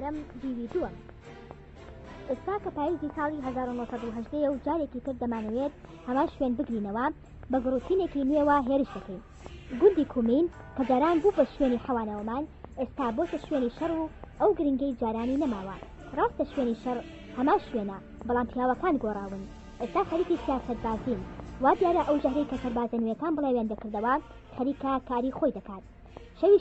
چوارەم دیوی دووەم. ئێستا کە پاییزی ساڵی 1970 و جارێکی تر دەمانەوێت هەمان شوێن بگرینەوە بە گڕوتینێکی نوێوە هێرش دەکەین. گوندی کومین کە جاران بوو بە شوێنی حەوانەوەمان ئێستا بۆتە شوێنی شەڕ و ئەو گرنگەی جارانی نەماوە. ڕاستە شوێنی شەڕ هەمان شوێنە، بەڵام پیاوەکان گۆڕاون. ئێستا خەریکی سیاسەتبازین، وا دیارە ئەو ژەهرەی کە سەربازە نوێەکان بڵاویان دەکردەوە خەریکە کاری خۆی دەکات. شەوی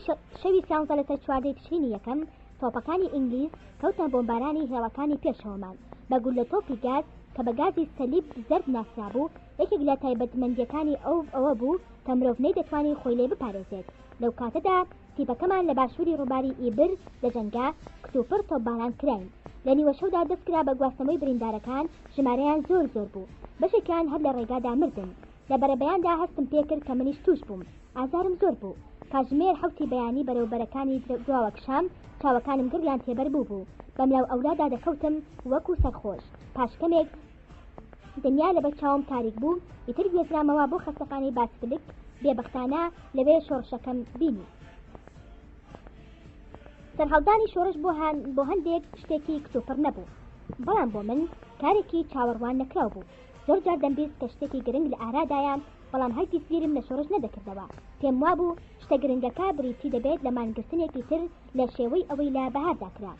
13 لەسەر 14 تشرینی یەکەم تۆپەکانی ئینگلیز کەوتە بۆمبارانی هێڵەکانی پێشەوەمان بە گولە تۆپی گاز کە بە گازی سەلیب زەرد ناسرا بوو. یەکێک لە تایبەتمەندیەکانی ئەوە بوو کە مرۆڤ نەیدەتوانی خۆی لێ بپارێزێت. لەو کاتەدا تیپەکەمان لە باشووری ڕووباری ئیبر لە جەنگا کتوپڕ تۆپباران کراین. لە نیوە شەودا دەستکرا بە گواستنەوەی بریندارەکان، ژمارەیان زۆر بوو، بەشێکیان هەر لە ڕێگادا مردن. لە بەرەبەیاندا هەستم پێکرد کە منیش توش بووم، ئازارم زۆر بوو. کاژمێر حوتی بەیانی بەرەوبەرەکانی دواوە کشام، چاوەکانم گڕیان تێبەر بوو. بەملاو ئەولادا دەکەوتم وەکو سەرخۆش. پاشکەمێک دنیا لەبەر چاوم تاریک بوو، ئیتر گوێزرامەوە بۆ خەستەکانی باسپلک بێبەختانە لەوێ شۆڕشەکەم بینی. سەرهەڵدانی شۆڕش بۆ هەندێک شتێکی کتوپڕ نەبوو، بەڵام بۆ من کارێکی چاوەڕوان نەکراو بوو. زۆر جار دەمبیست کە شتێکی گرنگ لە ئارادایە، بەڵام هەرگیز بیرم لە شۆڕش نەدەکردەوە. پێم وابوو شتە گرنگەکە بریتی دەبێت لە مانگرتنێکی تر لە شێوەی ئەوەی لە بەهارداکرا.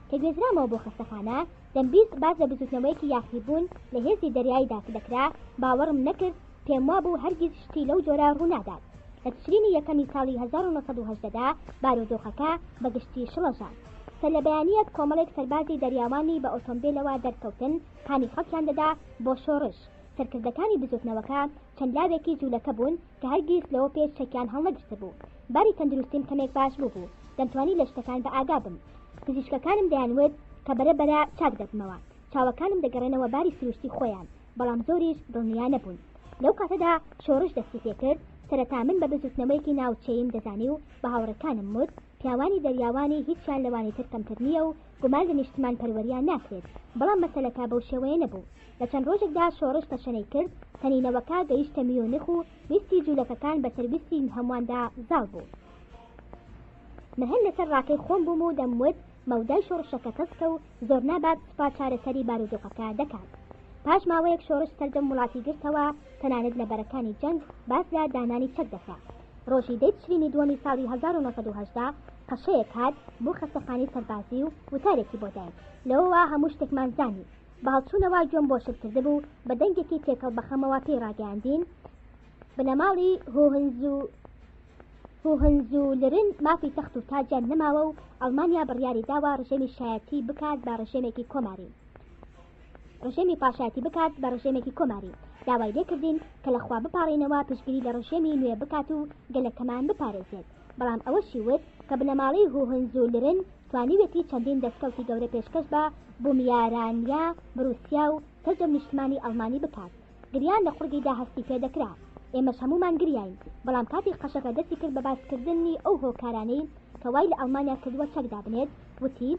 کە گوێزرامەوە بۆ خەستەخانە دەمبیست باز لە بزوتنەوەیەکی یاخیبوون لە هێزی دەریاییدا دەکرا. باوەڕم نەکرد، پێم وابوو هەرگیز شتی لەو جۆرە ڕوونادات. لە تشرینی یەکەمی ساڵی 1970دا بارودۆخەکە بەگشتی شڵەژان. سەر لە بەیانیەک کۆمەڵێک سەربازی دەریاوانی بە ئۆتۆمبیلەوە دەرکەوتن، پانی خەڵکیان دەدا بۆ شۆڕش. سەرکردەکانی بزوتنەوەکە چەند لاوێکی جوولەکە بوون کە هەرگیز لەوە پێش شەکیان هەڵنەگرتە بوو. باری تەندروستیم کەمێک باش بوو، دەمتوانی لە شتەکان بە ئاگا بم. پزیشکەکانم دەیانوێت کە بەرەبەرە چاک دەبمەوە، چاوەکانم دەگەڕێنەوە باری سروشتی خۆیان، بەڵام زۆریش دڵنیا نەبوون. لەو کاتەدا شۆڕش دەستی پێکرد. سەرەتا من بە بزوتنەوەیەکی ناوچەیم دەزانی و بە هاوڕەکانم وت پیاوانی دەریاوانی هیچیان لەوانی تر کەمتر نییە و گومان لە نیشتمان پەروەریان ناکرێت، بەڵام مەسەلەکە بەو شێوەیە نەبوو. لە چەند ڕۆژێکدا شۆڕش تەشەنەی کرد، تەنینەوەکە گەیشتە میۆنخ و ویستی جوولەکەکان بەسەر ویستی هەموواندا زاڵ بوو. من هەر لەسەر ڕاکەی خۆم بووم و دەموت مەودای شۆڕشەکە کەسکە و زۆر نابات سوپا چارەسەری بارودۆخەکە دەکات. پاش ماوەیەک شۆڕش سەردەم وڵاتی گرتەوە، تەنانەت لە بەرەکانی جەنگ باس لە دانانی چەک دەکرا. ڕۆژی دەی تشرینی دووەمی ساڵی 1970 قەشەیەک هات بۆ خەستەخانەی سەربازی و وتارێکی بۆ داین. لەوەوە هەموو شتێکمان زانی. بە هەڵچوونەوە گوێم بۆ شت کرده بوو، بە دەنگێکی تێکەڵ بەخەمەوە پێی ڕاگەیاندین بنەماڵی هۆهنزولرن مافی تەخت و تاجیان نەماوە و ئەڵمانیا بڕیاری داوە ڕژێمی شایەتی بکات بە ڕژێمێکی کۆماری. ڕژێمی پاشایەتی بکات بە ڕژێمێکی کۆماری. داوای لێکردین کە لەخوا بپارڕینەوە پشتگیری لە ڕژێمی نوێ بکات و گەلەکەمان بپارێزێت. بەڵام ئەوەشی وت کە بنەماڵی هۆهنزولرن توانیوێتی چەندین دەستکەوتی گەورە پێشکەش بە بومیارانیا بروسیا و سەرجەم نیشتمانی ئەڵمانی بکات. گریان لە قورگیدا هەستی پێ دەکرا. ئێمەش هەمومان گریاین، بەڵام کاتی قەشەکە دەستی کرد بە باسکردنی ئەو هۆکارانەی کە وای لە ئەڵمانیا کردووە چەکدا بنێت. وتی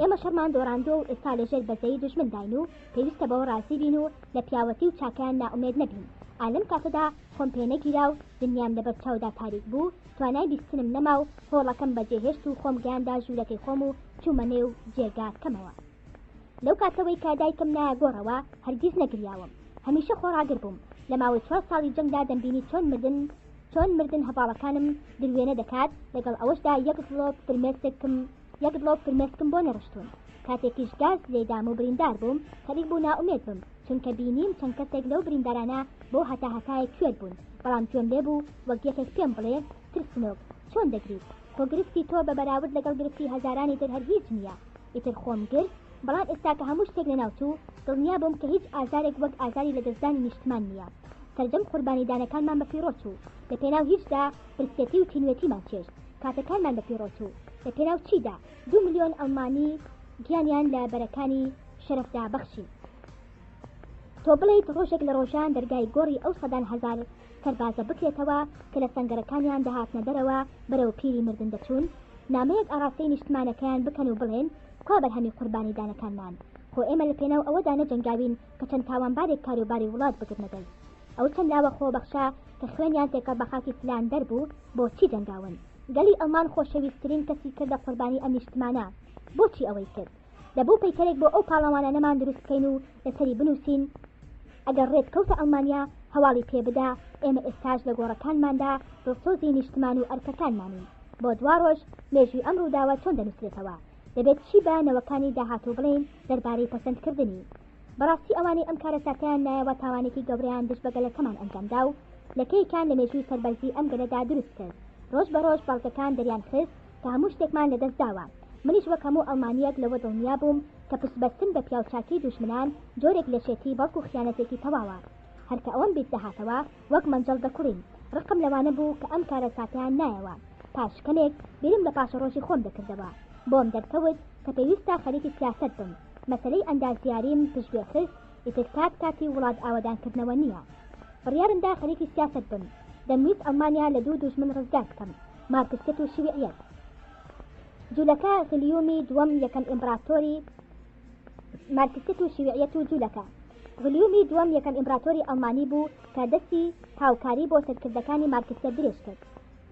ئێمە شەرمان دۆڕاندۆ و ئێستا لەژێر بەزەی دوژمن داین و پێویستە بەوە ڕازی بین و لە پیاوەتی و چاکیان نائومێد نەبین. ئالەم کاتەدا خۆم پێ نەگیرا و دنیام لەبەر چاودا تاریک بوو، توانای بیستنم نەما و هۆڵەکەم بەجێهێشت و خۆم گیاندا ژوورەکەی خۆم و چوومە نێو جێگاکەمەوە. لەو کاتەوەی کە دایکم نایە گۆڕەوە هەرگیز نەگریاوم، هەمیشە خۆڕاگر بووم. لە ماوەی 4 ساڵی جەنگدا دەمبینی چۆن مردن هەواڵەکانم دروێنە دەکات، لەگەڵ ئەوەشدا یەک دڵۆ فرمێسکم بۆ نەڕشتون. کاتێکیش گاز لێدام و بریندار بووم، خەریک بوو نائومێد بم، چونکە بینیم چەند کەسێک لەو بریندارانە بۆ هەتاهەتای کوێر بوون. بەڵام گوێم لێ بوو وەک یەکێک پێم بڵێ ترسنۆک چۆن دەگریت؟ خۆ گرفتی تۆ بە بەراورد لەگەڵ گرفتی هەزارانی تر هەر هیچ نییە. ئیتر خۆم گرت، بەڵام ئێستا کە هەموو شتێک لەناوچوو دڵنیا بووم کە هیچ ئازارێک وەک ئازاری لە دەستدانی نیشتمان نییە. سەرجەم قوربانیدانەکانمان بە پیرۆ چوو، لە پێناو هیچدا پرسێتی و تینوێتیمان چێشت. کاتەکانمان بە پیرۆ چوو، لە پێناو چیدا 2 ملیۆن ئەڵمانی گیانیان لە بەرەکانی شەرەفدا بەخشی. تۆ بڵێیت ڕۆژێک لە ڕۆژان دەرگای گۆڕی ئەو سەدان هەزار سەربازە بکرێتەوە کە لە سەنگەرەکانیان دەهاتنە دەرەوە بەرەو پیری مردن دەچوون، نامەیەک ئاراستەی نیشتمانەکەیان بکەن و بڵێن کوا بەرهەمی قوربانیدانەکانمان. خۆ ئێمە لە پێناو ئەوەدا نەجەنگاوین کە چەند تاوانبارێک کاروباری وڵات بگرنە دەست. ئەو چەند لاوە خۆبەخشە کە خوێنیان تێکەڵ بە خاکی فلان دەربوو بۆچی جەنگاون. گەلی ئەڵمان خۆشەویستترین کەسی کردە قوربانی ئەم نیشتمانە. بۆچی ئەوەی کرد؟ دەبوو پەیکەرێک بۆ ئەو پاڵەوانانەمان دروست بکەین و لەسەری بنووسین ئەگەر ڕێت کەوتە ئەڵمانیا هەواڵی پێبدا ئێمە ئێستاش لە گۆڕەکانماندا دڵسۆزی نیشتمان و ئەرکەکانمانین. بۆ دوا ڕۆژ مێژووی ئەم ڕووداوە چۆن دەنووسرێتەوە؟ دەبێت چی بە نەوەکانی داهاتوو بڵێن دەربارەی پەسەندکردنی. بەڕاستی ئەوانەی ئەم کارەساتیان نایەوە تاوانێکی گەورەیان دژبەگەلەکەمان ئەنجامدا و لەکەیکان لە مێژووی سەربەرزی ئەم گەلەدا دروست کرد. ڕۆژ بە ڕۆژ بەڵگەکان دەریان خست کە هەموو شتێکمان لەدەست داوە. منیش وەک هەموو ئەڵمانیەک لەوە دڵنیا بووم کە پشتبەستن بە پیاوچاکی دوژمنان جۆرێک لە شێتی بەڵکو خیانەتێکی تەواوە. هەرکە ئەوەم بیت دەهاتەوە وەک مەنجەڵ دەکوڕین. ڕقم لەوانە بوو کە ئەم کارەساتیان نایەوە. پاشکەمێک بیرم لە پاشە ڕۆژی خۆم دەکردەوە. بۆم دەرکەوت کە پێویستە خەریکی سیاسەت بم. مەسەلەی ئەندازیاریم پشتگوێ خست ئیتر کاتی وڵات ئاوەدانکردنەوە نییە. بڕیارمدا خەریکی سیاسەت بم. دەمویست ئەڵمانیا لە دوو دوژمن ڕزگار بکەم، مارکسیت و شیوعیەت. جوولەکە غلیومی دووەم یەکەم ئیمپراتۆری مارکسیت و شیوعیەت و جوولەکە غلیومی دووەم یەکەم ئیمپراتۆری ئەڵمانی بوو کە دەستی هاوکاری بۆ سەرکردەکانی مارکسیت درێژ کرد.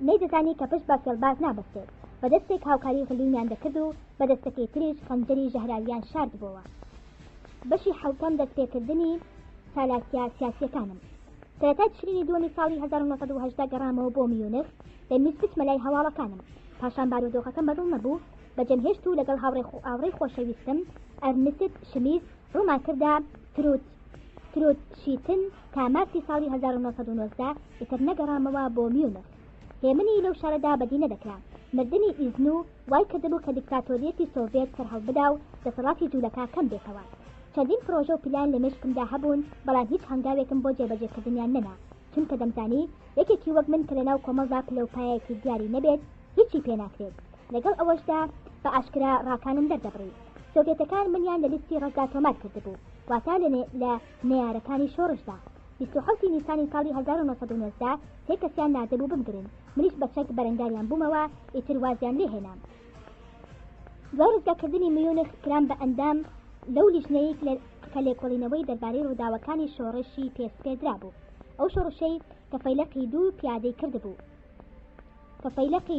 نەیدەزانی کە پشت بە فێڵباز نابەستێت. بە دەستێک هاوکاری غلیومیان دەکرد و بە دەستەکەی تریش خەنجەری ژەهراویان شاردبووە. بەشی حەوتەم دەستپێکردنی چالاکیە سیاسیەکانم. سەرەتا تشرینی دووەمی ساڵی 1970 گەڕامەوە بۆ میونخ. دەمویست بچمە لای هەواڵەکانم. پاشان بارودۆخەکەم بەدڵ نەبوو. بەجەمهێشت و لەگەڵ هاوڕێی خۆشەویستم ئەرنست شمیت ڕوومان کردا تروتشیتن تا مارسی ساڵی 1990 ئیتر نەگەڕامەوە بۆ میونخ. هێمنی لەو شارەدا بەدی نەدەکرا. مردنی ئیزن و وای کردبوو کە دیکتاتۆریەتی سۆڤێت سەرهەڵبدا و دەسەڵاتی جوولەکە کەم بێتەوە. چەندین پرۆژە و پلان لە مێشکمدا هەبوون بەڵام هیچ هەنگاوێکم بۆ جێبەجێکردنیان نەنا چونکە دەمزانی یەکێکی وەک من کە لەناو کۆمەڵدا پلەپایەکی دیاری نەبێت هیچی پێ ناکرێت. لەگەڵ ئەوەشدا بە ئاشکرا ڕاکانم دەردەبڕی. سۆڤێتەکان منیان لە لیستی ڕەگا تۆمار کردبوو واتە لە نێارەکانی شۆڕشدا. 27 نیسانی ساڵی 1990 سێ کەسیان نادەبوو بمگرن. منیش بە چەک بەرەنگاریان بوومەوە ئیتر وازیان لێهێنام. دوای ڕزگارکردنی میونخ کرام بە ئەندام لەو لیژنەیە کە لێکۆڵینەوەی دەربارەی ڕووداوەکانی شۆڕشی پێدرا بوو. ئەو شۆڕشەی کە فەیلقی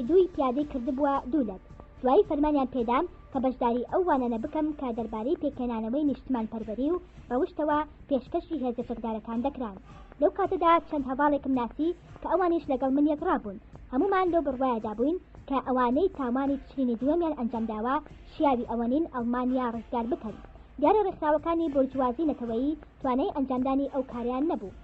دووی پیادەی کردبووە دوولەت. دوایی فەرمانیان پێدام کە بەشداری ئەو وانەنە بکەم کە دەربارەی پێکێنانەوەی نیشتمان پەروەری و ڕەوشتەوە پێشکەشی هێزە چەکدارەکان دەکران. لەو کاتەدا چەند هەواڵێکم ناسی کە ئەوانیش لەگەڵ من یەکڕابوون. هەمومان لەو بڕوایەدا بووین کە ئەوانەی تاوانی تشرینی دووەمیان ئەنجامداوە شیاوی ئەوەنین ئەڵمانیا ڕزگار بکەن. دیارە ڕێکخراوەکانی بورجوازی نەتەوەیی توانای ئەنجامدانی ئەو کاریان نەبوو.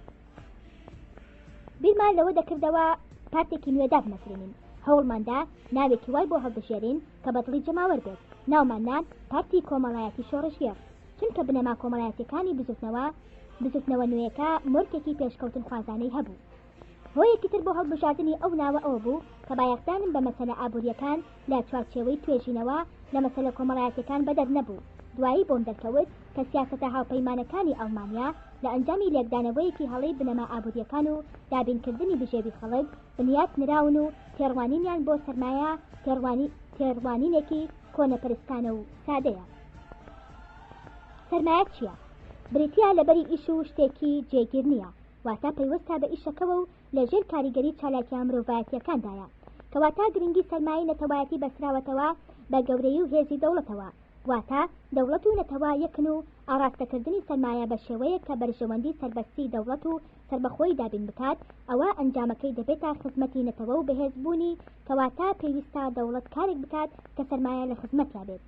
بیرمان لەوە دەکردەوە پارتێکی نوێدا بنەکرێنین. هەوڵماندا ناوێکی وای بۆ هەڵبژێرین کە بەدڵی جەماوەر بێت. ناوماننان پارتی کۆمەڵایەتی شۆڕشیەر چونکە بنەما کۆمەڵایەتەکانی بزوتنەوە نوێیەکە مۆرکێکی پێشکەوتن خوازانەی هەبوو. هۆیەکی تر بۆ هەڵبژاردننی ئەو ناوە ئەوە بوو کە بایەخدانم بە مەسەلە ئابوووریەکان لە چوارچێوەی توێژینەوە لە مەسەلە کۆمەڵایەتەکان بەدەر نەبوو. دوایی بۆم دەرکەوت کە سیاسەتە هاوپەیمانەکانی ئەڵمانیا لە ئەنجامی لێکدانەوەیەکی هەڵەی بنەما ئابوووریەکان و دابینکردنی بژێوی خەڵک بنیات نراون و تێڕوانینیان بۆ سەرمایە تێڕوانینێکی کۆنەپەرستانە و سادەیە. سەرمایە چییە؟ بریتیا لەبەری ئیش و شتێکی جێگیر نییە واتە پەیوەستە بە ئیشەکەوە و لەژێر کاریگەری چالاکیە مرۆڤایەتیەکاندایە کەواتە گرنگی سەرمایی نەتەوایەتی بەسراوەتەوە بە گەورەی و هێزی دەوڵەتەوە واتە دەوڵەت و نەتەوە یەکن و ئاراستەکردنی سەرمایە بە شێوەیە کە بەرژەوەندی سەربەستی دەوڵەت و سربەخۆی دابین بکات ئەوە ئەنجامەکەی دەبێتە خزمەتی نەتەوە و بەهێزبوونی کەواتە پێویستە دەوڵەت کارێک بکات کە سەرمایە لە خزمەتیا بێت.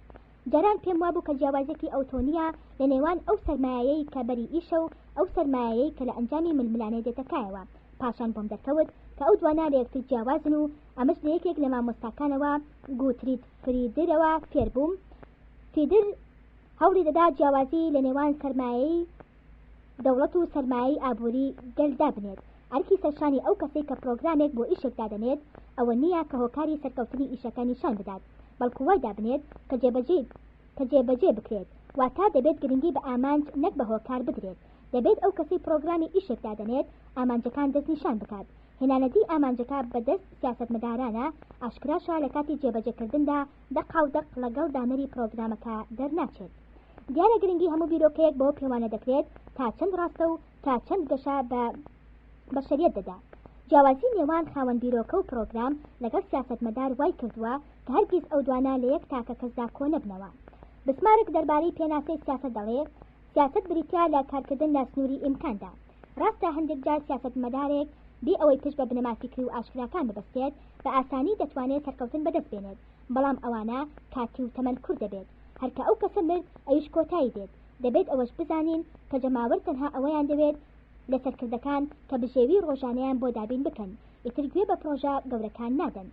جاران پێم وابوو کە جیاوازێکی ئەوتۆنیە لە نێوان ئەو سەرمایەیە کە بەری ئیشە و ئەو سەرمایەیە کە لە ئەنجامی ململانەی دێتەکایەوە. پاشان بۆم دەرکەوت کە ئەو دوانە لە یەکتر جیاوازن و ئەمەش لە یەکێک لە مامۆستاکانەوە گوتریت فریدرەوە فێر بووم. فریدر هەوڵی دەدا جیاوازی لە نێوان سەرمایەی دەوڵەت و سەرمایەی ئابووری گەلدا بنێت. ئەرکی سەرشانی ئەو کەسەی کە پرۆگرامێک بۆ ئیشێک دادەنێت ئەوە نییە کە هۆکاری سەرکەوتنی ئیشەکە نیشان بدات بەڵکو وای دابنێت کە جێبەجێ بکرێت واتە دەبێت گرنگی بە ئامانج نەک بە هۆکار بدرێت. دەبێت ئەو کەسی پرۆگرامی ئیشێک دادەنێت ئامانجەکان دەست نیشان بکات. هێنانەتی ئامانجەکە بەدەست سیاسەتمەدارانە ئاشکراشە لە کاتی جێبەجێکردندا دەق لەگەڵ دانەری پرۆگرامەکە دەرناچێت. دیارە گرنگی هەموو بیرۆکەیەک بۆ پێوانە دەکرێت تا چەند ڕاستە و تا چەند گەشە بە شەریەت دەدا. جیاوازی نێوان خاوەن بیرۆکە و پرۆگرام لەگەڵ سیاسەتمەدار وای کردووە کە هەرگیز ئەو دوانە لە یەک تاکە کەسدا کۆ نەبنەوە. بسمارک دەربارەی پێناسەی سیاسەت دەڵێ سیاسەت بریتیا لە کارکردن لە سنووری ئیمکاندا. ڕاستە هەندێک جار سیاسەتمەدارێک بێ ئەوەی پشت بە بنەما فیکری و ئاشکراکان ببەستێت بە ئاسانی دەتوانێت سەرکەوتن بەدەست بێنێت، بەڵام ئەوانە کاتی و تەمەن کورد دەبێت. هەرکە ئەو کەسە مرد ئەویش کۆتایی دێت. دەبێت ئەوەش بزانین کە جەماوەر تەنها ئەوەیان دەوێت لە سەرکردەکان کە بژێوی ڕۆژانەیان بۆ دابین بکەن، ئیتر گوێ بە پرۆژە گەورەکان نادەن.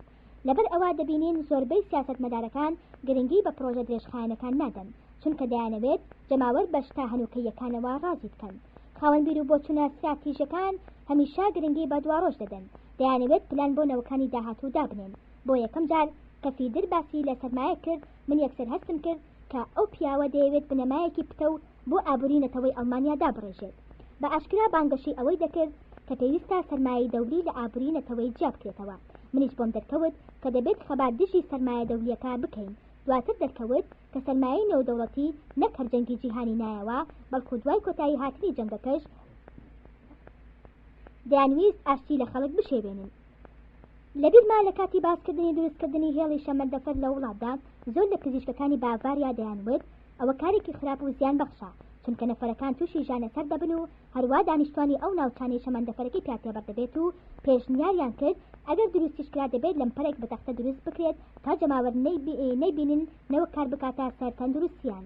لەبەر ئەوە دەبینین زۆربەی سیاسەتمەدارەکان گرنگی بە پرۆژە درێژخایەنەکان نادەن، چونکە دەیانەوێت جەماوەر بە شتا هەنووکەیەکانەوە ڕازی بکەن. خاوەنبیر و بۆچوونە استراتیژیەکان هەمیشە گرنگی بە دواڕۆژ دەدەن، دەیانەوێت پلان بۆ نەوەکانی داهاتوو دابنێن. بۆ یەکەم جار کە فیدر باسی لە سەرمایە کرد، من یەکسەر هەستم کرد کە ئەو پیاوە دەیەوێت بنەمایەکی پتە و بۆ ئابوورینەتەوەی ئەڵمانیا دابڕێژێت. بە ئاشکرا بانگەشی ئەوەی دەکرد کە پێویستە سەرمایەی دەولی لە ئابوورینەتەوەی جیا بکرێتەوە. منیش بۆم دەرکەوت کە دەبێت خەبات دژی سەرمایە دەولیەکە بکەین. دواتر دەرکەوت کە سەرمایەی نێودەوڵەتی نەک هەرجەنگی جیهانی نایەوە، بەڵکو دوای کۆتایی هاتنی جەنگەکەش دەیانویست ئاشتی لە خەڵک بشێوێنن. لەبیرمان لە کاتی باسکردنی دروستکردنی هێڵی شەمەندەفەر لە وڵاتدا زۆر لە پزیشکەکانی باڤاریا دەیانوێت ئەوە کارێکی خراپ و زیان بەخشە، چونکە نەفەرەکان تووشی ژانەسەر دەبن و هەروە دانیشتوانی ئەو ناوچانەی شەمەندەفەرەکەی پیاتێبەر دەبێت و پێشنیاریان کرد ئەگەر دروستیشکرا دەبێت لەمپەرێک بە تەختە دروست بکرێت تا جەماوەر نەیبینن نەوەک کار بکاتە سەر تەندروستیان.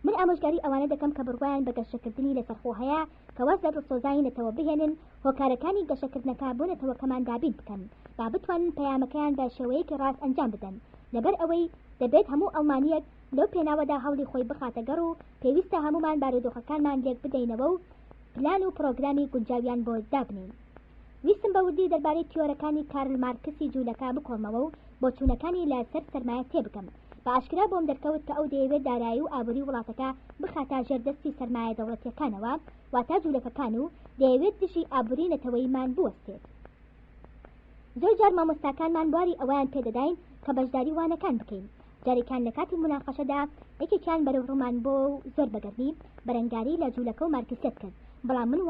من ئامۆژگاری ئەوانە دەکەم کە بڕوایان بە گەشەکردنی لەسەرخۆ هەیە کە واز لە دڵسۆزایی نەتەوە بهێنن هۆکارەکانی گەشەکردنەکە بۆ نەتەوەکەمان دابین بکەن با بتوانن پەیامەکەیان بە شێوەیەکی ڕاست ئەنجام بدەن. لەبەر ئەوەی دەبێت هەموو ئەڵمانیەک لەو پێناوەدا هەوڵی خۆی بخاتە گەڕ و پێویستە هەمومان بارودۆخەکانمان لێک بدەینەوە و پلان و پرۆگرامی گونجاویان بۆ دابنین. ویستم بە وردی دەربارەی تیۆرەکانی کارل مارکسی جوولەکە بکۆمەوە و بۆچوونەکانی لەسەر سەرمایە تێبکەم. بە ئاشکرا بۆم دەرکەوت کە ئەو دەیەوێت دارایی و ئابووری وڵاتەکە بخاتە ژێردەستی سەرمایە دەوڵەتیەکانەوە واتە جوولەکەکان و دەیەوێت دژی ئابوورینەتەوەیمان بوەستێت. زۆر جار مامۆستاکانمان بواری ئەویان پێدەداین کە بەشداری وانەکان بکەین. جارێکان لە کاتی موناقەشەدا یەکێکیان بەرەو ڕوومان بۆ زۆر بەگەرنی بەرەنگاری لە جوولەکە و مارکسیەت کرد، بەڵام من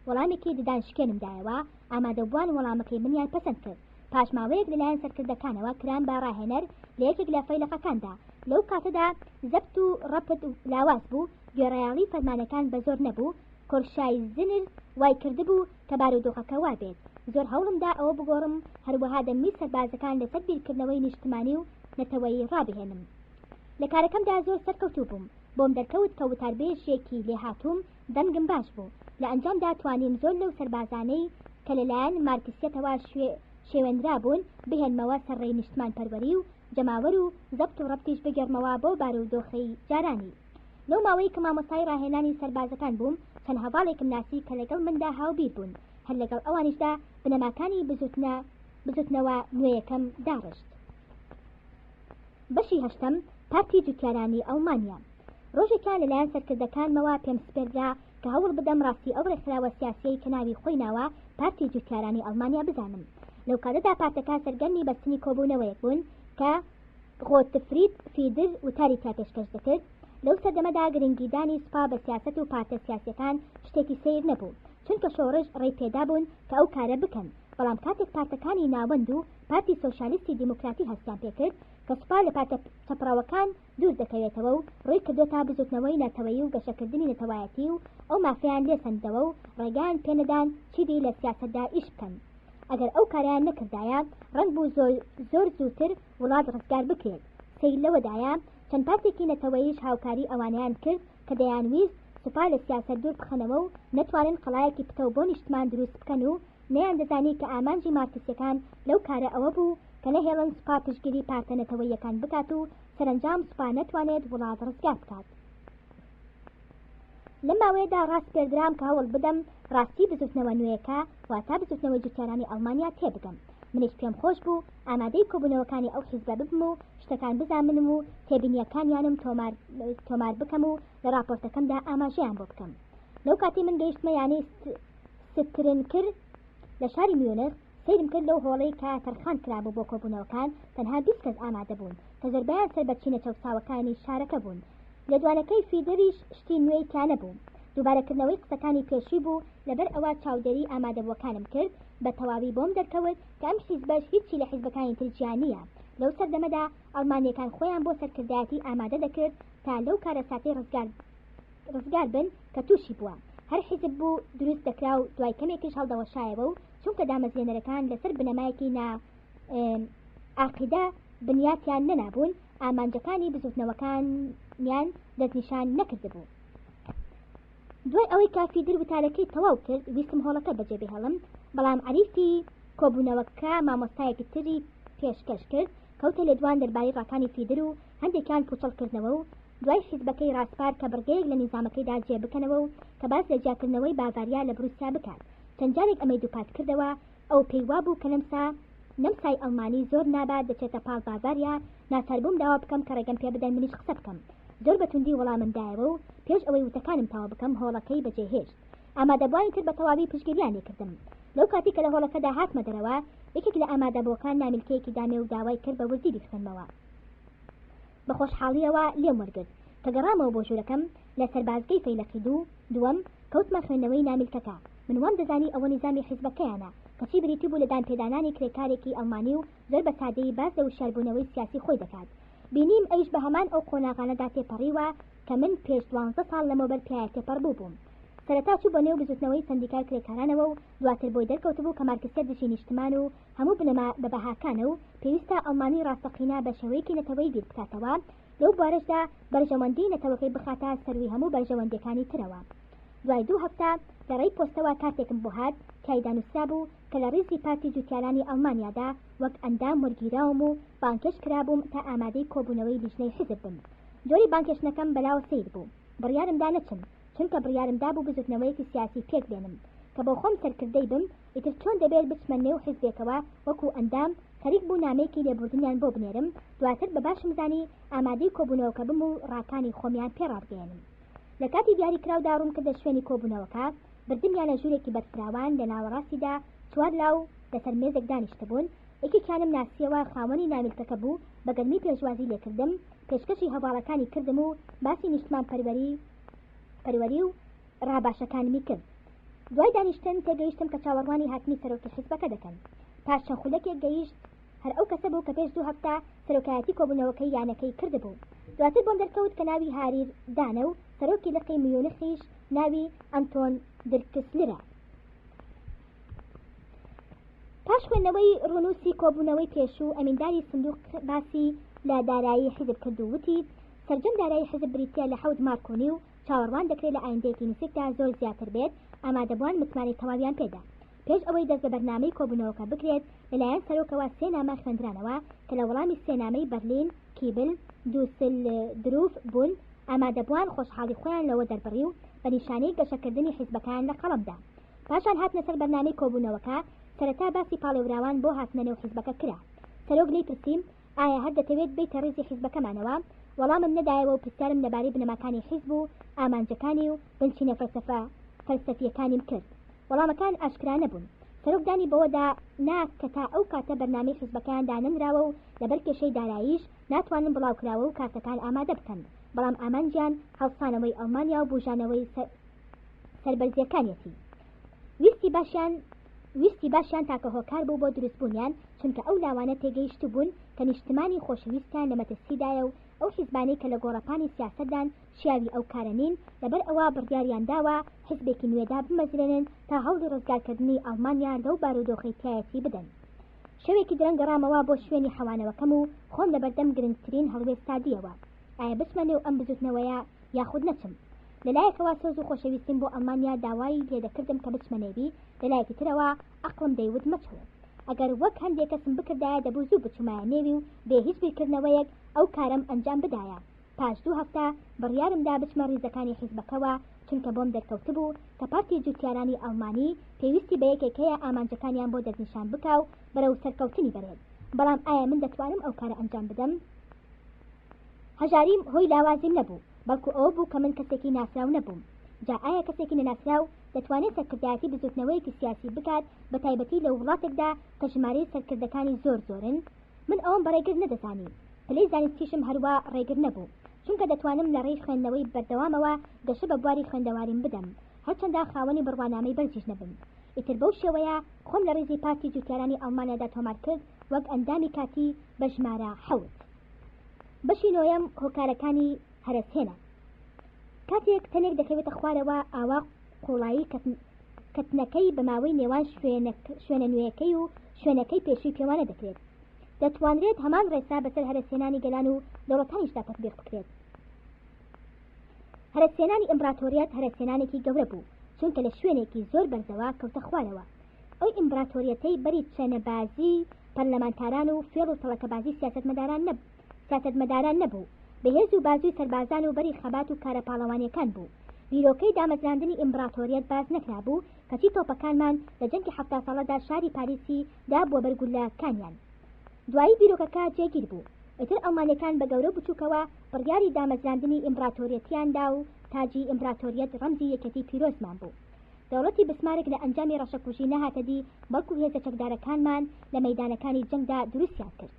وەڵامێکی ددانشکێنمدایەوە ئامادەبووان وەڵامەکەی منیان پەسەند کرد. پاشماوەیەک لەلایەن سەرکردەکانەوە کران بە ڕاهێنەر لە یەکێک لە فەیلقەکاندا. لەو کاتەدا زەبت و ڕەپت و لاواز بوو، گوێڕایاڵی فەرمانەکان بە زۆر نەبوو. کۆرشای زنر وای کردبوو کە بارودۆخەکە وا بێت. زۆر هەوڵمدا ئەوە بگۆڕم هەروەها دەمی سەربازەکان لەسەر بیرکردنەوەی نیشتمانی و نەتەوەی ڕابهێنم. لە کارەکەمدا زۆر سەرکەوتوو بووم. بۆم دەرکەوت کە وتاربێژێکی لێهاتووم دەنگم باش بوو. لە ئەنجامدا توانیم زۆر لەو سەربازانەی کە لەلایەن مارکسیەتەوە شێوێنرا بوون بهێنمەوە سەرڕێی نیشتمان پەروەری و جەماوەر و زەبت و ڕەبتیش بگەرمەوە بۆ بارودۆخەی جارانی. لەو ماوەی کە مامۆستای ڕاهێنانی سەربازەکان بووم چەند هەواڵێکم ناسی کە لەگەڵ مندا هاوبیر بوون، هەر لەگەڵ ئەوانیشدا بنەماکانی بزوتنەوە نوێیەکەم داڕشت. بەشی هەشتم پارتی جوتیارانی ئەڵمانیا. ڕۆژێکیان لەلایەن سەرکردەکانمەوە پێم سپێردرا کە هەوڵ بدەم ڕاستی ئەو ڕێکخراوە سیاسیەی کە ناوی خۆی ناوە پارتی جوتیارانی ئەڵمانیا بزانم. لەو کاتەدا پارتەکە سەرگەرمی بەستنی کۆبوونەوەیەک بوون کە غۆتفرید فیدر وتاری تا پێشکەش دەکرد. لەو سەردەمەدا گرنگیدانی سوپا بە سیاست و پارتە سیاسیەکان شتێکی سیر نەبوو، چونکە شۆڕش ڕێی پێدا بوون کە ئەو کارە بکەن. بەڵام کاتێک پارتەکانی ناوەند و پارتی سۆشالیستی دیموکراتی هەستیان پێکرد کە سوپا لە پارتە چەپڕەوەکان دوور دەکەوێتەوە و ڕووی کردوتە بزوتنەوەی ناتەوەیی و گەشەکردنی نەتەوایەتی و ئەو مافیان لێسەندەوە و ڕێگان پێنەدان چیدی لە سیاسەتدا ئیش بکەن. ئەگەر ئەو کاریان نەکردایە ڕەنگ بوو زۆر زووتر وڵات ڕزگار بکرێت. سیر لەوەدایە چەند پارتێکی نەتەوەییش هاوکاری ئەوانیان کرد کە دەیانویست سوپا لە سیاسەت دوور بخەنەوە و نەتوانن قەڵایەکی پتە و بۆ نیشتمان دروست بکەن و نەیان دەزانی کە ئامانجی مارکسیەکان لەو کارە ئەوە بوو کە نەهێڵن سوپا پشتگیری پارتە نەتەوەییەکان بکات و سەرنجام سوپا نەتوانێت وڵات ڕزگار بکات. لەم ماوەیەدا ڕاست پێدرام کە هەوڵ بدەم ڕاستی بزوتنەوە نوێیەکە واتە بزوتنەوەی جوتیارانی ئەڵمانیا تێبگەم. منیش پێم خۆش بوو ئامادەی کۆبوونەوەکانی ئەو حیزبە ببم و شتەکان بزانم و تێبینیەکانیانم تۆمار بکەم و لە راپۆرتەکەمدا ئاماژەیان بۆ بکەم. لەو کاتی من گەیشتمە یانی سترن کرد لە شاری میونخ. سیرم کرد لەو هۆڵەی کە تەرخان کرابوو بۆ کۆبوونەوەکان تەنها 20 کەس ئامادە بوون کە زۆربەیان سەر بەچینە چەوساوەکانی شارەکە بوون. لە دوانەکەی فیدریش شتی نوێی تیانە بوو. دووبارەکردنەوەی قسەکانی پێشی بوو. لەبەر ئەوە چاودێری ئامادەبووەکانم کرد بە تەواوی بۆم دەرکەوت کە ئەم حیزبەش هیچی لە حیزبەکانی ترجیان نییە. لەو سەردەمەدا ئەڵمانیەکان خۆیان بۆ سەرکردایەتی ئامادە دەکرد تا لەو کارەساتی ڕزگار بن کە تووشی بووە. هەر حیزب بوو دروست دەکرا و دوای کەمێکیش هەڵدەوەشایەوە و چونکە دامەزرێنەرەکان لەسەر بنەمایەکی عاقیدە بنیاتیان نەنابوون، ئامانجەکانی بزوتنەوەکانیان دەستنیشان نەکردبوو. دوای ئەوەی کافیدر وتارەکەی تەواو کرد ویستم هۆڵەکە بەجێ بهێڵم، بەڵام عەریفی کۆبوونەوەکە مامۆستایەکی تری پێشکەش کرد کەوتە لێدوان دەربارەی ڕاکانی فیدر و هەندێکیان پوچەڵکردنەوە و دوای حیزبەکەی ڕاستپار کە بڕگەیەک لە نیزامەکەیدا جێبکەنەوە و کە باس لە جیاکردنەوەی بازاریا لە بروسیا بکات. چەند جارێک ئەمەی دووپات کردەوە ئەو پێی وابوو کە نەمسای ئەڵمانی زۆر نابات دەچێتە پاڵ بازاریا، ناچار بووم داوا بکەم کە ڕێگەم پێ بدەن منیش قسە بکەم. زۆر بەتوندی وەڵاممدایەوە و پێش ئەوەی وتەکانم تاوا بکەم هۆڵەکەی بەجێهێشت. ئامادەبوانی تر بە تەواوی پشتگیریانی کردم. لەو کاتی کە لە هۆڵەکەدا هاتمە دەرەوە یەکێک لە ئامادەبووەکان نامیلکەیەکی دامێ و داوای کرد بە وردی بخوێنمەوە. بە خۆشحاڵیەوە لێم وەرگرت کە گەڕامەوە بۆ ژوورەکەم لە سەربازگەی فەیلەقی دووەم کەوتمە خوێندنەوەی نامیلکەکە. من وام دەزانی ئەوە نیزامی حیزبەکەیانە کەچی بریتی بوو لە دانپێدانانی کرێکارێکی ئەڵمانی و زۆر بە سادەیی باز لە وشاربوونەوەی سیاسی خۆی دەکات. بینیم ئەویش بە هەمان ئەو قۆناغانەدا تێپەڕیوە کە من پێش 12 ساڵ لەمەوبەر پیاە تێپەڕ بووبووم. سەرەتا چوو بە نێو بزوتنەوەی سندیکای کرێکارانەوە و دواتر بۆی دەرکەوتبوو کە مارکسیەت دژی نیشتمان و هەموو بنەما بە بەهاکانە و پێویستە ئەڵمانی ڕاستەقینە بە شێوەیەکی نەتەوەی بیر بکاتەوە، لەو بارەشدا بەرژەوەندی نەتەوەکەی بخاتە سەروی هەموو بەرژەوەندەکانی ترەوە. دوای 2 هەفتە لەڕێی پۆستەوە کارتێکم بۆ هات کایدانووسرا بوو کە لە ڕێزی پارتی جوتیارانی ئەڵمانیادا وەک ئەندام وەرگیراوم و بانکێش کرابووم تا ئامادەی کۆبوونەوەی لیژنەی حیزب بم. جۆری بانکێشنەکەم بەلاوە سیر بوو، بڕیارمدا نەچم چونکە بڕیارمدا بوو بزوتنەوەیەکی سیاسی پێک بێنم کە بۆ خۆم سەرکردەی بم ئیتر چۆن دەبێت بچمە نێو حیزبێکەوە وەکو ئەندام خەریک بوو نامەیەکی لێبوردنیان بۆ بنێرم، دواتر بە باشم زانی ئامادەی کۆبوونەوەکە بم و ڕاکانی خۆمیان پێڕابگەێنم. لە کاتی دیاریکراودا ڕوون کردە شوێنی کۆبوونەوەکە، بردمیان لە ژوورێکی بەرفراوان لە ناوەڕاستیدا 4 لاو لەسەر مێزێک دانیشتبوون. یەکێکیانم ناسیەوە خاوەنی نامیلکەکە بوو، بە گەرمی پێشوازی لێکردم، پێشکەشی هەواڵەکانی کردم و باسی نیشتمان پەروەری و ڕاباشەکانمی کرد. دوای دانیشتن تێگەیشتم کە چاوەڕوانی هاتنی سەرۆکی حیزبەکە دەکەن. پاش چەند خولەکێک گەیشت هەر ئەو کەسە بوو کە پێش 2 هەفتە سەرۆکایەتی کۆبوونەوەکەی یانەکەی کردبوو. دواتر بۆم دەرکەوت کە ناوی هاریر دانە و سەرۆکی لقی میونخیش ناوی ئەنتۆن درکسلرە. پاش خوێندنەوەی ڕونووسی کۆبوونەوەی پێشوو ئەمینداری سندوق باسی لە دارایی حیزب کرد و وتی سەرجەم دارایی حیزب بریتە لە 7 مارکۆنی و چاوەڕوان دەکرێت لە ئایندەیەکی نزیکدا زۆر زیاتر بێت، ئامادەبووان متمانی تەواویان پێدا. پێش ئەوەی دەست بە بەرنامەی کۆبوونەوەکە بکرێت لەلایەن سەرۆکەوە 3 نامە خوێندرانەوە کە لە وەڵامی 3 نامەی بەرلین، کیبل، دوسلدروف بوون. ئامادەبووان خۆشحاڵی خۆیان لەوە دەربڕی و بە نیشانەی گەشەکردنی حیزبەکان لە قەڵەمدا. پاشان هاتنە سەر بەرنامەی کۆبوونەوەکە، سەرەتا باسی پاڵێوراوان بۆ هاتنە نێو حیزبەکە کرا. سەرۆک لێی پرسییم ئایا هەر دەتەوێت بیتە ڕێزی حیزبەکەمانەوە؟ وەڵامم نەدایەوە و پرسیارم لەبارەی بنەماکانی حیزب و ئامانجەکانی و بنچینە فەلسەفیەکانیم کرد. وەڵامەکان ئاشکرا نەبوون. سەرۆک دانی بەوەدا کە تا ئەو کاتە بەرنامەی حیزبەکان داننراوە و لەبەر کێشەی داراییش ناتوانن بڵاوکراوە و کارتەکان ئامادە بکەن، بەڵام ئامانجیان هەڵسانەوەی ئەڵمانیا و بوژانەوەی سەربەرزیەکانیەتی. ویستی باشیان تاکە هۆکار بوو بۆ دروستبوونیان، چونکە ئەو لاوانە تێگەیشت بوون کە نیشتمانی خۆشەویستیان لە مەترسیدایە و ئەو حیزبانەی کە لە گۆڕەپانی سیاسەتدان شیاوی ئەو کارەنین، لەبەر ئەوە بڕیاریان داوە حیزبێکی نوێدا بمەزرێنن تا هەوڵی ڕزگارکردنی ئەڵمانیا لەو بارودۆخەی تایەتی بدەن. شەوێکی درەنگ گەڕامەوە بۆ شوێنی حەوانەوەکەم و خۆم لە بەردەم گرنگترین هەڵوێستادیەوە ئایا بچمە و ئەم بزوتنەوەیە یاخود نەچم. لەلایەکەوە سۆز و خۆشەویستیم بۆ ئەڵمانیا داوای لێدەکردم کە بچمەنێبی، لەلایەکی ترەوە عەقڵم دەیوت مەچەوە. ئەگەر وەک هەندێک کەسم بکردایە دەبوو زوو بچمایە نێوی و بێ هیچ بیرکردنەوەیەک ئەو کارم ئەنجام بدایە. پاش 2 هەفتە بڕیارمدا بچمە ڕیزەکانی حیزبەکەوە، چونکە بۆم دەرکەوتبوو کە پارتی جوتیارانی ئەڵمانی پێویستی بە یەکێکەیە ئامانجەکانیان بۆ دەستنیشان بکا و بەرەو سەرکەوتنی بەرێت. بەڵام ئایا من دەتوانم ئەو کارە ئەنجام بدەم؟ هەژاریم هۆی لاوازیم نەبوو، بەڵکو ئەوە بوو کە من کەسێکی ناسراو نەبووم. جا ئایا کەسێکی نەناسراو دەتوانێت سەرکردایەتی بزوتنەوەیەکی سیاسی بکات، بە تایبەتی لە وڵاتێکدا کە ژمارەی سەرکردەکانی زۆرن؟ من ئەوم بەڕێگر نەدەزانی، پلەی زانستیشم هەروە ڕێگر نەبوو، چونکە دەتوانم لە ڕێی خوێندنەوەی بەردەوامەوە گەشە بە بواری خوێندەواریم بدەم، هەرچەندە خاوەنی بڕوانامەی بەرزیش نەبم. ئیتر بەو شێوەیە خۆم لە ڕێزی پارتی جوتیارانی ئەڵمانیادا تۆمار کرد وەک ئەندامی کاتی بە ژمارە 7. بەشی نۆیەم هۆکارەکانی هەرسهێنا. کاتێک تەنێک دەکەوێتە خوارەوە ئاوا قوڵایی کەتنەکەی بە ماوەی نێوان شوێنە نوێیەکەی و شوێنەکەی پێشووی پێوانە دەکرێت. دەتوانرێت هەمان ڕێسا بەسەر هەرسهێنانی گەلان و دەوڵەتانیشدا تەطبیق بکرێت. هەرسهێنانی ئیمپراتۆریەت هەرسهێنانێکی گەورە بوو چونکە لە شوێنێکی زۆر بەرزەوە کەوتە خوارەوە. ئەو ئیمپراتۆریەتەی بەری چەنەبازی پەرلەمانتاران و فێڵ و تەڵەکەبازی سیاسەتمەداران نەبوو، بەهێز و بازووی سەربازان و بەری خەبات و کارە پاڵەوانیەکان بوو. بیرۆکەی دامەزراندنی ئیمپراتۆریەت باز نەکرابوو کەچی تۆپەکانمان لە جەنگی 70 ساڵەدا شاری پاریسی دابووە بەرگولەکانیان. دوایی بیرۆکەکە جێگیر بوو. ئیتر ئەڵمانیەکان بە گەورە بچووکەوە بڕیاری دامەزراندنی ئیمپراتۆریەتیاندا و تاجی ئیمپراتۆریەت ڕەمزی یەکێتی پیرۆزمان بوو. دەوڵەتی بسمارک لە ئەنجامی ڕەشەکوژی نەهاتەدی بەڵکو هێزە چەکدارەکانمان لە مەیدانەکانی جەنگدا دروستیان کرد.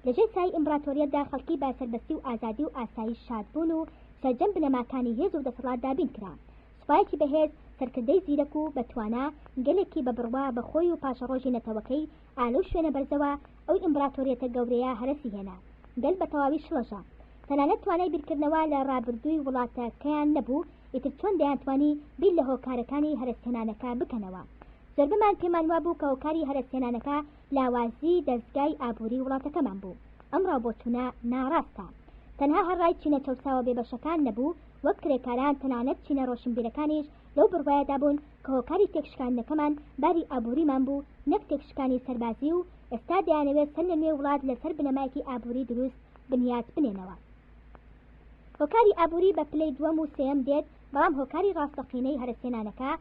لەژێر سای ئیمپراتۆریەتدا خەڵکی با سەربەستی و ئازادی و ئاسایی شادبوون و سەرجەم بنەماکانی هێز و دەسەڵات دابین کرا. سوپایەکی بەهێز سەرکردەی زیرەک و بەتوانە گەلێکی بەبڕوا بەخۆی و پاشەڕۆژی نەتەوەکەی ئالۆ شوێنە بەرزەوە ئەو ئیمپراتۆریەتە گەورەیە هەرسی هێنا. گەل بە تەواوی شڵەژە. تەنانەت توانای بیرکردنەوە لە ڕابردووی وڵاتەکەیان نەبوو، ئیتر چۆن دەیانتوانی بیر لە هۆکارەکانی هەرسهێنانەکە بکەنەوە. زۆربەمان پێمان وابوو کە هۆکاری هەرسهێنانەکە لاوازی دەستگای ئابووری وڵاتەکەمان بوو. ئەم ڕابۆچوونە ناڕاستە. تەنها هەڕای چینە چەوساوە بێبەشەکان نەبوو، وەک کرێکاران تەنانەت چینە ڕۆشنبیرەکانیش لەو بڕوایەدا بوون کە هۆکاری تێکشکاندنەکەمان باری ئابووریمان بوو نەک تێکشکانی سەربازی و ئێستا دەیانەوێت سەر لە نوێ وڵات لەسەر بنەمایەکی ئابووری دروست بنیات بنێنەوە. هۆکاری ئابووری بە پلەی دووەم و سێم دێت، بەڵام هۆکاری ڕاستەقینەی هەرسهێنانەکە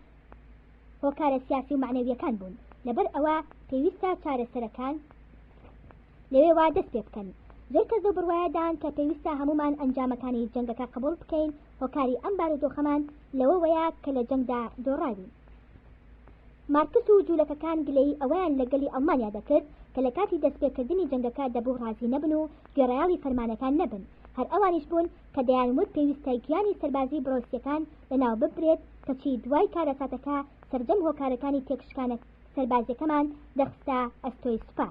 هۆکارە سیاسی و معنەویەکان بوون. لەبەر ئەوە پێویستە چارەسەرەکان لەوێ وا دەست پێ بکەن. زۆر کەس لەو بڕوایەدان کە پێویستە هەمومان ئەنجامەکانی جەنگەکە قبول بکەین. هۆکاری ئەم بارودۆخەمان لەوەوەیە کە لە جەنگدا دۆڕاوین. مارکس و جوولەکەکان گلەی ئەویان لەگەلی ئەڵمانیا دەکرد کە لە کاتی دەستپێکردنی جەنگەکە دەبوو ڕازی نەبن و گوێڕایاڵی فەرمانەکان نەبن. هەر ئەوانیش بوون کە دەیانوت پێویستە گیانی سەربازی بڕۆستیەکان لەناو ببرێت کەچی دوای کارەساتەکە سەرجەم هۆکارەکانی تێکشکانە سەربازیەکەمان دەخستە ئەستۆی سوپا.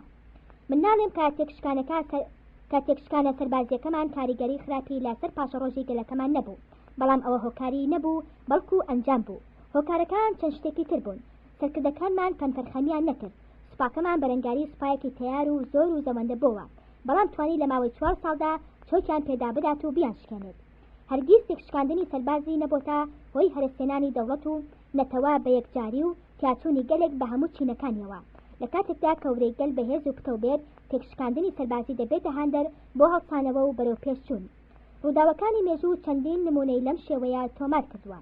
من ناڵێم کە تێکشکانە سەربازیەکەمان کاریگەری خراپی لەسەر پاشەڕۆژی گەلەکەمان نەبوو، بەڵام ئەوە هۆکاری نەبوو بەڵکو ئەنجام بوو. هۆکارەکان چەند شتێکی تر بوون. سەرکردەکانمان کەمتەرخەمیان نەکرد. سوپاکەمان بەرەنگاری سوپایەکی تەیار و زۆر و زەوەندە بووە، بەڵام توانی لە ماوەی 4 ساڵدا چۆکیان پێدا بدات و بیان شکێنێت. هەرگیز تێکشکاندنی سەربازی نەبووتە هۆی هەرسهێنانی دەوڵەت و نەتەوە بە یەکجاری و تیاچوونی گەلێک بە هەموو چینەکانیەوە. لە کاتێکدا کەورەی گەل بەهێز و پتە بێت، تێکشکاندنی سەربازی دەبێتە هاندەر بۆ هەڵسانەوە و بەرەو پێشچوون. ڕووداوەکانی مێژوو چەندین نمونەی لەم شێوەیە تۆمار کردووە.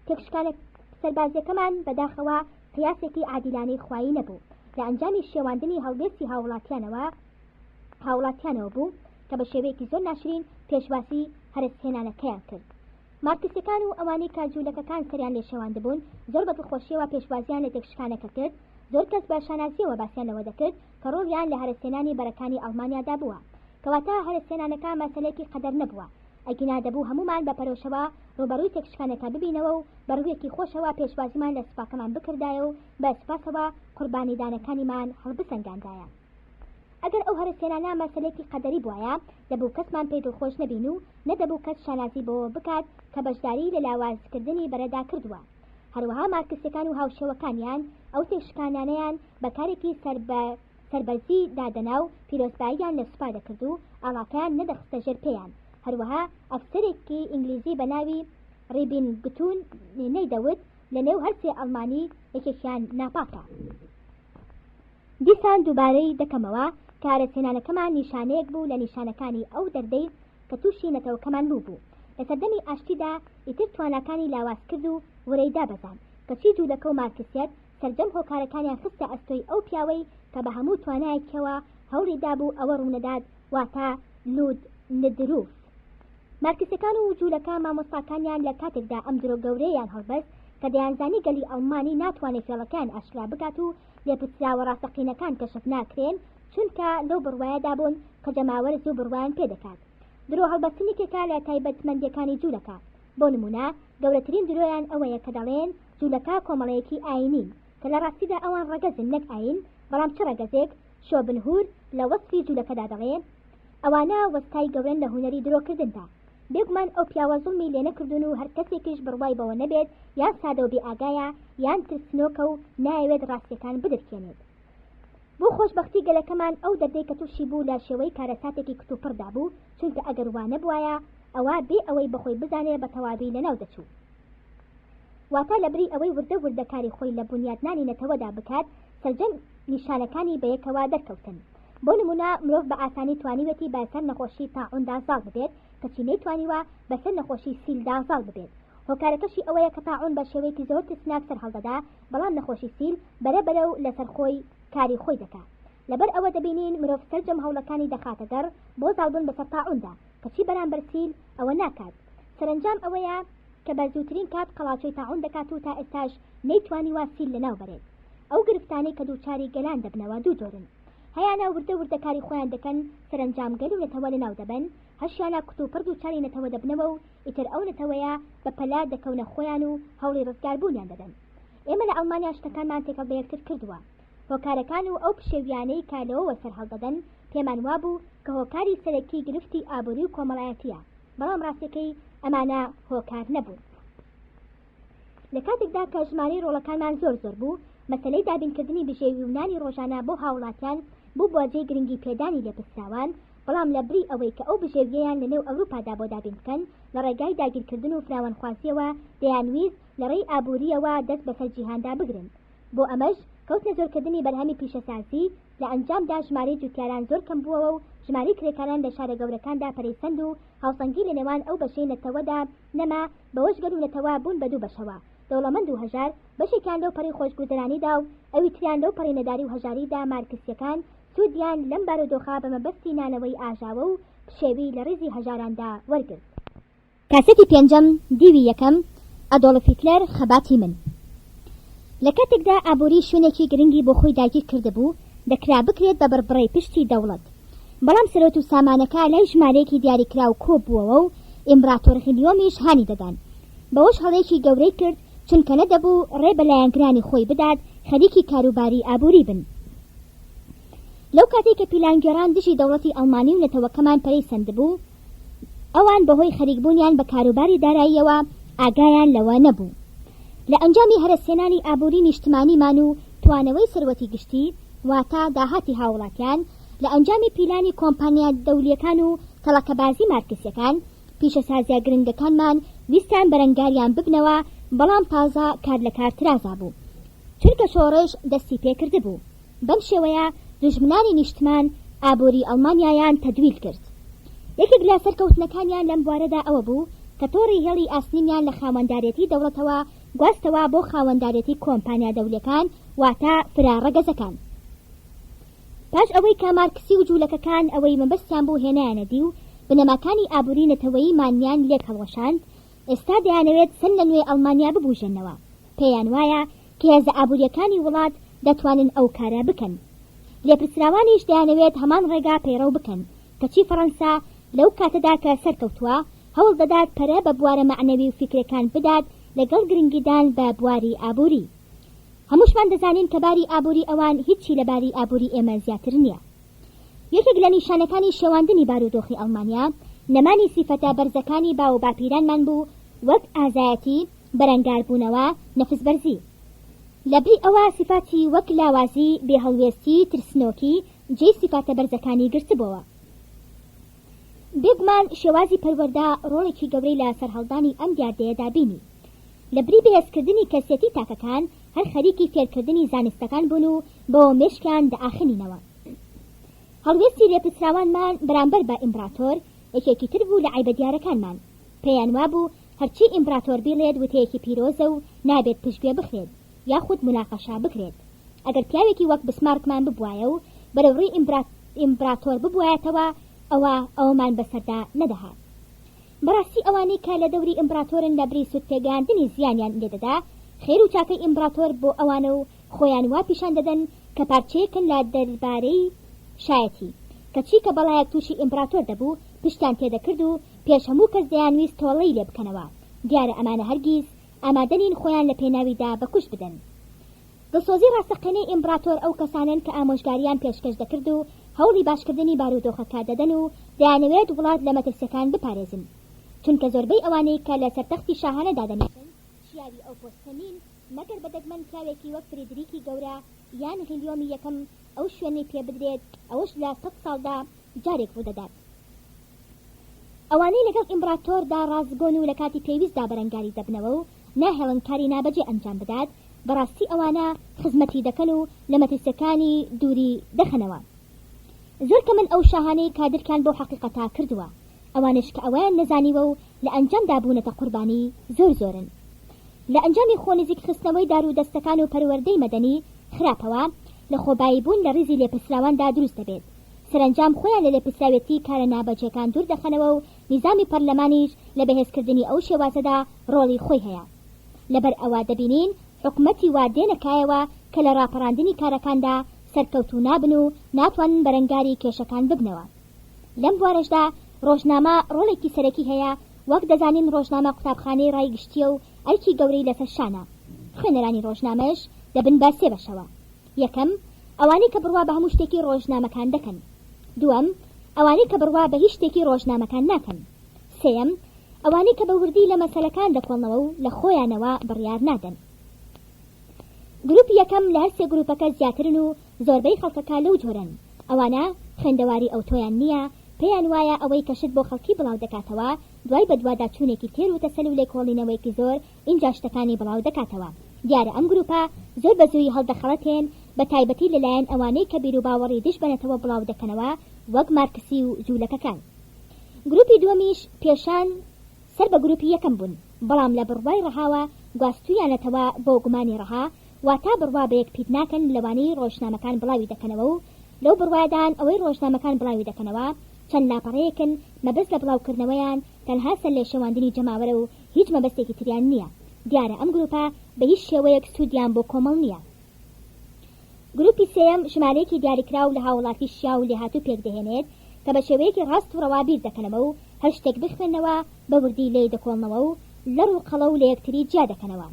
تێکشکانە سەربازیەکەمان بەداخەوە قیاسێکی عادیلانەی خوایی نەبوو. لە ئەنجامی شێواندنی هەڵوێستی هاوڵاتیانەوە بوو کە بە شێوەیەکی زۆر ناشرین پێشواسی هەرسهێنانەکەیان کرد. مارکسیەکان و ئەوانەی کاجوولەکەکان سەریان لێ شێواندەبوون زۆر بەدڵخۆشیەوە پێشوازیان لە تێکشکانەکە کرد. زۆر کەس بە شانازیەوە باسییانەوە دەکرد کە ڕۆڵیان لە هەرسهێنانی بەرەکانی ئەڵمانیادا بووە، کەواتە هەرسهێنانەکە مەسەلەیەکی قەدەر نەبووە. ئەگینا دەبوو هەمومان بە پەرۆشەوە ڕوبەڕووی تێکشکانەکە ببینەوە و بەڕوویەکی خۆشەوە پێشوازیمان لە سوپاکەمان بکردایە و بە سوپاسەوە قوربانیدانەکانیمان هەڵبسەنگاندایە. ئەگەر ئەو هەرسهێنانە مەسەلەیەکی قەدەری بووایە، دەبوو کەسمان پێی دڵخۆش نەبین و نەدەبوو کەس شانازی بەوە بکات کە بەشداری لە لاوازکردنی بەرەدا کردووە. هەروەها مارکسیەکان و هاوشێوەکانیان ئەو تێکشکانانەیان بەکارێکی سەربەرزی دادەنا و پیرۆزباییان لە سوپا دەکرد و ئاڵاکەیان نەدەخستە ژێر پێیان. هەروەها ئەفسەرێکی ئینگلیزی بە ناوی ڕیبینگتون نەیدەوت لە نێو هەرسێ ئەڵمانی یەکێکیان ناپاکە. دیسان دووبارەی دەکەمەوە کە هەرسهێنانەکەمان نیشانەیەک بوو لە نیشانەکانی ئەو دەردەی کە تووشی نەتەوەکەمان بوو. لە سەردەمی ئاشتیدا ئیتر تواناکانی لاواز کرد و وەرەی دابەزان کەچی جوولەکە و مارکسیەت سەرجەم هۆکارەکانیان خستە ئەستۆی ئەو پیاوەی کە بە هەموو توانایەکەوە هەوڵی دابوو ئەوە ڕوونەدات، واتە لود ندروف. مارکسیەکان و جوولەکە مامۆستاکانیان لە کاتێکدا ئەم درۆ گەورەیان هەڵبەست کە دەیانزانی گەلی ئەڵمانی ناتوانێت فێڵەکان ئاشکرا بکات و لێپرسراوە ڕاستەقینەکان کەشف ناکرێن، چونکە لەو بڕوایەدا بوون کە جەماوەرز و بڕوایان پێدەکات. درۆ هەڵبەستنێکێکە لە تایبەتمەندیەکانی جوولەکە. بۆ نمونە گەورەترین درۆیان ئەوەیە کە دەڵێن جوولەکە کۆمەڵەیەکی ئاینین، کە لە ڕاستیدا ئەوان ڕەگەزن نەک ئاین، بەڵام چ ڕەگەزێک شۆبنهور لە وەسفی جوولەکەدا دەڵێ ئەوانە وەستای گەورن لە هونەری درۆکردندا. بێگومان ئەو پیاوە زوڵمی لێ نەکردون و هەر کەسێکیش بڕوای بەوە نەبێت یان سادە و بێ ئاگایە یان ترسنۆکە و نایەوێت ڕاستیەکان بدرکێنێت. بۆ خۆشبەختی گەلەکەمان ئەو دەردەی کە تووشی بوو لە شێوەی کارەساتێکی کتوپڕدا بوو، چونکە ئەگەر وانە بواە ئەوە بێ ئەوەی بەخۆی بزانێ بە تەواوی لەناو دەچوو. واتە لەبری ئەوەی وردە کاری خۆی لە بنیادنانی نەتەوەدا بکات، سەرجەم نیشانەکانی بەیەکەوە دەرکەوتن. بۆ نمونە مرۆڤ بە ئاسانی توانیوەتی بەسەر نەخۆشی تاعوندا زاڵ ببێت، کەچی نەیتوانیوە بەسەر نەخۆشی سیلدا زاڵ ببێت. هۆکارەکەشی ئەوەیە کە تاعون بە شێوەیەکی زۆر ترسناک سەر هەڵدەدا، بەڵام نەخۆشی سیل بەرەبەرەو لەسەر خۆی کاری خۆی دەکات. لەبەر ئەوە دەبینین مرۆڤ سەرجەم هەوڵەکانی دەخاتە دەر بۆ زاڵبوون بەسەر تاعوندا، کەچی بەرامبەر سیل ئەوە ناکات. سەرنجام ئەوەیە کە بە زووترین کات قەڵاچۆی تاعون دەکات و تا ئێستاش نەیتوانی سیل لەناو بەرێت. ئەو گرفتانەی کە دووچاری گەلان دەبنەوە دوو جۆرن، هەیانە وردەکاری خۆیان دەکەن، سەرنجام گەل و نەتەوە لەناو دەبن، هەشیانە کتوپڕ دووچاری نەتەوە دەبنەوە و ئیتر ئەو نەتەوەیە بە پەلا دەکەونە خۆیان و هەوڵی ڕزگاربوونیان دەدەن. ئێمە لە ئەڵمانیا شتەکانمان تێکەڵ بە یەکتر کردووە. هۆکارەکان و ئەو پشێویانەی کالەوە سەر هەڵدەدەن پێمان وابوو کە هۆکاری سەرەکی گرفتی ئابووری و کۆمەڵایەتیە، بەڵام ڕاستەکەی ئەمانە هۆکار نەبوون. لە کاتێکدا کە ژمارەی ڕۆڵەکانمان زۆر بوو، مەسەلەی دابینکردنی بژێوی و نانی ڕۆژانە بۆ هاوڵاتیان بوو بۆجێ گرنگی پێدانی لێپرسراوان، بەڵام لە بری ئەوەی کە ئەو بژێویەیان لە نێو ئەوروپادا بۆ دابین بکەن لە ڕێگای داگیرکردن و فراوانخوازیەوە دەیانویست لە ڕێی ئابووریەوە دەست بەسەر جیهاندا بگرن. بۆ ئەمەش کەوتنە زۆرکردنی بەرهەمی پیشەسازی، لە ئەنجامدا ژمارەی جوتیاران زۆر کەم بووەوە و ژمارەی کرێکاران لە شارە گەورەکاندا پەرەیسەند و هاوسەنگی لە نێوان ئەو بەشەی نەتەوەدا نەما، بەوەش گەل و نەتەوە بوون بە دوو بەشەوە، دەوڵەمەند و هەژار بەشێکیان لەو پەڕی خۆشگوزەرانیدا و ئەوی تریان لەو پەڕی نەداری و هەژاریدا مارکسیەکان سوودیان لەم بارودۆخا بە مەبەستی نانەوەی ئاژاوە و پشێوی لە ڕێزی هەژاراندا وەرگرت. کاسێتی پێنجەم دیوی یەکەم ئەدۆڵف هیتلەر خەباتی من. لە کاتێکدا ئابووری شوێنێکی گرنگی بۆ خۆی داگیر کردبوو، دەکرا بکرێت بە بڕبڕی پشتی دەوڵەت، بەڵام سەرۆت و سامانەکە لای ژمارەیەکی دیاریکرا و کۆ بووەوە و ئیمپراتۆر هیلیۆمیش هانی دەدان. بەوەش هەڵەیەکی گەورەی کرد، چونکە نەدەبوو ڕێ بەلایەنگرانی خۆی بدات خەریکی کاروباری ئابووری بن. لەو کاتێک کە پیلانگێڕان دژی دەوڵەتی ئەڵمانی و نەتەوەکەمان پەرەیسەند بوو، ئەوان بەهۆی خەریکبوونیان بە کاروباری داراییەوە ئاگایان لەوە نەبوو. لە ئەنجامی هەرەسێنانی ئابووری نیشتمانیمان و توانەوەی سەروەتی گشتی واتە داهاتی هاوڵاتیان، لە ئەنجامی پیلانی کۆمپانیا دەولیەکان و تەڵەکەبازی مارکسیەکان، پیشەسازیە گرنگەکانمان ویستان بەرەنگاریان ببنەوە، بەڵام تازە کار لە کار ترازا بوو، چونکە شۆڕش دەستی پێکرد بوو. بەم شێوەیە دژمنانی نیشتمان ئابووری ئەڵمانیایان تەدویل کرد. یەکێک لە سەرکەوتنەکانیان لەم بوارەدا ئەوە بوو کە تۆڕی هێڵی ئاسنیمیان لە خاوەندارێتی دەوڵەتەوە گواستەوە بۆ خاوەندارێتی کۆمپانیا دەولیەکان واتە فراڕەگەزەکان. پاش ئەوەی کە مارکسی و جوولەکەکان ئەوەی مەبەستیان بوو هێنایانە دی و بنەماکانی ئابووری نەتەوەیی مانیان لێک هەڵوەشاند، ئێستا دەیانەوێت سن لە نوێ ئەڵمانیا ببوژێنەوە. پێیان وایە کە هێزە ئابووریەکانی وڵات دەتوانن ئەو کارە بکەن. لێپرسراوانیش دەیانەوێت هەمان ڕێگا پەیڕەو بکەن، کەچی فەڕەنسا لەو کاتەدا کە سەرکەوتووە هەوڵ دەدات پەرە بە بوارە مەعنەوی و فیکرەکان بدات لەگەڵ گرنگیدان بە بواری ئابووری. هەمووشمان دەزانین کە باری ئابووری ئەوان هیچی لە باری ئابووری ئێمە زیاتر نییە. یەکێک لە نیشانەکانی شێواندنی بارودۆخی ئەڵمانیا نەمانی سیفەتە بەرزەکانی باو و باپیرانمان بوو، وەک ئازایەتی، بەرەنگاربوونەوە، نەفسبەرزی. لەبری ئەوە سیفاتی وەک لاوازی، بێهەڵوێستی، ترسنۆکی جێی سیفاتە بەرزەکانی گرتبووە. بێگومان شێوازی پەروەردا ڕۆڵێکی گەورەی لە سەرهەڵدانی ئەم دیاردەیەدا بینی. لەبری بەهێزکردنی کەسێتی تاکەکان هەر خەریکی فێرکردنی زانستەکان بوون و بەوە مێشکیان دەئاخنینەوە. هەڵوێستی لێپرسراوانمان بەرامبەر بە ئیمپراتۆر یەکێکی تر بوو لە عیبە دیارەکانمان. پێیان وابوو هەرچی ئیمپراتۆر بیڵێت وتەیەکی پیرۆزە و نابێت پشتگوێ بخرێت یاخود مناقەشا بکرێت. ئەگەر پیاوێکی وەک بسمارکمان ببوایە و بەرەوڕی ئیمپراتۆر ببوایەتەوە، ئەوەمان بەسەردا نەدەهات. بەڕاستی ئەوانەی کە لە دەوری ئیمپراتۆرن لە بری سوود پێگەاندنی زیانیان لێدەدا، خێر و چاکەی ئیمپراتۆر بۆ ئەوانە و خۆیان وا پیشان دەدەن کە پارچەیەکن لە دەربارەی شایەتی، کەچی کە بەڵایەک تووشی ئیمپراتۆر دەبوو پشتیان تێدەکرد و پێش هەموو کەس دەیانویست تۆڵەی لێ بکەنەوە. دیارە ئەمانە هەرگیز ئامادەنین خۆیان لە پێناویدا بەکوش بدەن. دڵسۆزی ڕاستەقینەی ئیمپراتۆر ئەو کەسانن کە ئامۆژگاریان پێشکەش دەکرد و هەوڵی باشکردنی بارودۆخەکە دەدەن و دەیانەوێت وڵات لە مەترسیەکان بپارێزن، چونکە زۆربەی ئەوانەی کە لە سەرتەختی شاهانە دادەنێتن شیاوی ئەو پۆستەنین مەگەر بە دەگمەن پیاوێکی وەک فریدریکی گەورە یان هیلیۆمی یەکەم ئەو شوێنەی پێ بدرێت ئەوەش لە 100 ساڵدا جارێک ڕوودەدات. ئەوانەی لەگەڵ ئیمپراتۆردا ڕازگۆن و لە کاتی پێویستدا بەرەنگاری دەبنەوە و ناهێڵن کاری نابەجێ ئەنجام بدات، بەڕاستی ئەوانە خزمەتی دەکەن و لە مەترسیەکانی دووری دەخەنەوە. زۆر کە من ئەو شاهانەی کادرکان بۆ حەقیقەتا کردووە، ئەوانش کە ئەویان نەزانیوە و لە ئەنجامدا بوونەتە قوربانی زۆرن. لە ئەنجامی خۆنزیک خستنەوەی دارودەستەکان و پەروەردەی مەدەنی خراپەوە لە خۆبایی بوون لە ڕیزی لێپرسراواندا دروست دەبێت. سەرنجام خۆیان لە لێپرسراوێتی کارە نابەجێکان دوور دەخەنەوە و نیزامی پەرلەمانیش لە بەهێزکردنی ئەو شێوازەدا ڕۆڵی خۆی هەیە. لەبەر ئەوە دەبینین حکومەتی وا دێنەکایەوە کە لە ڕاپەڕاندنی کارەکاندا سەرکەوتوو نابن و ناتوانن بەرەنگاری کێشەکان ببنەوە. لەم بوارەشدا ڕۆژنامە ڕۆڵێکی سەرەکی هەیە، وەک دەزانین ڕۆژنامە قوتابخانەی ڕایگشتیە و ئەرکی گەورەی لەسەر شانە. خوێنەرانی ڕۆژنامەش دەبن بە سێ بەشەوە. یەکەم، ئەوانەی کە بڕوا بە هەموو شتێکی ڕۆژنامەکان دەکەن. دووەم، ئەوانەی کە بڕوا بە هیچ شتێکی ڕۆژنامەکان ناکەن. سێم، ئەوانەی کە بە وردی لە مەسەلەکان دەکۆڵنەوە و لە خۆیانەوە بڕیار نادەن. گروپی یەکەم لە هەر سێ گروپەکە زیاترن و زۆربەی خەڵکەکە لەو جۆرن. ئەوانە خوێندەواری ئەوتۆیان نییە، پێیان وایە ئەوەی کەشت بۆ خەڵکی بڵاو دەکاتەوە دوای بەدوادا چوونێکی تێر و تەسەل و لێکۆڵینەوەیکی زۆر ئینجا شتەکانی بڵاو دەکاتەوە. دیارە ئەم گروپە زۆر بەزووی هەڵدەخەڵەتێن، بە تایبەتی لەلایەن ئەوانەی کە بیر و باوەڕی دش بنێتەوە بڵاو دەکەنەوە وەک مارکسی و جوولەکەکان. گروپی دووەمیش پێشان سەر بە گروپی یەکەم بوون، بەڵام لە بڕوای ڕەهاوە گواستویانەتەوە بۆ گومانی ڕەها، واتە بڕوا بە یەک پیت ناکەن لەوانەی ڕۆژنامەکان بڵاوی دەکەنەوە و لەو بڕوادان ئەوەی ڕۆژنامەکان بڵاوی دەکەنەوە چەند لاپەڕەیەکن مەبەست لە بڵاوکردنەوەیان تەنها سەر لێ شەواندنی جەماوەرە و هیچ مەبەستێکی تریان نییە. دیارە ئەم گروپە بە هیچ شێوەیەک سوودیان بۆ کۆمەڵ نییە. گروپی سێم ژمارەیەکی دیاریکراو لە هاوڵاتی شیا و لێهاتوو پێک دەهێنێت کە بە شێوەیەکی ڕاست و ڕەوابیر دەکەنەوە و هەر شتێک بخوێنەوە بە وردی لێ دەکۆڵنەوە و لەڕ و قەڵە و لە یەکتری جیا دەکەنەوە.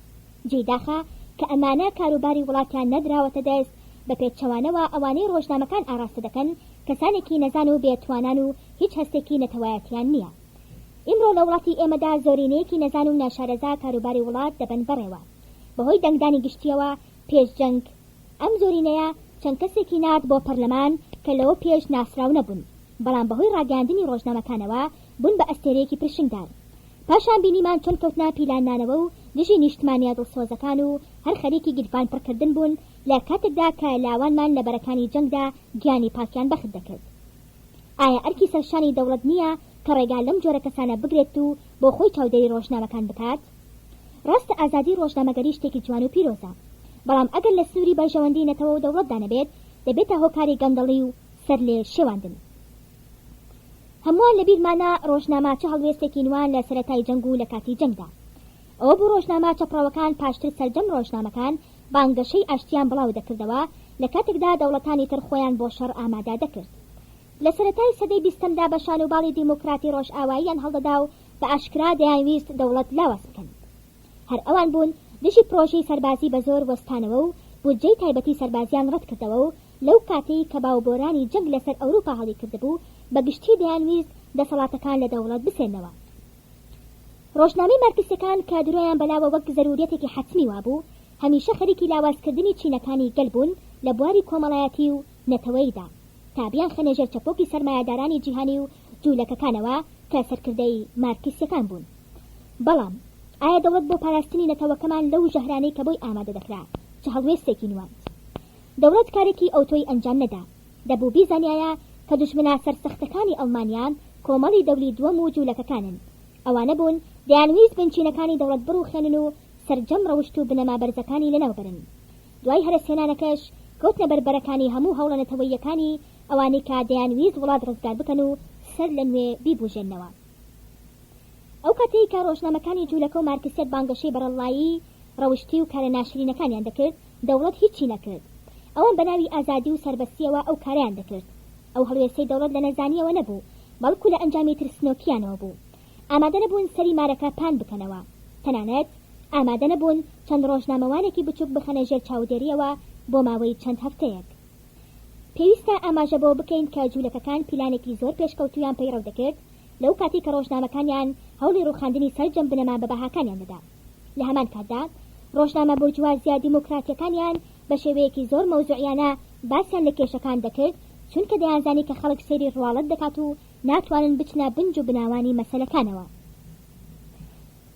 جێداخە کە ئەمانە کاروباری وڵاتیان نەدراوەتە دەست، بە پێچەوانەوە ئەوانەی ڕۆژنامەکان ئاراستە دەکەن کەسانێکی نەزان و بێتوانان و هیچ هەستێکی نەتەوایەتیان نییە. ئیمڕۆ لە وڵاتی ئێمەدا زۆرینەیەکی نەزان و ناشارەزا کاروباری وڵات دەبن بەڕێوە بەهۆی دەنگدانی گشتیەوە پێشجەنگ. ئەم زۆرینەیە چەند کەسێکی نات بۆ پەرلەمان کە لەوە پێش ناسراو نەبوون، بەڵام بەهۆی ڕاگەاندنی ڕۆژنامەکانەوە بوون بە ئەستێرەیەکی پرشنگدار. پاشان بینیمان چۆن کەوتنا پیلانانەوە و دژی نیشتمانیا دڵسۆزەکان و هەر خەریکی گیرفان پڕکردن بوون لە کاتێکدا کە لاوانمان لە بەرەکانی جەنگدا گیانی پاکیان بەخت دەکرد. ئایا ئەرکی سەرشانی دەوڵەت نییە کە ڕێگا لەم جۆرە کەسانە بگرێت و بۆ خۆی چاودێری ڕۆژنامەکان بکات؟ ڕاستە ئازادی ڕۆژنامەگەری شتێکی جوان و پیرۆزە، بەڵام ئەگەر لە سنووری بەژەوەندی نەتەوە و دەوڵەتدا نەبێت دەبێتە هۆکاری گەندەڵی و سەر لێ شێواندن. هەمووان لەبیرمانە ڕۆژنامە چه هەڵوێستێکی نوان لە سەرەتای جەنگ و لە کاتی جەنگدا. ئەوە بوو ڕۆژنامە چەپڕەوەکان پاشتر سەرجەم ڕۆژنامەکان بانگەشەی ئاشتیان بڵاو دەکردەوە لە کاتێکدا دەوڵەتانی تر خۆیان بۆ شەڕ ئامادە دەکرد. لە سەرەتای سەدەی 20دا بە شانوباڵی دیموکراتی ڕۆژئاواییان هەڵدەدا و بە ئاشکرا دەیانویست دەوڵەت لاوەز بکەن. هەر ئەوان بوون دژی پرۆژەی سەربازی بە زۆر وەستانەوە و بودجەی تایبەتی سەربازیان ڕەت کردەوە و لەو کاتەی کە باوبۆرانی جەنگ لەسەر ئەوروپا هەڵی کردبوو بە گشتی دەیانویست دەسەڵاتەکان لە دەوڵەت بسێنەوە. ڕۆژنامەی مارکسیەکان کە درۆیان بەلاوە وەک زەرورەتێکی حەتمی وابوو هەمیشە خەریکی لاوازکردنی چینەکانی گەل بوون لە بواری کۆمەڵایەتی و نەتەوەیدا تا بیان خەنێژەر چەپۆکی سەرمایەدارانی جیهانی و جوولەکەکانەوە کە سەرکردەی مارکسیەکان بوون. بەڵام ئایا دەوڵەت بۆ پاراستنی نەتەوەکەمان لەو ژەهرانەی کە بۆی ئامادە دەکرا چه هەڵوێستێکی نواند؟ دەوڵەت کارێکی ئەوتۆی ئەنجام نەدا. دەبوو بیزانایە کە دوژمنە سەرسەختەکانی ئەڵمانیان کۆمەڵی دەولی دووەم و جوولەکەکانن. ئەوانە بوون دەیانویست بنچینەکانی دەوڵەت بڕوخێنن و سەرجەم ڕەوشت و بنەما بەرزەکانی لەناوبرن. دوای هەرسێنانەکەش کەوتنە بەربەرەکانی هەموو هەوڵەنەتەوەیەکانی ئەوانەی کە دەیانویست وڵات ڕزگار بکەن و سەر لە نوێ بیبوژێنەوە. ئەو کاتەی کە ڕۆژنامەکانی جوولەکە و مارکسیەت بانگەشەی بەرەڵایی ڕەوشتی و کارە ناشرینەکانیان دەکرد دەوڵەت هیچی نەکرد. ئەوان بەناوی ئازادی و سەربەستیەوە ئەو کاریان دەکرد. ئەو هەڵوێستەی دەوڵەت لە نەزانیەوە نەبوو بەڵکو لە ئەنجامی ترسنۆکیانەوە بوو. ئامادە نەبوون سەری مارەکە پان بکەنەوە. تەنانەت ئامادە نەبوون چەند ڕۆژنامەوانێکی بچووک بخەنە ژێر چاودێریەوە بۆ ماوەی چەند هەفتەیەک. پێویستە ئاماژە بۆ بکەین کە جوولەکەکان پلانێکی زۆر پێشکەوتویان پەیڕەو دەکرد لەو کاتی کە ڕۆژنامەکانیان هەوڵی ڕووخاندنی سەرجەم بنەما بە بەهاکانیان دەدا. لە هەمان کاتدا ڕۆژنامە بورجوازیە دیموکراتیەکانیان بە شێوەیەکی زۆر مەوزوعیانە باسییان لە کێشەکان دەکرد چونکە دەیانزانی کە خەڵک سەیری ڕواڵەت دەکات و ناتوانن بچنە بنج و بناوانی مەسەلەکانەوە.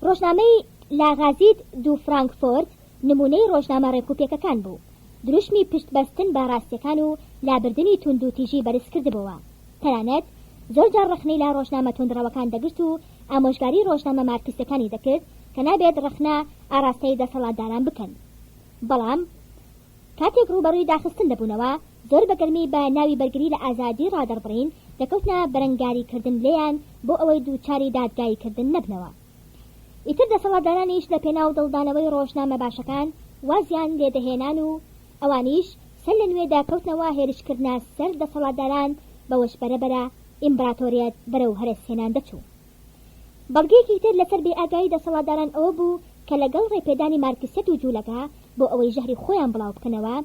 ڕۆژنامەی لاغازید دو فرانکفۆرت نمونەی ڕۆژنامە ڕێکوپێکەکان بوو. دروشمی پشتبەستن بە ڕاستیەکان و لابردنی تونند و تیژی بەرز کردبەوە. تەنانەت زۆر جار ڕخنەی لا ڕۆژنامە تۆندڕەوەکان دەگرت و ئامۆژگاری ڕۆژنامە مارکسیەکانی دەکرد کە نابێت ڕخنە ئاراستەی دەسەڵاتداران بکەن. بەڵام کاتێک ڕوبەڕووی داخستن دەبوونەوە زۆر بەگەرمی بە ناوی بەرگری لە ئازادی ڕادەڕبڕین دەکەوتنە بەرەنگاریکردن لێیان بۆ ئەوەی دووچاری دادگاییکردن نەبنەوە. ئیتر دەسەڵاتدارانیش لە پێناو دڵدانەوەی ڕۆژنامە باشەکان وازیان لێدەهێنان و ئەوانیش سەر لە نوێدا کەوتنەوە هێرشکردنا سەر دەسەڵاتداران بەوەش بەرەبەرە ئیمبراتۆریەت بەرەو هەرێسهێنان دەچوو. بەڵگەیەکی تر لەسەر بێئاگایی دەسەڵاتداران ئەوە بوو کە لەگەڵ ڕێپێدانی مارکسیەت و جوولەکە بۆ ئەوەی ژەهری خۆیان بڵاو بکەنەوە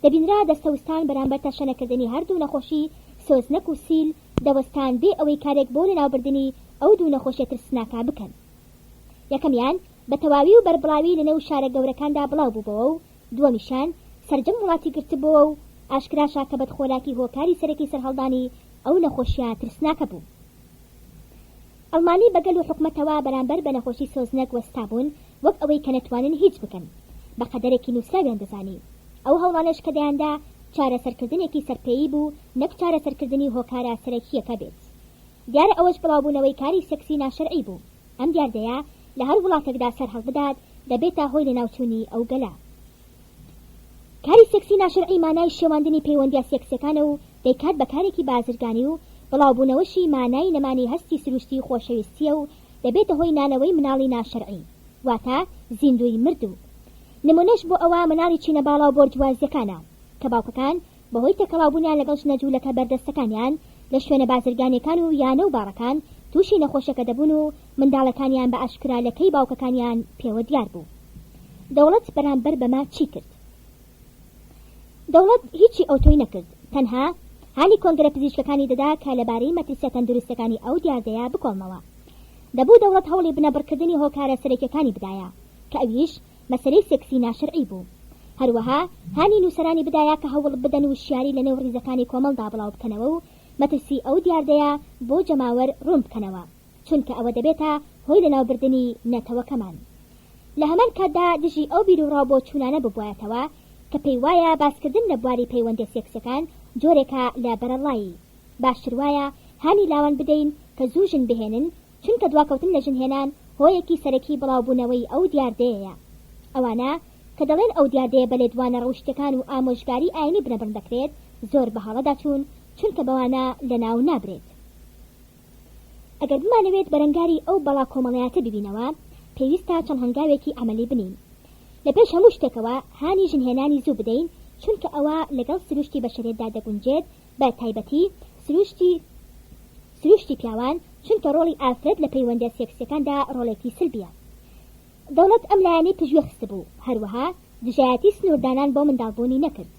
دەبینرا دەستەوستان بەرامبەر تەشەنەکردنی هەردوو نەخۆشی سۆزنەک و سیل دەوەستان بێ ئەوەی کارێک بۆ لەناوبردنی ئەو دوو نەخۆشیە ترسناکە بکەن. یەکەمیان بە تەواوی و بەربڵاوی لەنێو شارە گەورەکاندا بڵاو بووبەوە و دووەمیشان سەرجەم وڵاتی گرتبووە و ئاشکراشا کە بەدخۆلاکی هۆکاری سەرەکی سەرهەڵدانی ئەو نەخۆشیە ترسناکە بوو. ئەڵمانی بەگەل و حکومەتەوە بەرامبەر بە نەخۆشی سۆزنەک وەستابوون وەک ئەوەی کە نەتوانن هیچ بکەن بە قەدەرێکی نووسراویان دەزانی. ئەو هەوڵانش کە دەیاندا چارەسەرکردنێکی سەرپێیی بوو نەک چارەسەرکردنی هۆکارە سەرەکیەکە بێت. دیارە ئەوەش بڵاوبوونەوەی کاری سێکسی ناشەرعی بوو. ئەم دیاردەیە لە هەر وڵاتێکدا سەر هەڵبدات دەبێتە هۆی لە ناوچوونی ئەو گەلە. کاری سێکسی ناشەرعی مانای شێواندنی پەیوەندیە سێکسیەکانە و دەیکات بە کارێکی بازرگانی و بڵاوبوونەوەشی مانای نەمانی هەستی سروشتی خۆشەویستیە و دەبێتە هۆی نانەوەی مناڵی ناشەرعی واتە زیندوی مردوو. نمونەش بۆ ئەوە مناڵی چینە باڵا و بۆرجوازیەکانە کە باوکەکان بەهۆی تەکەڵاوبوونیان لەگەڵ ژنەجوولەکە بەردەستەکانیان لە شوێنە بازرگانیەکان و یانە و باڕەکان تووشی نەخۆشەکە دەبوون و منداڵەکانیان بە ئاشکرالەکەی باوکەکانیان پێوە دیار بوو. دەوڵەت بەرامبەر بەما چی کرد؟ دەوڵەت هیچی ئەوتۆی نەکرد، تەنها هانی کۆنگرە پزیشکەکانی دەدا کە لەبارەی مەترسیە تەندروستەکانی ئەو دیاردەیە بکۆڵنەوە. دەبوو دەوڵەت هەوڵی بنەبڕکردنی هۆکارە سەرەکیەکانی بدایە کە ئەویش مەسەلەی سێکسی ناشەرعی بوو. هەروەها هانی نووسەرانی بدایە کە هەوڵ بدەن و شیاری لەنێو ڕیزەکانی کۆمەڵدا بڵاو بکەنەوە و مەترسی ئەو دیاردەیە بۆ جەماوەر ڕوون بکەنەوە چونکە ئەوە دەبێتە هۆی لەناوبردنی نەتەوەکەمان. لە هەمان کاتدا دژی ئەو بیرروڕاو بۆ چوونانە ببوایەتەوە کە پێی وایە باسکردن لە بواری پەیوەندە سێکسەکان جۆرێکە لە بەرەڵایی. باشتر وایە هانی لاوان بدەین کە زوو ژن بهێنن چونکە دواکەوتن لە ژنهێنان هۆیەکی سەرەکی بڵاوبوونەوەی ئەو دیاردەیەیە. ئەوانە کە دەڵێن ئەو دیاردەیە بە لێدوانە ڕەوشتەکان و ئامۆژگاری ئاینی بنەبڕ دەکرێت زۆر بەهەڵەدا چوون چونکە بەوانە لەناو نابرێت. ئەگەر بمانەوێت بەرەنگاری ئەو بەڵا کۆمەڵایەتە ببینەوە پێویستە چەند هەنگاوێکی ئەمەلی بنین. لە پێش هەموو شتێکەوە هانی ژنهێنانی زوو بدەین چونکە ئەوە لەگەڵ سروشتی بەشەرێتدا دەگونجێت بە تایبەتی سروشتی پیاوان چونکە ڕۆڵی ئافرەت لە پەیوەندە سێکسیەکاندا ڕۆڵێکی سلبیە. دەوڵەت ئەم لایەنەی پژوێ خست بوو، هەروەها دژایەتی سنووردانان بۆ منداڵبوونی نەکرد.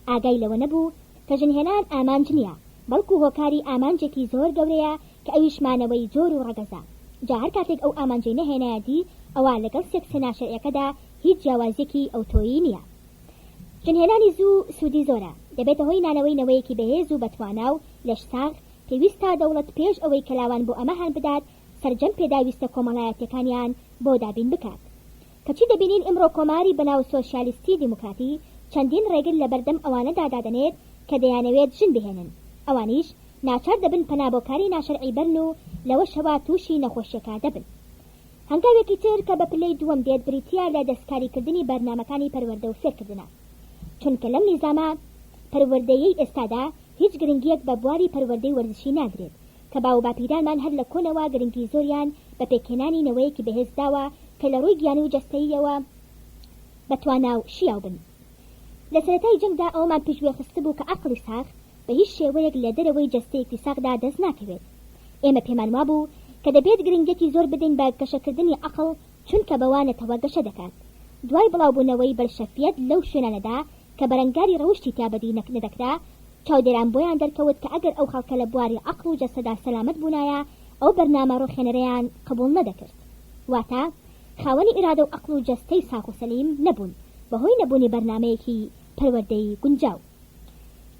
ئاگای لەوە نەبوو کە ژنهێنان ئامانج نییە بەڵکو هۆکاری ئامانجێکی زۆر گەورەیە کە ئەویشمانەوەی جۆر و ڕەگەزە. جا هەر کاتێک ئەو ئامانجەی نەهێنایەتی ئەوە لەگەڵ سێکسە ناشەرعیەکەدا هیچ جیاوازیەکی ئەوتۆیی نییە. ژنهێنانی زوو سوودی زۆرە، دەبێتە هۆی نانەوەی نەوەیەکی بەهێز و بەتوانا و لەش ساغ پێویستە دەوڵەت پێش ئەوەی کەلاوان بۆ ئەمە هەن بدات سەرجەم پێداویستە کۆمەڵایەتەکانیان بۆ دابین بکات. کەچی دەبینین ئمڕۆ کۆماری بەناو سۆشیالیستی دیموکراتی چەندین ڕێگر لە بەردەم ئەوانەدا دادەنێت کە دەیانەوێت ژن بهێنن. ئەوانیش ناچار دەبن پەنابۆکاری ناشەرعی بەرن و لەوەشەوە تووشی نەخۆشیەکە دەبن. هەنگاوێکی تر کە بە پلەی دووەم دێت بریتیا لە دەستکاریکردنی بەرنامەکانی پەروەردە و فێرکردنە چونکە لەم نیزامە پەروەردەیەی ئێستادا هیچ گرنگیەک بە بواری پەروەردەی وەرزشی ناگرێت کە باو باپیرانمان هەر لە کۆنەوە گرنگی زۆریان بە پێکهێنانی نەوەیەکی بەهێز داوە کە لە ڕووی گیانی و جەستەییەوە بەتوانا و شیاو بن. لە سەرەتای جەنگدا ئەومان پێشوێ خست بوو کە عەقڵی ساغ بە هیچ شێوەیەک لە دەرەوەی جەستەیەکی ساغدا دەست ناکەوێت. ئێمە پێمان وابوو کە دەبێت گرنگێکی زۆر بدەین بە گەشەکردنی عەقڵ چونکە بەوانەتەوە گەشە دەکات. دوای بڵاوبوونەوەی بەرشەفیەت لەو شوێنانەدا کە بەرەنگاری ڕەوشتی تیابەدی نەدەکرا، چاودێران بۆیان دەرکەوت کە ئەگەر ئەو خەڵکە لە بواری عەقڵ و جەسەدا سەلامەت بوونایە، ئەو بەرنامە ڕۆخێنەرەیان قبوڵ نەدەکرد. واتە خاوەنی ئیرادە و عەقڵ و جەستەی ساق و سەلیم نەبوون، بەهۆی نەبوونی بەرنامەیەکی پەروەردەی گونجاو.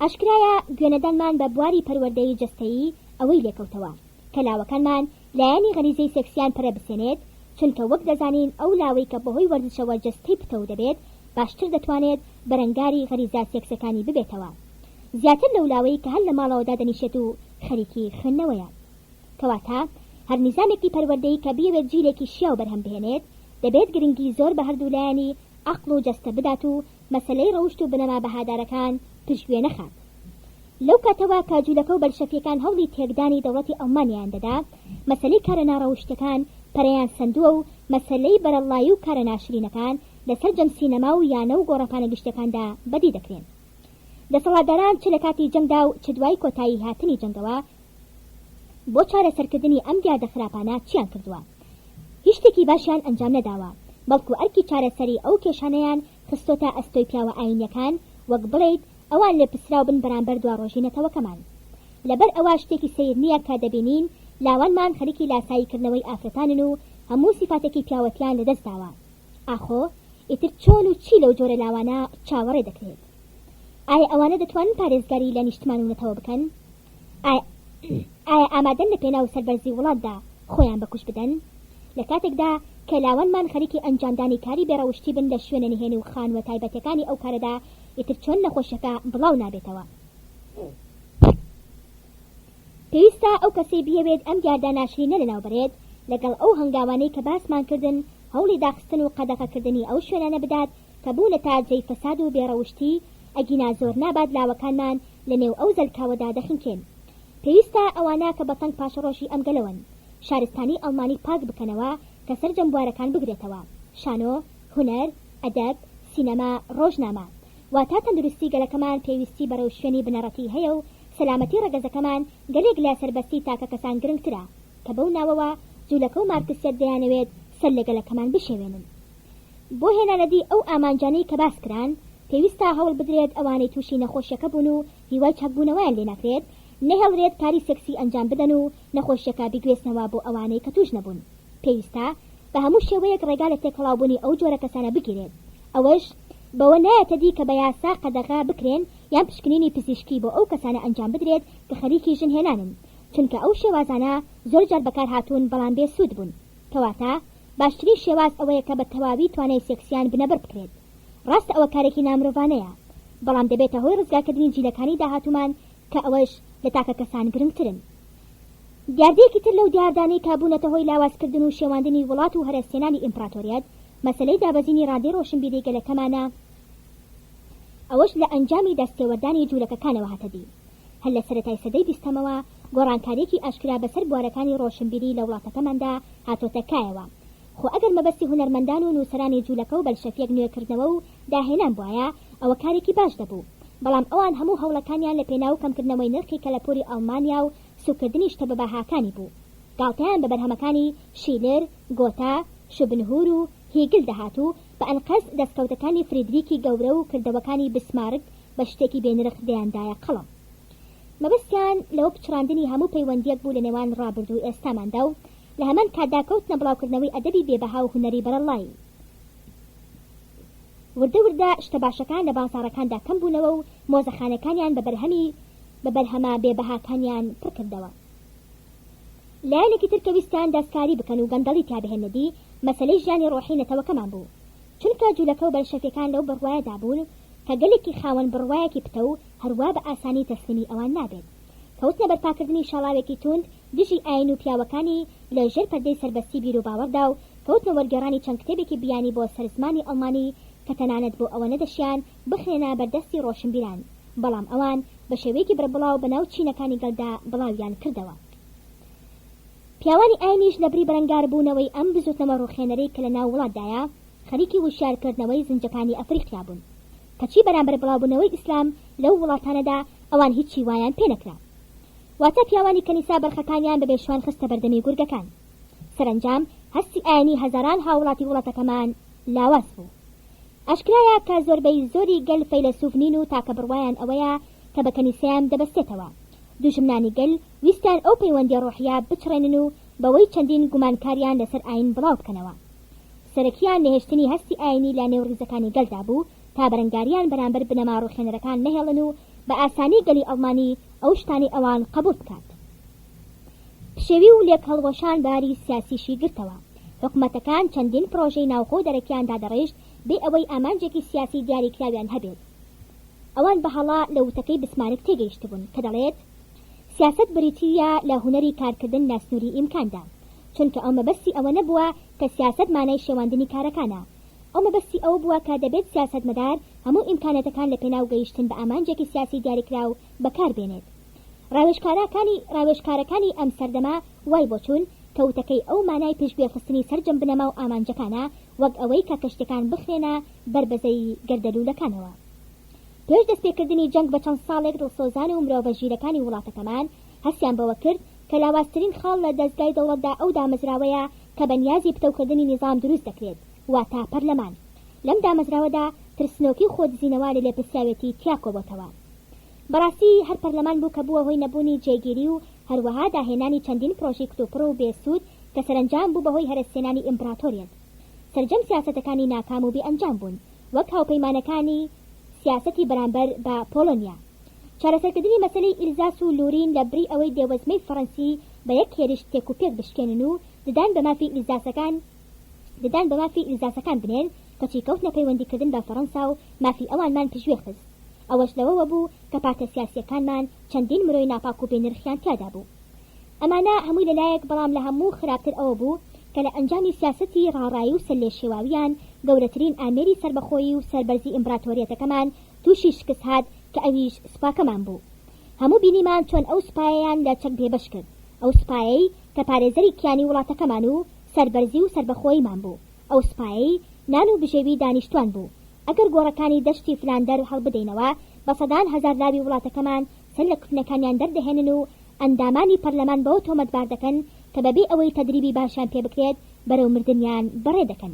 ئاشکرایە گوێنەدانمان بە بواری پەروەردەی جەستەیی ئەوەی لێکەوتەوە کە لاوەکانمان لایەنی غەریزەی سێکسیان پەرە بسێنێت، چونکە وەک دەزانین ئەو لاوەی کە بەهۆی وەرزشەوە جەستەی پتەو دەبێت باشتر دەتوانێت بەرەنگاری غەریزە سێکسەکانی ببێتەوە، زیاتر لەو لاوەی کە هەر لە ماڵەوەدا دەنیشێت و خەریکی خوێندنەوەیە. کەواتە هەر نیزامێکی پەروەردەیی کە بیەوێت جیلێکی شیاو بەرهەم بهێنێت، دەبێت گرنگی زۆر بە هەردوو لایەنی عەقڵ و جەستە بدات و مەسەلەی ڕەوشت و بنەما بەهادارەکان پشتگوێ نەخات. لەو کاتەوە کە جوولەکە و بەرشەفیەکان هەوڵی تێکدانی دەوڵەتی ئەڵمانیان دەدا، مەسەلەی کارە ناڕەوشتەکان پەرەیان سندووە و مەسەلەی بەرەڵایی و کارە ناشرینەکان لەسەر جەم سینەما و یانە و گۆڕەپانە گشتەکاندا بەدی دەکرێن. دەسەڵاتداران چ لە کاتی جەنگدا و چ دوای کۆتایی هاتنی جەنگەوە بۆ چارەسەرکردنی ئەم دیاردە خراپانە چیان کردووە؟ هیچ شتێکی باشیان ئەنجام نەداوە، بەڵکو ئەرکی چارەسەری ئەو کێشانەیان خستۆتە ئەستۆی پیاوە ئاینیەکان، وەک بڵێیت ئەوان لێ پسراو بن بەرامبەر دواڕۆژینەتەوەکەمان. لەبەر ئەوە شتێکی سیر نییە کە دەبینین لاوانمان خەریکی لاساییکردنەوەی ئافرەتانن و هەموو سیفاتێکی پیاوەتیان لەدەستداوە. ئاخۆ ئیتر چۆن و چی لەو جۆرە لاوانە چاوەڕێ دەکرێت؟ ئایا ئەوانە دەتوانن پارێزگاری لە نیشتمانونەتەوە بکەن؟ ئایا ئامادەن لە پێناو سەربەرزی وڵاتدا خۆیان بەکوش بدەن؟ لە کاتێکدا کە لاوانمان خەریکی ئەنجامدانی کاری بێڕەوشتی بن لە شوێنە نهێنی و خانوە تایبەتەکانی ئەو کارەدا، ئیتر چۆن نەخۆشیەکە بڵاو نابێتەوە؟ پێویستە ئەو کەسەی بیەوێت ئەم دیاردە ناشرینە لەناوبەرێت لەگەڵ ئەو هەنگاوانەی کە باسمان کردن هەوڵی داخستن و قەدەغەکردنی ئەو شوێنانە بدات کە بوو لە تاجەی فەساد و بێڕەوشتی، ئەگینا زۆر نابات لاوەکانمان لە نێو ئەو زەلکاوەدا دەخنکێن. پێویستە ئەوانە کە بەتەنگ پاشەڕۆژی ئەمگەلەوەن شارستانی ئەڵمانی پاک بکەنەوە کە سەرجەم بوارەکان بگرێتەوە: شانۆ، هونەر، ئەدەب، سینەما، ڕۆژنامە. واتە تەندروستی گەلەکەمان پێویستی بەرەو شوێنی بنەڕەتی هەیە و سەلامەتی ڕەگەزەکەمان گەلێک لە سەربەستی تاکە کەسان گرنگترە کە بەو ناوەوە جوولەکە و مارکسیەت دەیانەوێت سەر لە گەلەکەمان بشێوێنن. بۆ هێنانەدی ئەو ئامانجانەی کە باس کران، پێویستە هەوڵ بدرێت ئەوانەی تووشی نەخۆشیەکە بوون و هیوای چاکبوونەوەیان لێ ناکرێت نەهێڵرێت کاری سێکسی ئەنجام بدەن و نەخۆشیەکە بگوێستنەوە بۆ ئەوانەی کە توش نەبوون. پێویستە بە هەموو شێوەیەک ڕێگا لە تێکەڵاوبوونی ئەو جۆرە کەسانە بگیرێت. ئەوەش بەوە نایەتە دی کە بە یاسا قەدەغا بکرێن یان پشکنینی پزیشکی بۆ ئەو کەسانە ئەنجام بدرێت کە خەریکی ژنهێنانن، چونکە ئەو شێوازانە زۆر جار بەکار هاتوون بەڵام بێ سوود بوون. کەواتە باشترین شێواز ئەوەیە کە بە تەواوی توانای سێکسیان بنەبەر بکرێت. ڕاستە ئەوە کارێکی نامرۆڤانەیە، بەڵام دەبێتە هۆی ڕزگارکردنی جیلەکانی داهاتوومان کە ئەوەش لە تاکە کەسان گرنگترن. دیاردەیەکی تر لەو دیاردانەی کابوونەتە هۆی لاوازکردن و شێواندنی وڵات و هەرەستێنانی ئیمپراتۆریەت، مەسەلەی دابەزینی ڕادەی ڕۆشنبیری گەلەکەمانە. ئەوەش لە ئەنجامی دەستێوەردانی جوولەکەکانەوە هاتەدی. هەر لە سەرەتای سەدەی بیستەمەوە گۆڕانکاریەکی ئاشکرا بەسەر بوارەکانی ڕۆشنبیری لە وڵاتەکەماندا هاتۆتە کایەوە. خۆ ئەگەر مەبەستی هونەرمەندان و نووسەرانی جوولەکە و بەلشەفیەک نوێکردنەوە و داهێنان بواە، ئەوە کارێکی باش دەبوو. بەڵام ئەوان هەموو هەوڵەکانیان لە پێناو کەمکردنەوەی نرخی کەلەپۆری ئەڵمانیا و سوکردنی شتە بەباهاکانی بوو. گاڵتەیان بە بەرهەمەکانی شیلر، گۆتا، شوبنهور و هێگل دەهاتوو بە ئەنقەس دەستکەوتەکانی فریدریکی گەورە و کردەوەکانی بسمارک بە شتێکی بێنرخ دەیاندایە قەڵم. مەبەستیان لەوە پچڕاندنی هەموو پەیوەندیەک بوو لە نێوان ڕابرد و ئێستاماندا و لە هەمان کاتدا کەوتنە بڵاوکردنەوەی ئەدەبی بێبەها و هونەری بەرەڵایی. وردە وردە شتە باشەکان لە بازاڕەکاندا کەم بوونەوە و مۆزەخانەکانیان بە بەرهەمە بێبەهاکانیان پڕ کردەوە. لایەنێکی تر کە ویستیان دەستکاری بکەن و گەندەڵی تیابهێنەدی مەسەلەی ژیانی ڕۆحی نەتەوەکەمان بوو، چونکە جوولەکە و بەرشەفیەکان لەو بڕوایەدا بوون کە گەلێکی خاوەن بڕوایەکی پتە و هەروە بە ئاسانی تەسلیمی ئەوان نابێت. کەوتنە بەرپاکردنی شەڵاوێکی توند دژی ئاین و پیاوەکانی لە ژێر پەردەی سەربەستی بیر و باوەڕدا و کەوتنە وەرگێڕانی چەند کتێبێکی بیانی بۆ سەرزمانی ئەڵمانی کە تەنانەت بۆ ئەوە نەدەشیان بخرێنە بەردەستی ڕۆشنبیران، بەڵام ئەوان بە شێوەیەکی بڕبڵاو بەناو چینەکانی گەلدا بڵاویان کردەوە. پیاوانی ئاینیش لەبری بەرەنگار بوونەوەی ئەم بزوتنەوە ڕوخێنەرەی کە لە ناو وڵاتدایە خەریکی وشارکردنەوەی زنجەکانی ئەفریقیا بوون، کەچی بەرامبەر بڵاوبوونەوەی ئیسلام لەو وڵاتانەدا ئەوان هیچی وایان پێ نەکرا. واتە پیاوانی کەنیسا بەرخەکانیان بە بێشوان خستە بەردەمی گورگەکان. سەرنجام هەستی ئاینی هەزاران هاوڵاتی وڵاتەکەمان لاواز بوو. ئاشکرایە کە زۆربەی زۆری گەل فەیلسوف نین و تاکە بڕوایان ئەوەیە کە بە کەنیسەیان دەبەستێتەوە. دوژمنانی گەل ویستیان ئەو پەیوەندی ڕۆحیە بچڕێنن و بەوەی چەندین گومانکاریان لەسەر ئاین بڵاو بکەنەوە. سەرەکیان نەهێشتنی هەستی ئاینی لا نێو ڕیزەکانی گەلدا بوو تا بەرەنگاریان بەرامبەر بنەما ڕوحێنەرەکان نەهێڵن و بە ئاسانی گەلی ئەڵمانی ئەو شتانی ئەوان قبول بکات. پشێوی و لێک هەڵوەشان باری سیاسیشی گرتەوە. حکومەتەکان چەندین پرۆژەی ناوخۆ دەرەکیان دادەڕێژت بێ ئەوەی ئامانجێکی سیاسی دیاریکراویان هەبێت. ئەوان بەهەڵا لە وتەکەی بسمارک تێگەیشت بوون کە دەڵێت سیاست بریتیە لە هوەری کارکردن ناسنووری ئیمکاندا، چونکە ئەو مەبەستی ئەوە نەبووە کە سیاست مانای شێواندنی کارەکانە. ئەو مەبەستی ئەوە بووە کە دەبێت سیاستمەدار هەموو ئیمکانەتەکان لە پێناو گەیشتن بە ئامانجێکی سیاسی دیاریکراو بەکاربێنێت. ڕاوێژکارەکانی ئەم سەردەما وای بۆ چوون کەوتەکەی ئەو مانای پێشبێخستنی سەرجەم بنەما و ئامانجەکانە وەک ئەوەی کە کەشتەکان بخرێنە بربەزەی گەردەلوولەکانەوە. پێش دەستپێکردنی جەنگ بە چەند ساڵێک دڵسۆزان و مرۆڤە ژیرەکانی وڵاتەکەمان هەستیان بەوە کرد کە لاوازترین خاڵ لە دەستگای دەوڵەتدا ئەو دامەزراوەیە کە بەنیازی پتەوکردنی نظام دروست دەکرێت، واتە پەرلەمان. لەم دامەزراوەدا ترسنۆکی خۆدزینەوە لە لێپرسراوێتی تیا کۆبۆتەوە. بەڕاستی هەر پەرلەمان بوو کە بووە هۆی نەبوونی جێگیری و هەروەها داهێنانی چەندین پرۆژەی کتوپڕ و بێسوود کە سەرنجام بوو بەهۆی هەرسێنانی ئیمپراتۆریەت. سەرجەم سیاسەتەکانی ناکام و بێئەنجام بوون، وەک هاوپەیمانەکانی سیاسەتی بەرامبەر بە پۆلۆنیا. چارەسەرکردنی مەسەلەی ئیلزاس و لورین لە بری ئەوەی دێوەزمەی فەڕەنسی بە یەک هێرش تێک و پێک بشکێنن و ددان بە مافی ئیلزاسەکان بنێن کەچی کەوتنە پەیوەندیکردن بە فەڕەنسا و مافی ئەوانمان پژوێ خست. ئەوەش لەوەوە بوو کە پارتە سیاسیەکانمان چەندین مرۆی ناپاک و بێنرخیان تیادا بوو. ئەمانە هەمووی لەلایەک، بەڵام لە هەموو خراپتر ئەوە بوو کە لە ئەنجامی سیاسەتی ڕاڕایی و سەرلێشێواویان گەورەترین ئامێری سربەخۆیی و سەربەرزی ئیمپراتۆریەتەکەمان تووشی شکست هات کە ئەویش سوپاکەمان بوو. هەموو بینیمان چۆن ئەو سوپایەیان لە چەک بێبەش کرد، ئەو سوپایەی کە پارێزەری کیانی وڵاتەکەمان و سەربەرزی و سربەخۆیمان بوو، ئەو سوپایەی نان و بژێوی دانیشتوان بوو. ئەگەر گۆڕەکانی دەشتی فلاندەر هەڵبدەینەوە بە سەدان هەزار لاوی وڵاتەکەمان سەر لە کوتنەکانیان دەردەهێنن و ئەندامانی پەرلەمان بەوە تۆمەتبار دەکەن کە بەبێ ئەوەی تەدریبی باشیان پێ بکرێت بەرەو مردنیان بەڕێ دەکەن.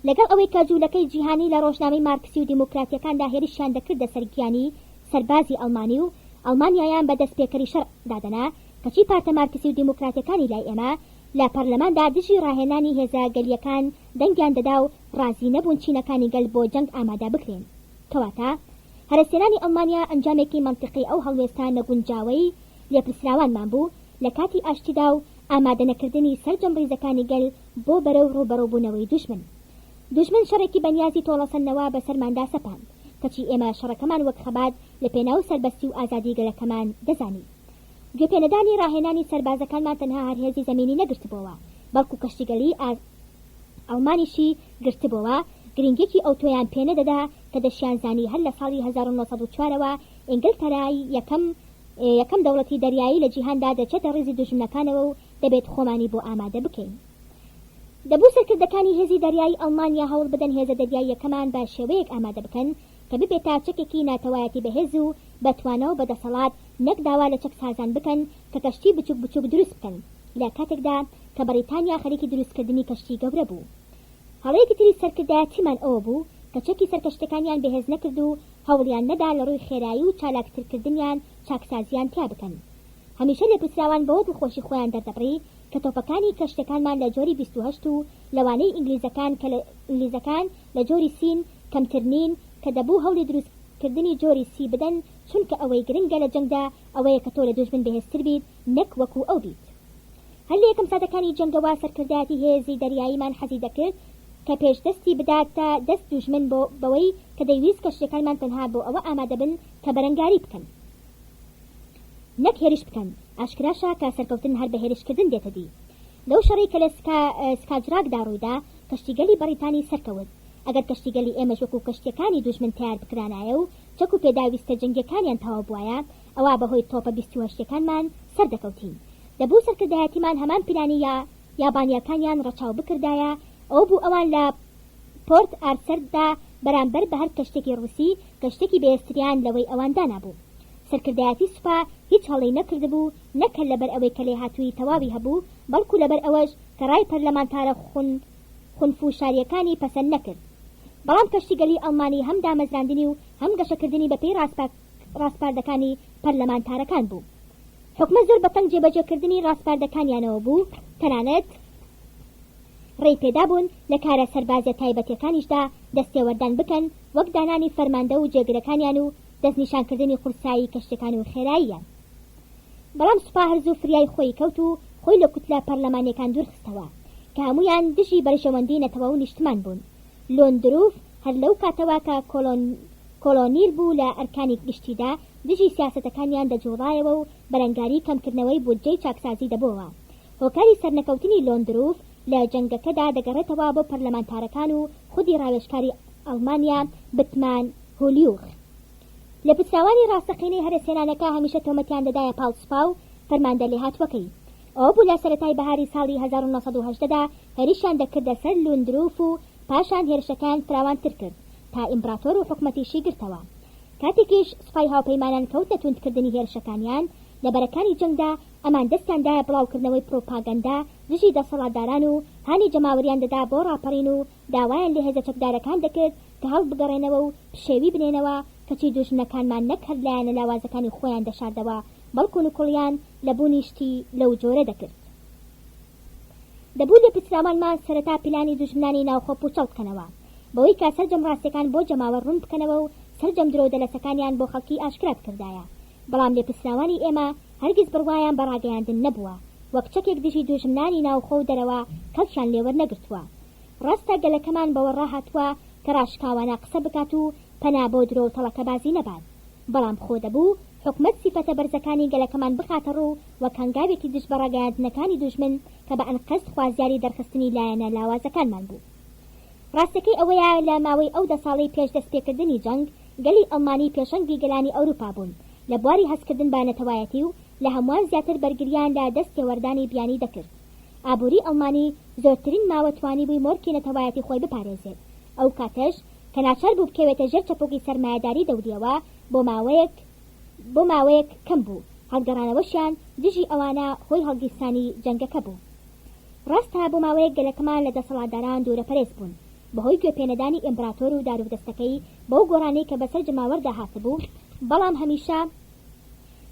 لەگەڵ ئەوەی کە جوولەکەی جیهانی لە ڕۆژنامەی مارکسی و دیموکراتیەکاندا هێرشیان دەکردە سەرگیانی سەربازی ئەڵمانی و ئەڵمانیایان بە دەستپێکەری شەڕ دادەنا کەچی پارتە مارکسی و دیموکراتیەکانی لای ئێمە لە پەرلەماندا دژی ڕاهێنانی هێزە گەلیەکان دەنگیان دەدا و ڕازی نەبوون چینەکانی گەل بۆ جەنگ ئامادە بکرێن. کەواتە هەرسێنانی ئەڵمانیا ئەنجامێکی منطقی ئەو هەڵوێستان نەگونجاوەی لێپرسراوانمان بوو لە کاتی ئاشتیدا و ئامادەنەکردنی سەرجەم ڕیزەکانی گەل بۆ بەرەو ڕوبەڕووبوونەوەی دوژمن شەڕێکی بەنیازی تۆڵەسەندنەوە بەسەرماندا سەپاند کەچی ئێمە شەڕەکەمان وەک خەبات لە پێناو سەربەستی و ئازادی گەلەکەمان دەزانی. گوێپێنەدانی ڕاهێنانی سەربازەکانمان تەنها هەرهێزی زەمینی نەگرتبەوە، بەڵکو کەشتیگەلی ئەڵمانیشی گرتبەوە. گرنگێکی ئەو تۆیان پێنەدەدا کە دەشیانزانی هەر لە ساڵی 1904ەوە ئینگلتەرای یەکەم دەوڵەتی دەریایی لە جیهاندا دەچێتە ڕێزی دوژمنەکانەوە و دەبێت خۆمانی بۆ ئامادە بکەین. دەبوو سەرکردەکانی هێزی دەریایی ئەڵمانیا هەوڵ بدەن هێزە دەریاییەکەمان بە شێوەیەک ئامادە بکەن کە ببێتە چەکێکی ناتەوایەتی بەهێز و بەتوانە و بەدەسەڵات، نەک داوا لە چەک سازان بکەن کە کەشتی بچوک بچوک دروست بکەن لە کاتێکدا کە بەریتانیا خەریکی دروستکردنی کەشتی گەورە بوو. هەڵەیەکی تری سەرکردایەتیمان ئەوە بوو کە چەکی سەرکەشتەکانیان بەهێز نەکرد و هەوڵیان نەدا لە ڕووی خێرایی و چالاکترکردنیان چاکسازیان تیا بکەن. هەمیشە لێپرسراوان بەوە دڵخۆشی خۆیان دەردەبڕی کە تۆپەکانی کەشتەکانمان لە جۆری 28 و لەوانەی ئینگلیزەکان لە جۆری سین کەمترنین کە دەبوو هەوڵی دروستکردنی جۆری سی بدەن، چونکە ئەوەی گرنگە لە جەنگدا ئەوەیە کە تۆ لە دوژمن بەهێزتر بیت نەک وەکو ئەو بیت. هەر لە یەکەم ساتەکانی جەنگەوە سەرکردایەتی هێزی دەریاییمان حەزی دەکرد کە پێشدەستی بدات تا دەست دوژمن بەوەی کە دەیویست کەشتەکانمان تەنها بۆ ئەوە ئامادە بن کە بەرەنگاری بکەن، نەک هێرش بکەن. ئاشکراشە کە سەرکەوتن هەر بە هێرشکردن دێتە دی. لەو شەڕی کە لە سکاجراکدا ڕوویدا کەشتیگەلی بەریتانی سەرکەوت. ئەگەر کەشتیگەلی ئێمەش وەکو کەشتیەکانی دوژمن تیار بکرانایە و چەک و پێداویستە جەنگیەکانیان تەواو بووایە، ئەوە بەهۆی تۆپە 28ەکانمان سەردەکەوتین. دەبوو سەرکردایەتیمان هەمان پلانی یابانیەکانیان ڕەچاو بکردایە. ئەو بوو ئەوان لە پۆرت ئارسەردا بەرامبەر بە هەر کەشتێکی ڕووسی کەشتێکی بەهێزتریان لەوەی ئەواندا نابوو. سەرکردایەتی سوپا هیچ هەڵی نەکردبوو، نەکە لەبەر ئەوەی کە لێ هاتووی تەواوی هەبوو، بەڵکو لەبەر ئەوەش کە ڕای پەرلەمانتارە خونفوشاریەکانی پەسەند نەکرد. بەڵام کەشتیگەلی ئەڵمانی هەم دامەزراندنی و هەم گەشەکردنی بەپێی ڕاستپاردەکانی پەرلەمانتارەکان بوو. حکومە زۆر بەتەنگ جێبەجێکردنی ڕاستپاردەکانیانەوە بوو، تەنانەت ڕێی پێدا بوون لە کارە سەربازیە تایبەتیەکانیشدا دەستێوەردان بکەن، وەک دانانی فەرماندە و جێگرەکانیان و دەستنیشانکردنی قورسایی کەشتەکان و خێراییان. بەڵام سوپا هەرزوو فریای خۆی کەوت و خۆی لە کوتلە پەرلەمانیەکان دوورخستەوە کە هەمویان دژی بەرژەوەندی نەتەوە و نیشتمان بوون. لۆندروف هەر لەو کاتەوە کە کۆلۆنیل بوو لە ئەرکانی گشتیدا دژی سیاسەتەکانیان دەجوڵایەوە و بەرەنگاری کەمکردنەوەی بودجەی چاکسازی دەبەوە. هۆکاری سەرنەکەوتنی لۆندروف لە جەنگەکەدا دەگەڕێتەوە بۆ پەرلەمانتارەکان و خودی ڕاوێژکاری ئەڵمانیا بتمان هۆلیوخ. لە پچراوانی ڕاستەقینەی هەرەسێنانەکە هەمیشە تۆمەتیان دەدایە پاڵسوپا و فەرماندە لێهاتوەکەی. ئەوە بوو لە سەرەتای بەهاری ساڵی 1970دا هێرشیان دەکردە سەر لۆندروف و پاشان هێرشەکان فراوانتر کرد تا ئیمپراتۆر و حکومەتیشی گرتەوە. کاتێکیش سوپای هاوپەیمانان کەوتە توندکردنی هێرشەکانیان لە بەرەکانی جەنگدا ئەمان دەستیاندایە بڵاوکردنەوەی پرۆپاگەندا دژی دەسەڵاتداران و هانی جەماوەریان دەدا بۆ ڕاپەڕین و داوایان لە هێزە چەکدارەکان دەکرد کە هەڵ بگەڕێنەوە و پشێوی بنێنەوە کەچی دوژمنەکانمان نەک هەر لایەنە لاوازەکانی خۆیان دەشاردەوە بەڵکو و کوڵیان لە بوونیشتی لەو جۆرە دەکرد. دەبوو لە پچراوانمان سەرەتا پیلانی دوژمنانی ناوخۆ پوچەڵ بکەنەوە بەوەی کە سەرجەم ڕاستیەکان بۆ جەماوە ڕوون بکەنەوە و سەرجەم درۆ دەلەسەکانیان بۆ خەڵکی ئاشکرا بکردایە. بەڵام لێ پچراوانی ئێمە هەرگیز بڕوایان بەڕاگەیاندن نەبووە، وەک چەکێک دژی دوژمنانی ناوخۆ و دەرەوە کەڵکیان لێوەرنەگرتووە. ڕاستە گەلەکەمان بەوە ڕاهاتووە کە ڕاشکاوانە قسە بکات و پەنا بۆ درۆ و تەڵەکەبازی نەبات. بەڵام خۆ دەبوو حکومەت سیفەتە بەرزەکانی گەلەکەمان بخاتە ڕوو وەک هەنگاوێکی دژ بەڕاگەیاندنەکانی دوژمن کە بە ئەنقەست خوازیاری دەرخستنی لایەنە لاوازەکانمان بوو. ڕاستەکەی ئەوەیە لە ماوەی ئەو 10 ساڵی پێش دەستپێکردنی جەنگ گەلی ئەڵمانی پێشەنگی گەلانی ئەوروپا بوون لە بواری هەستکردن بە نەتەوایەتی و لە هەمووان زیاتر بەرگریان لە دەستێوەردانی بیانی دەکرد. ئابووری ئەڵمانی زۆرترین ماوەتوانی بووی مۆرکی نەتەوایەتی خۆی بپارێزێت. ئەو کاتەش کە ناچار بوو بکەوێتە ژێر چەپۆکی سەرمایەداری دەوریەوە بۆ ماوەیەک کەم بوو. هەڵگەڕانەوەشیان دژی ئەوانە هۆی هەڵگیرسانی جەنگەکە بوو. ڕاستە بۆ ماوەیەک گەلەکەمان لە دەسەڵاتداران دوورە پەرێز بوون بەهۆی گوێپێنەدانی ئیمپراتۆر و دارودەستەکەی بەو گۆڕانەی کە بەسەر جەماوەردا هاتبوو. بەڵام هەمیشە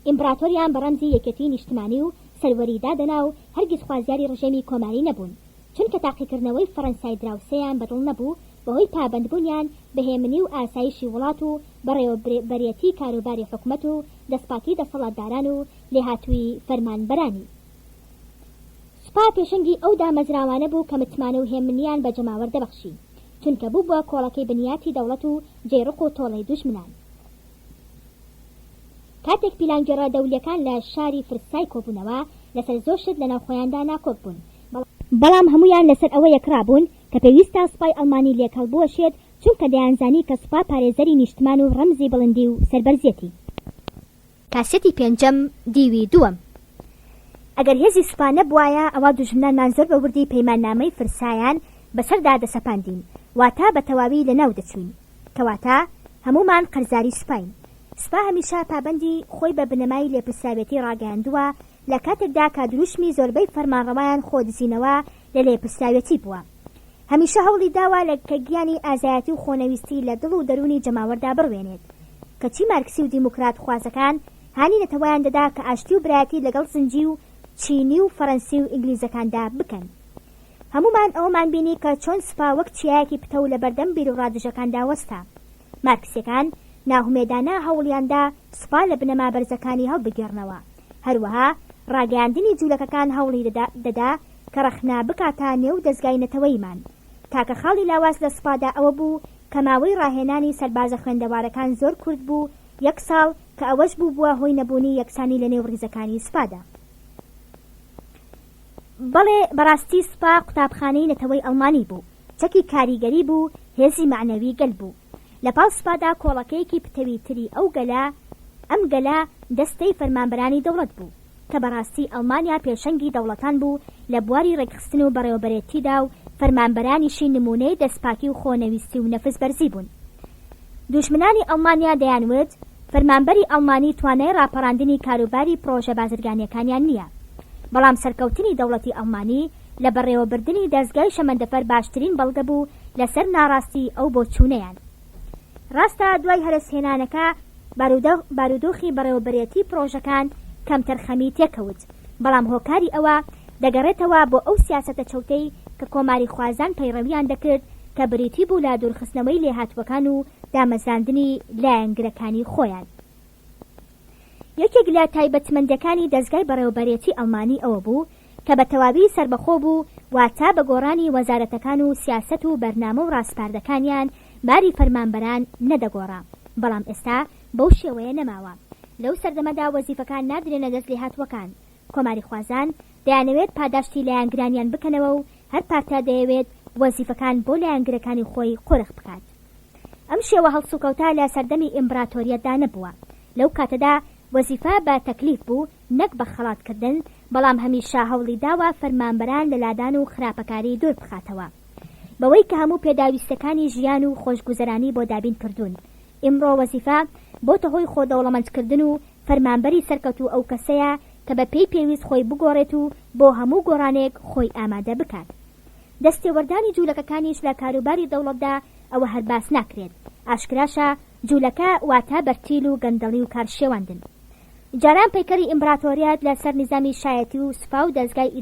ئیمپراتۆریان بە ڕەمزی یەکێتی نیشتمانی و سەروەری دادەنا و هەرگیز خوازیاری ڕژێمی کۆماری نەبوون، چونکە تاقیکردنەوەی فەڕەنسای دراوسەیان بەدڵ نەبوو بەهۆی پابەندبوونیان بەهێمنی و ئاسایشی وڵات و بەڕێوەبەرێتی کاروباری حکومەت و دەستپاکی دەسەڵاتداران و لێهاتووی فەرمانبەرانی. سوپا پێشەنگی ئەو دامەزراوانە بوو کە متمانە و هێمنیان بە جەماوەر دەبەخشی، چونکە بوو بە کۆڵەکەی بنیاتی دەوڵەت و جێڕق و تۆڵەی دوژمنان. کاتێک پیلانگەڕە دەولیەکان لە شاری فرسای کۆبوونەوە لەسەر زۆر شت لە ناوخۆیاندا ناکۆک بوون، بەڵام هەمویان لەسەر ئەوە یەکرابوون کە پێویستە سوپای ئەڵمانی لێکەڵ بوەشێت، چونکە دەیانزانی کە سوپا پارێزەری نیشتمان و ڕەمزی بڵندی و سەربەرزێتی. کاسێتی پێنجەم دیوی دووەم. ئەگەر هێزی سوپا نەبوایە ئەوە دوژمنانمان زۆر بە وردی پەیماننامەی فرسایان بەسەردا دەسەپاندین، واتە بە تەواوی لەناو دەچوین، کەواتە هەمومان قەرزاری سوپاین. سوپا هەمیشە پابەندی خۆی بە بنەمای لێپرسراوێتی ڕاگەیاندووە لە کاتێکدا کە دروشمی زۆربەی فەرمانڕەوایان خۆدزینەوە لە لێپرسراوێتی بووە. هەمیشە هەوڵی داوە لە کەگیانی ئازایەتی و خۆنەویستی لە دڵ و دەرونی جەماوەردا بڕوێنێت، کەچی مارکسی و دیموکرات خوازەکان هانی نەتەوایان دەدا کە ئاشتی و برایەتی لەگەڵ زنجی و چینی و فەڕەنسی و ئینگلیزەکاندا بکەن. هەمومان ئەومان بینی کە چۆن سوپا وەک چیایەکی پتە و لە بەردەم بیر و ڕادژەکاندا وەستا. مارکسیەکان ناهومێدانە هەوڵیاندا سوپا لە بنەما بەرزەکانی هەڵبگێڕنەوە، هەروەها ڕاگەیاندنی جوولەکەکان هەوڵی دەدا کە ڕەخنا بکاتە نێو دەستگاینەتەوەیمان. تاکە خاڵی لاواز لە سوپادا ئەوە بوو کە ماوەی ڕاهێنانی سەربازە خوێندەوارەکان زۆر کورت بوو، 1 ساڵ کە ئەوەش بووە هۆی نەبوونی یەکسانی لە نێو ڕیزەکانی سوپادا. بەڵێ بەڕاستی سوپا قوتابخانەی نەتەوەی ئەڵمانی بوو، چەکی کاریگەری بوو، هێزی معنەوی گەل بوو. لە پاڵ سوپادا کۆڵەکەیەکی پتەوی تری ئەم گەلا دەستەی فەرمانبەرانی دەوڵەت بوو کە بەڕاستی ئەڵمانیا پێشەنگی دەوڵەتان بوو لە بواری ڕێکخستن و بەڕێوەبەرێتیدا و فەرمانبەرانیشی نمونەی دەستپاکی و خۆنەویستی و نەفس بەرزی بوون. دوژمنانی ئەڵمانیا دەیانوت فەرمانبەری ئەڵمانی توانای ڕاپەڕاندنی کاروباری پرۆژە بازرگانیەکانیان نییە، بەڵام سەرکەوتنی دەوڵەتی ئەڵمانی لە بەڕێوەبردننی دەستگای شەمەندەفەر باشترین بەڵگە بوو لەسەر ناڕاستی ئەو بۆ چوونەیان. ڕاستە دوای هەرسهێنانەکە بارودۆخی بەڕێوەبەرێتی پرۆژەکان کەمتر خەمی تێکەوت، بەڵام هۆکاری ئەوە دەگەڕێتەوە بۆ ئەو سیاسەتە چەوتەی کە کۆماری خوازان پەیڕەویان دەکرد کە بریتی بوو لە دوورخستنەوەی لێهاتوەکان و دامەزراندنی لایەنگرەکانی خۆیان. یەکێک لە تایبەتمەندەکانی دەستگای بەڕێوەبەرێتی ئەڵمانی ئەوە بوو کە بە تەواوی سربەخۆ بوو واتە بە گۆڕانی وەزارەتەکان و سیاسەت و بەرنامە و ڕاستپاردەکانیان باری فەرمانبەران نەدەگۆڕا، بەڵام ئێستا بەو شێوەیە نەماوە. لەو سەردەمەدا وەزیفەکان نادرێنە دەست لێهاتوەکان. کۆماری خوازان دەیانەوێت پاداشتی لایەنگرانیان بکەنەوە و هەر پارتا دەیەوێت وەزیفەکان بۆ لایەنگرەکانی خۆی قۆرخ بکات. ئەم شێوە هەڵسوکەوتا لە سەردەمی ئیمپراتۆریەتدا نەبووە. لەو کاتەدا وەزیفە بە تەکلیف بوو نەک بە خەڵاتکردن، بەڵام هەمیشە هەوڵی داوە فەرمانبەران لە لادان و خراپەکاری دوور بخاتەوە بەوەی کە هەموو پێداویستەکانی ژیان و خۆشگوزەرانی بۆ دابین کردوون. ئیمڕۆ وەزیفە بۆتە هۆی خۆدەوڵەمەندکردن و فەرمانبەری سەرکەوتو ئەو کەسەیە کە بە پێی پێویست خۆی بگۆڕێت و بۆ هەموو گۆڕانێک خۆی ئامادە بکات. دەستێوەردانی جوولەکەکانیش لە کاروباری دەوڵەتدا ئەوە هەرباس ناکرێت. ئاشکراشە جوولەکە واتە بەرتیل و گەندەڵی و کارشێواندن. جاران پەیکەری ئیمپراتۆریات لەسەر نظامی شایەتی و سوپا و دەستگای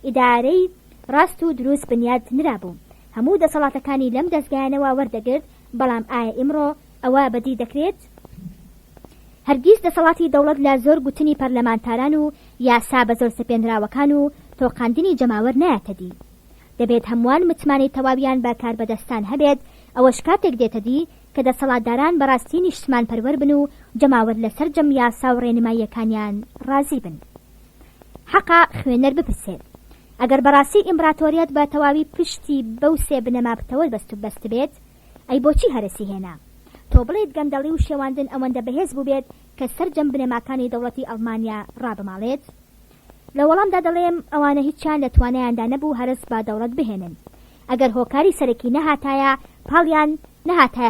ئیدارەی ڕاست و دروست بنیاد نرابوو. هەموو دەسەڵاتەکانی لەم دەستگایانەوە وەردەگرت، بەڵام ئایا ئیمڕۆ ئەوە بەدی دەکرێت؟ هەرگیز دەسەڵاتی دەوڵەت لە زۆر گوتنی پەرلەمانتاران و یاسا بە زۆر سەپێنراوەکان و تۆقاندنی جەماوەر نایەتە دی. دەبێت هەمووان متمانی تەواویان بە کاربەدەستان هەبێت، ئەوەش کاتێک دێتە دی کە دەسەڵاتداران بەڕاستی نیشتمان پەروەر بن و جەماوەر لەسەر جەم یاسا و ڕێنماییەکانیان ڕازی بن. حەقا خوێنەر بپرسێت. ئەگەر بەڕاستی ئیمپراتۆریەت بە تەواوی پشتی بەو سێ بنەما بتەوە بەست بێت، ئەی بۆچی هەرسی هێنا؟ تۆ بڵێت گەندەڵی و شێواندن ئەوەندە بەهێز بوو بێت کە سەرجەم بنەماکانی دەوڵەتی ئەڵمانیا ڕابماڵێت؟ لە وەڵامدا دەڵێم ئەوانە هیچیان لە توانایاندا نەبوو هەرس با دەوڵەت بهێنن. ئەگەر هۆکاری سەرەکی نەهاتایە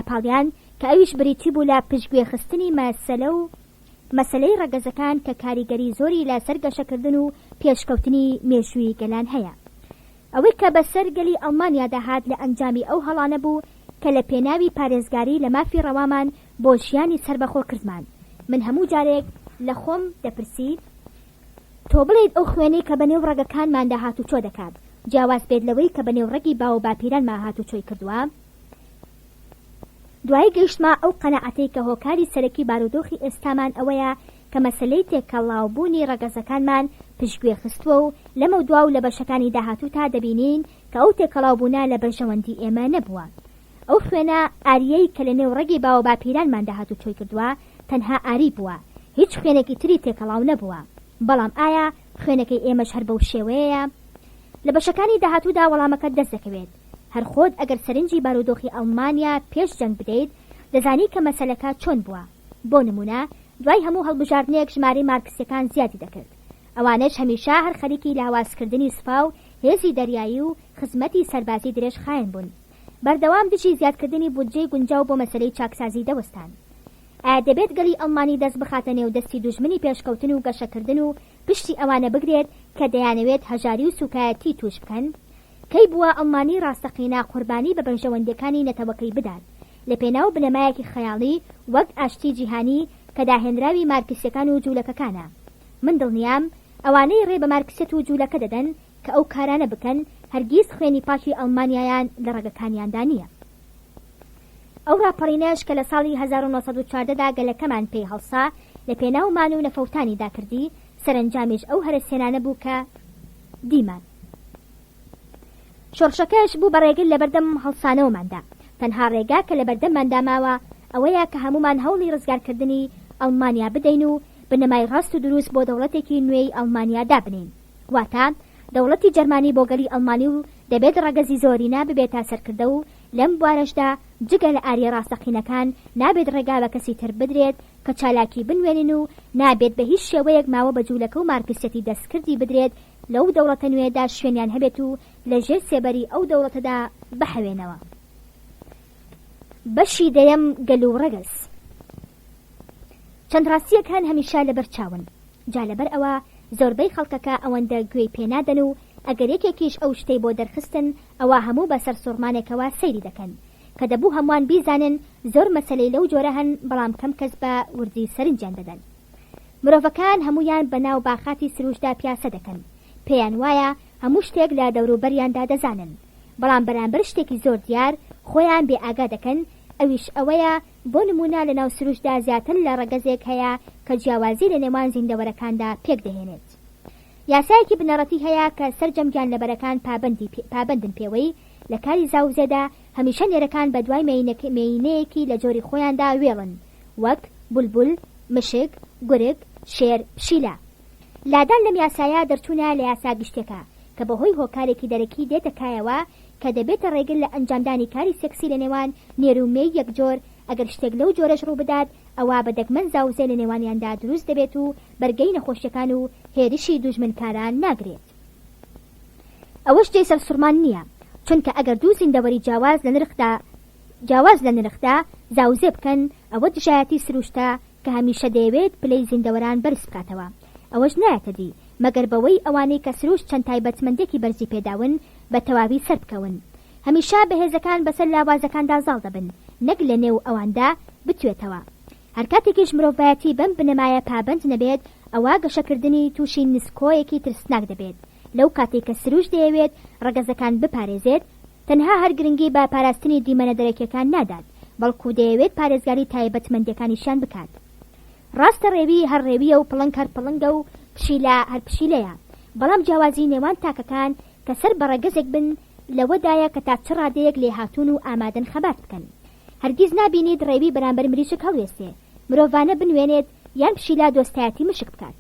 پاڵیان کە ئەویش بریتی بوو لە پشتگوێخستنی مەسەلەی ڕەگەزەکان کە کاریگەری زۆری لە سەرگەشەکردن و پێشکەوتنی مێژووی گەلان هەیە. ئەوەی کە بەسەر گەلی ئەڵمانیادا هات لە ئەنجامی ئەو هەڵانە بوو کە لە پێناوی پارێزگاری لە مافی ڕەوامان بۆ ژیانی سربەخۆ کردمان. من هەموو جارێک لە خۆم دەپرسی تۆ بڵێیت ئەو خوێنەی کە بەنێو ڕێگەکانماندا هاتوچۆ دەکات جیاواز بێت لەوەی کە بەنێو ڕێگی باو باپیرانمان هاتوچۆی کردووە؟ دوای گەیشتما ئەو قەنەعەتەی کە هۆکاری سەرەکی بارودۆخی ئێستامان ئەوەیە کە مەسەلەی تێکەڵاوبوونی ڕەگەزەکانمان پشتگوێ خستووە و لەمە دواو لە بەشەکانی داهاتوو تا دەبینین کە ئەو تێکەڵاوبوونە لە بەرژەوەندی ئێمە نەبووە. ئەو خوێنە ئاریەی کە لە نێو ڕێگی باو باپیرانمان داهاتوچۆی کردووە تەنها ئاری بووە، هیچ خوێنێکی تری تێکەڵاو نەبووە. بەڵام ئایا خوێنەکەی ئێمەش هەر بەو شێوەیە؟ لە بەشەکانی داهاتوودا وەڵامەکە دەست دەکەوێت. هەر خۆت ئەگەر سەرنجی بارودۆخی ئەڵمانیا پێش جەنگ بدەیت دەزانی کە مەسەلەکە چۆن بووە. بۆ نمونە دوای هەموو هەڵبژاردنێک ژمارەی مارکسیەکان زیادی دەکرد. ئەوانش هەمیشە هەر خەریکی لە هەواسکردنی سوپا و هێزی دەریایی و خزمەتی سەربازی درێژ خاین بوون. بەردەوام دژی زیادکردنی بودجەی گونجاو بۆ مەسەلەی چاکسازی دەوەستان. ئایا دەبێت گەلی ئەڵمانی دەست بخاتە نێو دەستی دوژمنی پێشکەوتن و گەشەکردن و پشتی ئەوانە بگرێت کە دەیانەوێت هەژاری و سوکایەتی توش بکەن؟ کەی بووە ئەڵمانی ڕاستەقینە قوربانی بە بەرژەوەندەکانی نەتەوەکەی بدات لە پێناو بنەمایەکی خەیاڵی وەک ئاشتی جیهانی کە داهێنراوی مارکسیەکان و جوولەکەکانە. من دڵنیام ئەوانەی ڕێ بە مارکسیەت و جوولەکە دەدەن کە ئەو کارانە بکەن هەرگیز خوێنی پاشی ئەڵمانیایان لە ڕێگەکانیاندا نییە. ئەو راپەڕینەش کە لە ساڵی 1940دا گەلەکەمان پێی هەڵسا لە پێناو مان و نەفەوتانی داکردی سەرنجامیش ئەو هەرسێنانە بوو کە دیمان. شۆڕشەکەش بوو بە ڕێگل لە بەردەم هەڵسانەوەماندا. تەنها ڕێگا کە لە بەردەمماندا ماوە ئەوەیە کە هەمومان هەوڵی ڕزگارکردنی ئەڵمانیا بدەین و بنەمای ڕاست و دروست بۆ دەوڵەتێکی نوێی ئەڵمانیا دابنین. واتە دەوڵەتی جەرمانی بۆ گەلی ئەڵمانی و دەبێت ڕەگەزی زۆرینا ببێتە سەرکردە و لەم بوارەشدا جگە لە ئاریە ڕاستەقینەکان نابێت ڕێگا بە کەسی تر بدرێت کە چالاکی بنوێنن و نابێت بە هیچ شێوەیەک ماوە بە جوولەکە و مارکسیەتی دەستکردی بدرێت لەو دەوڵەتە نوێدا شوێنیان هەبێت و لە ژێر سێبەری ئەو دەوڵەتەدا بەحەوێنەوە. بەشی دەیەم گەل و ڕەگەز. چەند ڕاستیەکان هەمیشە لەبەر چاون. جا لەبەر ئەوە زۆربەی خەڵکەکە ئەوەندە گوێی پێنادەن و ئەگەر یەکێکیش ئەو شتەی بۆ دەرخستن ئەوە هەموو بەسەر سوڕمانێکەوە سەیری دەکەن کە دەبوو هەمووان بیزانن زۆر مەسەلەی لەو جۆرە هەن بەڵام کەم کەس بە وردی سەرنجیان دەدەن. مرۆڤەکان هەمویان بەناو باخاتی سروشدا پیاسە دەکەن، پێیان وایە هەموو شتێک لە دەوروبەریاندا دەزانن، بەڵام بەرامبەر شتێکی زۆر دیار خۆیان بێ ئاگا دەکەن، ئەویش ئەوەیە بۆ نمونە لە ناو سروشدا زیاتر لە ڕەگەزێک هەیە کە جیاوازی لە نێوان زیندەوەرەکاندا پێک دەهێنێت. یاسایەکی بنەڕەتی هەیە کە سەرجەم گیانلەبەرەکان پابندن پێوەی لە کاری زاوزێدا هەمیشە نێرەکان بە دوای مێینەیەکی لە جۆری خۆیاندا وێڵن، وەک بولبول، مشک، گورگ، شێر، پشیلە. لادان لەم یاسایە دەرچوونە لە یاسا گشتێکە کە بەهۆی هۆکارێکی دەرەکی دێتەکایەوە کە دەبێتە ڕێگر لە ئەنجامدانی کاری سێکسی لە نێوان نێرومێی یەکجۆر. ئەگەر شتێک لەو جۆرەش ڕوو بدات ئەوە بە دەگمەن زاوزێ لە نێوانیاندا دروست دەبێت و بەرگەی نەخۆشیەکان و هێرشی دوژمنکاران ناگرێت. ئەوە شتێی سەرسوڕمان نییە، چونکە ئەگەر دوو زیندەوەری جیاواز لە نرخدا زاوزێ بکەن ئەوە دژایەتی سروشتە کە هەمیشە دەیەوێت پلەی زیندەوەران بەرز بکاتەوە. ئەوەش نایەتە دی مەگەر بەوەی ئەوانەی کە سروشت چەند تایبەتمەندێکی بەرزی پێداون بە تەواوی سەر بکەون. هەمیشە بەهێزەکان بەسەر لاوازەکاندا زاڵ دەبن، نەک لە نێو ئەواندا بتوێتەوە. هەر کاتێکیش مرۆڤایەتی بەم بنەمایە پابند نەبێت ئەوە گەشەکردنی تووشی نسکۆیەکی ترسناک دەبێت. لەو کاتێک کە سروش دەیەوێت ڕەگەزەکان بپارێزێت تەنها هەر گرنگی بە پاراستنی دیمەنە دەرەکیەکان نادات، بەڵکو دەیەوێت پارێزگاری تایبەتمەندەکانیشیان بکات. ڕاستە ڕێوی هەر ڕێویە و پڵنگ هەر پڵنگە و پشیلە هەر پشیلەیە، بەڵام جیاوازی نێوان تاکەکان کە سەر بە ڕەگەزێک بن لەوەدایە کە تا چ ڕادەیەک لێ هاتوون و ئامادەن خەبات بکەن. هەرگیز نابینیت ڕێوی بەرامبەر مریشک هەڵوێستێ، مرۆڤانە بنوێنێت یان پشیلا دۆستایەتی مشک بکات.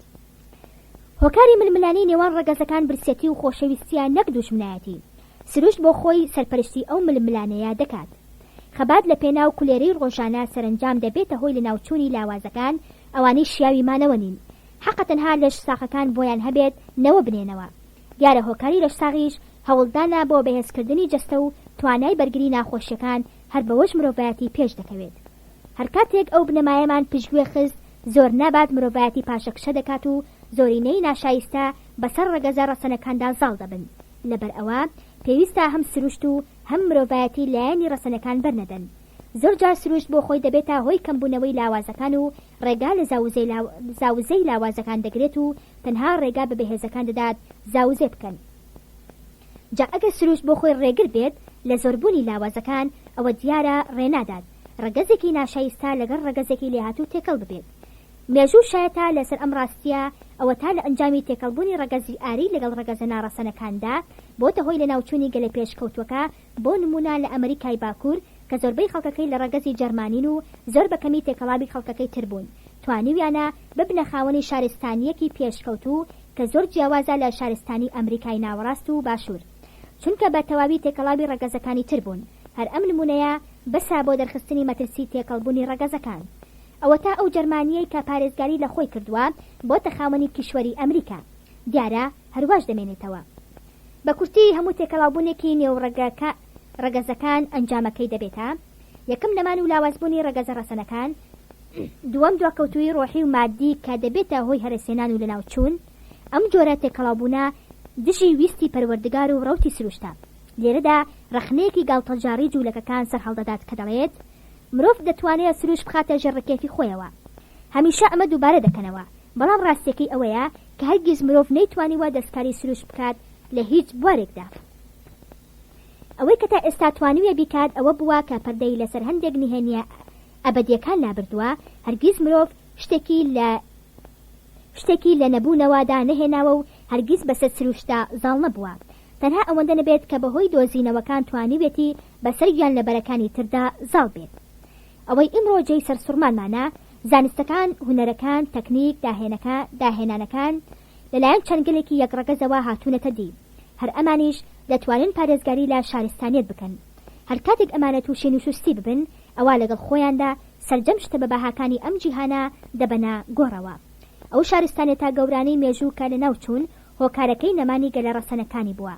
هۆکاری ململانی نێوان ڕەگەزەکان برسێتی و خۆشەویستیان نەک دوژمنایەتی. سروشت بۆ خۆی سەرپەرشتی ئەو ململانەیە دەکات. خەبات لە پێناو کولێرەی ڕۆژانە سەرنجام دەبێتە هۆی لە ناوچوونی لاوازەکان ئەوانەی شیاوی مانەوە نین، حەقە تەنها لەش ساخەکان بۆیان هەبێت نەوە بنێنەوە. دیارە هۆکاری لەش ساغیش هەوڵدانە بۆ بەهێزکردنی جەستە و توانای بەرگری ناخۆشیەکان هەر بەوەش مرۆڤایەتی پێش دەکەوێت. هەر کاتێک ئەو بنەمایەمان پشتگوێ خست زۆر نابات مرۆڤایەتی پاشەکشە دەکات و زۆرینەی ناشایستە بەسەر ڕەگەزە ڕەسەنەکاندا زاڵ دەبن. لەبەر ئەوە پێویستە هەم سروشت و هەم مرۆڤایەتی لایەنی ڕەسەنەکان بەرنەدەن. زۆر جار سروشت بۆ خۆی دەبێتە هۆی کەمبوونەوەی لاوازەکان و ڕێگا لە زاوزەی لاوازەکان دەگرێت و تەنها ڕێگا بە بەهێزەکان دەدات زاوزێ بکەن. جا ئەگەر سروشت بۆ خۆی ڕێگر بێت لە زۆربوونی لاوازەکان ئەوە دیارە ڕێنادات ڕەگەزێکی ناشایستا لەگەڵ ڕەگەزێکی لێهاتوو تێکەڵ ببێت. مێژوو شایەتە لەسەر ئەم ڕاستیە ئەوە تا لە ئەنجامی تێکەڵبوونی ڕەگەزی ئاری لەگەڵ ڕەگەزە ناڕەسەنەکاندا بۆتە هۆی لە ناوچوونی گەلە پێشکەوتوەکە. بۆ نمونە لە ئەمریکای باکوور کە زۆربەی خەڵکەکەی لە ڕەگەزی جەرمانین و زۆر بەکەمی تێکەڵابی خەڵکەکەی تربوون، توانیویانە ببنە خاوەنی شارستانیەکی پێشکەوتوو کە زۆر جیاوازە لە شارستانی ئەمریکای ناوەڕاست و باشوور، چونکە بە تەواوی تێکەڵابی ڕەگەزەکانی تربوون. هەر ئەم نمونەیە بەسا بۆ دەرخستنی مەترسی تێکەڵبوونی ڕەگەزەکان. ئەوە تا ئەو جەرمانیەی کە پارێزگاری لە خۆی کردووە بۆتە خاوەنی کیشوەری ئەمریکا، دیارە هەرواش دەمێنێتەوە. بە کورتی هەموو تێکەڵاوبوونێکی نێو ڕەگەزەکان ئەنجامەکەی دەبێتە: یەکەم نەمان و لاوازبوونی ڕەگەزە ڕەسەنەکان، دووەم دواکەوتووی ڕۆحی و مادی کە دەبێتە هۆی هەرسێنان و لەناوچوون. ئەم جۆرە تێکەڵاوبوونە دژی ویستی پەروەردگار و ڕەوتی سروشتە. لێرەدا ڕەخنەیەکی گاڵتەجاری جوولەکەکان سەر هەڵدەدات کە دەڵێت مرۆڤ دەتوانێت سروشت بخاتە ژێڕەکێفی خۆیەوە. هەمیشە ئەمە دووبارە دەکەنەوە، بەڵام ڕاستیەکەی ئەوەیە کە هەرگیز مرۆڤ نەیتوانیوە دەستکاری سروشت بکات لە هیچ بوارێکدا. ئەوەی کە تا ئێستا توانیوە بیکات ئەوە بووە کە پەردەی لەسەر هەندێک نهێنیە ئەبەدیەکان لابردووە. هەرگیز مرۆڤ شتێکی لە نەبوونەوەدا نەهێناوە و هەرگیز بەسەر سروشتە زاڵ نەبووە. تەنها ئەوەندە نەبێت کە بەهۆی دۆزینەوەکان توانیوێتی بەسەر گیان لەبەرەکانی تردا زاڵ بێت. ئەوەی ئیمڕۆ جێی سەرسوڕمانمانە زانستەکان، هونەرەکان، تەکنیک، داهێنانەکان لەلایەن چەندگەلێکی یەکڕەگەزەوە هاتوونەتە دی. هەر ئەمانیش دەتوانن پارێزگاری لە شارستانیت بکەن. هەر کاتێک ئەمانە تووشی نوشستی ببن ئەوە لەگەڵ خۆیاندا سەرجەم شتە بە بەهاکانی ئەم جیهانە دەبەنە گۆڕەوە. ئەو شارستانێتە گەورانەی مێژوو کە لە ناوچوون هۆکارەکەی نەمانی گەلە ڕەسەنەکانی بووە.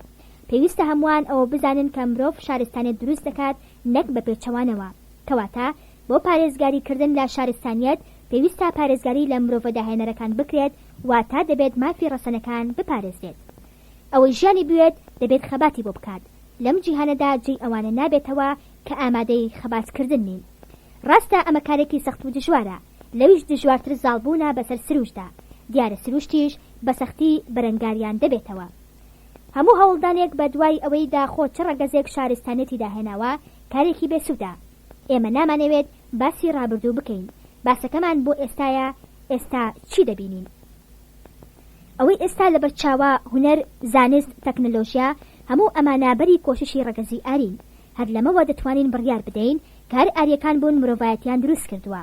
پێویستە هەمووان ئەوە بزانن کە مرۆڤ شارستانێت دروست دەکات نەک بە پێچەوانەوە، کەواتە بۆ پارێزگاریکردن لە شارستانیت پێویستە پارێزگاری لە مرۆڤ داهێنەرەکان بکرێت، واتە دەبێت مافی ڕەسەنەکان بپارێزرێت. ئەوەی ژیانی بوێت دەبێت خەباتی بۆ بکات لەم جیهانەدا جێی ئەوانە نابێتەوە کە ئامادەی خەباتکردن نین ڕاستە ئەمە کارێکی سەخت و دژوارە لەویش دژوارتر زاڵبوونە بەسەر سروشدا دیارە سروشتیش بە سەختی بەرەنگاریان دەبێتەوە هەموو هەوڵدانێک بە دوای ئەوەی داخۆ چ ڕەگەزێک شارستانێتی داهێناوە کارێکی بێسوودە ئێمە نامانەوێت باسی ڕابردوو بکەین باسەکەمان بۆ ئێستا چی دەبینین ئەوەی ئێستا لە بەرچاوە هونەر زانست تەکنەلۆژیا هەموو ئەمانابەری کۆششی ڕەگەزی ئارین هەر لەمەوە دەتوانین بڕیار بدەین کار ئاریەکان بوون مرۆڤایەتیان دروست کردووە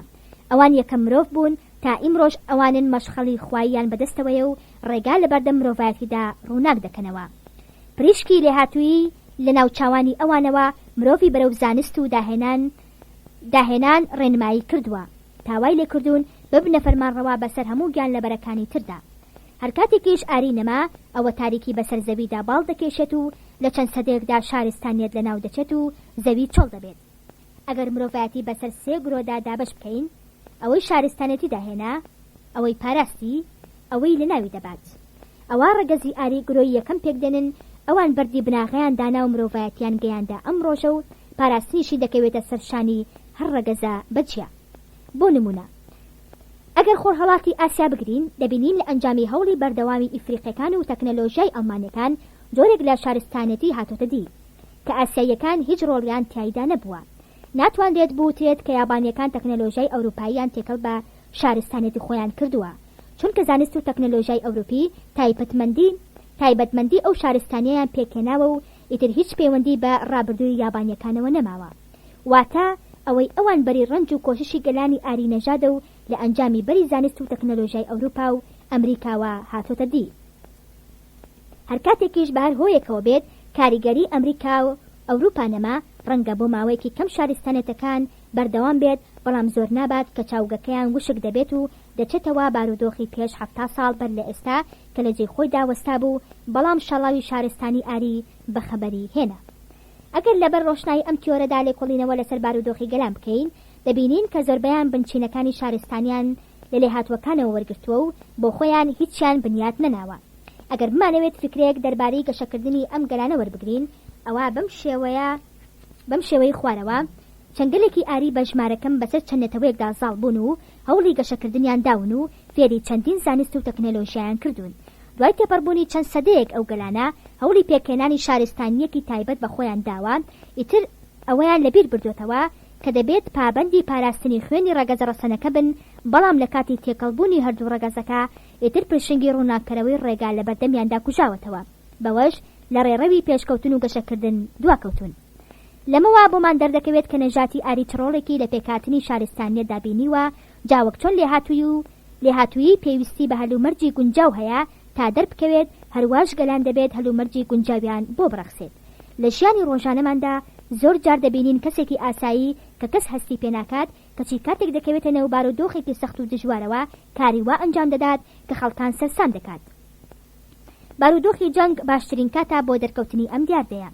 ئەوان یەکەم مرۆڤ بوون تا ئیمڕۆژ ئەوانن مەشخەڵی خواییان بەدەستەوەیە و ڕێگا لە بەردەم مرۆڤایەتیدا ڕووناک دەکەنەوە پریشکی لێهاتووی لە ناوچاوانی ئەوانەوە مرۆڤی بەرەو زانست و داهێنان ڕێنمایی کردووە تاوای لێکردوون ببنە فەرمانڕەوا بەسەر هەموو گیان لەبەرەکانی تردا هەر کاتێکیش ئاری نەما ئەوە تاریکی بەسەر زەویدا باڵ دەکێشێت و لە چەند سەدەیەکدا شارستانیت لە ناو دەچێت و زەوی چۆڵ دەبێت ئەگەر مرۆڤایەتی بەسەر سێ گرۆدا دابش بکەین ئەوەی شارستانەتی داهێنا ئەوەی پاراستی ئەوەی لە ناوی دەبات ئەوە ڕەگەزی ئاری گرۆی یەکەم پێکدێنن ئەوان بەردی بناغیان دانا و مرۆڤایەتیان گەیاندا ئەم ڕۆژە و پاراستنیشی دەکەوێتە سەرشانی هەر ڕەگەزە بەجیا بۆ نمونە ئەگەر خۆرهەڵاتی ئاسیا بگرین دەبینین لە ئەنجامی هەوڵی بەردەوامی ئیفریقیەکان و تەکنەلۆژیای ئەڵمانیەکان جۆرێک لە شارستانەتی هاتۆتە دی کە ئاسیاییەکان هیچ ڕۆڵیان تیایدا نەبووە ناتوانرێت بوترێت کە یابانیەکان تەکنەلۆژیای ئەوروپاییان تێکەڵ بە شارستانێتی خۆیان کردووە چونکە زانست و تەکنەلۆژیای ئەوروپی تایبەتمەندی ئەو شارستانیان پێکێناوە و ئیتر هیچ پەیوەندی بە ڕابردووی یابانیەکانەوە نەماوە واتە ئەوەی ئەوان بەری ڕەنج و کۆششی گەلانی ئاری نەژادە و لە ئەنجامی بەری زانست و تەکنەلۆژیای ئەوروپا و ئەمریکاوە هاتۆتە دی هەر کاتێکیش بە هەر هۆیەکەوە بێت کاریگەری ئەمریکا و ئەوروپا نەما ڕەنگە بۆ ماوەیەکی کەم شارستانەتەکان بەردەوام بێت بەڵام زۆر نابات کە چاوگەکەیان وشک دەبێت و دەچێتەوە بارودۆخی پێش 7 ساڵ بەر لە ئێستا کە لە جێی خۆی داوەستا بوو بەڵام شەڵاوی شارستانی ئاری بەخەبەری هێنا ئەگەر لەبەر ڕۆشنایی ئەم تیۆرەدا لێکۆڵینەوە لەسەر بارودۆخی گەلان بکەین دەبینین کە زۆربەیان بنچینەکانی شارستانیان لە لێهاتوەکانەوە وەرگرتووە و بۆ خۆیان هیچیان بنیات نەناوە ئەگەر بمانەوێت فکرێک دەربارەی گەشەکردنی ئەم گەلانە وەربگرین ئەوە بەم شێوەی خوارەوە چەنگەلێکی ئاری بە ژمارەکەم بەسەر چەندێتەوەیەکدا زاڵ بوون و هەوڵی گەشەکردنیان داون و فێری چەندین زانست و تەکنەلۆژیایان کردوون دوای تێپەڕبوونی چەند سەدەیەک ئەو گەلانە هەوڵی پێکێنانی شارستانیەکی تایبەت بە خۆیان داوە ئیتر ئەوەیان لەبیر بردوێتەوە کە دەبێت پابەندی پاراستنی خوێنی ڕەگەز ڕەسەنەکە بن بەڵام لە کاتی تێکەڵبوونی هەردوو ڕەگەزەکە ئیتر پرشنگی ڕووناکەرەوەی ڕێگا لە بەردەمیاندا کوژاوەتەوە بەوەش لە ڕێڕەوی پێشکەوتن و گەشەکردن دواکەوتون لەمەوە بۆمان دەردەکەوێت کە نەژاتی ئاری چڕۆڵێکی لە پێکاتنی شارستانیە دابینیوە جاوەک چۆن لێهاتووی پێویستی بە هەلومەرجی گونجاو هەیە تا دەربکەوێت هەرواش گەلان دەبێت هەلومەرجی گونجاویان بۆ بڕەخسێت لە ژیانی ڕۆژانەماندا زۆر جار دەبینین کەسێکی ئاسایی کە کەس هەستی پێناکات کەچی کاتێک دەکەوێتە نێو بارودۆخێکی سەخت و دژوارەوە کاری وا ئەنجام دەدات کە خەڵکان سەرسام دەکات بارودۆخی جەنگ باشترین کاتە بۆ دەرکەوتنی ئەم دیاردەیە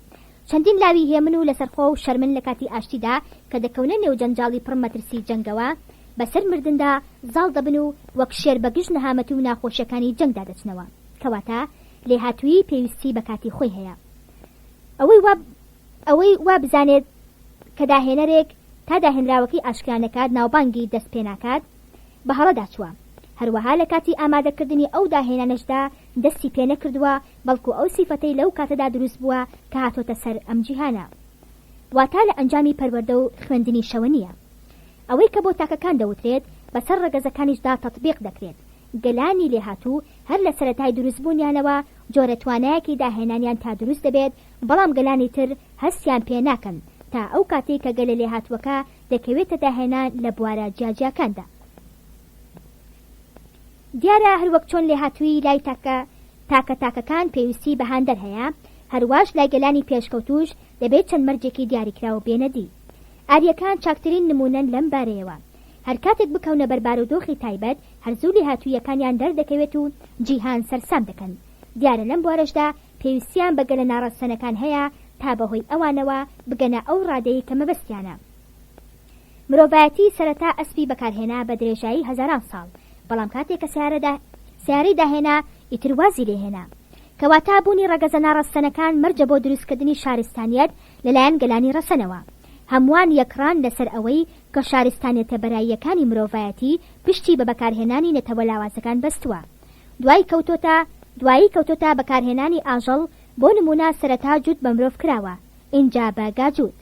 چەندین لاوی هێمن و لەسەرخۆ و شەرمن لە کاتی ئاشتیدا کە دەکەونە نێو جەنجاڵی پڕمەترسی جەنگەوە بەسەر مردندا زاڵ دەبن و وەک شێر بەگشت نەهامەتی و ناخۆشیەکانی جەنگدا دەچنەوە کەواتە لێهاتووی پێویستی بە کاتی خۆی هەیە ئەوەی وا بزانێت کە داهێنەرێک تا داهێنراوەکەی ئاشکرانەکات ناوبانگی دەست پێ ناکات بە هەڵەدا چووە هەروەها لە کاتی ئامادەکردنی ئەو داهێنانەشدا دەستی پێ نەکردووە بەڵکو ئەو سیفەتەی لەو کاتەدا دروست بووە کە هاتۆتە سەر ئەم جیهانە واتە لە ئەنجامی پەروەردە و خوێندنی شەوە نییە ئەوەی کە بۆ تاکەکان دەوترێت بەسەر ڕەگەزەکانیشدا تەطبیق دەکرێت گەلانی لێهاتوو هەر لە سەرەتای دروستبوونیانەوە جۆرە توانایەکی داهێنانیان تا دروست دەبێت بەڵام گەلانی تر هەستیان پێ ناکەن تا ئەو کاتێک کە گەلە لێهاتووەکە دەکەوێتە داهێنان لە بوارە جیاجیاکاندا دیارە هەروەک چۆن لێهاتووی لای تاکەکان پێویستی بە هاندەر هەیە هەروەش لای گەلانی پێشکەوتوش دەبێت چەند مەرجێکی دیاریکراوە بێنەدی ئاریەکان چاکترین نمونەن لەم بارەیەوە هەر کاتێک بکەونە بەربارودۆخی تایبەت هەرزوو لێهاتوویەکانیان دەردەکەوێت و جیهان سەرسام دەکەن دیارە لەم بوارەشدا پێویستیان بە گەلە ناڕەسەنەکان هەیە تا بەهۆی ئەوانەوە بگەنە ئەو ڕادەیە کە مەبەستیانە مرۆڤایەتی سەرەتا ئەسپی بەکارهێنا بە درێژایی هەزاران ساڵ بەڵام کاتێک کە سیارەی داهێنا ئیتر وازی لێهێنا کەواتە بوونی ڕەگەزە ناڕەستەنەکان مەرجە بۆ دروستکردنی شارستانیەت لەلایەن گەلانی ڕەسەنەوە. هەمووان یەکڕان لەسەر ئەوەی کە شارستانیەتە بەراییەکانی مرۆڤایەتی پشتی بە بەکارهێنانی نەتەوە لاوازەکان بەستووە. دوایی کەوتۆتە بەکارهێنانی ئاژەڵ، بۆ نمونە سەرەتا جووت بە مرۆڤ کراوە، ئینجا بە گاجووت.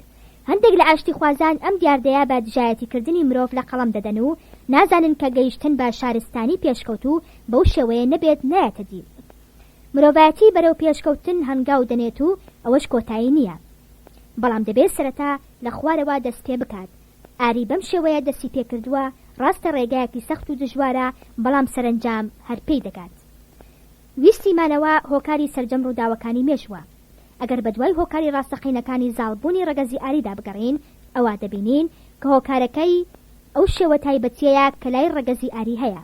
هەندێک لە ئاشتی خوازان ئەم دیاردەیە بە دژایەتیکردنی مرۆڤ لە قەڵەم دەدەن و نازانن کە گەیشتن بە شارستانی پێشکەوت و بەو شێوەیە نەبێت نایەتە دی. مرۆڤایەتی بەرەو پێشکەوتن هەنگاو دەنێت و ئەوەش کۆتایی نییە، بەڵام دەبێت سەرەتا لە خوارەوە دەست پێ بکات. ئاری بەم شێوەیە دەستی پێکردووە ڕاستە ڕێگایەکی سەخت و دژوارە، بەڵام سەرنجام هەر پێی دەگات. ویستیمانەوە هۆکاری سەرجەم ڕووداوەکانی مێژوە. ئەگەر بەدوای هۆکاری ڕاستەقینەکانی زاڵبوونی ڕەگەزی ئاریدا بگەڕین، ئەوە دەبینین کە هۆکارەکەی ئەو شێوە تایبەتیەیە کە لای ڕەگەزی ئاری هەیە.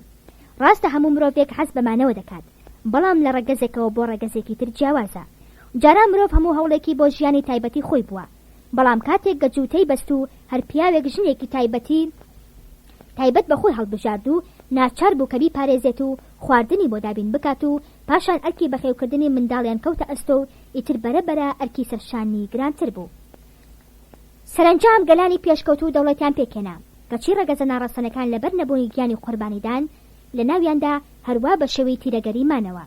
ڕاستە هەموو مرۆڤێک حەز بەمانەوە دەکات، بەڵام لە ڕەگەزێکەوە بۆ ڕەگەزێکی تر جیاوازە. جاران مرۆڤ هەموو هەوڵێکی بۆ ژیانی تایبەتی خۆی بووە، بەڵام کاتێک گەجووتەی بەست و هەر پیاوێک ژنێکی تایبەت بەخۆی هەڵبژارد و ناچار بوو کە بیپارێزێت و خواردنی بۆ دابین بکات و پاشان ئەرکی بەخێوکردنی منداڵیان کەوتە ئەستۆ و ئیتر بەرەبەرە ئەرکی سەرشانی گرانتر بوو. سەرنجام گەلانی پێشکەوت و دەوڵەتیان پێکێنا، کەچی ڕەگەزە ناڕەستەنەکان لەبەر نەبوونی گیانی قوربانیدان لە ناویاندا هەروە بە شێوەی تیرەگەریمانەوە.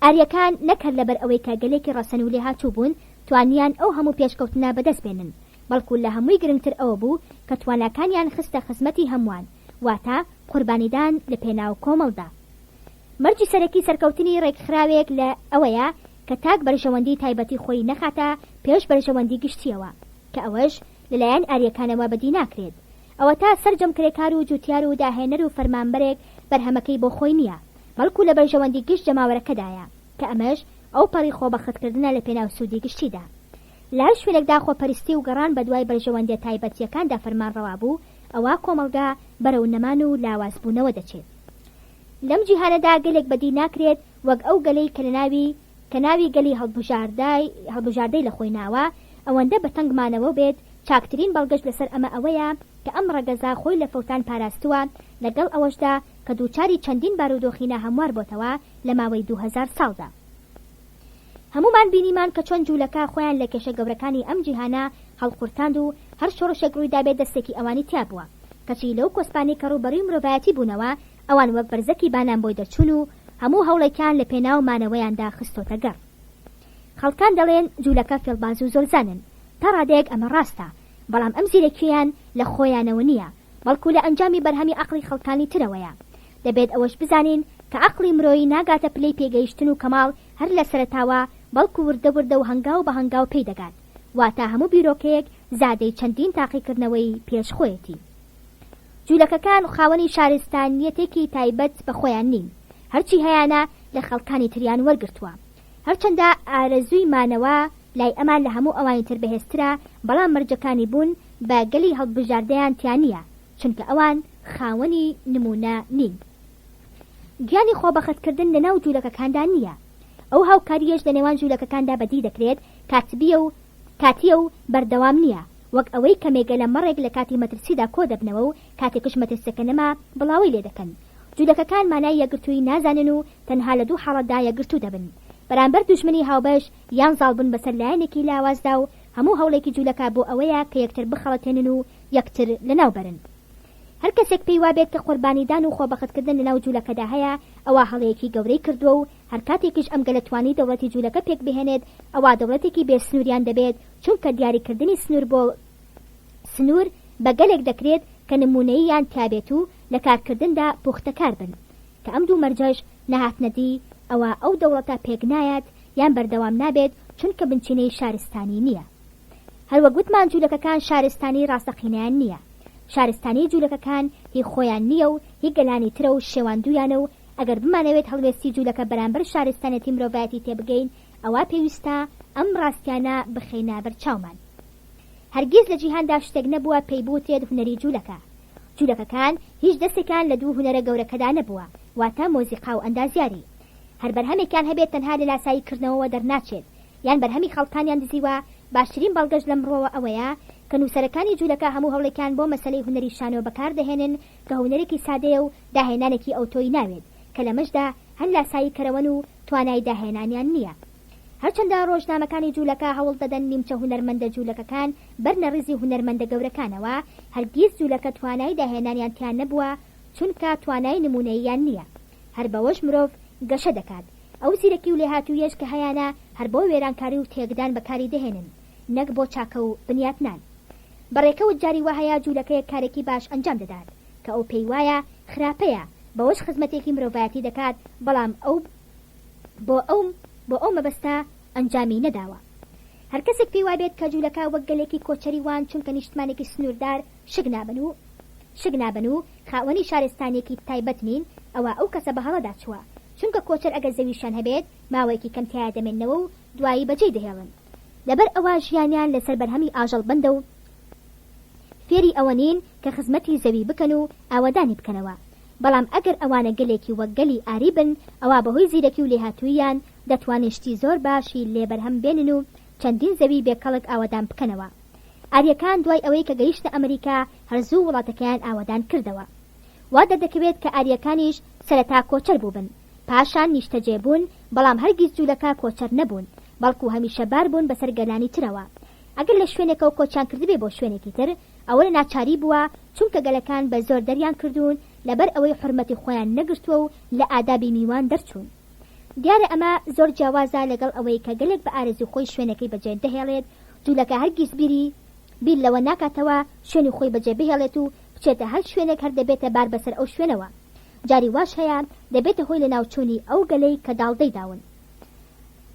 ئاریەکان نەکرد لەبەر ئەوەی کە گەلێکی ڕەسەن و لێ هاتوو بوون توانیان ئەو هەموو پێشکەوتنە بەدەست بێنن، بەڵکو لە هەمووی گرنگتر ئەوە بوو کە تواناکانیان خستە خزمەتی هەمووان، واتە قوربانیدان لە پێناو کۆمەڵدا. مەرجی سەرەکی سەرکەوتنی ڕێکخراوێک لە ئەوەیە کە تاک بەرژەوەندی تایبەتی خۆی نەخاتە پێش بەرژەوەندی گشتیەوە، کە ئەوەش لەلایەن ئاریەکانەوە بەدی ناکرێت. ئەوە تا سەرجەم کرێکار و جوتیار و داهێنەر و فەرمانبەرێک بەرهەمەکەی بۆ خۆی نییە، بەڵکو لە بەرژەوەندی گشت جەماوەرەکەدایە، کە ئەمەش ئەو پەڕی خۆبەختکردنە لە پێناو سوودی گشتیدا. لە هەر شوێنێکدا خۆپەرستی و گەڕان بە دوای بەرژەوەندی تایبەتیەکاندا فەرمانڕەوا بوو، ئەوە کۆمەڵگا بەرەو نەمان و لاوازبوونەوە دەچێت. لەم جیهانەدا گەلێک بەدی ناکرێت وەک ئەو گەلەی کە ناوی گەلی هەڵبژاردەی لە خۆی ناوە، ئەوەندە بەتەنگمانەوە بێت. چاکترین بەڵگەشت لەسەر ئەمە ئەوەیە کە ئەم ڕەگەزا خۆی لە فەوتان پاراستووە، لەگەڵ ئەوەشدا کە دووچاری چەندین بارودۆخینە هەموار بۆتەوە لە ماوەی 2000 ساڵدا. هەمومان بینیمان کە چۆن جوولەکە خۆیان لە کێشە گەورەکانی ئەم جیهانە هەڵقورتاند و هەر شۆڕشێک ڕوویدا بێت دەستێکی ئەوانی تیا بووە، کەچی لەو کۆسپانی کە ڕووبەڕووی مرۆڤایەتی بوونەوە ئەوان وەک بەرزەکی بانان بۆی دەچوون و هەموو هەوڵێکیان لە پێناو مانەوەیاندا خستۆتە گەڕ. خەڵکان دەڵێن جوولەکە فێڵباز و زۆرزانن، تا ڕادەیەک ئەمە ڕاستە، بەڵام ئەم زیرەکییان لە خۆیانەوە نییە، بەڵکو لە ئەنجامی بەرهەمی عەقڵی خەڵکانی ترەوەیە. دەبێت ئەوەش بزانین کە عەقڵی مرۆیی ناگاتە پلەی پێگەیشتن و کەماڵ هەر لە سەرەتاوە، بەڵکو وردە و هەنگاو بە هەنگاو پێی دەگات، واتە هەموو بیرۆکەیەک زادەی چەندین تاقیکردنەوەی پێشخۆیەتی. جوولەکەکان خاوەنی شارستانیەتێکی تایبەت بە خۆیان نین، هەرچی هەیانە لە خەڵکانی تریان وەرگرتووە. هەرچەندە ئارەزووی مانەوە لای ئەمان لە هەموو ئەوانی تر بەهێزترە، بەڵام مەرجەکانی بوون بە گەلی هەڵبژاردەیان تیانە، چونکە ئەوان خاوەنی نمونە نین. گیانی خۆبەختکردن لە ناو جوولەکەکاندا نییە. ئەو هاوکاریەش لە نێوان جوولەکەکاندا بەدی دەکرێت، کاتیە و بەردەوام نییە، وەک ئەوەی کە مێگە لە مەڕێک لە کاتی مەترسیدا کۆ دەبنەوە و کاتێکش مەترسەکە نەما بڵاوی لێ دەکەن. جوولەکەکان مانای یەکگرتووی نازانن و تەنها لە دوو حاڵەتدا یەکگرتوو دەبن، بەرامبەر دوژمنی هاوبەش یان زاڵبن بەسەر لایەنێکی لاوازدا و هەموو هەوڵێکی جوولەکە بۆ ئەوەیە کە یەکتر بخەڵەتێنن و یەکتر لەناوبەرن. هەر کەسێک پێی وابێت کە قوربانیدان و خۆبەختکردن لە ناو جوولەکەدا هەیە، ئەوە هەڵەیەکی گەورەی کردووە و هەر کاتێکیش ئەم گەلەتوانی دەوڵەتی جوولەکە پێک بهێنێت، ئەوە دەوڵەتێکی بێ سنووریان دەبێت، چونکە دیاریکردنی سنوور بۆ سنوور بە گەلێک دەکرێت کە نمونەییان تابێت و لە کارکردندا پوختەکار بن، کە ئەم دوو مەرجەش نەهاتنەدی ئەوە ئەو دەوڵەتە پێک نایەت یان بەردەوام نابێت، چونکە بنچینەی شارستانی نییە. هەروە گوتمان جوولەکەکان شارستانی ڕاستەقینەیان نییە. شارستانی جوولەکەکان هی خۆیان نییە و هی گەلانی ترە و شێواندویانە و ئەگەر بمانەوێت هەڵوێستی جوولەکە بەرامبەر شارستانەتی مرۆڤایەتی تێبگەین، ئەوە پێویستە ئەم ڕاستیانە بخەینە بەرچاومان. هەرگیز لە جیهاندا شتێک نەبووە پێی بوترێت هونەری جوولەکە. جوولەکەکان هیچ دەستێکان لە دوو هونەرە گەورەکەدا نەبووە، واتە مۆزیقا و ئەندازیاری. هەر بەرهەمێکیان هەبێت تەنها لە لاساییکردنەوەوە دەرناچێت، یان بەرهەمی خەڵکانیان دزیوە. باشترین بەڵگەش لەم ڕۆوە ئەوەیە کە نووسەرەکانی جوولەکە هەموو هەوڵێکیان بۆ مەسەلەی هونەری شانۆ بەکار دەهێنن کە هونەرێکی سادەیە و داهێنانێکی ئەوتۆی ناوێت، کە لەمەشدا هەن لاسایی کەرەوەن و توانای داهێنانیان نییە. هەرچەندە ڕۆژنامەکانی جوولەکە هەوڵ دەدەن نیمچە هونەرمەندە جوولەکەکان بەرنە ڕیزی هونەرمەندە گەورەکانەوە، هەرگیز جوولەکە توانای داهێنانیان تیان نەبووە، چونکە توانای نمونەییان نییە. هەر بەوەش مرۆڤ گەشە دەکات. ئەو زیرەکی و لێهاتوویەش کە هەیانە هەر بۆ وێرانکاری و تێکدان بەکاری دەهێنن، نەک بۆ چاکە و بنیاتنان. بەڕێکەوت جاری وهەیە جوولەکەیە کارێکی باش ئەنجام دەدات کە ئەو پێی وایە خراپەیە، بەوەش خزمەتێکی مرۆڤایەتی دەکات، بەڵام ئەو بۆ ئەو مەبەستە ئەنجامی نەداوە. هەر کەسێک پێی وابێت کە جوولەکە وەک گەلێکی کۆچەری وان چونکە نیشتمانێکی سنووردار شگ نابن و خاوەنی شارستانێکی تایبەت نین، ئەوە ئەو کەسە بە هەڵەدا چووە، چونکە کۆچەر ئەگەر زەویشان هەبێت ماوەیەکی کەم تیا دەمێننەوە و دوایی بەجێ دەهێڵن. لەبەر ئەوە ژیانیان لەسەر بەرهەمی ئاژەڵ بندە و فێری ئەوە نین کە خزمەتی زەوی بکەن و ئاوەدانی بکەنەوە. بەڵام ئەگەر ئەوانە گەلێکی وەک گەلی ئاری بن، ئەوە بەهۆی زیرەکی و لێهاتوویان دەتوانشتی زۆر باشی لێبەرهەم بێنن و چەندین زەوی بێکەڵک ئاوەدان بکەنەوە. ئاریەکان دوای ئەوەی کە گەیشتە ئەمریکا هەرزوو وڵاتەکەیان ئاوەدان کردەوە. وا دەردەکەوێت کە ئاریەکانیش سەرەتا کۆچەر بووبن، پاشان نیشتەجێ بوون، بەڵام هەرگیز جوولەکە کۆچەر نەبوون، بەڵکو هەمیشە بار بوون بەسەر گەلانی ترەوە. ئەگەر لە شوێنێکەوە کۆچیان کردبێ بۆ شوێنێکی تر، ئەوە لە ناچاری بووە، چونکە گەلەکان بە زۆر دەریان کردوون لەبەر ئەوەی حرمەتی خۆیان نەگرتووە و لە ئادابی میوان دەرچوون. دیارە ئەمە زۆر جیاوازە لەگەڵ ئەوەی کە گەلێک بە ئارەزوی خۆی شوێنەکەی بەجێ دەهێڵێت، جوولەکە هەرگیز بیر لەوە ناکاتەوە شوێنی خۆی بەجێ بهێڵێت و بچێتە هەر شوێنێک هەر دەبێتە بار بەسەر ئەو شوێنەوە. جاری واش هەیە دەبێتە هۆی لە ناوچوونی ئەو گەلەی کە داڵدەی داون.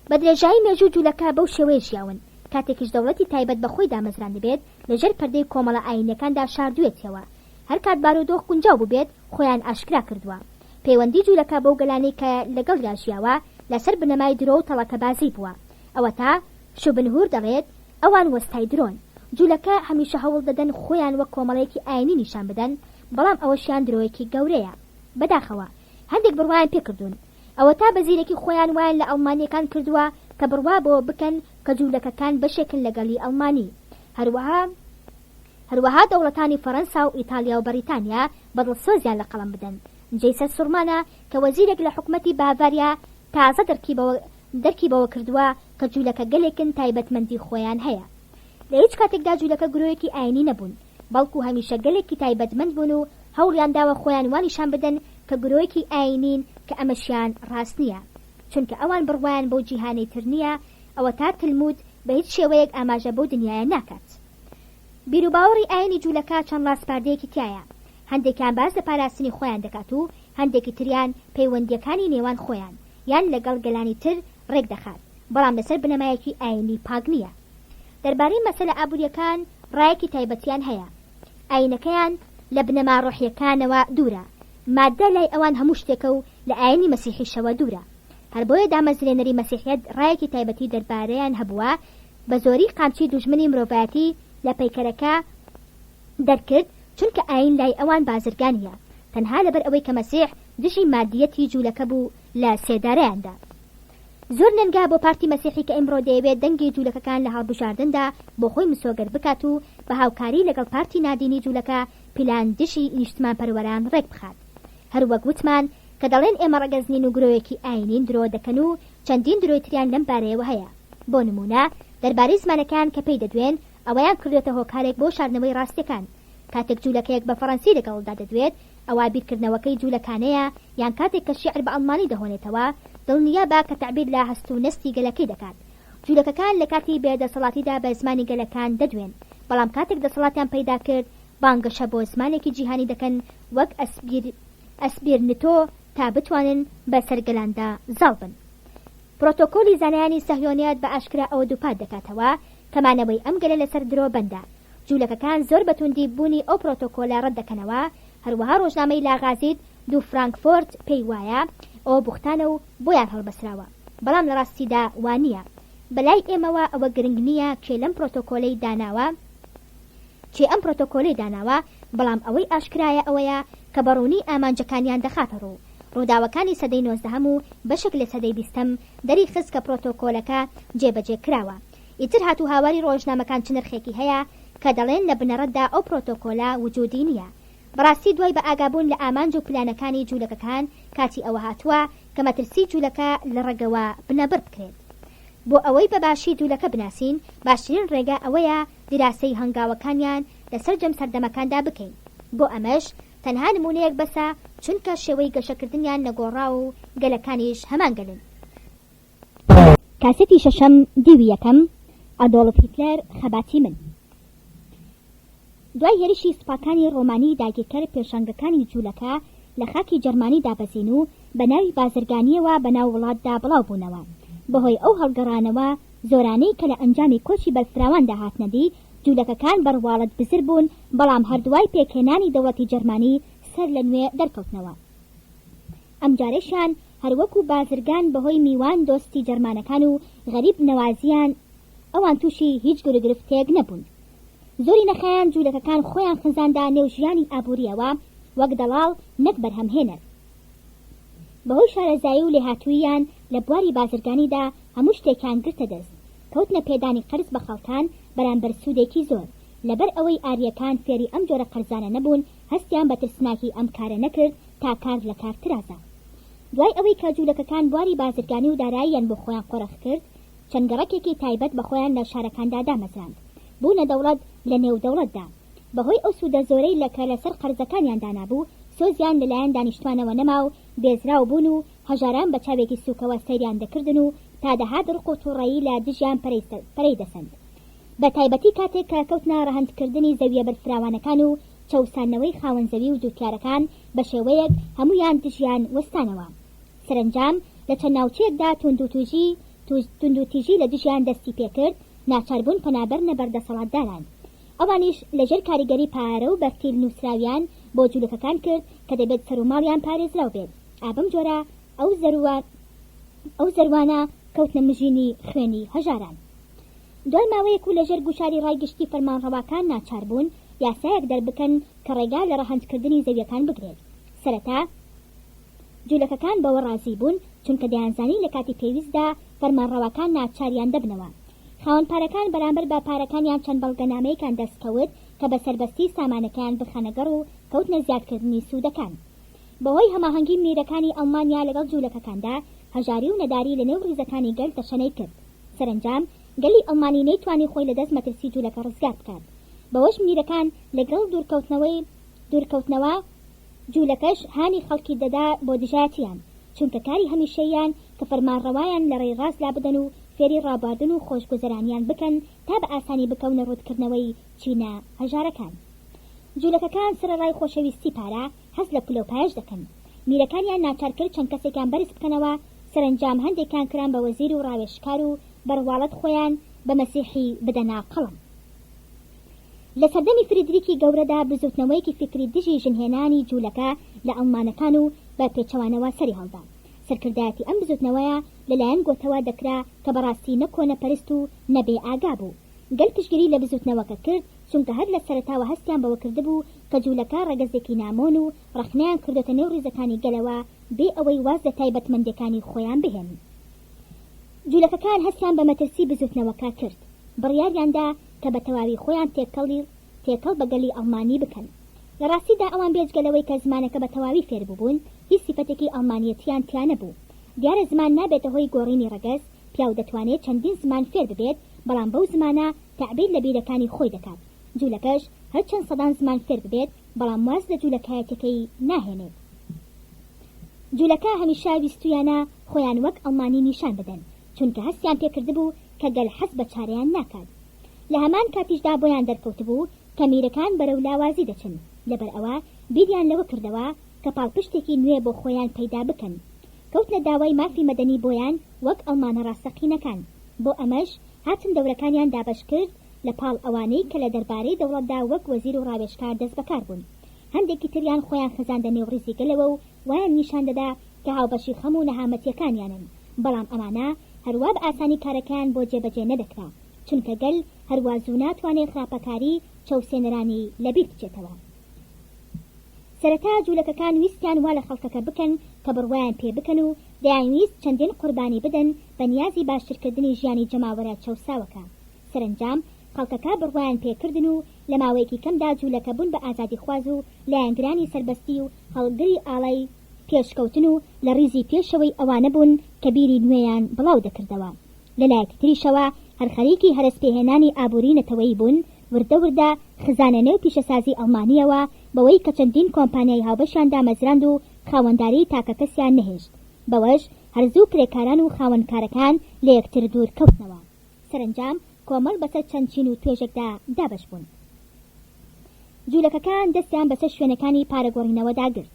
بە درێژایی مێژوو جوولەکە بەو شێوەیە ژیاون، کاتێکیش دەوڵەتی تایبەت بە خۆی دامەزران دەبێت لەژێر پەردەی کۆمەڵە ئاینەکاندا شاردوێتەوە. هەر کات بارودۆخ گونجاو بووبێت خۆیان ئاشکرا کردووە. پەیوەندی جوولەکە بەو گەلانەی کە لەگەڵدا ژیاوە لەسەر بنەمای درۆ و تەڵەکەبازی بووە. ئەوە تا شوبنهور دەڵێت ئەوان وەستای درۆن. جوولەکە هەمیشە هەوڵ دەدەن خۆیان وەک کۆمەڵەیەکی ئاینی نیشان بدەن، بەڵام ئەوەشیان درۆیەکی گەورەیە. بەداخەوە هەندێک بڕوایان پێکردوون، ئەوە تا بەزیرەکی خۆیان وایان لە ئەڵمانیەکان کردووە کە بڕوا بۆ بکەن کە جوولەکەکان بەشێکن لەگەڵی ئەڵمانی. هەروەها دەوڵەتانی فەڕەنسا و ئیتالیا و بەریتانیا بەدڵسۆزیان لە قەڵم بدەن. جەیسەر سوڕمانە کە وەزیرێک لە حکومەتی باڤاریا تازە دەرکی بەوە کردووە کە جوولەکە گەلێکن تایبەتمەندی خۆیان هەیە. لە هیچ کاتێکدا جوولەکە گرۆیەکی ئاینی نەبوون، بەڵکو هەمیشە گەلێکی تایبەتمەند بوون و هەوڵیان داوە خۆیان وانیشان بدەن کە گرۆیەکی ئاینین کە ئەمەشیان ڕاست نییە، چونکە ئەوان بڕوایان بۆ جیهانی تر نییە، ئەوە تا تلمود بە هیچ شێوەیەک ئاماژە بۆ دنیایە ناکات. بیرروباوەڕی ئاینی جوولەکە چەند ڕاستپاردەیەکی تایە، هەندێکیان باز لە پاراستنی خۆیان دەکات و هەندێکی تریان پەیوەندیەکانی نێوان خۆیان یان لەگەڵ گەلانی تر ڕێک دەخات، بەڵام لەسەر بنەمایەکی ئاینی پاک نییە. دەربارەی مەسەلە ئابوووریەکان ڕایەکی تایبەتیان هەیە. ئاینەکەیان لە بنەما ڕۆحیەکانەوە دوورە، مادە لای ئەوان هەموو شتێکە و لە ئاینی مەسیحیشەوە دوورە. هەر بۆیە دامەزرێنەری مەسیحیەت ڕایەکی تایبەتی دەربارەیان هەبووە، بە زۆری قامچی دوژمنی مرۆڤایەتی لە پەیکەرەکە دەرکرد، چونکە ئاین لای ئەوان بازرگانیە، تەنها لەبەر ئەوەی کە مەسیح دژی مادیەتی جوولەکە بوو لە سێدارەیاندا. زۆر نەنگا بۆ پارتی مەسیحی کە ئەمڕۆ دەیەوێت دەنگی جوولەکەکان لە هەڵبژاردندا بۆ خۆی مسۆگەر بکات و بە هاوکاری لەگەڵ پارتی نادینی جوولەکە پیلان دژی نیشتمان پەروەران ڕێک بخات. هەروەک وتمان کە دەڵێن ئێمە ڕەگەزنین و گرۆیەکی ئاینین درۆ دەکەن و چەندین درۆی تریان لەم بارەیەوە هەیە. بۆ نمونە دەربارەی زمانەکان کە پێی دەدوێن ئەوەیان کردێتە هۆکارێک بۆ شاردنەوەی ڕاستیەکان. کاتێک جوولەکەیەک بە فەڕەنسی لەگەڵدا دەدوێت ئەوە بیرکردنەوەکەی جوولەکانەیە، یان کاتێک کە شیعر بە ئەڵمانی دەهۆنێتەوە دڵنیا بە کە تعبیر لە هەست و نەستی گەلەکەی دەکات. جوولەکەکان لە کاتی بێدەسەڵاتیدا بە زمانی گەلەکان دەدوێن، بەڵام کاتێک دەسەڵاتیان پەیدا کرد بانگەشە بۆ زمانێکی جیهانی دەکەن وەک ئەسبیرنتۆ تا بتوانن بە سەرگەلاندا زاڵ بن. پرۆتۆکۆلی زانایانی سەهیۆنیەت بە ئاشکرا ئەوە دووپات دەکاتەوە کەمانەوەی ئەم گەلە لەسەر درۆ بەندە. جوولەکەکان زۆر بەتوندی بوونی ئەو پرۆتۆکۆلە ڕەت دەکەنەوە. هەروەها ڕۆژنامەی لاغازید دو فرانکفۆرت پێی وایە ئەوە بوختانە و بۆیان هەڵبەسراوە، بەڵام لە ڕاستیدا وانە. بەلای ئێمەوە ئەوە گرنگ نییە کێ ئەم پرۆتۆکۆلەی داناوە، بەڵام ئەوەی ئاشکرایە ئەوەیە کە بەڕوونی ئامانجەکانیان دەخاتە ڕوو. ڕووداوەکانی سەدەی 19 و بەشێک لە سەدەی 20 دەری خست کە پرۆتۆکۆلەکە جێبەجێ کراوە. ئیتر هاتوو هاواری ڕۆژنامەکان چ نرخێکی هەیە کە دەڵێن لە بنەڕەتدا ئەو پرۆتۆکۆلە وجودی نییە. بەڕاستی دوای بە ئاگابوون لە ئامانج و پلانەکانی جوولەکەکان کاتی ئەوە هاتووە کە مەترسی جوولەکە لە ڕێگەوە بنەبڕ بکرێت. بۆ ئەوەی بەباشی جوولەکە بناسین باشترین ڕێگە ئەوەیە دیراسەی هەنگاوەکانیان لەسەر جەم سەردەمەکاندا بکەین. بۆ ئەمەش تەنها نمونەیەک بەسە چونکە شێوەی گەشەکردنیان نەگۆڕا و گەلەکانیش هەمان گەلن. کاسێتی شەشەم دیوی یەکەم ئەدۆڵف هیتلەر خەباتی من. دوای هێرشی سوپاکانی ڕۆمانی داگیرکەر پێشانگەکانی جوولەکە لە خاکی جەرمانی دابەزین و بە ناوی بازرگانیەوە بەناو وڵاتدا بڵاو بوونەوە. بەهۆی ئەو هەڵگەڕانەوە زۆرانەی کە لە ئەنجامی کۆچی بەرفراواندا هاتنەدی جوولەکەکان بەڕواڵەت بزر بوون، بەڵام هەردووای پێکهێنانی دەوڵەتی جەرمانی سەر لە نوێ دەرکەوتنەوە. ئەم جارێشان هەروەکو بازرگان بەهۆی میوان دۆستی جەرمانەکان و غەریب نەوازیان ئەوان تووشی هیچ گرفتێک نەبوون. زۆری نەخایان جوولەکەکان خۆیان خزاندا نێو ژیانی ئابووریەوە وەک دەڵاڵ نەک بەرهەمهێنەر. بەهۆی شارەزایی و لێهاتوویان لە بواری بازرگانیدا هەموو شتێکیان گرتە دەست، کەوتنە پێدانی قەرز بە خەڵکان بەرامبەر سوودێکی زۆر. لەبەر ئەوەی ئاریەکان فێری ئەم جۆرە قەرزانە نەبوون، هەستیان بە ترسناکی ئەم کارە نەکرد تا کار لە کار ترازە. دوای ئەوەی کە جوولەکەکان بواری بازرگانی و داراییان بۆ خۆیان قۆرەخ کرد، چەند گەڕەکێکی تایبەت بە خۆیان لە شارەکاندا دامەزراند، بوونە دەوڵەت لە نێو دەوڵەتدا. بەهۆی ئەو سوودە زۆرەی لە کە لەسەر قەرزەکانیاندا نابوو، سۆزیان لەلایەن دانیشتوانەوە نەما و بێزراو بوون و هەژاران بە چاوێکی سوکەوە سەیریان دەکردن و تا دەهات ڕق و تووڕەیی لە دژیان پەرەی دەسەند. بە تایبەتی کاتێک کە کەوتنە ڕەهەندکردنی زەویە بەرفراوانەکان و چەوسانەوەی خاوەنزەوی و جوتیارەکان بە شێوەیەک هەمویان دژیان وەستانەوە. سەرنجام لە چەند ناوچەیەکدا توندوتیژی لە دژیان دەستی پێکرد، ناچاربوون پەنابەر نەبەردەسەڵاتداران. ئەوانیش لەژێر کاریگەری پارە و بەرتیل نووسراویان بۆ جوولەکەکان کرد کە دەبێت سەر و ماڵیان پارێزراو بێت. ئابەم جۆرە ئەو زەروانە کەوتنە مژینی خوێنی هەژاران. دوای ماوەیەک و لەژێر گوشاری ڕایگشتی فەرمانڕەواکان ناچار بوون یاسایەک دەربکەن کە ڕێگا لە ڕەهەندکردنی زەویەکان بگرێت. سەرەتا جوولەکەکان بەوە ڕازی بوون چونکە دەیانزانی لە کاتی پێویستدا فەرمانڕەواکان ناچاریان دەبنەوە. خاوەن پارەکان بەرامبەر بە پارەکانیان چەند بەڵگەنامەیەکان دەستکەوت کە بە سەربەستی سامانەکەیان بخەنەگەڕ و کەوتنە زیادکردنی سوودەکان. بەهۆی هەماهەنگی میرەکانی ئەڵمانیا لەگەڵ جوولەکەکاندا هەژاری و نەداری لە نێو ڕیزەکانی گەل تەشەنەی کرد. سەرنجام گەلی ئەڵمانی نەیتوانی خۆی لەدەست مەترسی جوولەکە ڕزگار بکات. بەوەش میرەکان لەگەڵ دوورکەوتنەوە جوولەکەش هانی خەڵکی دەدا بۆ دژایەتیان، چونکە کاری هەمیشەیان کە فەرمانڕەوایان لە ڕێی ڕاست لابدەن و فێری ڕابواردن و خۆشگوزەرانیان بکەن تا بە ئاسانی بکەونە ڕوودکردنەوەی چینە هەژارەکان. جوولەکەکان سرەڕای خۆشەویستی پارە هەست لە پلەپایش دەکەن. میرەکانیان ناچار کرد چەند کەسێکیان بەرز بکەنەوە. سەرنجام هەندێکیان کران بە وەزیر و ڕاوێژکار و بەڕواڵەت خۆیان بە مەسیحی بدەنا قەڵم. لە سەردەمی فریدریکی گەورەدا بزوتنەوەیەکی فکری دژی ژنهێنانی جوولەکە لە ئەڵمانەکان و بە پێچەوانەوە سەری هەڵدا. سەرکردایەتی ئەم بزوتنەوەیە لەلایەن گۆتەوە دەکرا کە بەڕاستی نەکۆنە پەرست و نەبێ ئاگا بوو. گەل پشگیری لە بزوتنەوەکە کرد چونکە هەر لە سەرەتاوە هەستیان بەوە کردبوو کە جوولەکە ڕەگەزێکی نامۆن و ڕەخنەیان کردوتە نێو ڕیزەکانی گەلەوە بێ ئەوەی واز لە تایبەتمەندەکانی خۆیان بهێن. جوولەکەکان هەستیان بە مەترسی بزوتنەوەکە کرد. بڕیاریاندا کە بە تەواوی خۆیان تێکەڵ بە گەلی ئەڵمانی بکەن. لە ڕاستیدا ئەوان بێجگەلەوەی کە زمانەکە بە تەواوی فێر بوون هیچ سیفەتێکی ئەڵمانیەتیان تیا نەبوو. دیارە زمان نابێتە هۆی گۆڕینی ڕەگەز، پیاو دەتوانێت چەندین زمان فێر ببێت، بەڵام بەو زمانە تەعبیر لە بیرەکانی خۆی دەکات. جوولەکەش هەر چەند سەدان زمان فێر ببێت، بەڵام واز لە جوولەکایەتەکەی ناهێنێت. جوولەکە هەمیشە ویستویانە خۆیان وەک ئەڵمانی نیشان بدەن، چونکە هەستیان پێکردبوو کە گەل حەز بە چارەیان ناکات. لە هەمان کاتیشدا بۆیان دەرکەوتبوو کە میرەکان بەرەو لاوازی دەچن. لەبەر ئەوە بیریان لەوە کردەوە کە پاڵپشتێکی نوێ بۆ خۆیان پەیدا بکەن. کەوتنە داوای مافی مەدەنی بۆیان وەک ئەڵمانە ڕاستەقینەکان. بۆ ئەمەش هاتن دەورەکانیان دابەش کرد لە پاڵ ئەوانەی کە لە دەربارەی دەوڵەتدا وەک وەزیر و ڕاوێژکار دەست بەکار بوون. هەندێکی تریان خۆیان خزاندە نێو ڕیزی گەلەوە و وایان نیشان دەدا کە هاوبەشی خەم و نەهامەتیەکانیانن، بەڵام ئەمانە هەروە بە ئاسانی کارەکەیان بۆ جێبەجێ نەدەکرا، چونکە گەل هەروە زوو ناتوانێت خراپەکاری چەوسێنەرانی لەبیر بچێتەوە. سەرەتا جوولەکەکان ویستیان وا لە خەڵکەکە بکەن کە بڕوایان پێ بکەن و دەیانویست چەندین قوربانی بدەن بە نیازی باشترکردنی ژیانی جەماوەرە چەوساوەکە. سەرنجام خەڵکەکە بڕوایان پێکردن و لە ماوەیەکی کەمدا جوولەکە بوون بە ئازادی خواز و لایەنگرانی سەربەستی و هەڵگری ئاڵای پێشکەوتن و لە ڕیزی پێشەوەی ئەوانە بوون کە بیری نوێیان بڵاو دەکردەوە. لەلایەکی تریشەوە هەر خەریکی هەرسپێهێنانی ئابووری نەتەوەیی بوون، وردە وردە خزانە و پیشەسازی ئەڵمانیەوە بەوەی کە چەندین کۆمپانیای هاوبەشیان دامەزراند و خاوەنداری تاکە کەسیان نەهێشت. بەوەش هەرزوو کرێکاران و خاوەنکارەکان لە یەکتر دوور کەوتنەوە. سەرنجام کۆمەڵ بەسەر چەند چین و توێژێکدا دابەش بوون. جوولەکەکان دەستیان بەسەر شوێنەکانی پارەگۆڕینەوەدا گرت،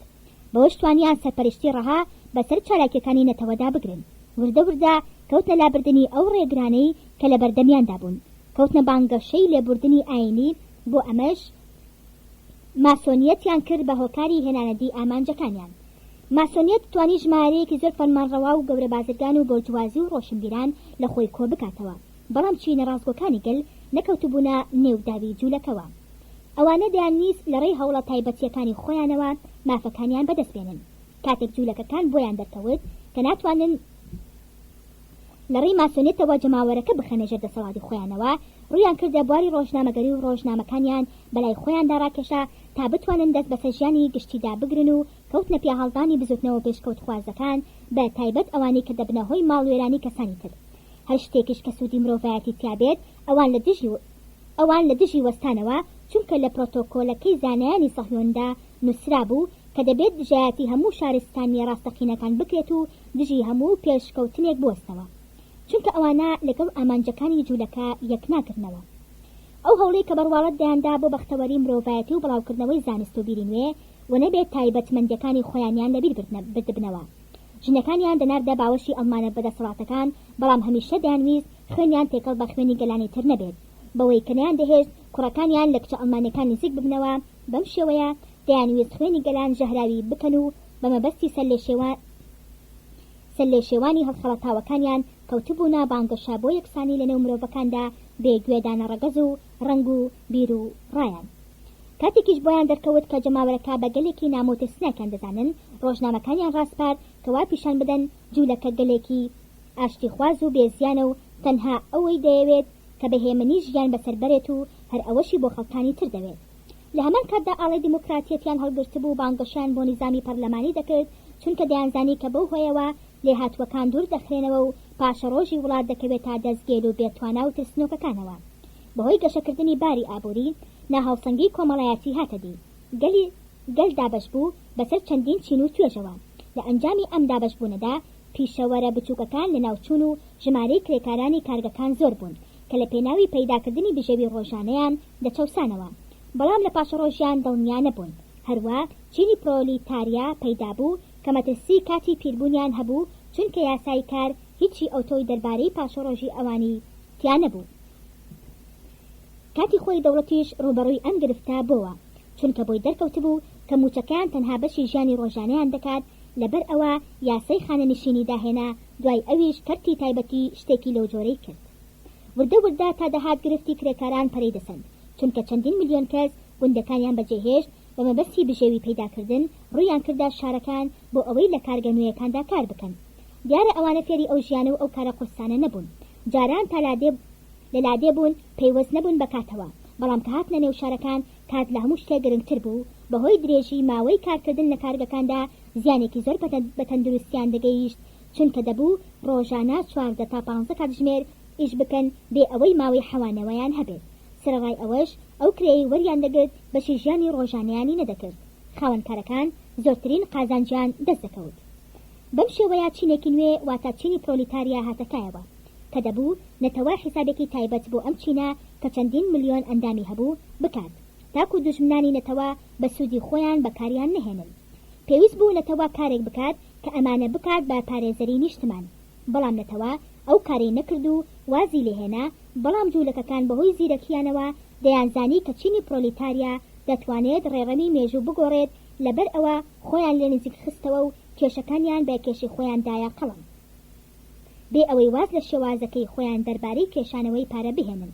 بەوەش توانیان سەرپەرشتی ڕەها بەسەر چالاکیەکانی نەتەوەدا بگرن. وردە وردە کەوتنە لابردنی ئەو ڕێگرانەی کە لە بەردەمیاندا بوون، کەوتنە بانگەشەی لێبوردنی ئاینی. بۆ ئەمەش ماسۆنیەتیان کرد بە هۆکاری هێنانەدی ئامانجەکانیان. ماسۆنیەت توانی ژمارەیەکی زۆر فەرمانڕەوا و گەورە بازرگان و بۆرجوازی و ڕۆشنبیران لە خۆی کۆ بکاتەوە، بەڵام چینە ڕاستگۆکانی گەل نەکەوتبوونە نێوداوی جوولەکەوە. ئەوانە دەیانویست لە ڕێی هەوڵە تایبەتیەکانی خۆیانەوە مافەکانیان بەدەستبێنن. کاتێک جوولەکەکان بۆیان دەرکەوت کە ناتوانن لە ڕێی ماسۆنیەتەوە جەماوەرەکە بخەنەژێر دەسەڵاتی خۆیانەوە، ڕوویان کردە بواری ڕۆژنامەگەری و ڕۆژنامەکانیان بەلای خۆیاندا ڕاکێشا تا بتوانن دەست بەسەر ژیانی گشتیدا بگرن و کەوتنە پێهەڵدانی بزوتنەوە پێشکەوت خوازەکان بە تایبەت ئەوانی کە دەبنە هۆی ماڵوێرانی کەسانی تر. هەر شتێکیش کە سوودی مرۆڤایەتی تیابێت ئەوان لە دژی وەستانەوە، چونکە لە پرۆتۆکۆلەکەی زانایانی سەهیۆندا نووسرا بوو کە دەبێت دژایەتی هەموو شارستانی ڕاستەقینەکان بکرێت و دژی هەموو پێشکەوتنێک بوەستەوە، چونکە ئەوانە لەگەڵ ئامانجەکانی جوولەکە یەک ناکردنەوە. ئەو هەوڵەی کە بەڕواڵەت دەیاندا بۆ بەختەوەری مرۆڤایەتی و بڵاوکردنەوەی زانست و بیری نوێ و نەبێت تایبەتمەندیەکانی خۆیانیان لەبیر بردبنەوە. ژنەکانیان دەناردە باوەشی ئەڵمانە بەدەسەڵاتەکان، بەڵام هەمیشە دەیانویست خوێنیان تێکەڵ بە خوێنی گەلانی تر نەبێت، بەوەی کەنیان دەهێشت کوڕەکانیان لە کچە ئەڵمانەکان نزیک ببنەوە. بەم شێوەیە دەیانویست خوێنی گەلان ژەهراوی بکەن و بەمەبەستی سەرلێشێوانی هەڵخەڵەتاوەکانیان کەوتبوونا بانگەشە بۆ یەکسانی لەنێو مرۆڤەکاندا بێگوێدانە ڕەگەز و ڕنگ و بیر و ڕایان. کاتێکیش بۆیان دەرکەوت کە جەماوەرەکە بە گەلێکی نامۆتەسناکیان دەزانن، ڕۆژنامەکانیان ڕاستپار کەوا پیشان بدەن جوولەکە گەلێکی ئاشتی خواز و بێزیانە و تەنها ئەوەی دەیەوێت کە بەهێمنی ژیان بەسەر بەرێت و هەر ئەوەشی بۆ خەڵکانی تر دەوێت. لە هەمان کاتدا ئاڵی دیموکراتیەتیان هەڵگرت بوو، بانگەشیان بۆ نیزامی پەرلەمانی دەکرد، چونکە دەیانزانی کە بەو هۆیەوە لێهاتووەکان دوور دەخرێنەوە و پاشە ڕۆژی وڵات دەکەوێت تا دەستگێر و بێتوانا و ترسنۆکەکانەوە. بەهۆی گەشەکردنی باری ئابووری ناهاوسەنگی کۆمەڵایەتی هاتەدی، گەل دابەش بوو بەسەر چەندین چین و توێژەوە. لە ئەنجامی ئەم دابەشبوونەدا پیشەوەرە بچووکەکان لە ناوچوون و ژمارەی کرێکارانی کارگەکان زۆر بوون کە لە پێناوی پەیداکردنی بژێوی ڕۆژانەیان دەچەوسانەوە، بەڵام لە پاشە ڕۆژیان دڵنیا نەبوون. هەروە چینی پرۆلیتاریا پەیدا بوو کە مەترسی کاتی پیربوونیان هەبوو، چونکە یاسای کار هیچی ئۆتۆی دەربارەی پاشە ڕۆژی ئەوانی تیان نەبوو. کاتی خۆی دەوڵەتیش ڕوبەڕووی ئەم گرفتە بۆوە، چونکە بۆی دەرکەوتبوو کە موچەکەیان تەنها بەشی ژیانی ڕۆژانەیان دەکات، لەبەر ئەوە یاسای خانەنشینی داهێنا، دوای ئەویش کەرتی تایبەتی شتێکی لەو جۆرەی کرد. وردە وردە تا دەهات گرفتی کرێکاران پەرەی دەسەند، چونکە چەندین ملیۆن کەس گوندەکانیان بەجێهێشت بە مەبەستی بژێوی پەیداکردن ڕوویان کردا شارەکان بۆ ئەوەی لە کارگە نوێیەکاندا کار بکەن. دیارە ئەوانە فێری ئەو ژیانە و ئەو کارە قورسانە نەبوون، جاران تا لە لادێ بوون پەیوەست نەبوون بەکاتەوە، بەڵام کە هاتنە نێو شارەکان کات لە هەموو شتێک گرنگتر بوو. بەهۆی درێژی ماوەی کارکردن لە کارگەکاندا زیانێکی زۆر بە تەندروستیان دەگەیشت، چونکە دەبوو ڕۆژانە 4 تا 15 کاتژمێر ئیش بکەن بێ ئەوەی ماوەی حەوانەوەیان هەبێت. سەرڕای ئەوەش ئەو کرێی وەریان دەگرت بەشی ژیانی ڕۆژانەیانی نەدەکرد. خاوەنکارەکان زۆرترین قازانجیان دەست دەکەوت. بەم شێوەیە چینێکی نوێ واتە چینی پرۆلیتاریا هاتەکایەوە کە دەبوو نەتەوە حیسابێکی تایبەت بۆ ئەم چینە کە چەندین ملیۆن ئەندامی هەبوو بکات، تاکو دوژمنانی نەتەوە بە سوودی خۆیان بەکاریان نەهێنن. پێویست بوو نەتەوە کارێک بکات کە ئەمانە بکات بە پارێزەری نیشتمان، بەڵام نەتەوە ئەو کاری نەکرد و وازی لێهێنا. بەڵام جوولەکەکان بەهۆی زیرەکیانەوە دەیانزانی کە چینی پرۆلیتاریا دەتوانێت ڕێڕەمی مێژوو بگۆڕێت، لەبەر ئەوە خۆیان لێ نزیک خستەوە و کێشەکانیان بە کێشی خۆیان دایە قەڵم، بێ ئەوەی واز لە شێوازەکەی خۆیان دەربارەی کێشانەوەی پارە بهێنن.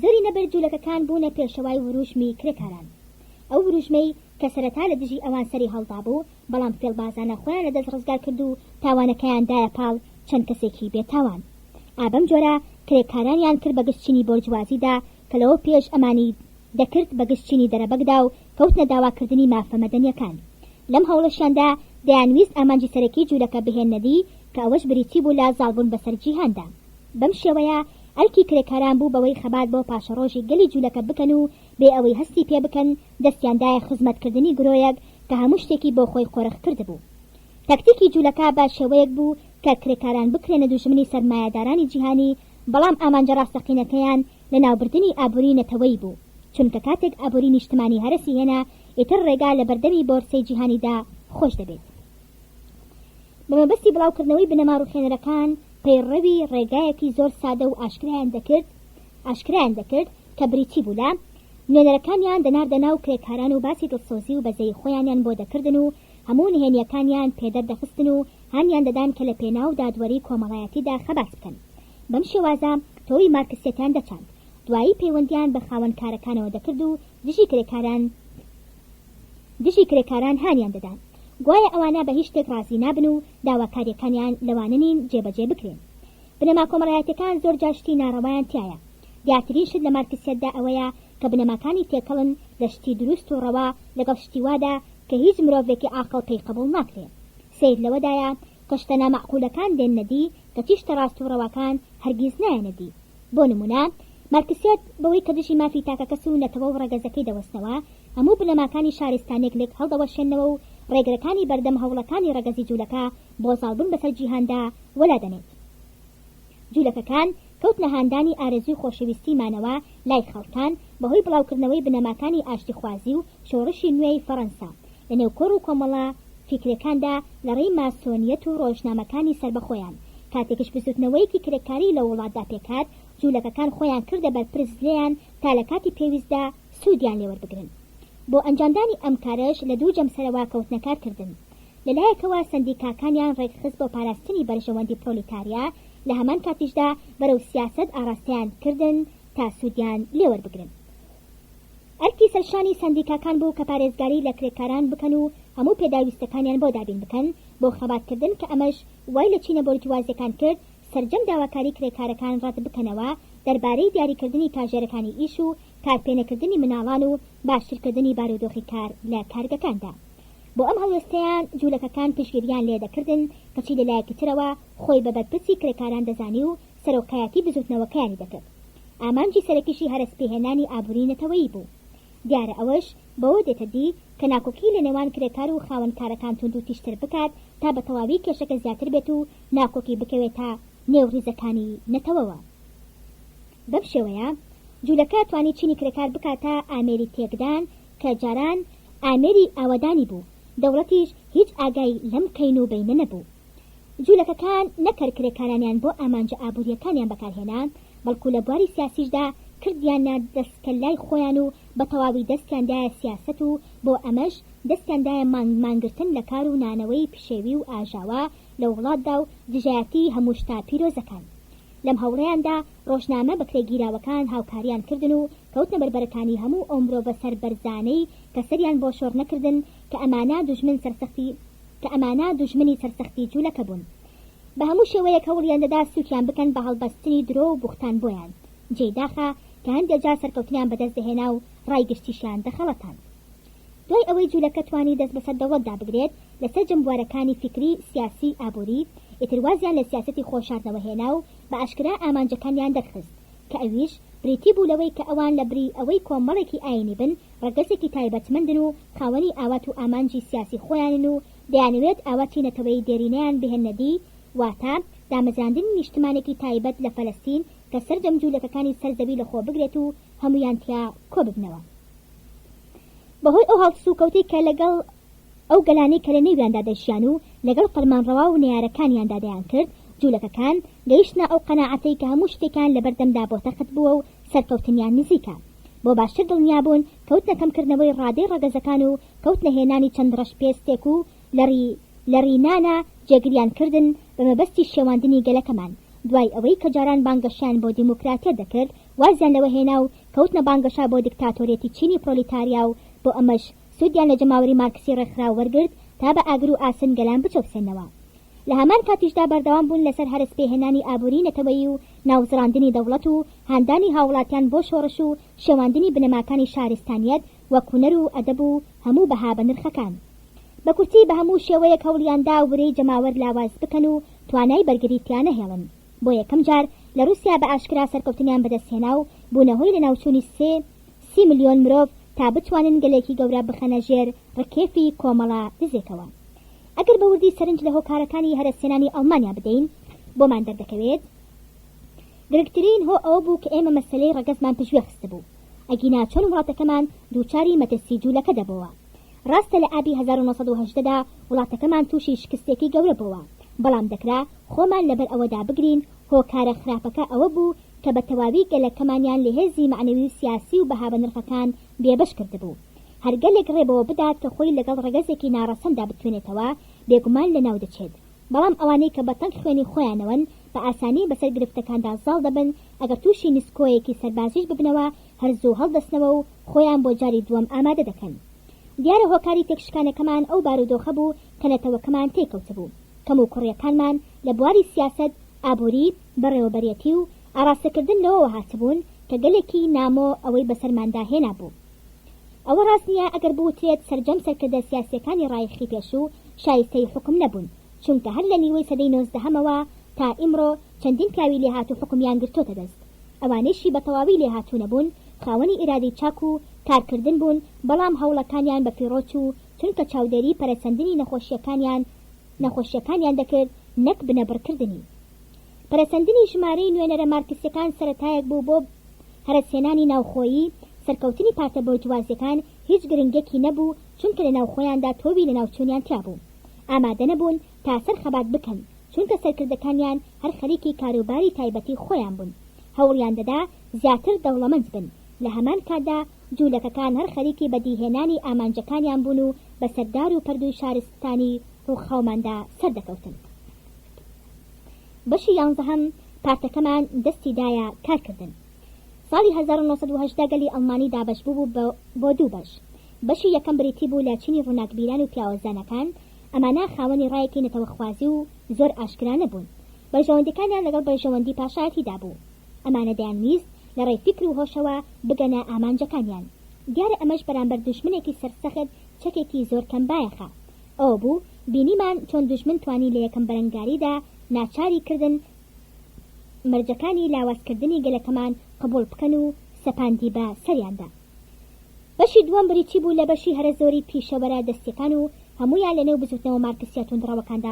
زۆری نەبەر جوولەکەکان بوونە پێشەوای وروژمی کرێکاران. ئەو وروژمەی کە سەرەتا لە دژی ئەوان سەری هەڵدا بوو، بەڵام فێڵبازانە خۆیان لەدەست ڕزگار کرد و تاوانەکەیان دایە پاڵ چەند کەسێکی بێتاوان. ئابەم جۆرە کرێکارانیان کرد بە گشتچینی بۆرجوازیدا کە لەوە پێش ئەمانی دەکرد بە گشتچینی دەرەبەگدا و کەوتنە داواکردنی مافە مەدەنیەکان. لەم هەوڵەشیاندا دەیانویست ئامانجی سەرەکی جوولەکە بهێننەدی کە ئەوەش بریتی بوو لە زاڵبوون بەسەر جیهاندا. بەم شێوەیە ئەرکی کرێکاران بوو بەوەی خەبات بۆ پاشەڕۆژی گەلی جوولەکە بکەن و بێ ئەوەی هەستی پێ بکەن دەستیاندایە خزمەتکردنی گرۆیەک کە هەموو شتێکی بۆ خۆی قۆرەخ کرد بوو. تاکتیکی جوولەکە بە شێوەیەک بوو کە کرێکاران بکرێنە دوژمنی سەرمایەدارانی جیهانی، بەڵام ئامانجە ڕاستەقینەکەیان لە ناوبردننی ئابووری نەتەوەی بوو، چونکە کاتێک ئابووری نیشتمانی هەرسی هێنا ئیتر ڕێگا لە بەردەمی بۆرسەی جیهانیدا خۆش دەبێت. بەمەبەستی بڵاوکردنەوەی بنەما ڕوخێنەرەکان پەیڕەوی ڕێگایەکی زۆر سادە و ئاشکرایان دەکرد کە بریتی بوو لە نوێنەرەکانیان دەناردە ناو کرێکاران و باسی دڵسۆزی و بەزەی خۆیانیان بۆ دەکردن و هەموو نهێنیەکانیان پێدەر دەخستن و هەمیان دەدان کە لە پێناو دادوەری کۆمەڵایەتیدا خەباس بکەن. بەم شێوازە تۆی مارکسیەتیان دەچاند، دوایی پەیوەندیان بە خاوەنکارەکانەوە دەکرد و دژی کرێکاران هانیان دەدان، گوایە ئەوانە بە هیچ شتێک ڕازی نابن و داواکاریەکانیان لەواننین جێبەجێ بکرێن. بنەما کۆمەڵایەتەکان زۆر جاشتی ناڕەوایان تایە. دیارترین شت لە مارکسیەتدا ئەوەیە کە بنەماکانی تێکەڵن لە شتی دروست و ڕەوا لەگەڵ شتیوادا کە هیچ مرۆڤێکی عاقڵ پێی قبوڵ ناکرێت. سیر لەوەدایە کە شتە نامەعقولەکان دێن نەدی کە چیشتە ڕاست و ڕەواکان هەرگیز نایەنەدی. بۆ نمونە مارکسیەت بەوەی کە دژی مافی تاکەکەس و نەتەوە و ڕەگەزەکەی دەوەستنەوە هەموو بنەماکانی شارستانێک لێک هەڵدەوەشێنەوە و ڕێگرەکانی بەردەم هەوڵەکانی ڕەگەزی جوولەکە بۆ زاڵبوون بەسەر جیهاندا وەلا دەنێت. جوولەکەکان کەوتنە هاندانی ئارەزوی خۆشەویستی مانەوە لای خەڵکان بەهۆی بڵاوکردنەوەی بنەماکانی ئاشتیخوازی و شۆڕشی نوێی فەڕەنسا لە نێوکۆڕ و کۆمەڵە فیکرەکاندا لە ڕێی ماسۆنیەت و ڕۆژنامەکانی سربەخۆیان. کاتێکش بزوتنەوەیەکی کرێکاری لە وڵاتدا پێکات، جوولەکەکان خۆیان کردە بەرپرس لێیان تا لە کاتی پێویستدا سوودیان لێوەربگرن. بۆ ئەنجامدانی ئەم کارەش لە دوو جەمسەرەوە کەوتنەکارکردن. لەلایەکەوە سەندیکاکانیان ڕێکخست بۆ پاراستنی بەرژەوەندی پرۆلیتاریا، لە هەمان کاتیشدا بەرەو سیاسەت ئاراستیان کردن تا سوودیان لێوەربگرن. ئەرکی سەرشانی سەندیکاکان بوو کە پارێزگاری لە کرێکاران بکەن و هەموو پێداویستەکانیان بۆ دابین بکەن بۆ خەباتکردن کە ئەمەش وای لە چینە بۆرجوازیەکان کرد سەرجەم داواکاری کرێکارەکان ڕەت بکەنەوە دەربارەی دیاریکردنی کاژێرەکانی ئیش و کارپێنەکردنی مناڵان و باشترکردنی بارودۆخی کار لە کارگەکاندا. بۆ ئەم هەڵوێستەیان جوولەکەکان پشگیریان لێ دەکردن کەچی لەلایەکی ترەوە خۆی بە بەرپرسی کرێکاران دەزانی و سەرۆکایەتی بزوتنەوەکەیانی دەکرد. ئامانجی سەرەکیشی هەرسپێهێنانی ئابوورینەتەوەی بوو. دیارە ئەوەش بەوە دێتە دی کە ناکۆکی لە نێوان کرێکار و خاوەنکارەکان توند و تیشتر بکات تا بە تەواوی کێشەکە زیاتر بێت و ناکۆکی بکەوێت تا نێو ڕیزەکانی نەتەوەوە. بەم شێوەیە جوولەکە توانی چینی کرێکار بکاتە ئامێری تێکدان کە جاران ئامێری ئاوەدانی بوو، دەوڵەتیش هیچ ئاگای لەم کەین و بەینە نەبوو. جوولەکەکان نەکەر کرێکارانیان بۆ ئامانجە ئابوووریەکانیان بەکارهێنان، بەڵکو لە بواری سیاسیشدا کردیانە دەستکەلای خۆیان و بە تەواوی دەستیاندایە سیاست و بۆ ئەمەش دەستیاندایە مانگرتن لە کار و نانەوەی پشێوی و ئاژاوە لە وڵاتدا و دژایەتی هەموو شتا پیرۆزەکان. لەم هەوڕەیاندا ڕۆژنامە بەکرێگیراوەکان هاوکاریان کردن و کەوتنە بەربەرەکانی هەموو ئەو مرۆڤ بەسەر بەرزانەی کە سەریان بۆ شۆڕ نەکردن کە ئەمانە دوژمنی سەرسەختی جوولەکە بوون. بە هەموو شێوەیەک هەوڵیان دەدا سووتیان بکەن بە هەڵبەستنی درۆ و بوختان بۆیان، جێداخە کە هەندێک جار سەرکەوتنیان بەدەست دەهێنا و ڕایگشتیشیان دەخەڵەتان. دوای ئەوەی جوولەکە توانی دەست بەسەر دەوڵەتدا بگرێت لەسەر جەمبوارەکانی فکری سیاسی ئابووری ئیتروازیان لە سیاسەتی خۆشاردنەوە هێنا و بە ئاشکرا ئامانجەکانیان دەرخست کە ئەویش بریتی بوو لەوەی کە ئەوان لە بری ئەوەی کۆمەڵێکی ئاینی بن ڕەگەزێکی تایبەتمەندن و خاوەنی ئاوات و ئامانجی سیاسی خۆیانن و دەیانوێت ئاواتی نەتەوەی دێرینەیان بهێنەدی، واتە دامەزراندنی نیشتمانێکی تایبەت لە فەلەستین کە سەرجەم جوولەکەکانی سەرزەوی لەخۆ بگرێت و هەمویان تیا کۆ ببنەوە. بەهۆی ئەو هەڵسوکەوتەی کە لەگەڵ ئەو گەلانەی کە لە نێویاندا دەژیان و لەگەڵ فەرمانڕەوا و نەیارەکانیاندا دەیان کرد، جوولەکەکان گەیشتنە ئەو قەناعەتەی کە هەموو شتێکان لە بەردەمدا بۆ تەخت بووە و سەرکەوتنیان نزیکە. بۆ باشتر دڵنیابوون کەوتنە کەمکردنەوەی ڕادەی ڕەگەزەکان و کەوتنە هێنانی چەند ڕەشپێستێک و لە ڕینانە جێگریان کردن بە مەبەستی شێواندنی گەلەکەمان. دوای ئەوەی کە جاران بانگەشیان بۆ دیموکراتیە دەکرد، وازیان لەوە هێنا و کەوتنە بانگەشا بۆ دیکتاتۆریەتی چینی پرۆلیتاریا و بۆ ئەمەش سوودیان لە جەماوەری مارکسی ڕێکخراو وەرگرت تا بە ئاگر و ئاسن گەلان بچۆکسێنەوە. لە هەمان کاتیشدا بەردەوام بوون لەسەر هەرسپێهێنانی ئابووری نەتەوەیی و ناوزڕاندنی دەوڵەت و هاندانی هاوڵاتیان بۆ شۆڕش و شێواندنی بنەماکانی شارستانیەت وەک هونەر و ئەدەب و هەموو بەها بە نرخەکان. بە کورتی بە هەموو شێوەیەک هەوڵیاندا وورەی جەماوەر لاواز بکەن و توانای بەرگریتیان نەهێڵن. بۆ یەکەم جار لە رووسیا بە ئاشکرا سەرکەوتنیان بەدەستهێنا و بوونەهۆی لە ناوچوونی 30 ملیۆن مرۆڤ تا بتوانن گەلێکی گەورە بخەنە ژێر ڕکێفی کۆمەڵە دزێکەوە. ئەگەر بە وردی سەرنج لە هۆکارەکانی هەرسێنانی ئەڵمانیا بدەین بۆمان دەردەکەوێت گرنگترین هۆ ئەوە بوو کە ئێمە مەسەلەی ڕەگەزمان پشوێ خستە بوو ئەگینا چۆن وڵاتەکەمان دووچاری مەترسی جوولەکە دەبەوە. ڕاستە لە ئابی 1970دا وڵاتەکەمان تووشی شکستێکی گەورە بووە، بەڵام دەکرا خۆمان لەبەر ئەوەدا بگرین هۆکارە خراپەکە ئەوە بوو کە بە تەواوی گەلەکەمانیان لە هێزی معنەوی و سیاسی و بەها بە نرخەکان بێبەش کردبوو. هەرگەلێک ڕێبەوە بدات کە خۆی لەگەڵ ڕەگەزێکی ناڕەسەندا بتوێنێتەوە بێگومان لەناو دەچێت، بەڵام ئەوانەی کە بە تەنگ خوێنی خۆیانەوەن بە ئاسانی بەسەر گرفتەکاندا زاڵ دەبن ئەگەر تووشی نسکۆیەکی سەربازیش ببنەوە هەرزوو هەڵدەستنەوە و خۆیان بۆ جاری دووەم ئامادە دەکەن. دیارە هۆکاری تێکشکانەکەمان ئەو بارودۆخە بوو کە نەتەوەکەمان تێکەوتبوو. کەم و کوڕیەکانمان لە بواری سیاسەت، ئابووری، بەڕێوەبەرێتی و ئاراستەکردن لەوەوە هاتبوون کە گەلێکی نامۆ ئەوەی بەسەرماندا هێنا بوو. ئەوە ڕاست نییە ئەگەر بوترێت سەرجەم سەرکردە سیاسیەکانی ڕایخی پێش و شایستەی حکم نەبوون، چونکە هەر لە نیوەی سەدەی 19ەمەوە تا ئیمڕۆ چەندین پیاوی لێهات و حکمیان گرتۆتە دەست. ئەوانەیشی بە تەواوی لێهاتوو نەبوون، خاوەنی ئیرادەی چاک و کارکردن بوون، بەڵام هەوڵەکانیان بە فیڕۆچ و چونکە چاودێری پەرەسەندنی نەخۆشیەکانیان دەکرد نەک بنەبڕکردنی. پەرەسەندنی ژمارەی نوێنەرە مارکسیەکان سەرەتایەک بوو بۆ هەرسێنانی ناوخۆیی. سەرکەوتنی پارتە بۆرجوازیەکان هیچ گرنگێکی نەبوو، چونکە لە ناوخۆیاندا تۆوی لە ناوچوونیان تیابوو. ئامادە نەبوون تا سەر خەبات بکەن، چونکە سەرکردەکانیان هەر خەریکی کاروباری تایبەتی خۆیان بوون. هەوڵیان دەدا زیاتر دەوڵەمەند بن. لە هەمان کاتدا جوولەکەکان هەر خەریکی بەدیهێنانی ئامانجەکانیان بوون و بە سەردار و پەردووی شارستانی ڕووخاوماندا سەردەکەوتن. بەشی 11 پارتەکەمان دەستی دایە کارکردن. ساڵی 1970 گەلی ئەڵمانی دابەش بوو بۆ دوو بەش. بەشی یەکەم بریتی بوو لە چینی ڕووناکبیران و پیاوەزانەکان، ئەمانە خاوەنی ڕایەکی نەتەوەخوازی و زۆر ئاشکرا نەبوون. بەرژەوەندەکانیان لەگەڵ بەرژەوەندی پاشایەتیدا بوو. ئەمانە دەیانویست لە ڕێی فکر و هۆشەوە بگەنە ئامانجەکانیان. دیارە ئەمەش بەرامبەر دوژمنێکی سەرسەخت چەکێکی زۆر کەم بایەخە. ئەوە بوو بینیمان چۆن دوژمن توانی لە یەکەم بەرەنگاریدا ناچاری کردن مەرجەکانی لاوازکردنی گەلەکەمان قبول بکەن و سەپاندی بە سەریاندا. بەشی دووەم بریتی بوو لە بەشی هەرە زۆری پیشەوەرە دەستیەکان و هەمویان لەنێو بزوتنەوە مارکسیە توندڕەوەکاندا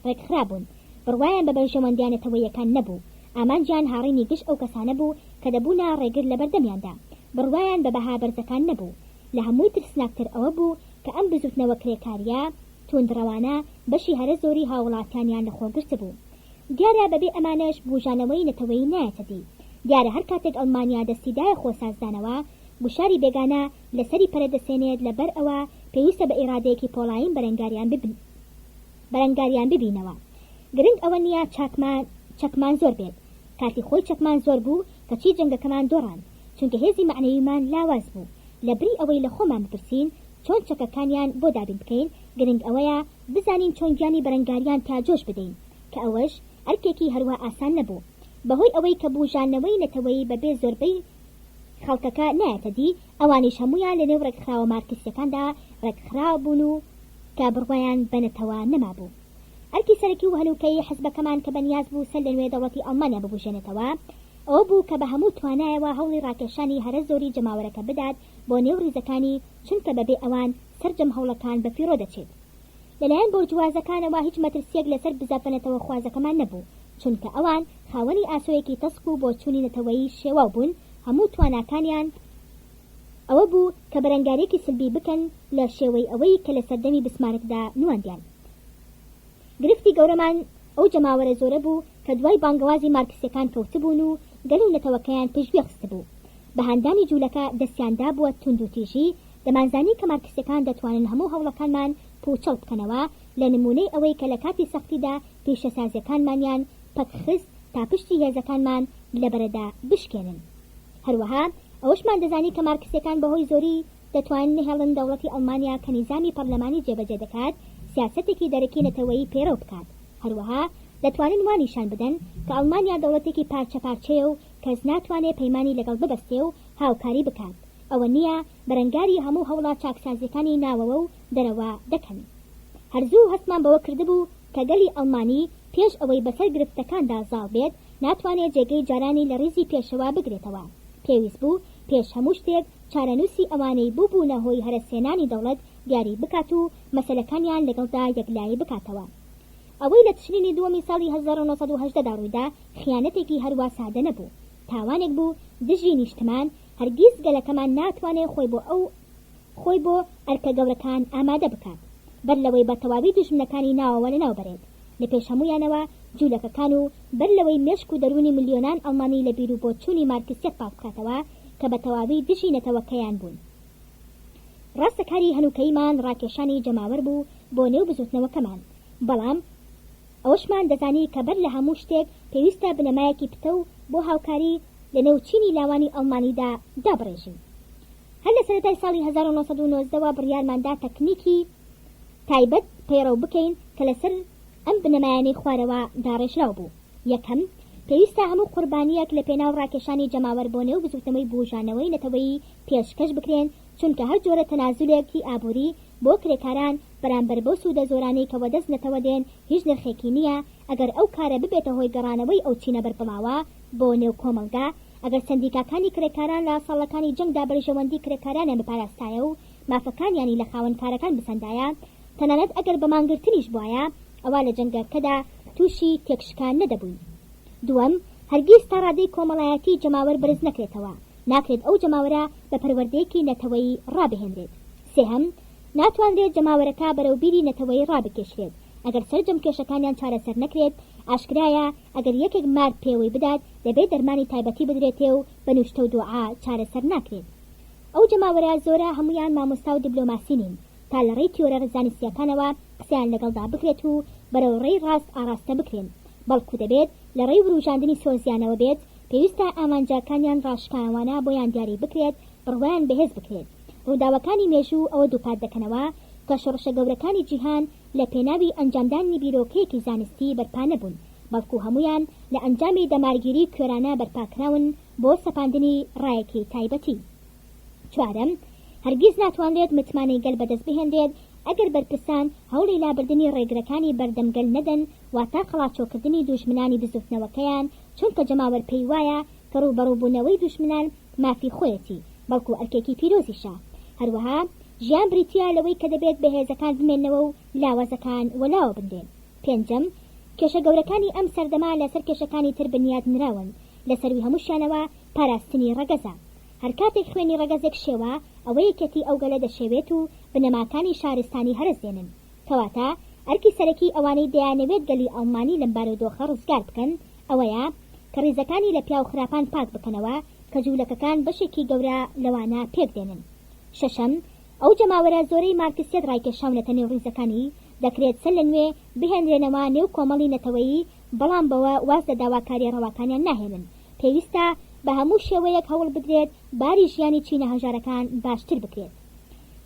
ڕێکخرا بوون. بڕوایان بە بەرژەوەندیانەتەوەیەکان نەبوو. ئامانجیان هاڕینی گشت ئەو کەسانە بوو کە دەبوونا ڕێگر لە بەردەمیاندا. بڕوایان بە بەها بەرزەکان نەبوو. لە هەمووی ترسناکتر ئەوە بوو کە ئەم بزوتنەوە کرێکاریە توندڕەوانە بەشی هەرە زۆری هاوڵاتیانیان لەخۆگرت بوو. دیارە بەبێ ئەمانەش بوژانەوەی نەتەوەیی نایەتە دی. دیارە هەر کاتێک ئەڵمانیا دەستیدایە خۆسازدانەوە گوشاری بێگانە لەسەری پەرەدەسێنێت لەبەر ئەوە پێویستە بە ئێرادەیەکی پۆڵاین بەرەنگاریان ببینەوە. گرنگ ئەوە نییە چەکمان زۆر بێت. کاتی خۆی چەکمان زۆر بوو کەچی جەنگەکەمان دۆڕان، چونکە هێزی معنەویمان لاواز بوو. لەبری ئەوەی لە خۆمان بپرسین چۆن چەکەکانیان بۆ دابین بکەین، گرنگ ئەوەیە بزانین چۆن گیانی بەرەنگاریان تا جۆش بدەین، کە ئەوەش ئەرکێکی هەروە ئاسان نەبوو. بەهۆی ئەوەی کە بوژانەوەی نەتەوەیی بەبێ زۆربەی خەڵکەکە نایەتە دی، ئەوانیش هەمویان لەنێو ڕێکخراوە مارکسیەکاندا ڕێکخرا بوون و کە بڕوایان بەنەتەوە نەما بوو. ئەرکی سەرەکی و هەلوکەی حزبەکەمان کە بەنیاز بوو سەر لە نوێ دەوڵەتی ئەڵمانیا ببوژێنێتەوە ئەوە بوو کە بە هەموو توانایەوە هەوڵی ڕاکێشانی هەرە زۆری جەماوەرەکە بدات بۆ نێو ڕیزەکانی، چونکە بەبێ ئەوان سەرجەم هەوڵەکان بە فیڕۆ دەچێت. لەلایەن بۆرجوازەکانەوە هیچ مەترسیەک لەسەر بزاپەنەتەوە خوازەکەمان نەبوو، چونکە ئەوان خاوەنی ئاسۆیەکی تەسک و بۆ چوونی نەتەوەیی شێواو بوون. هەموو تواناکانیان ئەوە بوو کە بەرەنگارێکی سلبی بکەن لە شێوەی ئەوەی کە لە سەردەمی بسمارکدا نواندیان. گرفتی گەورەمان ئەو جەماوەرە زۆرە بوو کە دوای بانگەوازی مارکسیەکان کەوتبوون و گەل و نەتەوەکەیان پێشگوێ خستبوو. بە هەندانی جوولەکە دەستیاندا بووە تونند و تیژی. دەمانزانی کە مارکسیەکان دەتوانن هەموو هەوڵەکانمان پوچەڵ بکەنەوە لە نمونەی ئەوەی کە لە کاتی سەختیدا پیشەسازیەکانمانیان پەکخست تا پشتی هێزەکانمان لەبەرەدا بشکێنن. هەروەها ئەوەشمان دەزانی کە مارکسیەکان بەهۆی زۆری دەتوانن هێڵن دەوڵەتی ئەڵمانیا کە نیزامی پەرلەمانی جێبەجێ دەکات سیاسەتێکی دەرەکی نەتەوەیی پێرە بکات. هەروەها دەتوانن وانیشان بدەن کە ئەڵمانیا دەوڵەتێکی پارچە پارچەیە و کەس ناتوانێت پەیمانی لەگەڵ ببەستێ و هاوکاری بکات. ئەوە نییە بەرەنگاری هەموو هەوڵات چاکسازیەکانی ناوەوە و دەرەوە دەکەن. هەرزوو هەستمان بەوە کردبوو کە گەلی ئەڵمانی پێش ئەوەی بەسەر گرفتەکاندا زاڵ بێت ناتوانێت جێگەی جارانی لە ڕیزی پێشەوە بگرێتەوە. پێویست بوو پێش هەموو شتێک چارەنووسی ئەوانەی بووبوونە هۆی هەرەسێنانی دەوڵەت دیاری بکات و مەسەلەکانیان لەگەڵدا یەکلایی بکاتەوە. ئەوەی لە تشرینی دووەمی ساڵی 1970 دا ڕوویدا خیانەتێکی هەروە سادە نەبوو. تاوانێک بوو دژی نیشتمان هەرگیز گەلەکەمان ناتوانێت خۆی بۆ ئەرکە گەورەکان ئامادە بکات بەر لەوەی بە تەواوی دژمنەکانی ناوەوە لەناو بەرێت لە پێش هەمویانەوە جوولەکەکان و بەر لەوەی مێشک و دەرونی ملیۆنان ئەڵمانی لە بیر و بۆچوونی مارکسیەت پاک بکاتەوە کە بە تەواوی دژی نەتەوەکەیان بوون. ڕاستەکاری هەنووکەیمان ڕاکێشانی جەماوەر بوو بۆ نێو بزوتنەوەکەمان، بەڵام ئەوەشمان دەزانی کە بەر لە هەموو شتێک پێویستە بنەمایەکی پتە و بۆ هاوکاری لە نێوچینی لاوانی ئەڵمانیدا دابڕێژین. هەر لە سەرەتای ساڵی 1990ەوە بڕیارماندا تەکنیکی تایبەت پەیڕەو بکەین کە لەسەر ئەم بنەمایانەی خوارەوە داڕێژراو بوو. یەکەم، پێویستە هەموو قوربانیەک لە پێناو ڕاکێشانی جەماوەر بۆ نێو بزوتنەوەی بوژانەوەی نەتەوەیی پێشکەش بکرێن، چونکە هەر جۆرە تەنازولێکی ئابووری بۆ کرێکاران بەرامبەر بۆ سوودە زۆرانەی کە وەدەست نەتەوە دێن هیچ نرخێکی نییە ئەگەر ئەو کارە ببێتە هۆی گەڕانەوەی ئەو چینە بەربڵاوە بۆ نێو کۆمەلگا، ئەگەر سندیکاکانی کرێکاران لە ساڵەکانی جەنگدا بەرژەوەندی کرێکارانیان بپاراستایە و مافەکانیانی لە خاوەنکارەکان بسەندایە، تەنانەت ئەگەر بەمانگرتنیش بواە ئەوە لە جەنگەکەدا تووشی تێکشکان نەدەبووین. دووەم، هەرگیز تا ڕادەی کۆمەڵایەتی جەماوەر بەرز نەکرێتەوە، ناکرێت ئەو جەماوەرە بە پەروەردەیەکی نەتەوەیی ڕابهێنرێت. سێهەم، ناتوانرێت جەماوەرەکە بەرەوبیری نەتەوەیی ڕابکێشرێت ئەگەر سەرجەم کێشەکانیان چارەسەر نەکرێت. ئاشکرایە ئەگەر یەکێک مار پێوەی بدات دەبێت دەرمانی تایبەتی بدرێتێ و بە نوشتە و دوعا چارەسەر ناکرێت. ئەو جەماوەرە زۆرە هەمویان مامۆستا و دیبلۆماسی نین تا لە ڕێی تیۆرە زانستیەکانەوە قسەیان لەگەڵدا بکرێت و بەرەو ڕێی ڕاست ئاراستە بکرێن، بەڵکو دەبێت لە ڕێی وروژاندنی سۆزیانەوە بێت. پێویستە ئامانجاکانیان ڕاشکاوانە بۆیان دیاری بکرێت، بڕوایان بەهێز بکرێت. ڕووداوەکانی مێژوو ئەوە دووپات دەکەنەوە کە شۆڕشە گەورەکانی جیهان لە پێناوی ئەنجامدانی بیرۆکەیەکی زانستی بەرپا نەبوون، بەڵکو هەمویان لە ئەنجامی دەمارگیری کوێرانە بەرپاکراون بۆ سەپاندنی ڕایەکی تایبەتی. چوارەم، هەرگیز ناتوانرێت متمانەی گەل بەدەست بهێنرێت ئەگەر بەرپرسان هەوڵی لابردنی ڕێگرەکانی بەردەمگەل نەدەن واتە قەڵاچۆکردنی دوژمنانی بزوتنەوەکەیان، چونکە جەماوەر پێی وایە کە ڕووبەڕووبوونەوەی دوژمنان مافی خۆیەتی بەڵکو ئەرکێکی پیرۆزیشە. هەروەها ژیان بریتیا لەوەی کە دەبێت بەهێزەکان بمێنەوە و لاوازەکان وەلاوە بندێن. پێنجەم، کێشە گەورەکانی ئەم سەردەما لەسەر کێشەکانی تر بنیاد نراون، لەسەروی هەمووشیانەوە پاراستنی ڕەگەزە. هەر کاتێک خوێنی ڕەگەزێک شێوە ئەوەی کەتی ئەو گەلە دەشێوێت و بنەماکانی شارستانی هەرس دێنن، کەواتە ئەرکی سەرەکی ئەوانەی دەیانەوێت گەلی ئەڵمانی لەم بارودۆخە ڕزگار بکەن ئەوەیە کە ڕێزەکانی لە پیا و خراپان پاک بکەنەوە کە جوولەکەکان بەشێکی گەورە لەوانە پێک دێنن. شەشەم، ئەو جەماوەرە زۆرەی مارکسیەت ڕایکێشاونەتە نێو ڕیزەکانی دەکرێت سەر لە نوێ بهێنرێنەوە نێو کۆمەڵی نەتەوەیی، بەڵام بەوە واز لە داواکاری ڕەواکانیان ناهێنن. پێویستە بە هەموو شێوەیەک هەوڵ بدرێت باری ژیانی چینە هەژارەکان باشتر بکرێت.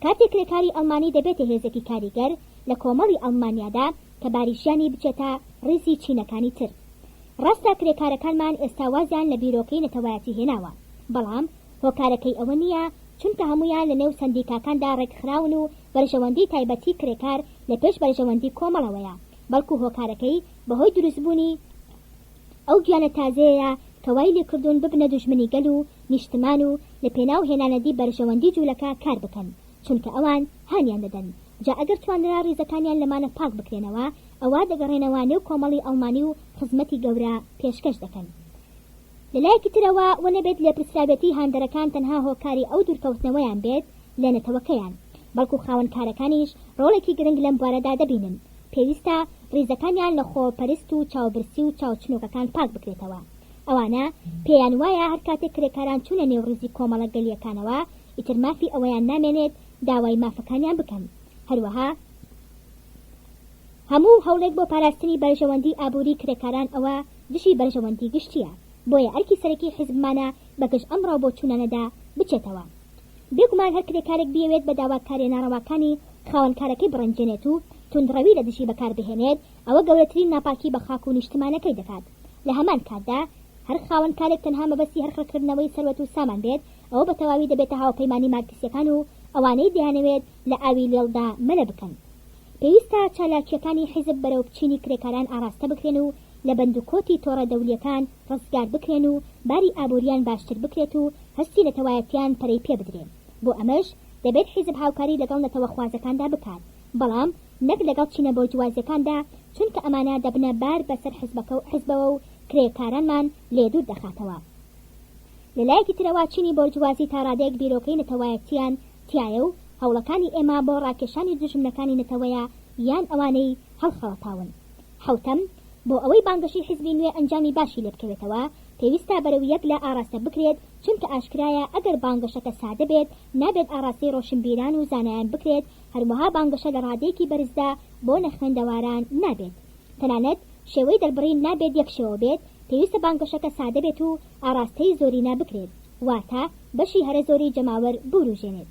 کاتێک کرێکاری ئەڵمانی دەبێتە هێزێکی کاریگەر لە کۆمەڵی ئەڵمانیادا کە باری ژیانی بچێتە ڕیزی چینەکانی تر. ڕاستە کرێکارەکانمان ئێستا وازیان لە بیرۆکەی نەتەوایەتی هێناوە، بەڵام هۆکارەکەی ئەوە نییە، چونکە هەمویان لە نێو سندیکاکاندا ڕێکخراون و بەرژەوەندی تایبەتی کرێکار لە پێش بەرژەوەندی کۆمەڵەوەیە، بەڵکو هۆکارەکەی بەهۆی دروستبوونی ئەو گیانە تازەیە کە وای لێکردوون ببنە دوژمنی گەل و نیشتمان و لە پێناو هێنانەدی بەرژەوەندی جوولەکە کار بکەن، چونکە ئەوان هانیان دەدەن. جا ئەگەر توانرا ڕیزەکانیان لەمانە پاک بکرێنەوە ئەوە دەگەڕێنەوە نێو کۆمەڵی ئەڵمانی و خزمەتی گەورە پێشکەش دەکەن. لەلایەکی ترەوە وە نەبێت لێپرسرابێتی هاندەرەکان تەنها هۆکاری ئەو دوورکەوتنەوەیان بێت لە نەتەوەکەیان، بەڵکو خاوەنکارەکانیش ڕۆڵێکی گرنگ لەم بوارەدا دەبینن. پێویستە ڕیزەکانیان لە خۆپەرست و چاوبرسی و چاوچنۆکەکان پاک بکرێتەوە. ئەوانە پێیان وایە هەر کاتێک کرێکاران چوونە نێو ڕیزی کۆمەڵە گەلیەکانەوە ئیتر مافی ئەوەیان نامێنێت داوای مافەکانیان بکەن. هەروەها هەموو هەوڵێک بۆ پاراستنی بەرژەوەندی ئابووری کرێکاران ئەوە دژی بەرژەوەندی گشتیە، بۆیە ئەرکی سەرەکی حیزبمانە بەگەشت ئەم ڕاو بۆ چوونەنەدا بچێتەوە. بێگومان هەر کرێکارێک بیەوێت بە داواکاری ناڕەواکانی خاوەنکارەکەی بڕەنجێنێت و توندڕەوی لە دژی بەکار بهێنێت ئەوە گەورەترین ناپاکی بە خاک و نیشتمانەکەی دەکات. لە هەمان کاتدا هەر خاوەن کارێک تەنها مەبەستی هەرخەکردنەوەی سەروەت و سامان بێت ئەوە بە تەواوی دەبێتە هاوپەیمانی مارکسیەکان و ئەوانەی دەیانەوێت لە ئاوی لێڵدا مەلە بکەن. پێویستە چالاکیەکانی حیزب بەرەو بچینی کرێکاران ئاراستە بکرێن و لە بەندوکۆتی تۆڕە دەولیەکان ڕزگار بکرێن و باری ئابووریان باشتر بکرێت و هەستی نەتەوایەتیان پەرەی پێ بدرێن. بۆ ئەمەش دەبێت حیزب هاوکاری لەگەڵ نەتەوەخوازەکاندا بکات، بەڵام نەک لەگەڵ چینە بۆرجوازیەکاندا، چونکە ئەمانە دەبنە بار بەسەر حیزبەوە و کرێکارانمان لێ دوور دەخاتەوە. لەلایەکی ترەوە چینی بۆرجوازی تا ڕادەیەک بیرۆکەی نەتەوایەتیان تایە و هەوڵەکانی ئێمە بۆ ڕاکێشانی دژمنەکانی نەتەوەیە یان ئەوانەی هەڵخەڵەتاون. حوتەم بۆ ئەوەی بانگەشی حیزبی نوێ ئەنجامی باشی لێ بکەوێتەوە پێویستە بەرەو یەک لە ئاراستە بکرێت، چونکە ئاشکرایە ئەگەر بانگەشەکە سادە بێت نابێت ئاراستی ڕۆشنبیران و زانایان بکرێت، هەروەها بانگەشە لە ڕادەیەکی بەرزدا بۆ نەخوێندەواران نابێت. تەنانەت شێوەی دەربڕین نابێت یەک شێوە بێت، پێویستە بانگەشەکە سادە بێت و ئاراستەی زۆرینا بکرێت، واتە بەشی هەرە زۆری جەماوەر بوروژێنێت.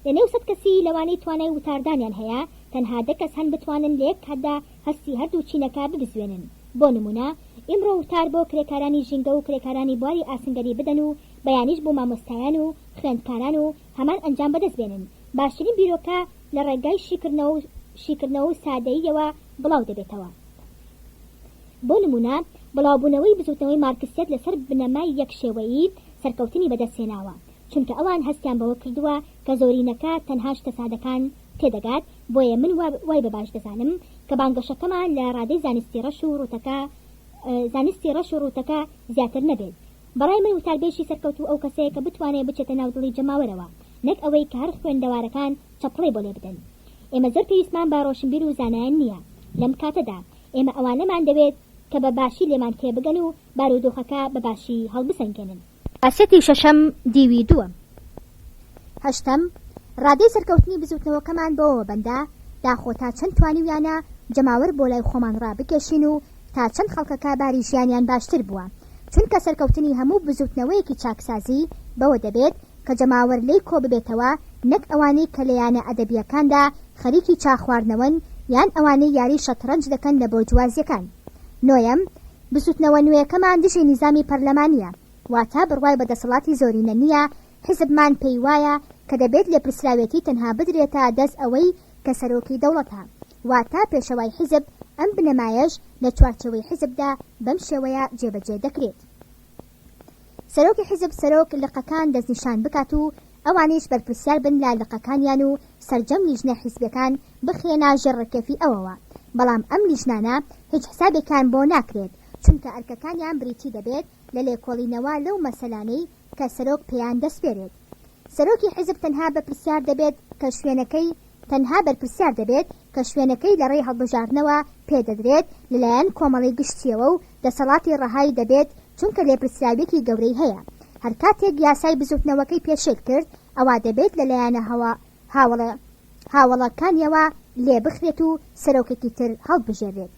لە نێو سەد کەسی لەوانەی توانای وتاردانیان هەیە تەنها دە کەس هەن بتوانن لە یەک کاتدا هەستی هەردوو چینەکە ببزوێنن. بۆ نمونە ئیمڕۆ وتار بۆ کرێکارانی ژینگە و کرێکارانی بواری ئاسنگەری بدەن و بەیانیش بۆ مامۆستایان و خوێندکاران و هەمان ئەنجام بەدەست بێنن. باشترین بیرۆکە لە ڕێگای شیکردنەوە و سادەییەوە بڵاو دەبێتەوە. بۆ نمونە بڵاوبوونەوەی بزوتنەوەی مارکسیەت لەسەر بنەمای یەک شێوەیی سەرکەوتنی بەدەستهێناوە، چونکە ئەوان هەستیان بەوە کردووە کە زۆرینەکە تەنها شتە سادەکان تێدەگات. بۆیە من وای بەباش دەزانم کە بانگەشەکەمان لە ڕادەی زانستی ڕەش و ڕوتەکە زیاتر نەبێت. بەڕای من وتاربێشی سەرکەوتو ئەو کەسەیە کە بتوانێت بچێتە ناودڵی جەماوەرەوە، نەک ئەوەی کە هەر خوێندەوارەکان چەپڵی بۆ لێ بدەن. ئێمە زۆر پێویستمان بە ڕۆشنبیر و زانایان نییە. لەم کاتەدا ئێمە ئەوانەمان دەوێت کە بە باشی لێمان تێبگەن و بارودۆخەکە بە باشی هەڵبسەنگێنن. ئاسێتی شەشەم دیوی دووە. هەشتم ڕادەی سەرکەوتنی بزوتنەوەکەمان بەوە بەندە داخۆ تا چەند توانیویانە جەماوەر بۆ لای خۆمان ڕابکێشین و تا چەند خەڵکەکە باری ژیانیان باشتر بووە، چونکە سەرکەوتنی هەموو بزوتنەوەیەکی چاکسازی بەوە دەبێت کە جەماوەر لی کۆ ببێتەوە، نەک ئەوانەی کە لە یانە ئەدەبیەکاندا خەریکی چاخواردنەوەن یان ئەوانەی یاری شەترەنج دەکەن لە بۆرجوازیەکان. نۆیەم بزوتنەوە نوێیەکەمان دژی نیزامی پەرلەمانیە، واتە بڕوای بەدەسەڵاتی زۆرینە نییە. حیزبمان پێی وایە کە دەبێت لێ پرسراوێتی تەنها بدرێتە دەست ئەوەی کە سەرۆکی دەوڵەتە، واتە پێشەوای حیزب. ئەم بنەمایەش لە چوارچەوەی حیزبدا بەم شێوەیە جێبەجێ دەکرێت. سەرۆکی حیزب سەرۆک لقەکان دەستنیشان بکات و ئەوانیش بەرپرسیار بن لە لقەکانیان و سەرجەم لیژنە حیزبەکان بخێنە ژێڕەکێفی ئەوەوە. بەڵام ئەم لیژنانە هیچ حسابێکان بۆ ناکرێت، چونکە ئەرکەکانیان بریتی دەبێت لە لێکۆڵینەوە لەو مەسەلانەی کە سەرۆک پێیان دەسپێرێت. سەرۆکی حیزب تەنها بەرپرسیار دەبێت کە شوێنەکەی لە ڕێی هەڵبژاردنەوە پێدەدرێت لەلایەن کۆمەڵی گشتیەوە و دەسەڵاتی ڕەهایی دەبێت، چونکە لێپرسراوێکی گەورەی هەیە. هەر کاتێک یاسای بزوتنەوەکەی پێشێل کرد ئەوا دەبێت لەلایەنە هاوڵەکانیەوە لێ بخرێت و سەرۆکێکی تر هەڵبژێرێت.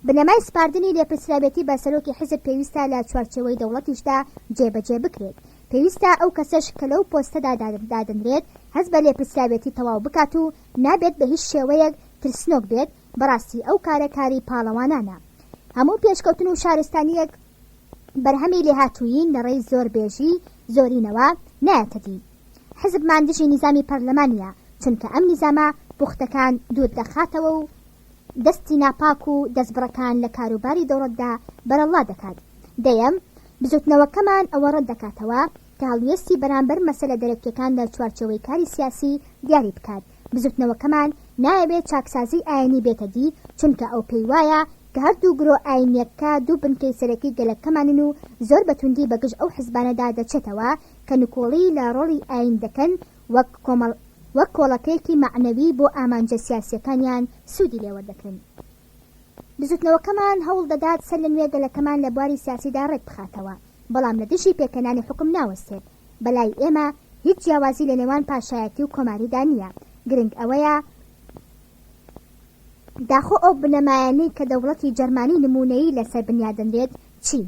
بنەمای سپاردنی لێپرسراوێتی بە سەرۆکی حیزب پێویستە لە چوارچەوەی دەوڵەتیشدا جێبەجێ بکرێت. پێویستە ئەو کەسەش کە لەو پۆستەدا دادەنرێت هەست بە لێپرسراوێتی تەواو بکات و نابێت بە هیچ شێوەیەک ترسنۆک بێت. بەڕاستی ئەو کارەکاری پاڵەوانانە. هەموو پێشکەوتن و شارستانیەک بەرهەمی لێهاتوویین لە ڕێی زۆربێژی زۆرینەوە نایەتە دی. حیزبمان دژی نیزامی پەرلەمانیە، چونکە ئەم نیزامە بوختەکان دوور دەخاتەوە و دەستی ناپاک و دەستبڕەکان لە کاروباری دەوڵەتدا بەرەڵا دەکات. دەیەم بزوتنەوەکەمان ئەوە ڕەت دەکاتەوە کە هەڵوێستی بەرامبەر مەسەلە دەرەکیەکان لە چوارچەوەی کاری سیاسی دیاری بکات. بزوتنەوەکەمان نایەوێت چاکسازی ئاینی بێتە دی، چونکە ئەو پێی وایە کە هەردوو گرۆ ئاینیەکە دوو بنکەی سەرەکی گەلەکەمانن و زۆر بەتوندی بەگشت ئەو حیزبانەدا دەچێتەوە کە نکۆڵی لە ڕۆڵی ئاین دەکەن وەک کۆڵەکەیەکی معنەوی بۆ ئامانجە سیاسیەکانیان سوودی لێوەردەکەن. بزوتنەوەکەمان هەوڵ دەدات سەر لە نوێ گەلەکەمان لە بواری سیاسیدا ڕێک بخاتەوە، بەڵام لە دژی پێکەنانی حکم ناوەستێت. بەلای ئێمە هیچ جیاوازی لە نێوان پاشایەتی و کۆماریدا نییە. گرنگ ئەوەیە داخۆ ئەو بنەمایانەی کە دەوڵەتی جەرمانی نمونەیی لەسەر بنیادەنرێت چین.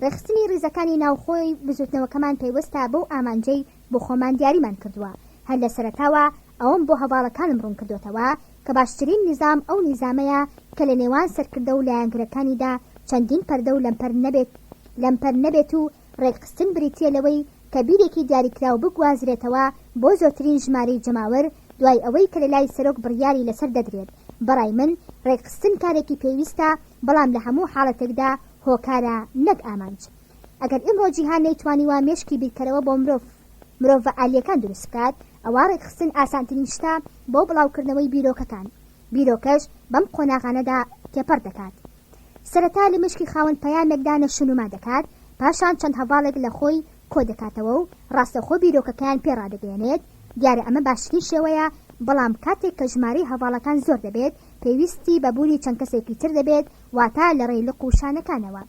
ڕێخستنی ڕیزەکانی ناوخۆی بزوتنەوەکەمان پێیوەستە بەو ئامانجەی بۆ خۆمان دیاریمان کردووە. هەر لە سەرەتاوە ئەوم بۆ هەواڵەکانم ڕوون کردوتەوە کە باشترین نظام ئەو نظامەیە کە لە نێوان سەرکردە و لایەنگرەکانیدا چەندین پەردە و لەمپەر نەبێت و ڕێکخستن بریتیە لەوەی کە بیرێکی دیاریکراو بگوازرێتەوە بۆ زۆرترین ژمارەی جەماوەر دوای ئەوەی کە لە لای سەرۆک بڕیاری لەسەر دەدرێت. بەڕای من ڕێکخستن کارێکی پێویستە، بەڵام لە هەموو حاڵەتێکدا هۆکارە نەک ئامانج. ئەگەر ئیمڕۆ جیهان نەیتوانیوە مێشکی بیرکەرەوە بۆ مرۆڤ عالیەکان دروست بکات، ئەوە ڕێکخستن ئاسانترین شتە بۆ بڵاوکردنەوەی بیرۆکەکان. بیرۆکەش بەم قۆناغانەدا تێپەڕ دەکات. سەرەتا لە مشکی خاوەن پەیامێکدا نەشونوما دەکات، پاشان چەند هەواڵێک لە خۆی کۆ دەکاتەوە و ڕاستەخۆ بیرۆکەکان پێڕادەگەێنێت. دیارە ئەمە باشترین شێوەیە، بەڵام کاتێک کە ژمارەی هەواڵەکان زۆر دەبێت پێویستی بەبوونی چەند کەسێکی تر دەبێت، واتە لە ڕێی لق و شانەکانەوە.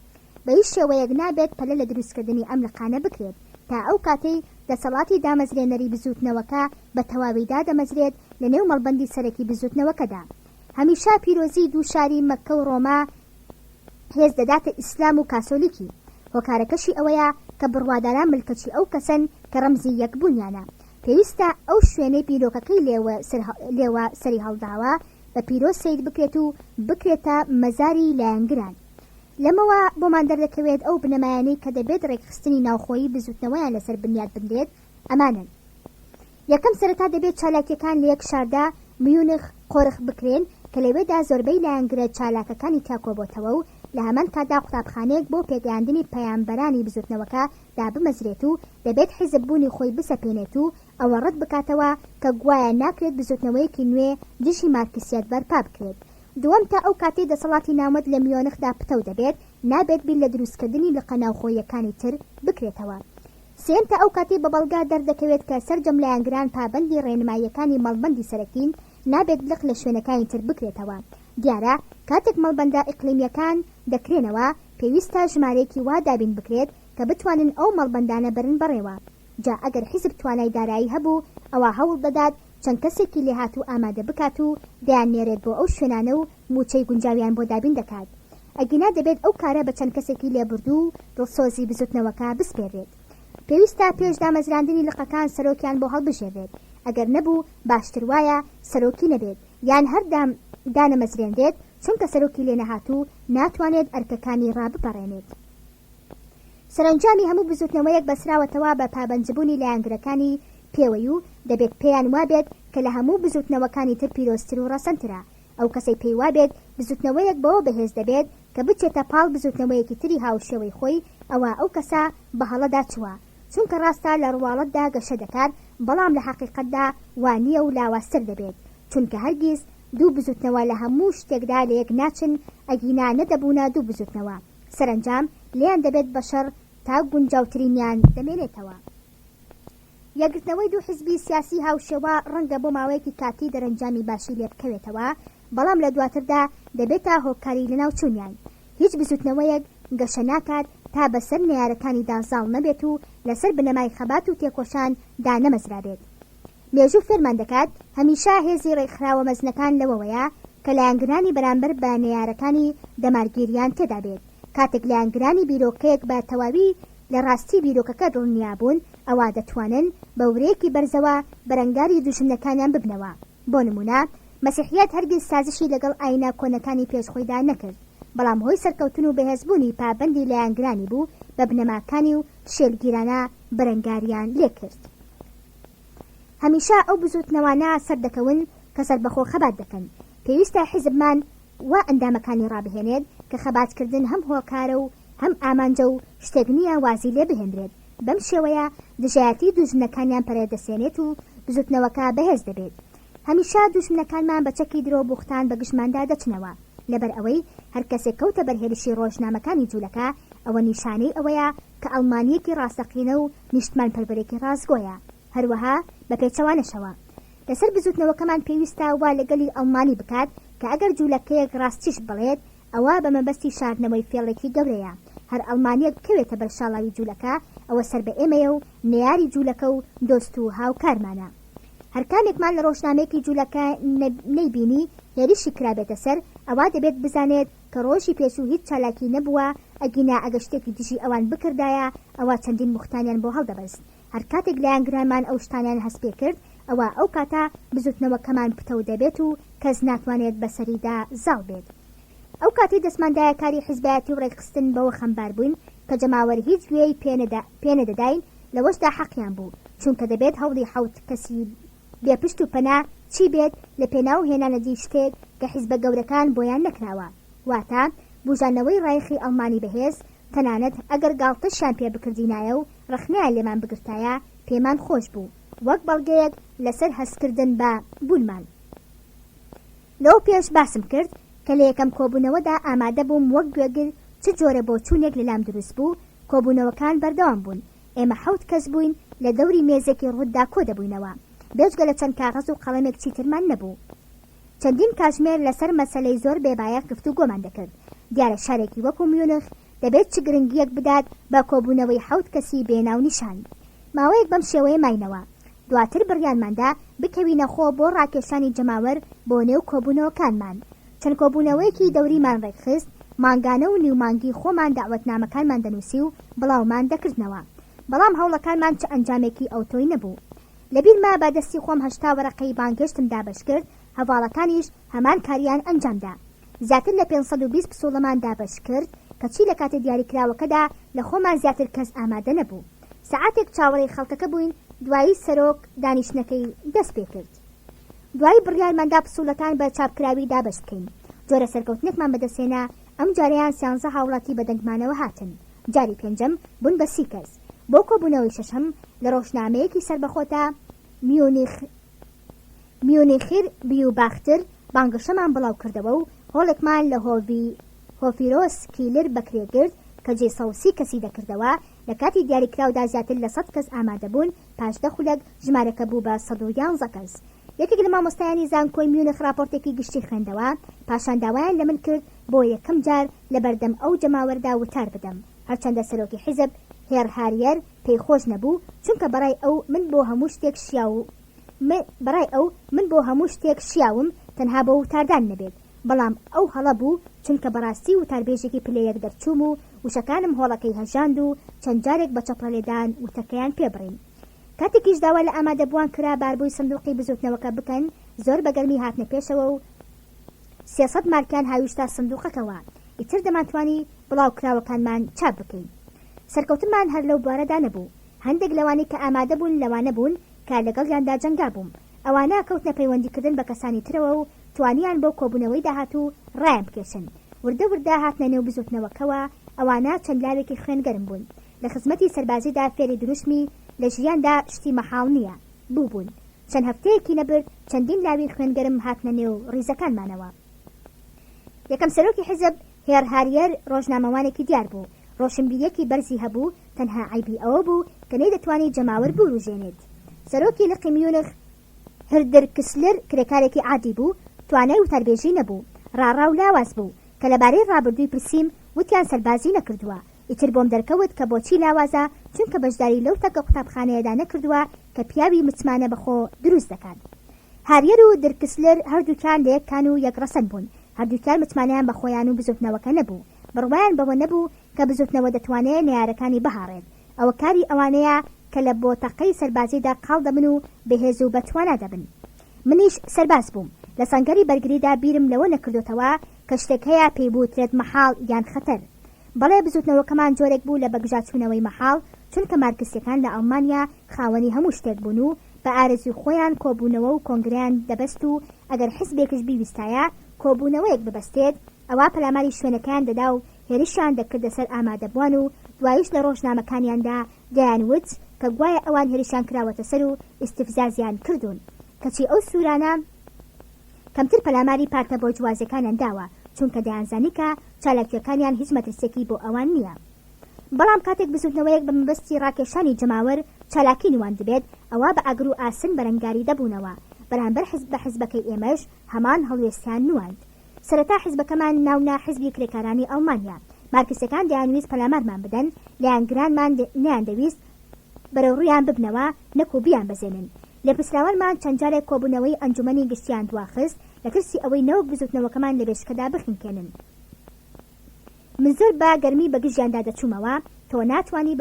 بە هیچ شێوەیەک نابێت پەلە لە دروستکردنی ئەم لقانە بکرێت تا ئەو کاتەی دەسەڵاتی دامەزرێنەری بزوتنەوەکە بە تەواویدا دەمەزرێت لە نێو مەڵبەندی سەرەکی بزوتنەوەکەدا. هەمیشە پیرۆزی دوو شاری مەککە و ڕۆما هێز دەداتە ئیسلام و کاسۆلیکی. هۆکارەکەشی ئەوەیە کە بڕواداران ملکەچی ئەو کەسن کە ڕەمزی یەکبوونیانە. پێویستە ئەو شوێنەی پیرۆکەکەی لێوە سەری هەڵداوە بە پیرۆز سید بکرێت و بکرێتە مەزاری لایەنگران. لەمەوە بۆمان دەردەکەوێت ئەو بنەمایانەی کە دەبێت ڕێکخستنی ناوخۆیی بزوتنەوەیان لەسەر بنیاد بندرێت ئەمانن. یەکەم سەرەتا دەبێت چالاکیەکان لە یەک شاردا میونخ قۆرخ بکرێن کە لەوێدا زۆربەی لایەنگرە چالاکەکانی تاکۆبۆتەوە و لە هەمان کاتدا قوتابخانەیەک بۆ پێگەیاندنی پەیامبەرانی بزوتنەوەکە دا بمەزرێت و دەبێت حیزب بوونی خۆی بسەپێنێت و ئەوە ڕەت بکاتەوە کە گوایە ناکرێت بزوتنەوەیەکی نوێ دژی مارکسیەت بەرپا بکرێت. دووەم تا ئەو کاتەی دەسەڵاتی ناومەد لە میۆنخدا پتە دەبێت نابێت بیر لە دروستکردنی لە قەناوخۆیەکانی تر بکرێتەوە. سێم تا ئەو کاتی بە بەڵگا دەردەکەوێت کە سەرجەم لایەنگران پابەندی ڕێنماییەکانی مەڵبەندی سەرەکین نابێت لق لە شوێنەکانی تر بکرێتەوە. دیارە کاتێک مەڵبەندە ئیقلیمیەکان دەکرێنەوە پێویستە ژمارەیەکی وا دابین بکرێت کە بتوانن ئەو مەڵبەندانە برن بەڕێوە. جا ئەگەر حیزب توانای دارایی هەبوو ئەوە هەوڵ دەدات چەند کەسێکی لێهاتوو ئامادە بکات و دەیان نێرێت بۆ ئەو شوێنانە و موچەی گونجاویان بۆ دابین دەکات. ئەگینا دەبێت ئەو کارە بە چەند کەسێکی لێبوردوو و دڵسۆزی بزوتنەوەکە بسپێرێت. پێویستە پێش دامەزراندنی لقەکان سەرۆکیان بۆ هەڵبژێرێت. ئەگەر نەبوو باشتر وایە سەرۆکی نەبێت یان هەر دانەمەزرێندێت، چونکە سەرۆکی لێ نەهاتوو ناتوانێت ئەرکەکانی ڕابپەڕێنێت. سەرنجامی هەموو بزوتنەوەیەک بەسراوەتەوە بە پابەندبوونی لایەنگرەکانی پێوەی و دەبێت پێیان وابێت کە لە هەموو بزوتنەوەکانی تر پیرۆستر و ڕەسەنترە. ئەو کەسەی پێی وابێت بزوتنەوەیەک بەوە بەهێز دەبێت کە بچێتە پاڵ بزوتنەوەیەکی تری هاوشێوەی خۆی، ئەوە ئەو کەسە بە هەڵەدا چووە، چونکە ڕاستە لە ڕواڵەتدا گەشە دەکات، بەڵام لە حەقیقەتدا وانیە و لاواستر دەبێت، چونکە هەرگیز دوو بزوتنەوە لە هەموو شتێکدا لە یەک ناچن ئەگینا نەدەبوونە دوو بزوتنەوە. سەرنجام لیان دەبێت بەشەر تا گونجاوترینیان دەمێنێتەوە. یەکگرتنەوەی دوو حزبی سیاسی هاوشێوە ڕەنگە بۆ ماوەیەکی کاتی دەرەنجامی باشی لێ بکەوێتەوە، بەڵام لە دواتردا دەبێتە هۆکاری لە ناوچوونیان. هیچ بزوتنەوەیەک گەشە ناکات تا بەسەر نەیارەکانیدا زاڵ نەبێت و لەسەر بنەمای خەبات و تێکۆشان دانەمەزرابێت. مێژوو فێرمان دەکات هەمیشە هێزی ڕێکخراوە مەزنەکان لەوەوەیە کە لایەنگرانی بەرامبەر بە نەیارەکانی دەمارگیریان تێدا بێت. کاتێک لایەنگرانی بیرۆکەیەک بە تەواوی لە ڕاستی بیرۆکەکە دڵنیابوون، ئەوا دەتوانن بە ورەیەکی بەرزەوە بەرەنگاری دوژمنەکانیان ببنەوە. بۆ نمونە مەسیحیەت هەرگیز سازشی لەگەڵ ئاینە کۆنەکانی پێشخۆیدا نەکرد، بەڵام هۆی سەرکەوتن و بەهێزبوونی پابەندی لایەنگرانی بوو بە بنەماکانی و شێلگیرانە بەرەنگاریان لێ کرد. هەمیشە ئەو بزوتنەوانە سەردەکەون کە سەربەخۆ خەبات دەکەن. پێویستە حیزبمان وا ئەندامەکانی ڕابهێنێت کە خەباتکردن هەم هۆکارە و هەم ئامانجە و شتێک نییە وازی لێ بهێنرێت. بەم شێوەیە دژایەتی دوژمنەکانیان پەرێدەسێنێت و بزوتنەوەکە بەهێز دەبێت. هەمیشە دوژمنەکانمان بە چەکی درۆ بوختان بە گشماندا دەچنەوە. لەبەر ئەوەی هەر کەسێک کەوتە بەرهێرشی ڕۆژنامەکانی جوولەکە، ئەوە نیشانەی ئەوەیە کە ئەڵمانیەکی ڕاستەقینە و نیشتمان پەروەرێکی ڕاستگۆیە. هەروەها بە پێچەوانەشەوە لەسەر بزوتنەوەکەمان پێویستە وا لەگەلی ئەڵمانی بکات کە ئەگەر جوولەکەیەک ڕاستیش بڵێت ئەوە بە مەبەستی شاردنەوەی فێڵێکی گەورەیە. هەر ئەڵمانیەک بکەوێتە بەرشاڵاوی جوولەکە ئەوە سەر بە ئێمەیە و نەیاری جوولەکە و دۆست و هاوکارمانە. هەر کامێکمان لە ڕۆژنامەیەکی جوولەکە نەیبینی هێریشی کرابێتە سەر، ئەوا دەبێت بزانێت کە ڕۆژی پێشوو هیچ چالاکی نەبووە، ئەگینا ئەگە شتێکی دژی ئەوان بکردایە ئەوە چەندین موختانیان بۆ هەڵدەبەست. هەر کاتێک لایەنگرانمان ئەو شتانیان هەست پێ کرد، ئەوە ئەو کاتە بزوتنەوەکەمان پتە دەبێت و کەس ناتوانێت بەسەریدا زاڵ بێت. ئەو کاتی دەسماندایەکاری حیزبایەتی و ڕێکخستن بەوە خەمبار بووین کە جەماوەر هیچ گوێی پێنەدەداین لەوەشدا حەقیان بوو، چونکە دەبێت هەوڵی حەوت کەسی بێپشت و پەنا چی بێت لە پێناو هێنانەدی شتێک کە حیزبە گەورەکان بۆیان نەکراوە، واتە بوژانەوەی ڕایخی ئەڵمانی بەهێز تەنانەت ئەگەر گاڵتەشیان پێ بکردینایە و ڕخنیان لێمان بگرتایە پێمان خۆش بوو، وەک بەڵگەیەک لەسەر هەستکردن بە بوونمان. لەو پێش باسم کرد کە لە یەکەم کۆبوونەوەدا ئامادە بووم وەک گوێگر چ جۆرە بۆ چوونێک لەلام دروست بوو. کۆبوونەوەکان بەردەوام بوون، ئێمە 7 کەس بووین لە دەوری مێزێکی ڕوودا کۆ دەبووینەوە، بێجگە لە چەند کاغەز و قەڵەمێک چیترمان نەبوو. چەندین کاتژمێر لەسەر مەسەلەی زۆر بێبایە گفتوگۆمان دەکرد. دیارە شارێکی وەکو میونخ دەبێت چ گرنگیەک بدات بە کۆبوونەوەی 7 کەسی بێناو نیشان. ماوەیەک بەم شێوەیە ماینەوە، دواتر بڕیانماندا بکەوینە خۆ بۆ ڕاکێشانی جەماوەر بۆ نێو کۆبوونەوەکانمان. چەند کۆبوونەوەیەکی دەوریمان ڕێکخست، مانگانە و نیومانگی خۆمان داوەتنامەکانمان دەنووسی و بڵاومان دەکردنەوە، بەڵام هەوڵەکانمان چ ئەنجامێکی ئەوتۆی نەبوو. لەبیرما بەدەستی خۆم 80 وەرەقەی بانگشتم دابەش کرد، هەواڵەکانیش هەمان کاریان ئەنجامدا. زیاتر لە 520 پسوڵەمان دابەش کرد کەچی لە کاتە دیاریکراوەکەدا لە خۆمان زیاتر کەس ئامادە نەبوو. سەعاتێک چاوەڕێی خەڵکەکە بووین، دوایی سەرۆک دانیشتنەکەی دەست پێ کرد. دوایی بڕیارماندا پسوڵەکان بە چاپکراوی دابەش بکەین. جۆرە سەرکەوتنێکمان بەدەستێنا، ئەم جاریان 13 هاوڵاتی بەدەنگمانەوە هاتن. جاری پێنجەم بوون بە 30 کەس. بۆ کۆبوونەوەی شەشەم لە ڕۆژنامەیەکی سەربەخۆتا میونیخیر بیوباختر بانگشەمان بڵاو کردەوە و هۆڵێکمان لە هۆفیرۆس کیلر بەکرێگرت کە جێ 130 کەسی دەکردەوە. لە کاتی دیاریکراودا زیاتر لە 100 کەس ئامادە بوون، پاش دەخولەک ژمارەکە بوو بە 111 کەس. یەکێک لە مامۆستایانی زانکۆی میونخ راپۆرتێکی گشتی خوێندەوە، پاشان داوایان لە من کرد بۆ یەکەم جار لە بەردەم ئەو جەماوەردا وتار بدەم، هەرچەندە سەرۆکی حیزب هێر هاریر پێی خۆش نەبوو، چونکە بەڕای ئەو من بۆ هەموو شتێک شیاوم تەنها بۆ وتاردان نەبێت، بەڵام ئەو هەڵە بوو چونکە بەڕاستی وتاربێژێکی پلەیەک دەرچووم و وشەکانم هۆڵەکەی هەژاند و چەند جارێک بە چەپڕە لێدان وتەکەیان پێبڕین. کاتێکیش داوا لە ئامادەبووان کرا باربووی سندوقی بزوتنەوەکە بکەن، زۆر بەگەرمی هاتنە پێشەوە و 300 مارکیان هاویشتا سندوقەکەوە. ئیتر دەمانتوانی بڵاو کراوەکانمان چاپ بکەین. سەرکەوتنمان هەر لەو بوارەدا نەبوو، هەندێک لەوانەی کە ئامادە بوون لەوانە بوون کە لەگەڵیاندا جەنگا بووم. ئەوانە کەوتنە پەیوەندیکردن بە کەسانی ترەوە و توانیان بۆ کۆبوونەوەی داهاتوو ڕایان بکێشن. وردە هاتنە نێو بزوتنەوەکەوە. ئەوانە چەند لاوێکی خوێنگەرم بوون، لە خزمەتی سەربازیدا فێری دروشمی لە ژیاندا شتی مەحاڵ نییە بوون. چەند هەفتەیەکی نەبرد چەندین لاوی خوێنگەرم هاتنە نێو ڕیزەکانمانەوە. یەکەم سەرۆکی حیزب هێر هاریر ڕۆژنامەوانێکی دیار بوو، ڕۆشنبیریەکی بەرزی هەبوو، تەنها عیبی ئەوە بوو کە نەیدەتوانی جەماوەر بوروژێنێت. سەرۆکی لقی میونخ هردر کسلر کرێکارێکی عادی بوو، توانای وتاربێژی نەبوو، ڕاڕا و لاواز بوو کە لەبارەی ڕابردووی پرسییم وتیان سەربازی نەکردووە. ئیتر بۆم دەرکەوت کە بۆچی لاوازە، چونکە بەشداری لەو تەکە قوتابخانەیەدا نەکردووە کە پیاوی متمانە بەخۆ دروست دەکات. هاریر و درکسلر هەردووکیان لە یەککان و یەکڕەسەن بوون، هەردووکیان متمانیان بە خۆیان و بزوتنەوەکە نەبوو، بڕوایان بەوە نەبوو کە بزوتنەوە دەتوانێت نەیارەکانی بەهاڕێت. ئەوە کاری ئەوانەیە کە لە بۆتەقەی سەربازیدا قاڵ دەبن و بەهێز و بەتوانە دەبن. منیش سەرباز بووم، لە سەنگەری بەرگریدا بیرم لەوە نەکردوتەوە کە شتێک هەیە پێی بوترێت مەحاڵ یان خەتەر. بەڵێ بزوتنەوەکەمان جۆرێک بوو لە بەگژاچوونەوەی مەحاڵ، چونکە مارکسیەکان لە ئەڵمانیا خاوەنی هەموو شتێک بوون و بە ئارەزوی خۆیان کۆبوونەوە و کۆنگریان دەبەست و ئەگەر حیزبێکش بیویستایە کۆبوونەوەیەک ببەستێت، ئەوە پەلاماری شوێنەکان دەدا و هێرشیان دەکردە سەر ئامادەبووان و دوایش لە ڕۆژنامەکانیاندا دەیانوت کە گوایە ئەوان هێرشیان کراوەتە سەر و ئیستیفزازیان کردوون. کەچی ئەو سوورانە کەمتر پەلاماری پارتە بۆ جوازەکانیان داوە، چونکە دەیانزانی کە چالاکیەکانیان هیچ مەترسێکی بۆ ئەوان نییە. بەڵام کاتێک بزوتنەوەیەک بە مەبەستی ڕاکێشانی جەماوەر چالاکی نوان دەبێت، ئەوە بە ئەگر و ئاسن بەرەنگاری دەبوونەوە. بەرامبەر حیزب بە حیزبەکەی ئێمەش هەمان هەڵوێستیان نواند. سەرەتا حیزبەکەمان ناونا حیزبی کرێکارانی ئەڵمانیا، مارکسیەکان دەیانویست پەلامارمان بدەن، لایەنگرانمان نەیاندەویست بەرەوڕوویان ببنەوە نەکو بیان بەزێنن. لە پرسراوانمان چەند جارێک کۆبوونەوەی ئەنجومەنی گشتیان دواخست لە ترسی ئەوەی نەوەک بزوتنەوەکەمان لە بێشکەدا بخینکێنن. من زۆر بە گەرمی بەگژیاندا دەچوومەوە، تۆ ناتوانی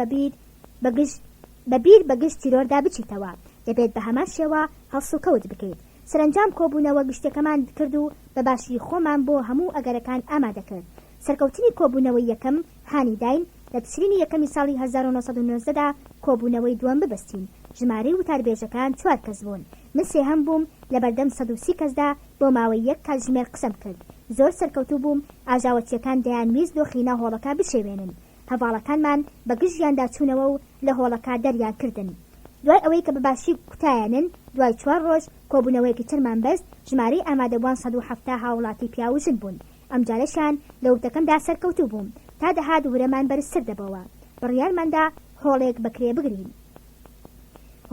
بەبیر بەگشت تیرۆردا بچیتەوە. دەبێت بە هەمان شێوە هەڵسوکەوت بکەیت. سەرنجام کۆبوونەوە گشتەکەمان کرد و بە باشی خۆمان بۆ هەموو ئەگەرەکان ئامادەکرد. سەرکەوتنی کۆبوونەوەی یەکەم هانیداین لە تشرینی یەکەمی ساڵی 1990دا کۆبوونەوەی دووەم ببەستین. ژمارەی وتاربێژەکان 4 کەس بوون. من سێهەم بووم لە بەردەم 130 کەسدا بۆ ماوەی یەک کاتژمێر قسەم کرد. زۆر سەرکەوتوو بووم. ئاژاوەتیەکان دەیانویست دۆخینە هۆڵەکە بشێوێنن. هەواڵەکانمان بە گژیاندا چوونەوە و لە هۆڵەکە دەریان کردن. دوای ئەوەی کە بەباشی کوتایانن دوای 4 ڕۆژ کۆبوونەوەیەکی ترمان بەست. ژمارەی ئامادەبووان 170 هاوڵاتی پیاوژن بوون. ئەم جارەشان لە وتەکەمدا سەرکەوتوو بووم تا دەهات ورەمان بەرزتر دەبەوە. بڕیارماندا هۆڵێک بەکرێ بگرین.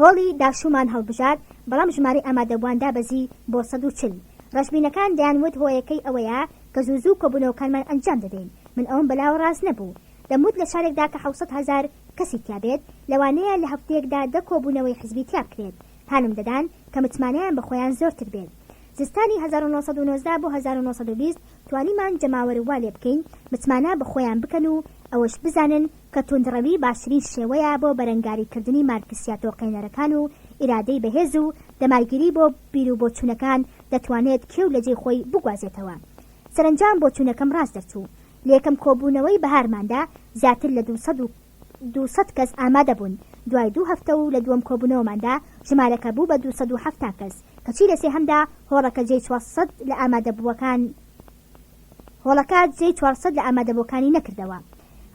هۆڵی داشومان هەڵبژار بەڵام ژمارەی ئامادەبووان دابەزی بۆ 140. ڕەشبینەکان دەیانوت هۆیەکەی ئەوەیە کە زوو کۆبوونەوەکانمان ئەنجام دەدەین. من ئەوم بەلاو ڕاست نەبوو. دەموت لە شارێکدا کە 700,000 کەسی تیابێت لەوانەیە لە هەفتەیەکدا 10 کۆبوونەوەی حزبی تیا بکرێت. هانم دەدان کە متمانەیان بە خۆیان زۆرتر بێت. زستانی 1990 بۆ 1920 توانیمان جەماوەروا لێ بکەین متمانە بە خۆیان بکەن و ئەوەش بزانن کە توندڕەوی باشترین شێوەیە بۆ بەرەنگاریکردنی مارکسیاتۆقینەرەکان و ئیرادەی بەهێز و دەمارگیری بۆ بیر و بۆچوونەکان دەتوانێت کێو لە جێی خۆی بگوازێتەوە. سەرنجام بۆچوونەکەم ڕاست دەرچوو. لە یەکەم کۆبوونەوەی بەهارماندا زیاتر لە 200 کەس ئامادە بوون. دوای 2 هەفتە و لە دووەم کۆبوونەوەماندا ژمارەکە بوو بە 270 کەس کەچی لە سێهەمدا هۆڵەکە جێی 400 لە ئامادەبووەکان هۆڵەکە جێی 400 لە ئامادەبووەکانی نەکردەوە.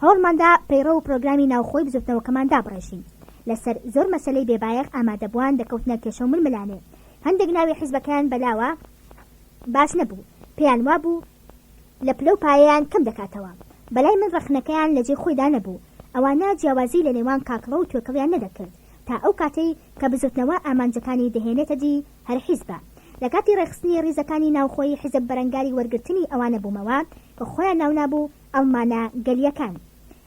هەوڵماندا پەیڕە و پرۆگرامی ناوخۆی بزوتنەوەکەمان دابڕێژین. لەسەر زۆر مەسەلەی بێبایەق ئامادەبووان دەکەوتنە کێشە و ململانێ. هەندێک ناوی حیزبەکان بەلاوە باش نەبوو. پێیان وابوو لە پلە و پایەیان کەم دەکاتەوە. بەلای من ڕەخنەکەیان لە جێ خۆیدا نەبوو. ئەوانە جیاوازی لە نێوان کاکڵە و توێکەڵیان نەدەکرد تا ئەو کاتەی کە بزوتنەوە ئامانجەکانی دەهێنێتە دی هەر حیزبە. لە کاتی ڕێخستنی ڕیزەکانی ناوخۆی حیزب بەرەنگاری وەرگرتنی ئەوانە بوومەوە کە خۆیان ناونابوو ئەڵمانە گەلیەکان.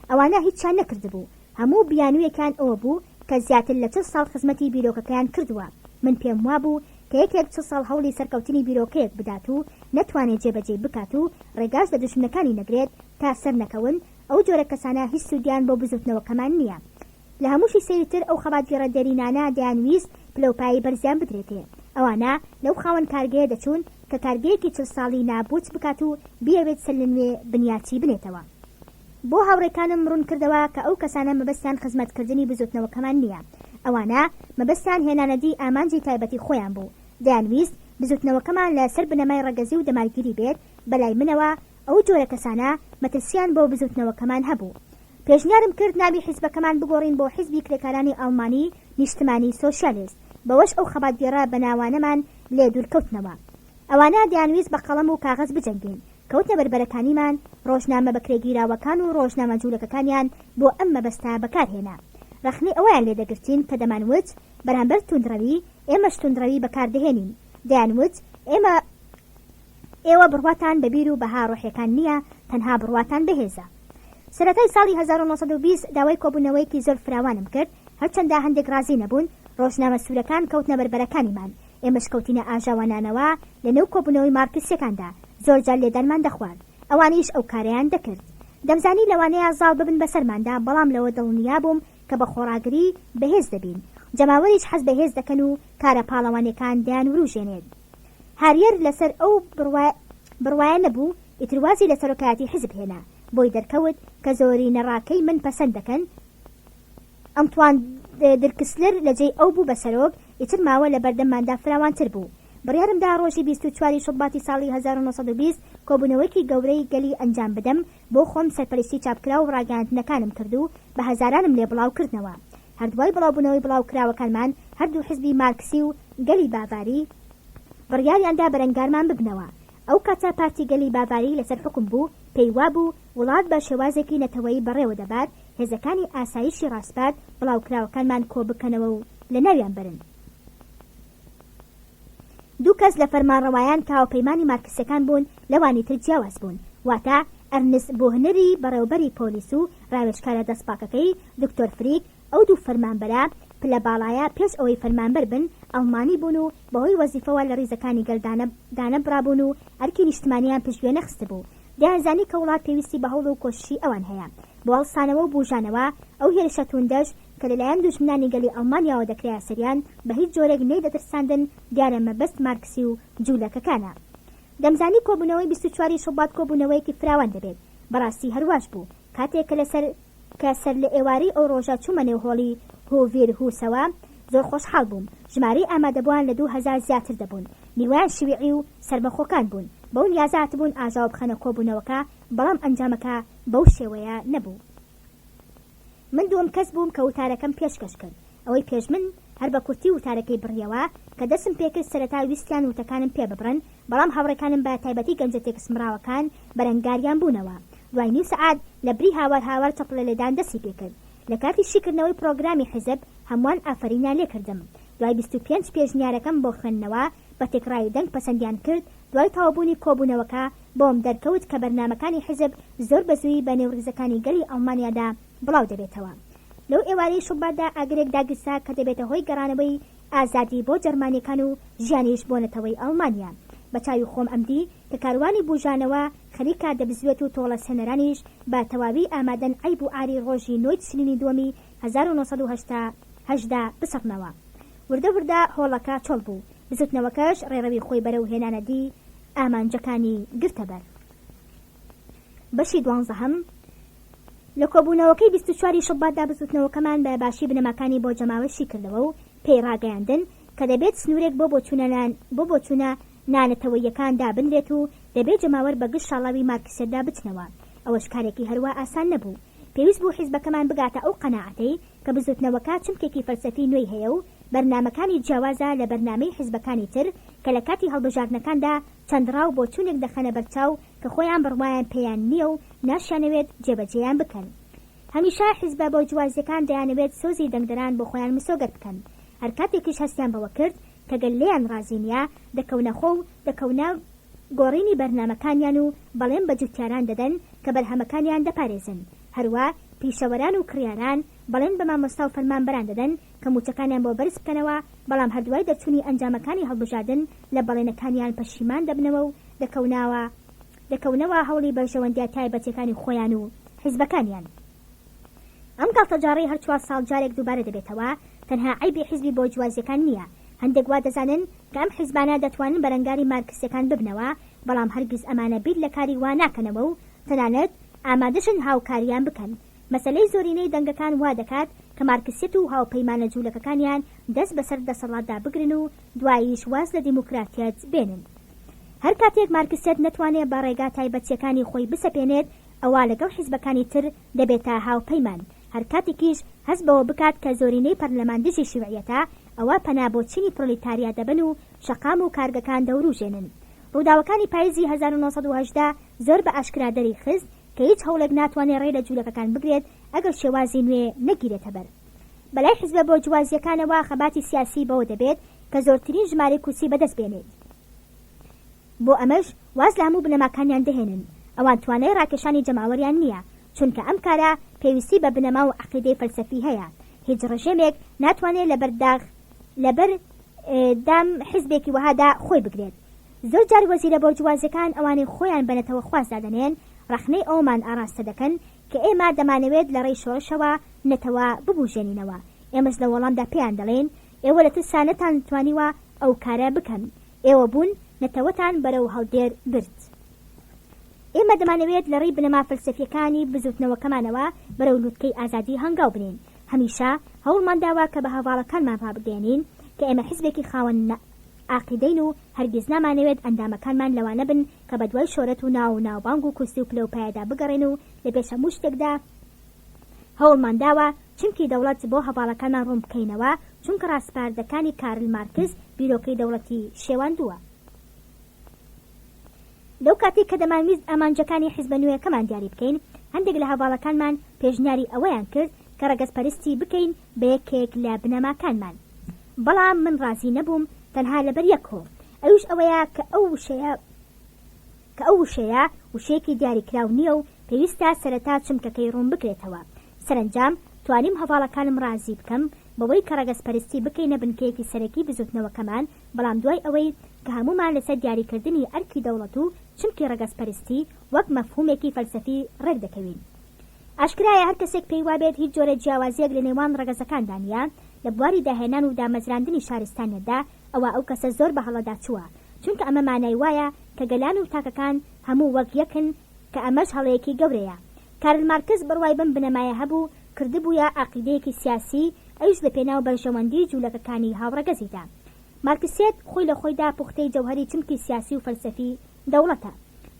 ئەوانە هیچیان نەکردبوو. هەموو بیانوویەکان ئەوە بوو کە زیاتر لە 40 ساڵ خزمەتی بیرۆکەکەیان کردووە. من پێم وابوو کە یەکێک 40 ساڵ هەوڵی سەرکەوتنی بیرۆکەیەک بدات و نەتوانێت جێبەجێ بکات و ڕێگاش لە دوژمنەکانی نەگرێت تا سەر نەکەون. ئەو جۆرە کەسانە هیچ سوودیان بۆ بزوتنەوەکەمان نییە. لە هەمووشی سەیرتر ئەو خەباتگێڕە دەرینانە دەیانویست پلەپایی بەرزیان بدرێتێ. ئەوانە لەو خاوەن کارگەیە دەچوون کە کارگەیەکی 40 ساڵی نابوت بکات و بیاوێت سەر لە نوێ بنیاتی بنێتەوە. بۆ هاوڕێکانم ڕوون کردەوە کە ئەو کەسانە مەبەستیان خزمەتکردنی بزوتنەوەکەمان نییە. ئەوانە مەبەستیان هێنانەدی ئامانجی تایبەتی خۆیان بوو. دەیانویست بزوتنەوەکەمان لە سەر بنەمای ڕەگەزی و دەمارگیری بێت. بەلای منەوە ئەو جۆرە کەسانە مەترسیان بۆ بزوتنەوەکەمان هەبوو. پێشنیارم کرد ناوی حیزبەکەمان بگۆڕین بۆ حیزبی کرێکارانی ئەڵمانی نیشتمانی سۆشیالیست. بەوەش ئەو خەباتگێڕە بەناوانەمان لێ دوورکەوتنەوە. ئەوانە دەیانویست بە قەڵەم و کاغەز بجەنگین. کەوتە بەربەرەکانیمان ڕۆژنامە بەکرێگیراوەکان و ڕۆژنامە جوولەکەکانیان بۆ ئەم مەبەستا بەکارهێنا. ڕەخنەی ئەویان لێ دەگرتین کە دەمانوت بەرامبەر توندڕەوی ئێمەش توندڕەوی بەکاردەهێنین. دەیانوت ئێوە بڕواتان بەبیر و بەها ڕۆحیەکان نییە، تەنها بڕواتان بەهێزە. سەرەتای ساڵی 1920 داوای کۆبوونەوەیەکی زۆر فراوانم کرد. هەرچەندە هەندێک ڕازی نەبوون. ڕۆژنامە سوورەکان کەوتنە بەربەرەکانیمان. ئێمەش کەوتینە ئاژاوانانەوە لە نێو کۆبوونەوەی مارکسیەکاندا. زۆر جار لێدانمان دەخوارد. ئەوانیش ئەو کارەیان دەکرد. دەمزانی لەوانەیە زاڵ ببن بەسەرماندا، بەڵام لەوە دڵنیا بووم کە بە خۆڕاگری بەهێز دەبین. جەماوەریش حەز بەهێز دەکەن و کارە پاڵەوانەکان دەیان وروژێنێت. هاریەر لەسەر ئەو بڕوایە نەبوو، ئیتروازی لە سەرۆکایەتی حزب هێنا. بۆی دەرکەوت کە زۆری نەڕاکەی من پەسەند دەکەن. ئەمتوان درکسلر لە جێی ئەو بوو بە سەرۆک، ئیتر ماوە لە بەردەمماندا فراوانتر بوو. بڕیارمدا ڕۆژی 24 شوباتی ساڵی 1920 کۆبوونەوەیەکی گەورەی گەلی ئەنجام بدەم. بۆ خۆم سەرپەرستی چاپکرا و ڕاگەاندنەکانم کرد و بە هەزارانم لێ بڵاوکردنەوە. هەردوای بڵاوبوونەوەی بڵاوکراوەکانمان هەردوو حزبی مارکسی و گەلی باڤاری بڕیاریاندا بەرەنگارمان ببنەوە. ئەو کاتە پارتی گەلی باڤاری لەسەر حکم بوو. پێی وابوو وڵات بە شێوازێکی نەتەوەیی بەڕێوە دەبات، هێزەکانی ئاسایشی ڕاستپات بڵاوکراوەکانمان کۆ بکەنەوە و لە ناویان برن. دوو کەس لە فەرمانڕەوایان کاوپەیمانی مارکسیەکان بوون، لەوانی تر جیاواز بوون. واتە ئەرنست بۆهنەری بەڕێوەبەری پۆلیس و ڕاوێژکارە دەستپاکەکەی دکتۆر فریک. ئەو دوو فەرمانبەرە پلە باڵایە پێش ئەوەی فەرمانبەر بن ئەڵمانی بوون و بەهۆی وەزیفەوە لە ڕیزەکانی گەلدانەبرابوون و ئەرکی نیشتمانیان پشتگوێ نەخست بوو. دەیانزانی کە وڵات پێویستی بە هەوڵ و کۆششی ئەوان هەیە بۆ هەڵسانەوە و بوژانەوە ئەو هێرشە توندەش کە لەلایەن دوژمنانی گەلی ئەڵمانیاوە دەکرێت سەریان بە هیچ جۆرێک نەی دەترساندن دیارە مەبەست مارکسی و جوولەکەکانە. دەمزانی کۆبوونەوەی 24 شوبات کۆبوونەوەیەکی فراوان دەبێت. بەڕاستی هەرواش بوو کاتێک کە سەر لە ئێواری ئەو ڕۆژە چوومە نێو هۆڵی هۆڤیر هوسەوە زۆر خۆشحاڵ بووم. ژمارەی ئامادەبووان لە 2000 زیاتر دەبوون. میوان شیوعی و سەربەخۆکان بوون. بەو نیازات بوون ئاژاو بخەنە کۆبوونەوەکە، بەڵام ئەنجامەکە بەو شێوەیە نەبوو. من دووەم کەس بووم کە وتارەکەم پێشکەش کرد. ئەوەی پێش من هەر بە کورتی وتارەکەی بڕیەوە کە دەسم پێکرد سەرەتا ویستیان وتەکانم پێ ببڕن، بەڵام هاوڕێکانم بە تایبەتی گەنجە تێکسمراوەکان بەرەنگاریان بوونەوە. دوای نیو سەعات لە بری هاوار چەپڵە لێدان دەستی پێکرد. لە کاتی شیکردنەوەی پرۆگرامی حیزب هەمووان ئافرینیان لێ کردم. دوای 25 پێشنیارەکەم بۆ خوێندنەوە بە تێکڕای دەنگ پەسەندیان کرد. دوای تەواوبوونی کۆبوونەوەکە بۆم دەرکەوت کە بەرنامەکانی حیزب زۆر بەزووی بە نێوڕیزەکانی گەلی ئەڵمانیادا بڵاو دەبێتەوە. لەو ئێوارەی شوباتدا ئاگرێک داگیرسا کە دەبێتە هۆی گەڕانەوەی ئازادی بۆ جەرمانیەکان و ژیانیش بۆ نەتەوەی ئەڵمانیا. بە چاوی خۆم ئەمدی کە کاروانی بوژانەوە خەریکا دەبزوێت و تۆڵە سێنەرانیش بە تەواوی ئامادەن عیب و ئاری ڕۆژی نۆی سنینی دووەمی 1970 بسەقنەوە. وردە هۆڵەکە چۆڵ بوو. بزوتنەوەکەش ڕێڕەوی خۆی بەرەو هێنانەدی ئامانجەکانی گرتەبەر. بەشی 12 لە کۆبوونەوەکەی 24 شوباتدا بزوتنەوەکەمان بە باشی بنەماکانی بۆ جەماوەشی کردەوە و پێی ڕاگەیاندن کە دەبێت سنوورێک بۆ چوونە نانەتەوەیەکان دابنرێت و دەبێت جەماوەر بە گشت شاڵاوی مارکسێتدا بچنەوە. ئەوەش کارێکی هەروە ئاسان نەبوو. پێویست بوو حیزبەکەمان بگاتە ئەو قەناعەتەی کە بزوتنەوەکە چمکێکی فەلسەفی نوێی هەیە و بەرنامەکانی جیاوازە لە بەرنامەی حیزبەکانی تر کە لە کاتی هەڵبژاردنەکاندا چەندڕاو بۆ چوونێک دەخەنە بەرچاو کە خۆیان بڕوایان پێیان نییە و ناشیانەوێت جێبەجێیان بکەن. هەمیشە حیزبە بۆ جوازیەکان دەیانەوێت سۆزی دەنگدەران بۆ خۆیان مسۆگەر بکەن. هەر کاتێکیش هەستیان بەوە کرد کە گەلەیان ڕازی نییە دەکەونە خۆ و دەکەونە گۆڕینی بەرنامەکانیان و بەڵێن بە جوتیاران دەدەن کە بەرهەمەکانیان دەپارێزن. هەروە پیشەوەران و کڕیاران بەڵێن بە مامۆستا و فەرمانبەران دەدەن کە موچەکانیان بۆ بەرز بکەنەوە، بەڵام هەردوای دەرچوونی ئەنجامەکانی هەڵبژاردن لە بەڵێنەکانیان پەشیمان دەبنەوە و دەکەونەوە هەوڵی بەرژەوەندیە تایبەتیەکانی خۆیان و حیزبەکانیان. ئەم گاڵتەجارەی هەر 4 ساڵ جارێک دووبارە دەبێتەوە. تەنها عیبی حیزبی بۆ جوازیەکان نییە. هەندێک وا دەزانن کە ئەم حیزبانە دەتوانن بەرەنگاری مارکسیەکان ببنەوە، بەڵام هەرگیز ئەمانە بیر لە کاری وا ناکەنەوە و تەنانەت ئامادەشن هاوکاریان بکەن. مەسەلەی زۆرینەی دەنگەکان وا دەکات کە مارکسیەت و هاوپەیمانە جوولەکەکانیان دەست بەسەر دەسەڵاتدا بگرن و دواییش واز لە دیموکراتیەت بێنن. هەر کاتێک مارکسیەت نەتوانێت بە ڕێگا تایبەتیەکانی خۆی بسەپێنێت، ئەوە لەگەڵ حیزبەکانی تر دەبێتە هاوپەیمان. هەر کاتێکیش هەست بەوە بکات کە زۆرینەی پەرلەماندژی شیوعیەتە ئەوە پەنابۆچینی پرۆلیتاریا دەبن و شەقام و کارگەکان دەوروژێنن. ڕووداوەکانی پاییزی 1970 زۆر بە ئاشکرا دەری خست کە هیچ هەوڵێک ناتوانێت ڕێ لە جوولەکەکان بگرێت ئەگەر شێوازی نوێ نەگیرێتە بەر. بەلای حیزبە بۆ جوازیەکانەوە خەباتی سیاسی بەوە دەبێت کە زۆرترین ژمارەی کورسی بەدەست بێنێت. بۆ ئەمەش واز لە هەموو بنەماکانیان دەهێنن. ئەوان توانای ڕاکێشانی جەماوەریان نییە، چونکە ئەم کارە پێویستی بە بنەما و عەقیدەی فەلسەفی هەیە. هیچ ڕژێمێک ناتوانێت لەبەر دام حیزبێکی وەهادا خۆی بگرێت. زۆر جار وەزیرە بۆ جوازیەکان ئەوانەی خۆیان بەنەتەوە خوازدا دەنێن ڕەخنەی ئەومان ئاراستە دەکەن کە ئێمە دەمانەوێت لە ڕێی شۆڕشەوە نەتەوە ببوژێنینەوە. ئێمەش لە وەڵامدا پێیان دەڵێن ئێوە لە ترسانەتان توانیوە ئەو کارە بکەن. ئێوە بوون نەتەوەتان بەرەو هەڵدێر برد. ئێمە دەمانەوێت لە ڕێی بنەما فەلسەفیەکانی بزوتنەوەکەمانەوە بەرەو لووتکەی ئازادی هەنگاو بنین. هەمیشە هەوڵمان داوە کە بە هەواڵەکانمان ڕابگەێنین کە ئێمە حیزبێکی خاوەن عاقیدەین و هەرگیز نامانەوێت ئەندامەکانمان لەوانە بن کە بە دوای شۆرەت و ناوبانگ و کورسی و پلەپایەدا بگەڕێن و لە پێش هەموو شتێکدا هەوڵمان داوە چمکی دەوڵەت بۆ هەواڵەکانمان ڕوون بکەینەوە، چونکە ڕاستپاردەکانی کارل مارکس بیرۆکەی دەوڵەتی شێواندووە. لەو کاتێک کە دەمانویست ئامانجەکانی حیزبە نوێیەکەمان دیاری بکەین، هەندێک لە هەواڵەکانمان پێشنیاری ئەوەیان کرد کە ڕەگەزپەرستی بکەین بە یەکێک لە بنەماکانمان. بەڵام من ڕازی نەبووم تەنها لەبەر یەک هۆ. ئەوش ئەوەیە کە ئەو وشەیە وشەیەکی دیاریکراو نییە و پێویستە سەرەتا چمکەکەی ڕوون بکرێتەوە. سەرنجام توانیم هەواڵەکانم ڕازی بکەم بەوەی کە ڕەگەزپەرستی بکەینە بنکەیەکی سەرەکی بزوتنەوەکەمان، بەڵام دوای ئەوەی کە هەمومان لەسەر دیاریکردنی ئەرکی دەوڵەت و چمکی ڕەگەزپەرستی وەک مەفهومێکی فەلسەفی ڕێک دەکەوین. ئاشکرایە هەر کەسێک پێی وابێت هیچ جۆرە جیاوازیەک لە نێوان ڕەگەزەکاندانە لە بواری داهێنان و دامەزراندنی شارستانێدا ئەوە ئەو کەسە زۆر بە هەڵەدا چووە، چونکە ئەمە مانای وایە کە گەلان و تاکەکان هەموو وەک یەکن کە ئەمەش هەڵەیەکی گەورەیە. کارل مارکس بڕوای بم بنەمایە هەبوو کردبوویە عەقیدەیەکی سیاسی ئەویش لە پێناو بەرژەوەندی جوولەکەکانی هاوڕەگەزیدا. مارکسیت خۆی لە خۆیدا پوختەی جەوهەری چمکی سیاسی و فەلسەفی دەوڵەتە.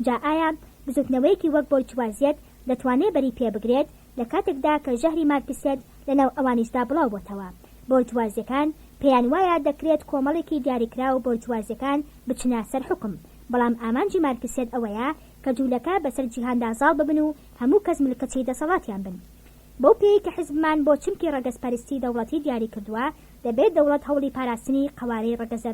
جا ئایا بزوتنەوەیەکی وەک بۆرجوازیەت دەتوانێت بەری پێ بگرێت لە کاتێکدا کە ژەهری مارکسیت لەناو ئەوانیشدا بڵاو بۆتەوە؟ بۆرجوازیەکان پێیان وایە دەکرێت کۆمەڵێکی دیاریکرا و بۆرجوازیەکان بچنە سەر حکم، بەڵام ئامانجی مارکسیت ئەوەیە کە جوولەکە بەسەر جیهاندا زاڵ ببن و هەموو کەس ملکەتی دەسەڵاتیان بن. بەو پێی کە حزبمان بۆ چمکی ڕەگەزپەرستی دەوڵەتی دیاری کردووە دەبێت دەوڵەت هەوڵی پاراستنی قەوارەی ڕەگەزە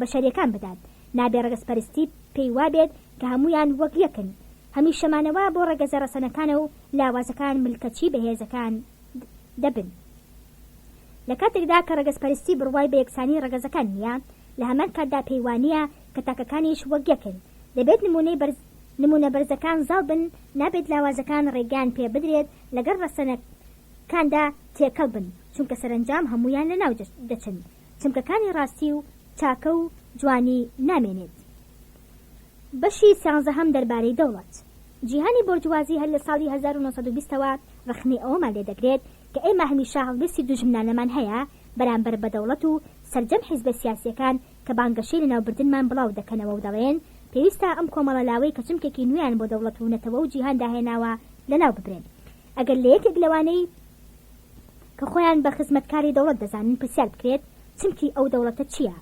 بەشەریەکان بدات. نابێ ڕەگەزپەرستی پێی وابێت کە هەمویان وەک یەکن. هەمیشەمانەوە بۆ ڕەگەزە ڕەسەنەکانە و لاوازەکان ملکەتی بەهێزەکان دەبن. لە کاتێکدا کە ڕەگەزپەرستی بڕوای بە یەکسانی ڕەگەزەکان نییە، لە هەمان کاتدا پەیوانیە کە تاکەکانیش وەک یەکن. دەبێت نمونە بەرزەکان زاڵ بن، نابێت لاوازەکان ڕێگان پێ بدرێت لەگەڵ ڕەسەنەکاندا تێکەڵ بن، چونکە سەرنجام هەمویان لەناو دەچن. چمکەکانی ڕاستی و چاکە و جوانی نامێنێت. بەشی 13 دەربارەی دەوڵەت. جیهانی بۆرجوازی هەر لە ساڵی 1920ەوە ڕخنی ئەوەمان لێ دەگرێت کە ئێمە هەمیشە هەڵوێستی دوژمنانەمان هەیە بەرامبەر بە دەوڵەت و سەرجەم حیزبە سیاسیەکان کە بانگەشەی لەناوبردنمان بڵاو دەکەنەوە و دەڵێن پێویستە ئەم کۆمەڵە لاوەی کە چمکێکی نوێیان بۆ دەوڵەت و نەتەوە و جیهان داهێناوە لەناو ببرێن. ئەگەر لە یەکێک لەوانەی کە خۆیان بە خزمەتکاری دەوڵەت دەزانن پرسیار بکرێت چمکی ئەو دەوڵەتە چییە،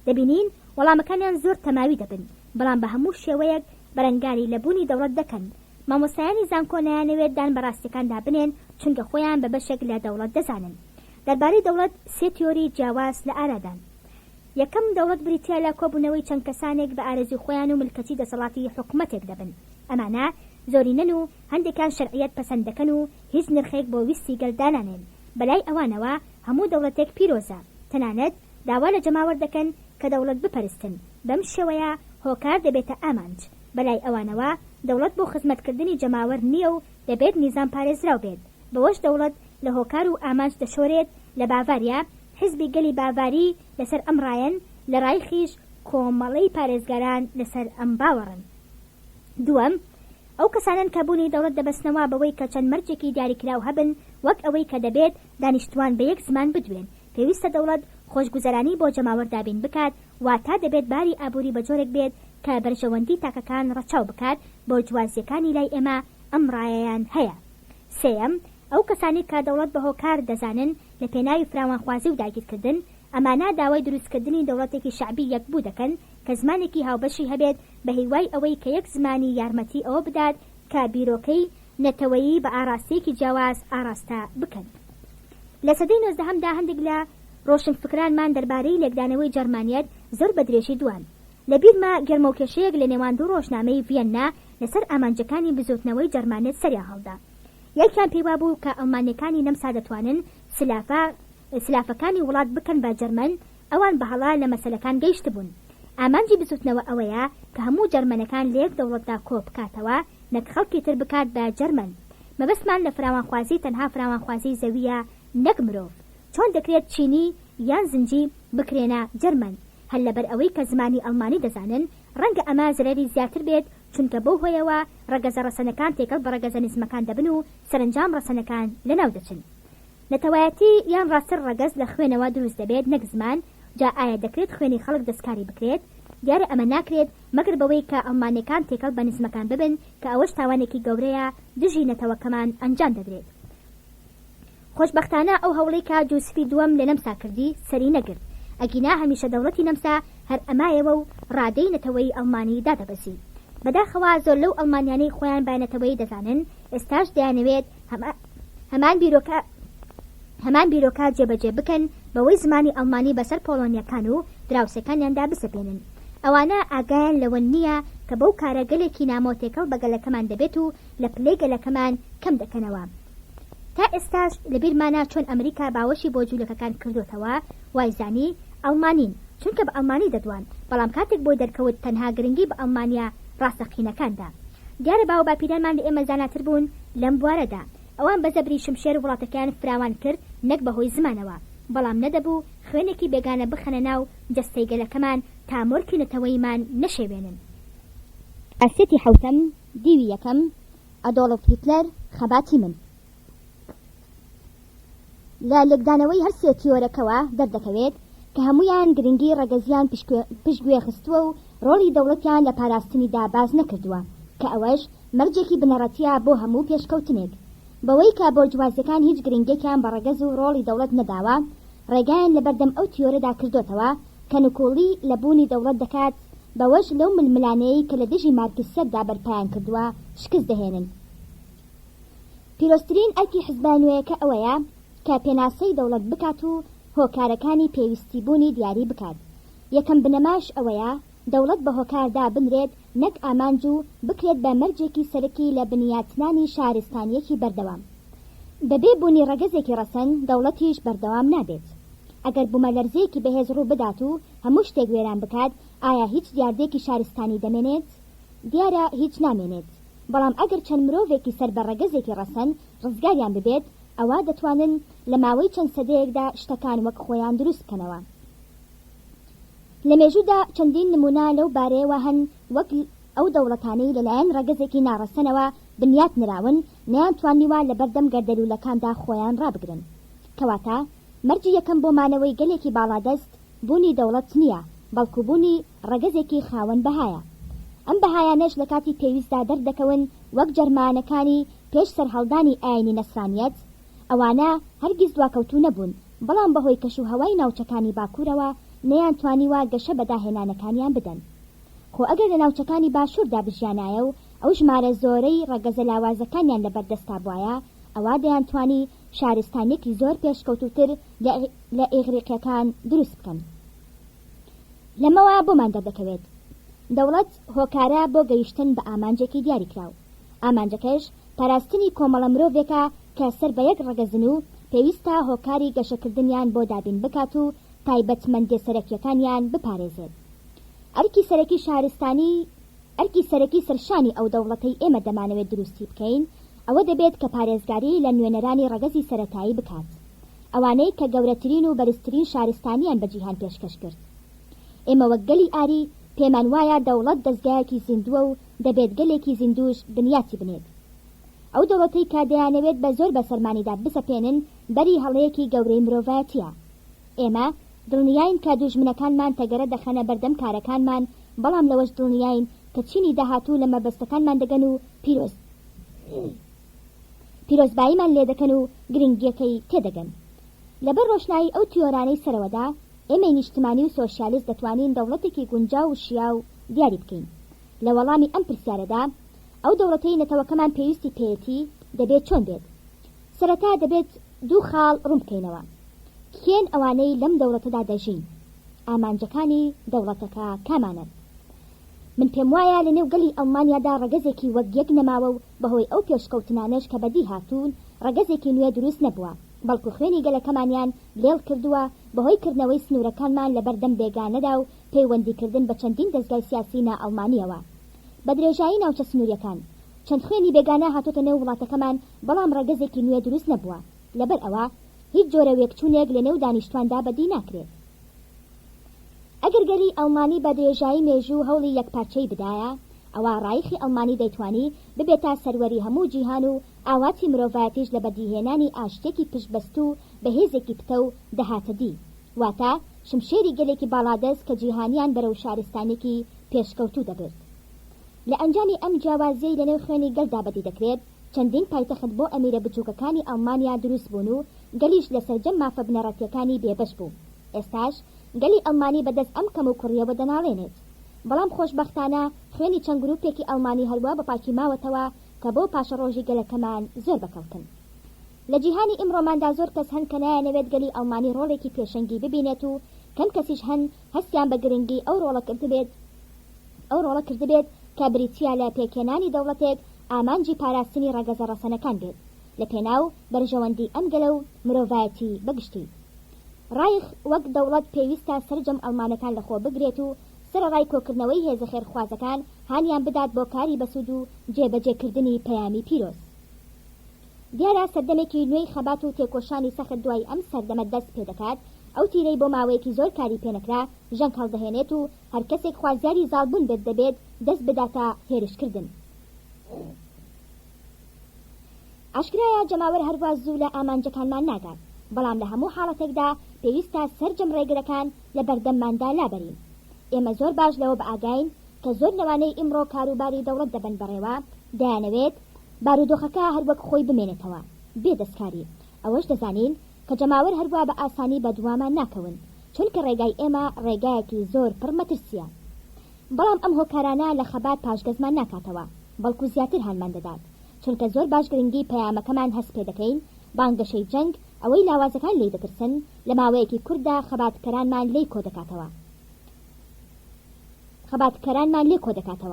دەبینین وەڵامەکانیان زۆر تەماوی دەبن، بەڵام بە هەموو شێوەیەک بەرەنگاری لەبوونی دەوڵەت دەکەن. مامۆستایانی زانکۆ نەیانەوێت دان بەڕاستیەکاندا بنێن چونکە خۆیان بە بەشێک لە دەوڵەت دەزانن. دەربارەی دەوڵەت سێ تیۆری جیاواز لە ئارادان. یەکەم، دەوڵەت بریتیا لە کۆبوونەوەی چەند کەسانێک بە ئارەزوی خۆیان و ملکەتی دەسەڵاتی حکومەتێک دەبن. ئەمانە زۆرینەن و هەندێکان شەرعیەت پەسەند دەکەن و هیچ نرخێک بۆ ویستی گەلدانانێن. بەلای ئەوانەوە هەموو دەوڵەتێک پیرۆزە، تەنانەت داوا لە جەماوەر دەکەن کە دەوڵەت بپەرستن. بەم شێوەیە هۆکار دەبێتە ئامانج. بەلای ئەوانەوە دەوڵەت بۆ خزمەتکردنی جەماوەر نییە و دەبێت نیزام پارێزراو بێت. بەوەش دەوڵەت لە هۆکار و ئامانج دەشۆرێت. لە باڤاریا حزبی گەلی باڤاری لەسەر ئەم ڕایەن، لە ڕای خیش کۆمەڵەی پارێزگاران لەسەر ئەم باوەڕن. دووەم، ئەو کەسانن کە بوونی دەوڵەت دەبەستنەوە بەوەی کە چەند مەرجێکی دیاریکراو هەبن، وەک ئەوەی کە دەبێت دانیشتوان بە یەک زمان بدوێن. پێویستە دەوڵەت خۆشگوزەرانی بۆ جەماوەر دابین بکات، واتە دەبێت باری ئابووری بە جۆرێک بێت کە بەرژەوەندی تاکەکان ڕەچاو بکات. بۆ جوازیەکانی لای ئێمە ئەم ڕایەیان هەیە. سێەم، ئەو کەسانی کە دەوڵەت بە هۆکار دەزانن لە پێناوی فراوانخوازی و داگیرکردن، ئەمانە داوای دروستکردنی دەوڵەتێکی شعبی یەکبوو دەکەن کە زمانێکی هاوبەشی هەبێت بە هیوای ئەوەی کە یەک زمانی یارمەتی ئەوە بدات کە بیرۆکەی نەتەوەیی بە ئاراستەیەکی جیاواز ئاراستە بکەن. لە سەدەی 19دا هەندێک لە ڕۆشنفکرانمان دەربارەی لێکدانەوەی جەرمانیەت زۆر بە درێژی دوان. لە بیرما گەرمەوکێشەیەک لە نێوان دوو ڕۆژنامەی ڤیەننا لەسەر ئامانجەکانی بزوتنەوەی جەرمانیەت سەریا هەڵدا. یەکیان پێی وابوو کە ئەڵمانیەکانی نەمسا دەتوانن سلافەکانی وڵات بکەن بە جەرمەن، ئەوان بەهەڵا لە مەسەلەکان گەیشت بوون. ئامانجی بزوتنەوە ئەوەیە کە هەموو جەرمەنەکان لە یەک دەوڵەتدا کۆ بکاتەوە، نەک خەڵکی تر بکات بە جەرمەن. مەبەستمان لە فراوانخوازی تەنها فراوانخوازی زەویە، نەک مرۆڤ. چۆن دەکرێت چینی یان زنجی بکرێنە جەرمەن؟ هەر لەبەر ئەوەی کە زمانی ئەڵمانی دەزانن، ڕەنگە ئەمە زەرەری زیاتر بێت، چونکە بەو هۆیەوە ڕەگەزە ڕەسەنەکان تێکەڵ بە ڕەگەزە نزمەکان دەبن و سەرنجام ڕەسەنەکان لەناو دەچن. نەتەوایەتی یان ڕاستتر ڕەگەز لە خوێنەوە دروست دەبێت، نەک زمان. جا ئایا دەکرێت خوێنی خەڵک دەستکاری بکرێت؟ دیارە ئەمە ناکرێت مەگەر بەوەی کە ئەڵمانیەکان تێکەڵ بە نزمەکان ببن کە ئەوەش تاوانێکی گەورەیە دژی نەتەوەکەمان ئەنجام دەدرێت. خۆشبەختانە ئەو هەوڵەی کە جوزفی دووەم لە نەمسا کردی سەری نەگرت. ئەگینا هەمیشە دەوڵەتی نەمسا هەر ئەمایەوە و ڕادەی نەتەوەی ئەڵمانی دادەبەسی. بەداخەوە زۆر لەو ئەڵمانیانەی خۆیان با نەتەوەی دەزانن ئێستاش دەیانەوێت هەمان بیرۆکە جێبەجێ بکەن بەوەی زمانی ئەڵمانی بەسەر پۆڵۆنیەکان و دراوسەکانیاندا بسەپێنن. ئەوانە ئاگایان لەوە نییە کە بەو کارە گەلێکی نامۆتێکەڵ بە گەلەکەمان دەبێت و لە پلەی گەلەکەمان کەم دەکەنەوە. تا ئێستاش لەبیرمانە چۆن ئەمریکا باوەشی بۆ جوولەکەکان کردوتەوە، وایزانی ئەڵمانین چونکە بە ئەڵمانی دەدوان، بەڵام کاتێک بۆی دەرکەوت تەنها گرنگی بە ئەڵمانیا ڕاستەقینەکاندا. دیارە باو باپیرانمان لە ئێمە زاناتر بوون لەم بوارەدا ئەوان بە زەبری شمشێر وڵاتەکان فراوان کرد نەک بەهۆی زمانەوە، بەڵام نەدەبوو خوێنێکی بێگانە بخەنە ناو جەستەی گەلەکەمان تا مۆرکی نەتەوەیمان نەشێوێنن. ئاسێتی حەوتەم دیوی یەکەم ئەدۆڵف هیتلەر خەباتی من. لە لێکدانەوەی هەر سێ تیۆرەکەوە دەردەکەوێت کە هەمویان گرنگی ڕەگەزیان پشتگوێ خستووە و ڕۆڵی دەوڵەتیان لە پاراستنیدا باز نەکردووە، کە ئەوەش مەرجێکی بنەڕەتیە بۆ هەموو پێشکەوتنێک. بەوەی کە بۆرجوازیەکان هیچ گرنگێکیان بە ڕەگەز و ڕۆڵی دەوڵەت نەداوە، ڕێگایان لە بەردەم ئەو تیۆرەدا کردوتەوە کە نکۆڵی لە بوونی دەوڵەت دەکات، بەوەش لەو ململانەیەی کە لە دژی مارکسیەکدا بەرپایان کردووە شکست دەهێنن. پیرۆستترین ئەرکی حزبانوەیەکە ئەوەیە کە پێناسەی دەوڵەت بکات و هۆکارەکانی پێویستی بوونی دیاری بکات. یەکەم بنەماش ئەوەیە دەوڵەت بە هۆکاردا بنرێت نەک ئامانج و بکرێت بە مەرجێکی سەرەکی لە بنیاتنانی شارستانیەکی بەردەوام. بەبێ بوونی ڕەگەزێکی ڕەسەن دەوڵەتیش بەردەوام نابێت. ئەگەر بوومەلەرزەیەکی بەهێز ڕوو بدات و هەموو شتێک وێران بکات، ئایا هیچ دیاردێکی شارستانی دەمێنێت؟ دیارە هیچ نامێنێت. بەڵام ئەگەر چەند مرۆڤێکی سەر بە ڕەگەزێکی ڕەسەن ڕزگاریان ببێت، ئەوە دەتوانن لە ماوەی چەند سەدەیەکدا شتەکان وەک خۆیان دروست بکەنەوە. لە مێژوودا چەندین نمونە لەو بارەیەوە هەن وەک ئەو دەوڵەتانەی لەلایەن ڕەگەزێکی ناڕەسەنەوە بنیات نراون نەیانتوانیوە لە بەردەم گەردەلوولەکاندا خۆیان ڕابگرن. کەواتە مەرجی یەکەم بۆ مانەوەی گەلێکی باڵادەست بوونی دەوڵەت نییە، بەڵکو بوونی ڕەگەزێکی خاوەن بەهایە. ئەم بەهایانەش لە کاتی پێویستدا دەردەکەون وەک جەرمانەکانی پێش سەرهەڵدانی ئاینی نەسرانیەت. ئەوانە هەرگیز دواکەوتوو نەبوون، بەڵام بەهۆی کەش و هەوای ناوچەکانی باکوورەوە نەیانتوانیوە گەشە بەداهێنانەکانیان بدەن. خۆ ئەگەر لە ناوچەکانی باشووردا بژیانایە و ئەو ژمارە زۆرەی ڕەگەزە لاوازەکانیان لە بەردەستا بووایە، ئەوە دەیانتوانی شارستانێکی زۆر پێشکەوتوتر لە ئیغریقیەکان دروست بکەن. لەمەوە بۆمان دەردەکەوێت دەوڵەت هۆکارە بۆ گەیشتن بە ئامانجێکی دیاریکراو. ئامانجەکەش پاراستنی کۆمەڵە مرۆڤێکە کە سەر بە یەک ڕەگەزن و پێویستە هۆکاری گەشەکردنیان بۆ دابین بکات و تایبەتمەندی سەرەکیەکانیان بپارێزێت. ئەرکی سەرەکی شارستانی ئەرکی سەرەکی سەرشانی ئەو دەوڵەتەی ئێمە دەمانەوێت دروستی بکەین ئەوە دەبێت کە پارێزگاری لە نوێنەرانی ڕەگەزی سەرەتایی بکات، ئەوانەی کە گەورەترین و بەرزترین شارستانیان بە جیهان پێشکەش کرد. ئێمە وەک گەلی ئاری پێمان وایە دەوڵەت دەستگایەکی زیندووە و دەبێت گەلێکی زیندووش بنیاتی بنێت. ئەو دەوڵەتەی کە دەیانەوێت بە زۆر بە سەرمانیدا بسەپێنن بەری هەڵەیەکی گەورەی مرۆڤایەتیە. ئێمە دڵنیاین کە دوژمنەکانمان تەگەرە دەخەنە بەردەم کارەکانمان، بەڵام لەوەش دڵنیاین کە چینی داهاتوو لە مەبەستەکانمان دەگەن و پیرۆزباییمان لێ دەکەن و گرنگیەکەی تێدەگەن. لەبەر ڕۆشنایی ئەو تیۆرانەی سەرەوەدا ئێمە نیشتمانی و سۆشیالیست دەتوانین دەوڵەتێکی گونجاو و شیاو دیاری بکەین. لە وەڵامی ئەم پرسیارەدا ئەو دەوڵەتەی نەتەوەکەمان پێویستی پێیەتی دەبێت چۆن بێت؟ سەرەتا دەبێت دوو خاڵ ڕوون بکەینەوە. کێن ئەوانەی لەم دەوڵەتەدا دەژین؟ ئامانجەکانی دەوڵەتەکە کامانن؟ من پێم وایە لە نێو گەلی ئەڵمانیادا ڕەگەزێکی وەک یەک نەماوە و بەهۆی ئەو پێشکەوتنانەش کە بەدی هاتوون ڕەگەزێکی نوێ دروست نەبووە، بەڵکو خوێنی گەلەکەمانیان لێڵ کردووە بەهۆی کردنەوەی سنوورەکانمان لە بەردەم بێگانەدا و پەیوەندیکردن بە چەندین دەستگای سیاسی نائەڵمانیەوە. بە درێژایی ناوچە سنووریەکان چەند خوێنی بێگانە هاتۆتە نێو وڵاتەکەمان، بەڵام ڕەگەزێکی نوێ دروست نەبووە. لەبەر ئەوە هیچ جۆرە وێکچوونێک لە نێو دانیشتواندا بەدی ناکرێت. ئەگەر گەلی ئەڵمانی بە درێژایی مێژوو هەوڵی یەکپارچەی بدایە، ئەوە ڕایخی ئەڵمانی دەیتوانی ببێتە سەروەری هەموو جیهان و ئاواتی مرۆڤایەتیش لە بەدیهێنانی ئاشتێکی پشتبەست و بەهێزێکی پتە و دەهاتە دی، واتە شمشێری گەلێکی باڵادەست کە جیهانیان بەرەو شارستانێکی پێشکەوتوو دەبێت. لە ئەنجامی ئەم جیاوازیەی لە نێو خوێنی گەلدا بەدی دەکرێت چەندین پایتەخت بۆ ئەمیرە بچووکەکانی ئەڵمانیا دروست بوون و گەلیش لە سەرجەم مافە بنەڕەتیەکانی بێبەش بوو. ئێستاش گەلی ئەڵمانی بەدەست ئەم کەم و کوڕیەوە دەناڵێنێت، بەڵام خۆشبەختانە خوێنی چەند گروپێکی ئەڵمانی هەروە بە پاکی ماوەتەوە کە بۆ پاشەڕۆژی گەلەکەمان زۆر بەکەوتن. لە جیهانی ئیمڕۆماندا زۆر کەس هەن کە نایەنەوێت گەلی ئەڵمانی ڕۆڵێکی پێشەنگی ببینێت و کەم کەسیش هەن هەستیان بە گرنگی ئەو ڕۆڵە کردبێت کە بریتیا لە پێکێنانی دەوڵەتێک ئامانجی پاراستنی ڕەگەزە ڕەسەنەکان بێت لە پێناو بەرژەوەندی ئەم گەلە و مرۆڤایەتی بەگشتی. ڕایخ وەک دەوڵەت پێویستە سەرجەم ئەڵمانەکان لەخۆ بگرێت و سەرڕای کۆکردنەوەی هێزە خێرخوازەکان هانیان بدات بۆ کاری بەسوود و جێبەجێکردنی پەیامی پیرۆز. دیارە سەردەمێکی نوێی خەبات و تێکۆشانی سەخت دوای ئەم سەردەمە دەست پێ دەکات ئەو تیرەی بۆ ماوەیەکی زۆر کاری پێنەکرا ژەنگ هەڵدەهێنێت و هەر کەسێک خوازیاری زاڵبوون بێت دەبێت دەست بداتە هێرشکردن. ئاشکرایە جەماوەر هەروە زوو لە ئامانجەکانمان ناگات، بەڵام لە هەموو حاڵەتێکدا پێویستە سەرجەم ڕێگرەکان لە بەردەمماندا لابەرین. ئێمە زۆر باش لەوە بەئاگاین کە زۆر لەوانەی ئیمڕۆ کاروباری دەوڵەت دەبن بەڕێوە دەیانەوێت بارودۆخەکە هەروەک خۆی بمێنێتەوە بێدەستکاری. ئەوەش دەزانین کە جەماوەر هەروە بە ئاسانی بە دوامان ناکەون، چونکە ڕێگای ئێمە ڕێگایەکی زۆر پڕمەترسیە. بەڵام ئەم هۆکارانە لە خەبات پاشگەزمان ناکاتەوە، بەڵکو زیاتر هەڵمان دەدات، چونکە زۆر باش گرنگی پەیامەکەمان هەست پێ دەکەین. بانگەشەی جەنگ ئەوەی لاوازەکان لێ دەترسن لە ماوەیەکی کووردا خەباتکەرانمان لێ کۆ دەکاتەوە.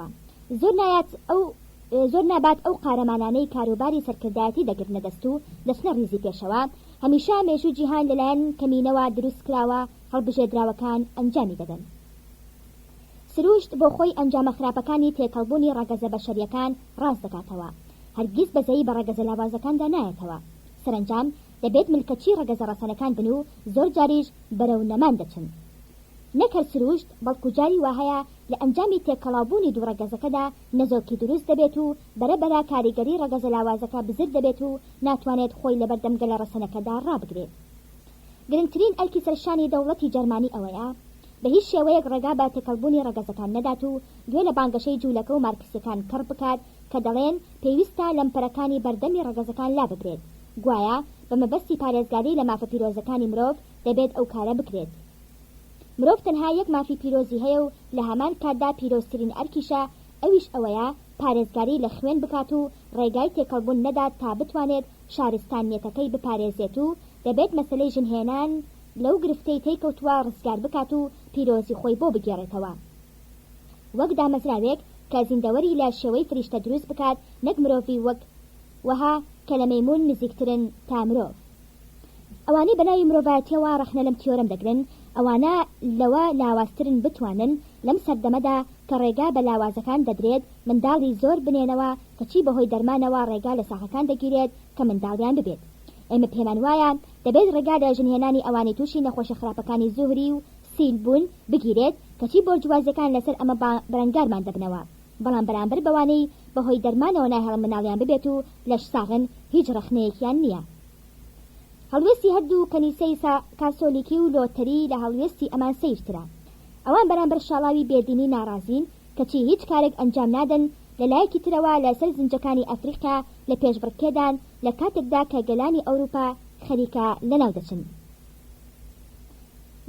زۆر نابات ئەو قارەمانانەی کاروباری سەرکردایەتی دەگرنە دەست و دەچنە ڕیزی پێشەوە هەمیشە مێژوو جیهان لەلایەن کەمینەوە دروست کراوە هەڵبژێردراوەکان ئەنجامی دەدەن. سروشت بۆ خۆی ئەنجامە خراپەکانی تێکەڵبوونی ڕەگەزە بەشەریەکان ڕاست دەکاتەوە، هەرگیز بەزەیی بە ڕەگەزە لاوازەکاندا نایەتەوە. سەرنجام دەبێت ملکەچی ڕەگەزە ڕەسەنەکان بن و زۆر جاریش بەرەو نەمان دەچن. نەکەر سروشت بەڵکو جاری وهەیە لە ئەنجامی تێکەڵاوبوونی دوو ڕەگەزەکەدا نەزۆکی دروست دەبێت و بەرەبەرە کاریگەری ڕەگەزە لاوازەکە بزر دەبێت و ناتوانێت خۆی لە بەردەمگەلە ڕەسەنەکەدا ڕابگرێت. گرنگترین ئەرکی سەرشانی دەوڵەتی جەرمانی ئەوەیە بە هیچ شێوەیەک ڕێگا بە تێکەڵبوونی ڕەگەزەکان نەدات و گوێ لە بانگەشەی جوولەکە و مارکسیەکان کڕ بکات کە دەڵێن پێویستە لەمپەرەکانی بەردەمی ڕەگەزەکان لا ببرێت، گوایە بە مەبەستی پارێزگاری لە مافە پیرۆزەکانی مرۆڤ دەبێت ئەو کارە بکرێت. مرۆڤ تەنها یەک مافی پیرۆزی هەیە و لە هەمان کاتدا پیرۆزترین ئەرکیشە ئەویش ئەوەیە پارێزگاری لە خوێن بکات و ڕێگای تێکەڵبوون نەدات تا بتوانێت شارستانیەتەکەی بپارێزێت و دەبێت مەسەلەی ژنهێنان لەو گرفتەی تێکەوتووە ڕزگار بکات و پیرۆزی خۆی بۆ بگێڕێتەوە، وەک دامەزراوێک کە زیندەوەری لە شێوەی فریشتە دروست بکات، نەک مرۆڤی وەک وەها کە لە مەیمون نزیکترن تا مرۆڤ. ئەوانەی بەناوی مرۆڤایەتیەوە ڕەخنە لەم تیۆرەم دەگرن، ئەوانە لەوە لاوازترن بتوانن لەم سەردەمەدا کە ڕێگا بە لاوازەکان دەدرێت منداڵی زۆر بنێنەوە کەچی بەهۆی دەرمانەوە ڕێگا لە ساحەکان دەگیرێت کە منداڵیان ببێت. ئێمە پێمان وایە دەبێت ڕێگا لە ژنهێنانی ئەوانی تووشی نەخۆشە خراپەکانی زوهری و سیل بوون بگیرێت کەچی بۆرجوازیەکان لەسەر ئەمە بەرەنگارمان دەبنەوە، بەڵام بەرامبەر بەوانەی بەهۆی دەرمانەوە ناهێڵ مناڵیان ببێت و لەش ساغن هیچ ڕەخنەیەکیان نییە. هەڵوێستی هەردوو کەنیسەی کاسۆلیکی و لۆتەری لە هەڵوێستی ئەمان سەیرترا. ئەوان بەرامبەر شاڵاوی بێدینی ناڕازین کەچی هیچ کارێک ئەنجام نادەن لەلایەکی ترەوە لەسەر زنجەکانی ئەفریقا لە پێشبڕکێدان لە کاتێکدا کە گەلانی ئەوروپا خەریکە لەناو دەچن.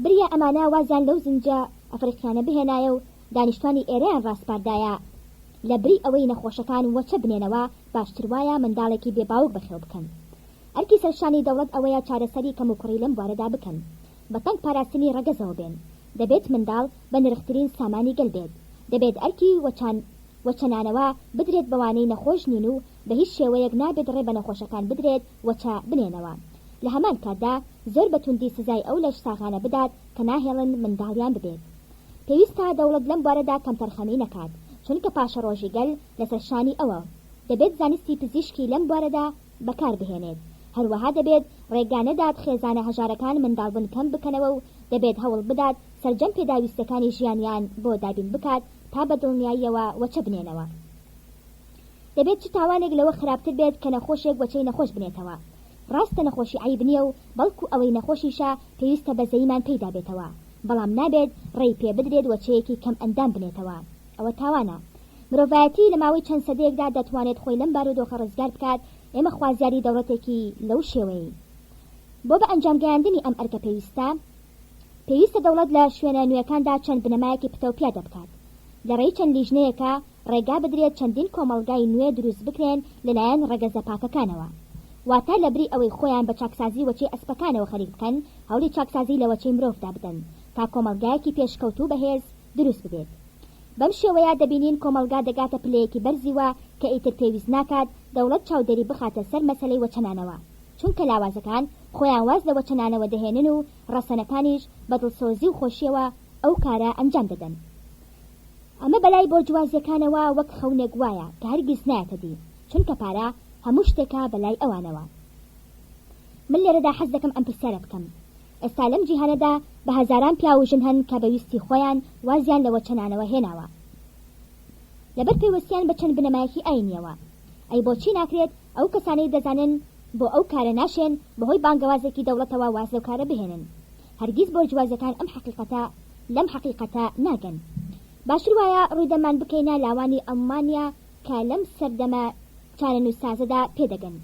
بریە ئەمانە وازیان لەو زنجە ئەفریقیانە بهێنایە و دانیشتوانی ئێرەیان ڕاستپاردایە لە بری ئەوەی نەخۆشەکان وەچە بنێنەوە باشتر وایە منداڵێکی بێباوک بەخێو بکەن. ئەرکی سەرشانی دەوڵەت ئەوەیە چارەسەری کەم و کوڕی لەم بوارەدا بکەن، بە تەنگ پاراستنی ڕەگەزەوە بێن، دەبێت منداڵ بە نرخترین سامانی گەل بێت، دەبێت ئەرکی وەچەنانەوە بدرێت بەوانەی نەخۆش نین و بە هیچ شێوەیەک نابێت ڕێ بە نەخۆشەکان بدرێت وەچە بنێنەوە. لە هەمان کاتدا زۆر بەتوندی سزای ئەو لەش ساغانە بدات کە ناهێڵن منداڵیان ببێت. پێویستە دەوڵەت لەم بوارەدا کەم تەرخەمی نەکات، چونکە پاشە ڕۆژی گەل لەسەر شانی ئەوە دەبێت زانستی پزیشکی لەم بوارەدا بەکار بهێنێت. هەروەها دەبێت ڕێگانەدات خێزانە هەژارەکان منداڵبوون کەم بکەنەوە و دەبێت هەوڵ بدات سەرجەم پێداویستەکانی ژیانیان بۆ دابین بکات تا بە دڵنیاییەوە وەچە بنێنەوە. دەبێت چ تاوانێک لەوە خراپتر بێت کە نەخۆشێک وەچەی نەخۆش بنێتەوە. ڕاستە نەخۆشی عیب نییە و بەڵکو ئەوەی نەخۆشیشە پێویستە بەزەیمان پێیدا بێتەوە، بەڵام نابێت ڕێی پێ بدرێت وەچەیەکی کەم ئەندام بنێتەوە. ئەوە تاوانە. مرۆڤایەتی لە ماوەی چەند سەدەیەکدا دەتوانێت خۆی لەم بارودۆخە ڕزگار بکات. ئێمە خوازیاری دەوڵەتێکی لەو شێوەیە. بۆ بە ئەنجامگەیاندنی ئەم ئەرکە پێویستە دەوڵەت لە شوێنە نوێەکاندا چەند بنەمایەکی پتەوپیا دەبکات. لە ڕێی چەند لیژنەیەکە ڕێگا بدرێت چەندین کۆمەڵگای نوێ دروست بکرێن لەلایەن ڕەگەزە پاکەکانەوە، واتە لە بری ئەوەی خۆیان بە چاکسازی وەچەی ئەسپەکانەوە خەریک بکەن هەوڵی چاکسازی لە وەچەی مرۆڤدا بدەن تا کۆمەڵگایەکی پێشکەوتوو بەهێز دروست ببێت. بەم شێوەیە دەبینین کۆمەڵگا دەگاتە پلەیەکی بەرزیوە کە ئیتر پێویست ناکات دەوڵەت چاودێری بخاتە سەر مەسەلەی وەچەنانەوە، چونکە لاوازەکان خۆیان واز لە وەچەنانەوە دەهێنن و ڕەسەنەکانیش بە دڵسۆزی و خۆشیەوە ئەو کارە ئەنجام دەدەن. ئەمە بەلای بۆرجوازیەکانەوە وەک خەونێک وایە کە هەرگیز نایەتە دی، چونکە پارە هەموو شتێکە بەلای ئەوانەوە. من لێرەدا حەز دەکەم ئەم پرسیارە بکەم. ئێستا لەم جیهانەدا بە هەزاران پیا و ژن هەن کە بەویستی خۆیان وازیان لەوە چەنانەوە هێناوە لەبەر پەیوەستیان بە چەند بنەمایەکی ئاینیەوە. ئەی بۆچی ناکرێت ئەو کەسانەی دەزانن بۆ ئەو کارە ناشێن بەهۆی بانگەوازێکی دەوڵەتەوە واز لەو کارە بهێنن؟ هەرگیز بۆرجوازەکان لەم حەقیقەتە ناگەن. باشتر وایە ڕوودەمان بکەینە لاوانی ئەڵمانیا کە لەم سەردەمە چارەنووسسازەدا پێدەگەن.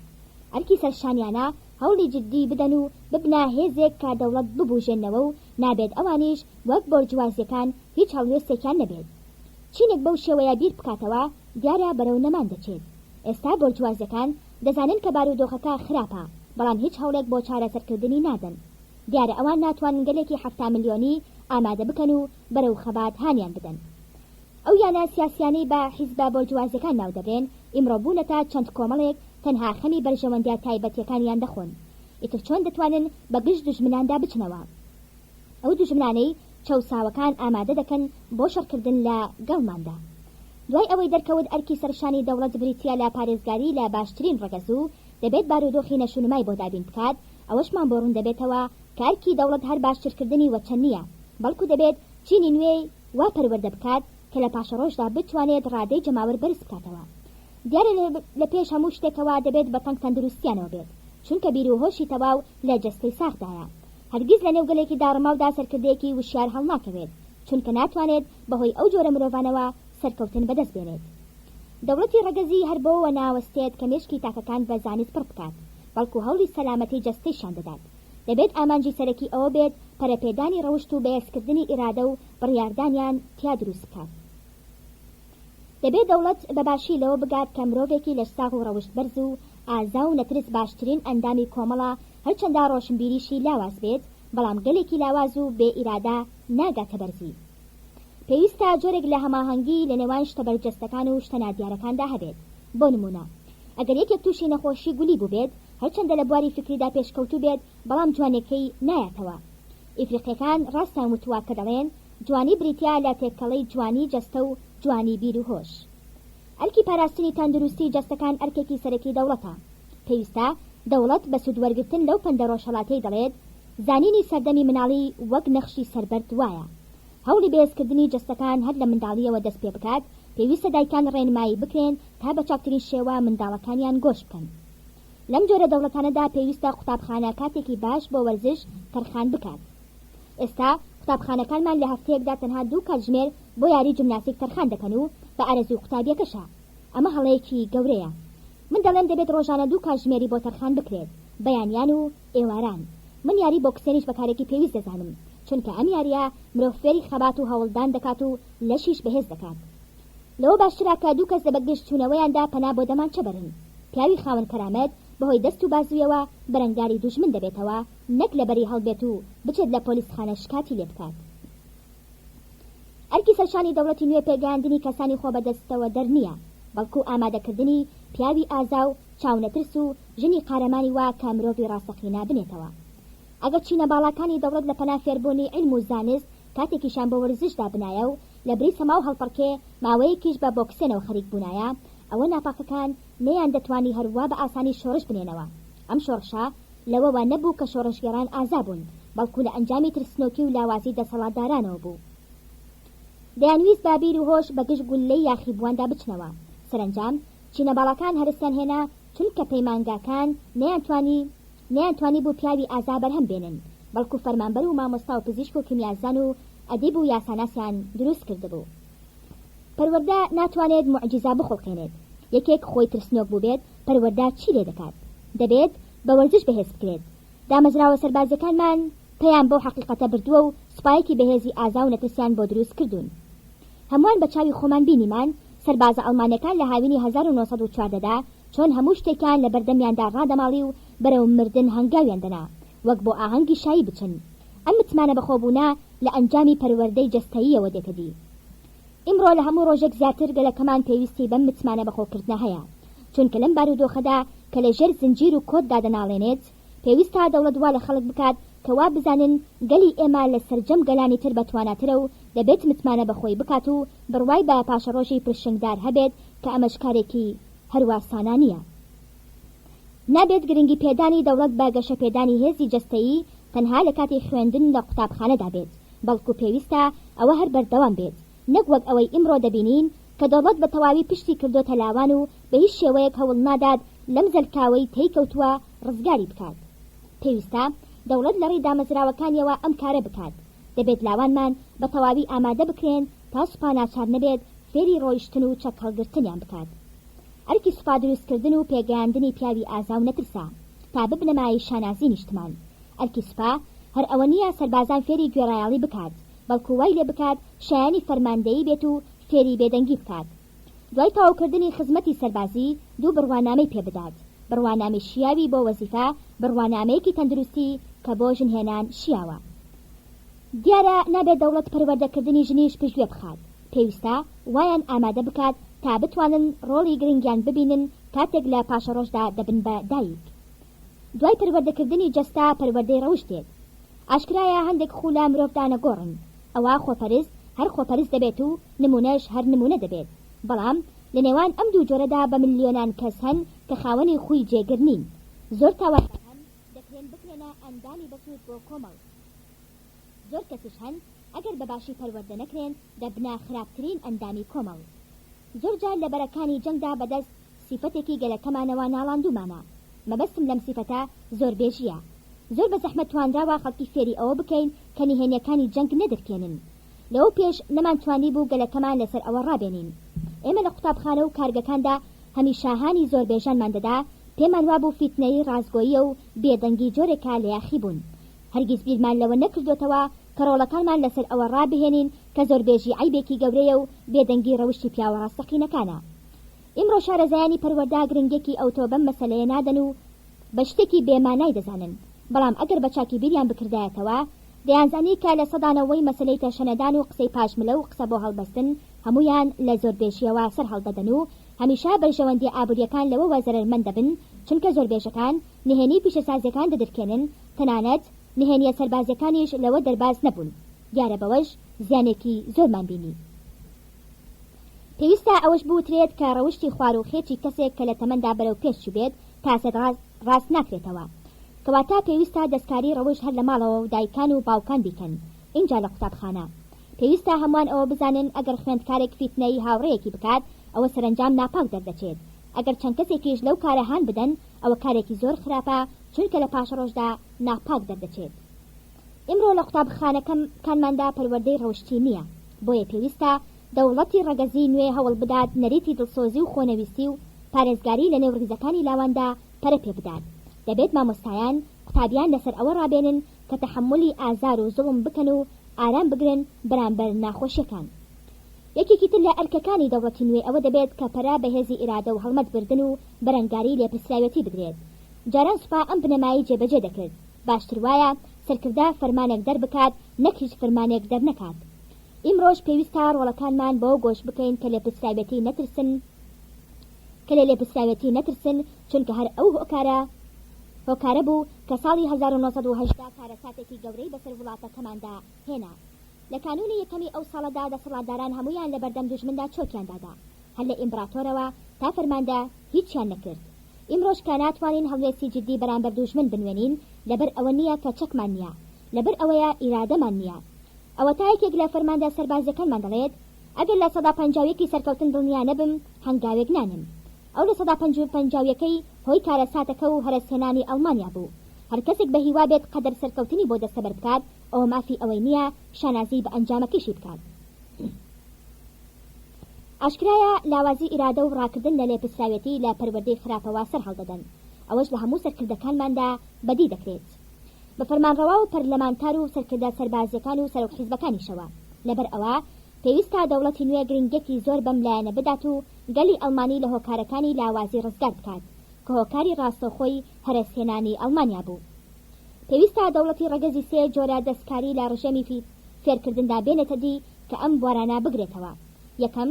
ئەرکی سەرشانیانە هەوڵی جددی بدەن و ببنە هێزێک کە دەوڵەت ببوژێنەوە و نابێت ئەوانیش وەک بۆرجوازیەکان هیچ هەڵوێستێکیان نەبێت. چینێک بەو شێوەیە بیر بکاتەوە دیارە بەرەو نەمان دەچێت. ئێستا بۆرجوازیەکان دەزانن کە بارودۆخەکە خراپە، بەڵام هیچ هەوڵێک بۆ چارەسەرکردنی نادەن. دیارە ئەوان ناتوانن گەلێکی 7 ملیۆنی ئامادە بکەن و بەرەو خەبات هانیان بدەن. ئەو یانە سیاسیانەی بە حیزبە بۆرجوازیەکان ناو دەبرێن ئیمڕۆ بوونەتە چەند کۆمەڵێک تەنها خەمی بەرژەوەندیە تایبەتیەکانیان دەخۆن. ئیتر چۆن دەتوانن بە گشت دوژمناندا بچنەوە؟ ئەو دوژمنانەی چەوساوەکان ئامادە دەکەن بۆ شەڕکردن لە گەڵماندا. دوای ئەوەی دەرکەوت ئەرکی سەرشانی دەوڵەت بریتیا لە پارێزگاری لە باشترین ڕەگەز و دەبێت بارودۆخی نەشونمای بۆ دابین بکات، ئەوەشمان بۆ ڕوون دەبێتەوە کە ئەرکی دەوڵەت هەر باشترکردنی وەچەند نییە، بەڵکو دەبێت چینی نوێی وا پەروەردە بکات کە لە پاشەڕۆژدا بتوانێت ڕادەی جەماوەر بەرز بکاتەوە. دیارە لە پێش هەموو شتێکەوە دەبێت بە تەنگ تەندروستیانەوە بێت، چونکە بیر و هۆشی تەواو لە جەستەی ساختایە. هەرگیز لە نێوگەلێکی داڕماودا سەرکردەیەکی وشیار هەڵناکەوێت، چونکە ناتوانێت بەهۆی ئەو جۆرە مرۆڤانەوە سەرکەوتن بەدەست بێنێت. دەوڵەتی ڕەگەزی هەر بۆەوە ناوەستێت کە مێشکی تاکەکان بە زانست پڕ بکات، بەڵکو هەوڵی سەلامەتی جەستەیشان دەدات. دەبێت ئامانجی سەرەکی ئەوە بێت پەرەپێدانی ڕەوشت و بەهێزکردنی ئیرادە و بڕیاردانیان تیا دروست بکات. دەبێت دەوڵەت بەباشی لەوە بگات کە مرۆڤێکی لە ساغ و ڕەوشت بەرز و ئازا و نەترس باشترین ئەندامی کۆمەڵە هەرچەندە ڕۆشنبیریشی لاواز بێت، بەڵام گەلێکی لاواز و بێ ئیرادا ناگاتە بەرزی. پێویستە جۆرێک لە هەماهەنگی لە نێوان شتە بەرجەستەکان و شتە نادیارەکاندا هەبێت. بۆ نمونە ئەگەر یەکێک تووشی نەخۆشی گولی بوو بێت، هەرچەندە لە بواری فکریدا پێشکەوتوو بێت، بەڵام جوانەکەی نایەتەوە. ئیفریقیەکان ڕاستان وتووە کە دەڵێن جوانی بریتیا لە تێکەڵەی جوانی جەستە و جوانی بیر و هۆش. ئەرکی پاراستنی تەندروستی جەستەکان ئەرکێکی سەرەکی دەوڵەتە. پێویستە دەوڵەت بە سوودوەرگرتن لەو پەندە ڕۆژهەڵاتەی دەڵێت زانینی سەردەمی مناڵی وەک نەخشی سەربەرد وایە. هەوڵی بەهێزکردنی جەستەکان هەر لە منداڵیەوە دەست پێ بکات، پێویستە دایکان ڕێنمایی بکرێن تا بە چاکترین شێوە منداڵەکانیان گۆش بکەن. لەم جۆرە دەوڵەتانەدا پێویستە قوتابخانە کاتێکی باش بۆ وەرزش تەرخان بکات. ئێستا قوتابخانەکانمان لە هەفتەیەکدا تەنها 2 کاتژمێر بۆ یاری جیمناستیک تەرخان دەکەن و بە ئارەزوی قوتابیەکەشە. ئەمە هەڵەیەکی گەورەیە. من دەڵێم دەبێت ڕۆژانە 2 کاتژمێری بۆ تەرخان بکرێت، بەیانیان و ئێواران. من یاری بۆکسێنیش بەکارێکی پێویست دەزانم، چونکە ئەم یاریە مرۆڤ فێری خەبات و هەوڵدان دەکات و لەشیش بەهێز دەکات. لەوە باشترە کە 2 کەس لە بەگشت چوونەوەیاندا پەنا بۆ دەمان چەبەرن. پیاوی خاوەن کەرامەت بەهۆی دەست و بازوویەوە بەرەنگاری دوژمن دەبێتەوە، نەک لەبەری هەڵبێت و بچێت لە پۆلیسخانە شکاتی لێ بکات. ئەرکی سەرشانی دەوڵەتی نوێ پێگەیاندنی کەسانی خۆ بەدەستەوە دەرنیە، بەڵکو ئامادەکردنی پیاوی ئازا و چاونەترس و ژنی قارەمانی وا کە مرۆڤی ڕاستەقینە بنێتەوە. ئەگەر چینە باڵاکانی دەوڵەت لە پەنا فێربوونی عیلم و زانست کاتێکیشان بە وەرزشدا بنایە و لە بری سەما و هەڵپەڕکێ ماوەیەکیش بە بۆکسێنەوە خەریک بوونایە، ئەوە ناپاکەکان نەیان دەتوانی هەروە بە ئاسانی شۆڕش بنێنەوە. ئەم شۆڕشە لەوەوە نەبوو کە شۆڕشگەران ئازا بوون، بەڵکو لە ئەنجامی ترسنۆکی و لاوازی دەسەڵاتدارانەوە بوو. دەیانویست بابیر و هۆش بەگشت گولەی یاخیبواندا بچنەوە. سەرنجام چینە باڵاکان هەرستیان هێنا، چونکە پەیمانگاکان نەیانتوانی بۆ پیاوی ئازا بەرهەم بێنن، بەڵکو فەرمانبەر و مامۆستا و پزیشک و کیمیازان و ئەدیب و یاساناسیان دروست کردبوو. پەروەردە ناتوانێت موعجیزە بخۆڵقێنێت. یەکێک خۆی ترسنۆک بوو بێت، پەروەردە چی لێ دەکات؟ دەبێت بە وەرزش بەهێز بکرێت. دامەزراوە سەربازەکانمان پێیان بۆ حەقیقەتە بردووە و سوپایەکی بەهێزی ئازا و نەترسیان بۆ دروست کردوون. هەمووان بە چاوی خۆمان بینیمان سەربازە ئەڵمانیەکان لە هاوینی 1940دا چۆن هەموو شتێکیان لە بەردەمیاندا ڕادەماڵی و بەرەو مردن هەنگاویان دەنا، وەک بۆ ئاهەنگی شایی بچن. ئەم متمانە بەخۆبوونا لە ئەنجامی پەروەردەی جەستەییەوە دێتەدی. ئیمڕۆ لە هەموو ڕۆژێک زیاتر گەلەکەمان پێویستی بەم متمانە بەخۆکردنە هەیە، چونکە لەم بارودۆخەدا کە لە ژێر زنجیر و کۆتدا دەناڵێنێت، پێویستە دەوڵەت وا لە خەڵک بکات کەوا بزانن گەلی ئێمە لە سەرجەم گەلانی تر بەتواناترە و دەبێت متمانە بەخۆی بکات و بڕوای بە پاشەڕۆژی پرشنگدار هەبێت کە ئەمەش کارێکی هەروە سانە نییە. نابێت گرنگی پێدانی دەوڵەت بە گەشە پێدانی هێزی جەستەیی تەنها لە کاتی خوێندن لە قوتابخانەدا بێت، بەڵکو پێویستە ئەوە هەر بەردەوام بێت، نەک وەک ئەوەی ئیمڕۆ دەبینین کە دەوڵەت بە تەواوی پشتی کردوتە لاوان و بە هیچ شێوەیەک هەوڵ نادات لەم زەرکاوەی تێیکەوتووە ڕزگاری بکات. پێویستە دەوڵەت لە ڕێی دامەزراوەکانیەوە ئەم کارە بکات. دەبێت لاوانمان بە تەواوی ئامادە بکرێن تا سوپا ناچار نەبێت فێری ڕۆیشتن و چەک هەڵگرتنیان بکات. ئەرکی سوپا دروستکردن و پێگەیاندنی پیاوی ئازا و نەترسا تا ببنەمای شانازی نیشتمان. ئەرکی سوپا هەر ئەوە نییە سەربازان فێری گوێڕایاڵی بکات، بەڵکو وای لێ بکات شایانی فەرماندەیی بێت و فێری بێدەنگی بکات. دوای تەواوکردنی خزمەتی سەربازی دوو بڕوانامەی پێبدات، بڕوانامەی شیاوی بۆ وەزیفە، بڕوانامەیەکی تەندروستی کە بۆ ژنهێنان شیاوە. دیارە نابێت دەوڵەت پەروەردەکردنی ژنیش پشتگوێ بخات، پێویستە وایان ئامادە بکات تا بتوانن ڕۆڵی گرنگیان ببینن کاتێک لە پاشەڕۆژدا دەبن بە دایک. دوای پەروەردەکردنی جەستا پەروەردەی ڕەوشتێت. ئاشکرایە هەندێک خولا مرۆڤدا نەگۆڕن، ئەوە خۆپەرست هەر خۆپەرست دەبێت و نمونەش هەر نمونە دەبێت، بەڵام لە نێوان ئەم دوو جۆرەدا بە ملیۆنان کەس هەن کە خاوەنی خوی جێگر نین. زۆر تاوانبار هەن دەکرێن بکرێنە ئەندامی بەسوود بۆ کۆمەڵ، زۆر کەسیش هەن ئەگەر بەباشی پەروەردە نەکرێن دەبنە خراپترین ئەندامی کۆمەڵ. زۆر جار لە بەرەکانی جەنگدا بەدەست سیفەتێکی گەلەکەمانەوە ناڵاندومانە، مەبەستم لەم سیفەتە زۆر بێژیە. زۆر بە زەحمەت توانراوە خەڵکی فێری ئەوە بکەین کە نهێنیەکانی جەنگ نەدەرکێنن. لەوە پێش نەمانتوانی بوو گەلەکەمان لەسەر ئەوە ڕابێنین. ئێمە لە قوتابخانە و کارگەکاندا هەمیشاهانی زۆر بێژانمان دەدا، پێمان وابوو فیتنەی ڕازگۆیی و بێدەنگی جۆرێکە لە یاخی بوون. هەرگیز بیرمان لەوە نەکردوێتەوە کە ڕۆڵەکانمان لەسەر ئەوە ڕابهێنین کە زۆربێژی عیبێکی گەورەیە و بێدەنگی ڕەوشی پیاوە ڕاستەقینەکانە. ئیمڕۆ شارەزایانی پەروەردا گرنگێکی ئەوتۆ بەم مەسەلەیە نادەن و بە شتێکی بێمانای دەزانن، بەڵام ئەگەر بە چاکی بیریان بکردایەتەوە دەیانزانی کە لە سەدانەوەی مەسلەی تەشەنەدان و قسەی پاشملە و قسە بۆ هەڵبەستن هەمویان لە زۆربێژیەوە سەر هەڵدەدەن و هەمیشا بەرژەوەندی ئابوووریەکان لەوە زەرمەند دەبن، چونکە زۆربێژەکان نهێنی پیشەسازیەکان دەدرکێنن، تەنانەت نهێنیە سەربازیەکانیش لەوە دەرباز نەبوون. دیارە بەوەش زیانێکی زۆرمان بینی. پێویستە ئەوەش بوترێت کە ڕەوشی خوار و خێچی کەسێک کە لە تەمەندا بەرەو پێش بێت تاسەد ڕاست ناکرێتەوە، کەواتە پێویستە دەستکاری ڕەوش هەر لە ماڵەوە و دایکان و باوکان بیکەن. اینجا لە قوتابخانە پێویستە هەمووان ئەوە بزانن ئەگەر خوێندکارێک فیتنەی هاوڕێیەکی بکات ئەوە سەرنجام ناپاک دەردەچێت. ئەگەر چەند کەسێکیش لەو کارە هان بدەن ئەوە کارێکی زۆر خراپە، چونکە لە پاشەڕۆژدا ناپاک دەردەچێت. ئیمڕۆ لە قوتابخانەکانماندا پەروەردەی ڕەوشتی نییە، بۆیە پێویستە دەوڵەتی ڕەگەزی نوێ هەوڵ بدات نەریتی دڵسۆزی و خۆنەویستی و پارێزگاری لە نێو ڕیزەکانی لاواندا پەرە پێ بدات. دەبێت مامۆستایان قوتابیان لەسەر ئەوە ڕابێنن کە تەحملی ئازار و زوڵم بکەن و ئارام بگرن بەرامبەر ناخۆشیەکان. یەکێکی تر لە ئەرکەکانی دەوڵەتی نوێ ئەوە دەبێت کە پەرە بەهێزی ئیرادە و هەڵمەت بردن و بەرەنگاری لێپرسراوەتی بدرێت. جاران سوپا ئەم بنەمایی جێبەجێ دەکرد، باشتر وایە سەرکردا فەرمانێک دەربکات نەک هیچ فەرمانێک دەرنەکات. ئیمڕۆژ پێویستە ڕۆڵەکانمان بۆ گۆش بکەین کە لە لێپرسراوەتی نەترسن، چونکە هەر ئەو هۆکارە بوو کە ساڵی 1980 کارەساتێکی گەورەی بەسەر وڵاتەکەماندا هێنا. لە کانونی یەکەمی ئەو ساڵەدا دەسەڵاتداران هەمویان لە بەردەم دوژمندا چۆکیان دادا، هەر لە ئیمپراتۆرەوە تا فەرماندا هیچیان نەکرد. ئیمڕۆژ کە ناتوانین هەڵوێستی جدی بەرامبەر دوژمن بنوێنین لەبەر ئەوە نییە کە چەکمان نییە، لەبەر ئەوەیە ئیرادەمان نییە. ئەوە تا یەکێک لە فەرماندا سەربازەکانمان دەڵێت ئەگەر لە 150 سەرکەوتن دڵنیا نەبم هەنگاوێک نانم. ئەو لە 150 هۆی کارەساتەکە و هەرسێنانی ئەڵمانیا بوو. هەر کەسێک بە هیوا بێت قەدەر سەرکەوتنی بۆ دەستەبەر بکات ئەوە مافی ئەوەی نییە شانازی بە ئەنجامەکەشی بکات. ئاشکرایە لاوازی ئیرادە و ڕاکردن لە لێپرسراوەتی لە پەروەردەی خراپەوە سەر هەڵدەدەن، ئەوەش لە هەموو سەرکردەکانماندا بەدی دەکرێت، بە فەرمانڕەوا و پەرلەمانتار و سەرکردە سەربازیەکان و سەرۆکحیزبەکانیشەوە. لەبەر ئەوە پێویستە دەوڵەتی نوێ گرنگێکی زۆر بەم لایەنە بدات و گەلی ئەڵمانی لە هۆکارەکانی لاوازی ڕزگار بکات کە هۆکاری ڕاستەوخۆی هەرسهێنانی ئەڵمانیا بوو. پێویستە دەوڵەتی ڕەگەزی سێ جۆرە دەستکاری لە ڕژێمی فێرکردندا بێنێتە دی کە ئەم بوارانە بگرێتەوە. یەکەم،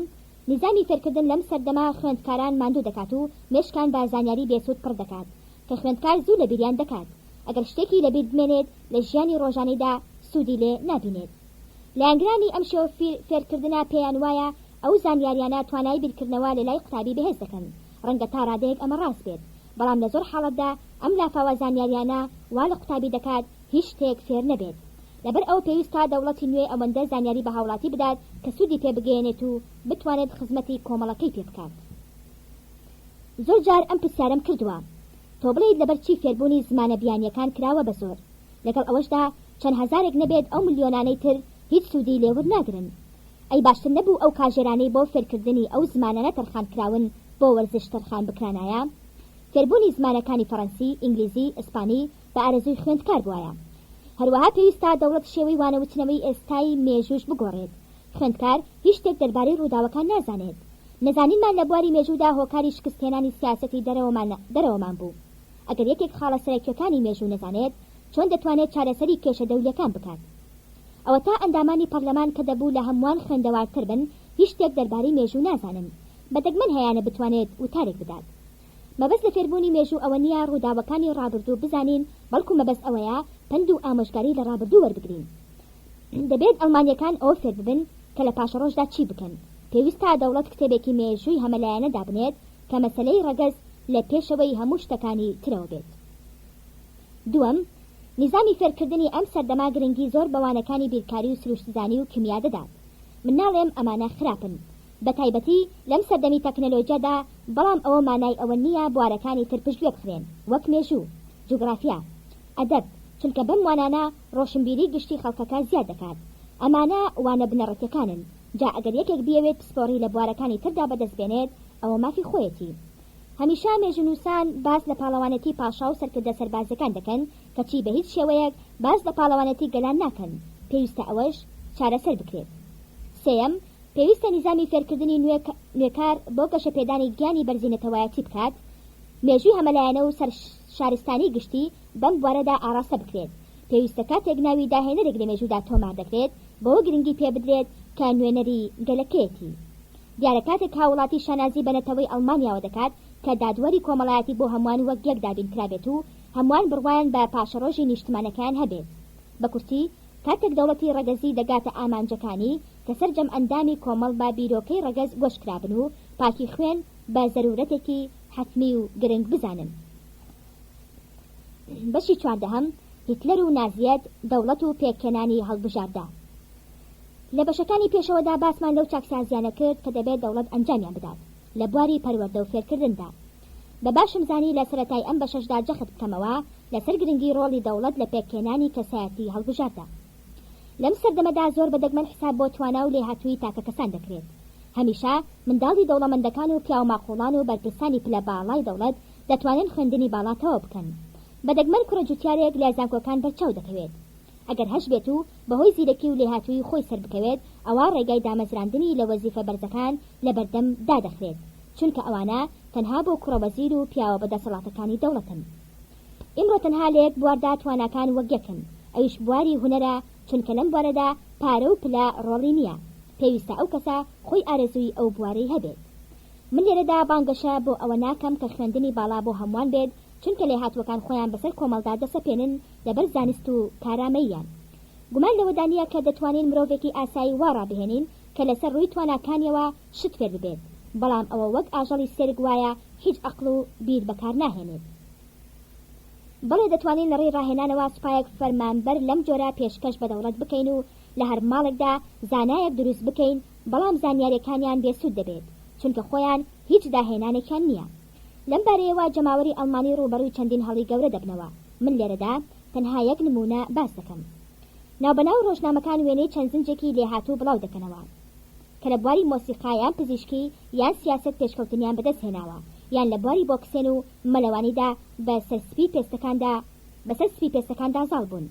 نظامی فێرکردن لەم سەردەما خوێندکاران ماندوو دەکات و مێشکان بە زانیاری بێسوود پڕ دەکات کە خوێندکار زوو لە بیریان دەکات. ئەگەر شتێکی لەبیر بمێنێت لە ژیانی ڕۆژانەیدا سوودی لێ نابینێت. لایەنگرانی ئەم شێوە فێرکردنە پێیان وایە ئەو زانیاریانە توانای بیرکردنەوە لە لای قوتابی بەهێز دەکەن، ڕەنگە تا ڕادەیەک ئەمە ڕاست بێت، بەڵام لە زۆر حاڵەتدا ئەم لافاوە زانیاریانە وا لە قوتابی دەکات هیچ شتێک فێر نەبێت. لەبەر ئەوە پێویستە دەوڵەتی نوێ ئەوەندە زانیاری بە هاوڵاتی بدات کە سوودی پێ بگەێنێت و بتوانێت خزمەتی کۆمەڵەکەی پێ بکات. زۆر جار ئەم پرسیارەم کردووە، تۆ بڵێیت لەبەر چی فێربوونی زمانە بیانیەکان کراوە بە زۆر، لەگەڵ ئەوەشدا چەند هەزارێک نەبێت ئەو ملیۆنانەی تر هیچ سوودی لێور ناگرن. ئەی باشتر نەبوو ئەو کاژێرانەی بۆ فێرکردنی ئەو زمانە نەتەرخان کراون بۆ وەرزش تەرخان بکرانایە؟ فێربوونی زمانەکانی فەڕەنسی، ئینگلیزی، ئیسپانی بە ئارەزوی خوێندکار بووایە. هەروەها پێویستە دەوڵەت شێوەی وانەوتنەوەی ئێستای مێژوش بگۆڕێت. خوێندکار هیچ شتێک دەربارەی ڕووداوەکان نازانێت. نەزانینمان لە بواری مێژوودا هۆکاری شکستهێنانی سیاسەتی دەرەوەمان بوو. ئەگەر یەکێک خاڵە سەرەکیەکانی مێژوو نەزانێت چۆن دەتوانێت چارەسەری کێشە دەولیەکان بکات؟ ئەوە تا ئەندامانی پەرلەمان کە دەبوو لە هەمووان خوێندەوارتر بن هیچ شتێک دەربارەی مێژوو نازانن، بەدەگمەن هەیانە بتوانێت وتارێک بدات. مەبەست لە فێربوونی مێژوو ئەوە نییە ڕووداوەکانی ڕابردوو بزانین، بەڵکو مەبەست ئەوەیە پند و ئامۆژگاری لە ڕابردوو وەربگرین. دەبێت ئەڵمانیەکان ئەوە فێر ببن کە لە پاشەڕۆژدا چی بکەن. پێویستە دەوڵەت کتێبێکی مێژووی هەمەلایەنە دابنێت کە مەسەلەی ڕەگەز لە پێشەوەی هەموو شتەکانی ترەوە بێت. دووەم، نظامی فێرکردنی ئەم سەردەما گرنگی زۆر بەوانەکانی بیرکاری و سروشتزانی و کیمیا دەدات. من ناڵێم ئەمانە خراپن، بە تایبەتی لەم سەردەمی تەکنەلۆجیادا، بەڵام ئەوە مانای ئەوە نییە بوارەکانی تر پشتگوێ بخرێن، وەک مێژوو، جوگرافیا، ئەدەب، چونکە بەم وانانە ڕۆشنبیری گشتی خەڵکەکە زیاد دەکات. ئەمانە وانە بنەڕەتیەکانن، جا ئەگەر یەکێک بیەوێت پسپۆڕی لە بوارەکانی تردا بەدەستبێنێت ئەوە مافی خۆیەتی. هەمیشە مێژونووسان باز لە پاڵەوانەتی پاشا و سەرکردە سەربازەکان دەکەن کەچی بە هیچ شێوەیەک باز لە پاڵەوانەتی گەلان ناکەن. پێویستە ئەوەش چارەسەر بکرێت. سێەم، پێویستە نظامی فێرکردنی نوێکار بۆ گەشەپێدانی گیانی بەرزینەتەوایەتی بکات. مێژووی هەمەلایەنە و سەر شارستانی گشتی بەم بوارەدا ئاراستە بکرێت. پێویستە کاتێک ناوی داهێنەرێک لە مێژوودا تۆمار دەکرێت بەوە گرنگی پێ بدرێت کە نوێنەری گەلەکەیەتی. دیارە کاتێک هاوڵاتی شانازی بەنەتەوەی ئەڵمانیاوە دەکات کە دادوەری کۆمەڵایەتی بۆ هەمووان وەک یەک دابینکرابێت و هەمووان بڕوایان بە پاشەڕۆژی نیشتمانەکان هەبێت. بە کورتی کاتێک دەوڵەتی ڕەگەزی دەگاتە ئامانجەکانی کە سەرجەم ئەندامی کۆمەڵ بە بیرۆکەی ڕەگەز گۆشکرابن و پاکی خوێن بە زەرورەتێکی حتمی و گرنگ بزانن. بەشی چواردەهەم، هیتلەر و نازیەت، دەوڵەت و پێکهێنانی هەڵبژاردا. لە بەشەکانی پێشەوەدا باسمان لەو چاکسازیانە کرد کە دەبێت دەوڵەت ئەنجامیان بدات لە بواری پەروەردە و فێرکردندا. بە باشم زانی لە سەرەتای ئەم بەشەشدا جەخت بکەمەوە لەسەر گرنگی ڕۆڵی دەوڵەت لە پێکهێنانی کەسایەتی هەڵبژاردا. لەم سەردەمەدا زۆر بەدەگمەن حساب بۆ توانا و لێهاتووی تاکە کەسان دەکرێت. هەمیشە منداڵی دەوڵەمەندەکان و پیاو ماخۆڵان و بەرپرسانی پلە باڵای دەوڵەت دەتوانن خوێندنی باڵاتەوە بکەن. بەدەگمەن کوڕە جوتیارێک لە زانکۆکان بەرچاو دەکەوێت. ئەگەر هەش بێت و بەهۆی زیرەکی و لێهاتووی خۆی سەر بکەوێت ئەوە ڕێگای دامەزراندنی لە وەزیفە بەرزەکان لە بەردەم دادەخرێت، چونکە ئەوانە تەنها بۆ کوڕە وەزیر و پیاوە بەدەسەڵاتەکانی دەوڵەتن. ئیمڕۆ تەنها لە یەک بواردا تواناکان وەک یەکن، ئەویش بواری هونەرە، چونکە لەم بوارەدا پارە و پلە ڕۆڵی نییە. پێویستە ئەو کەسە خۆی ئارەزووی ئەو بوارەی هەبێت. من لێرەدا بانگەشە بۆ ئەوە ناکەم کە خوێندنی باڵا بۆ هەمووان بێت، چونکە لێهاتوەکان خۆیان بەسەر کۆمەڵدا دەسەپێنن لەبەر زانست و کارامەییان. گومان لەوەدانە کە دەتوانین مرۆڤێکی ئاسایی وا ڕابهێنین کە لەسەر ڕووی تواناکانیەوە شت فێر ببێت، بەڵام ئەوە وەک ئاژەڵی سێرگ وایە هیچ عەقڵ و بیر بەکار ناهێنێت. بەڵێ دەتوانین لە ڕێی ڕاهێنانەوە سوپایەک فەرمانبەر لەم جۆرە پێشکەش بە دەوڵەت بکەین و لە هەر ماڵێکدا زانایەک دروست بکەین، بەڵام زانیاریەکانیان بێسوود دەبێت، چونکە خۆیان هیچ داهێنانێکیان نییە. لەم بارەیەوە جەماوەری ئەڵمانی ڕوبەڕووی چەندین هەڵی گەورە دەبنەوە. من لێرەدا تەنها یەک نمونە باس دەکەم. ناوبەناو ڕۆژنامەکان وێنەی چەند زنجێکی لێهاتوو بڵاو دەکەنەوە کە لە بواری مۆسیقا یان پزیشکی یان سیاست پێشکەوتنیان بەدەست هێناوە، یان لە بواری بۆکسێن و مەلەوانیدا بەسەر سپی پێستەکاندا زاڵ بوون.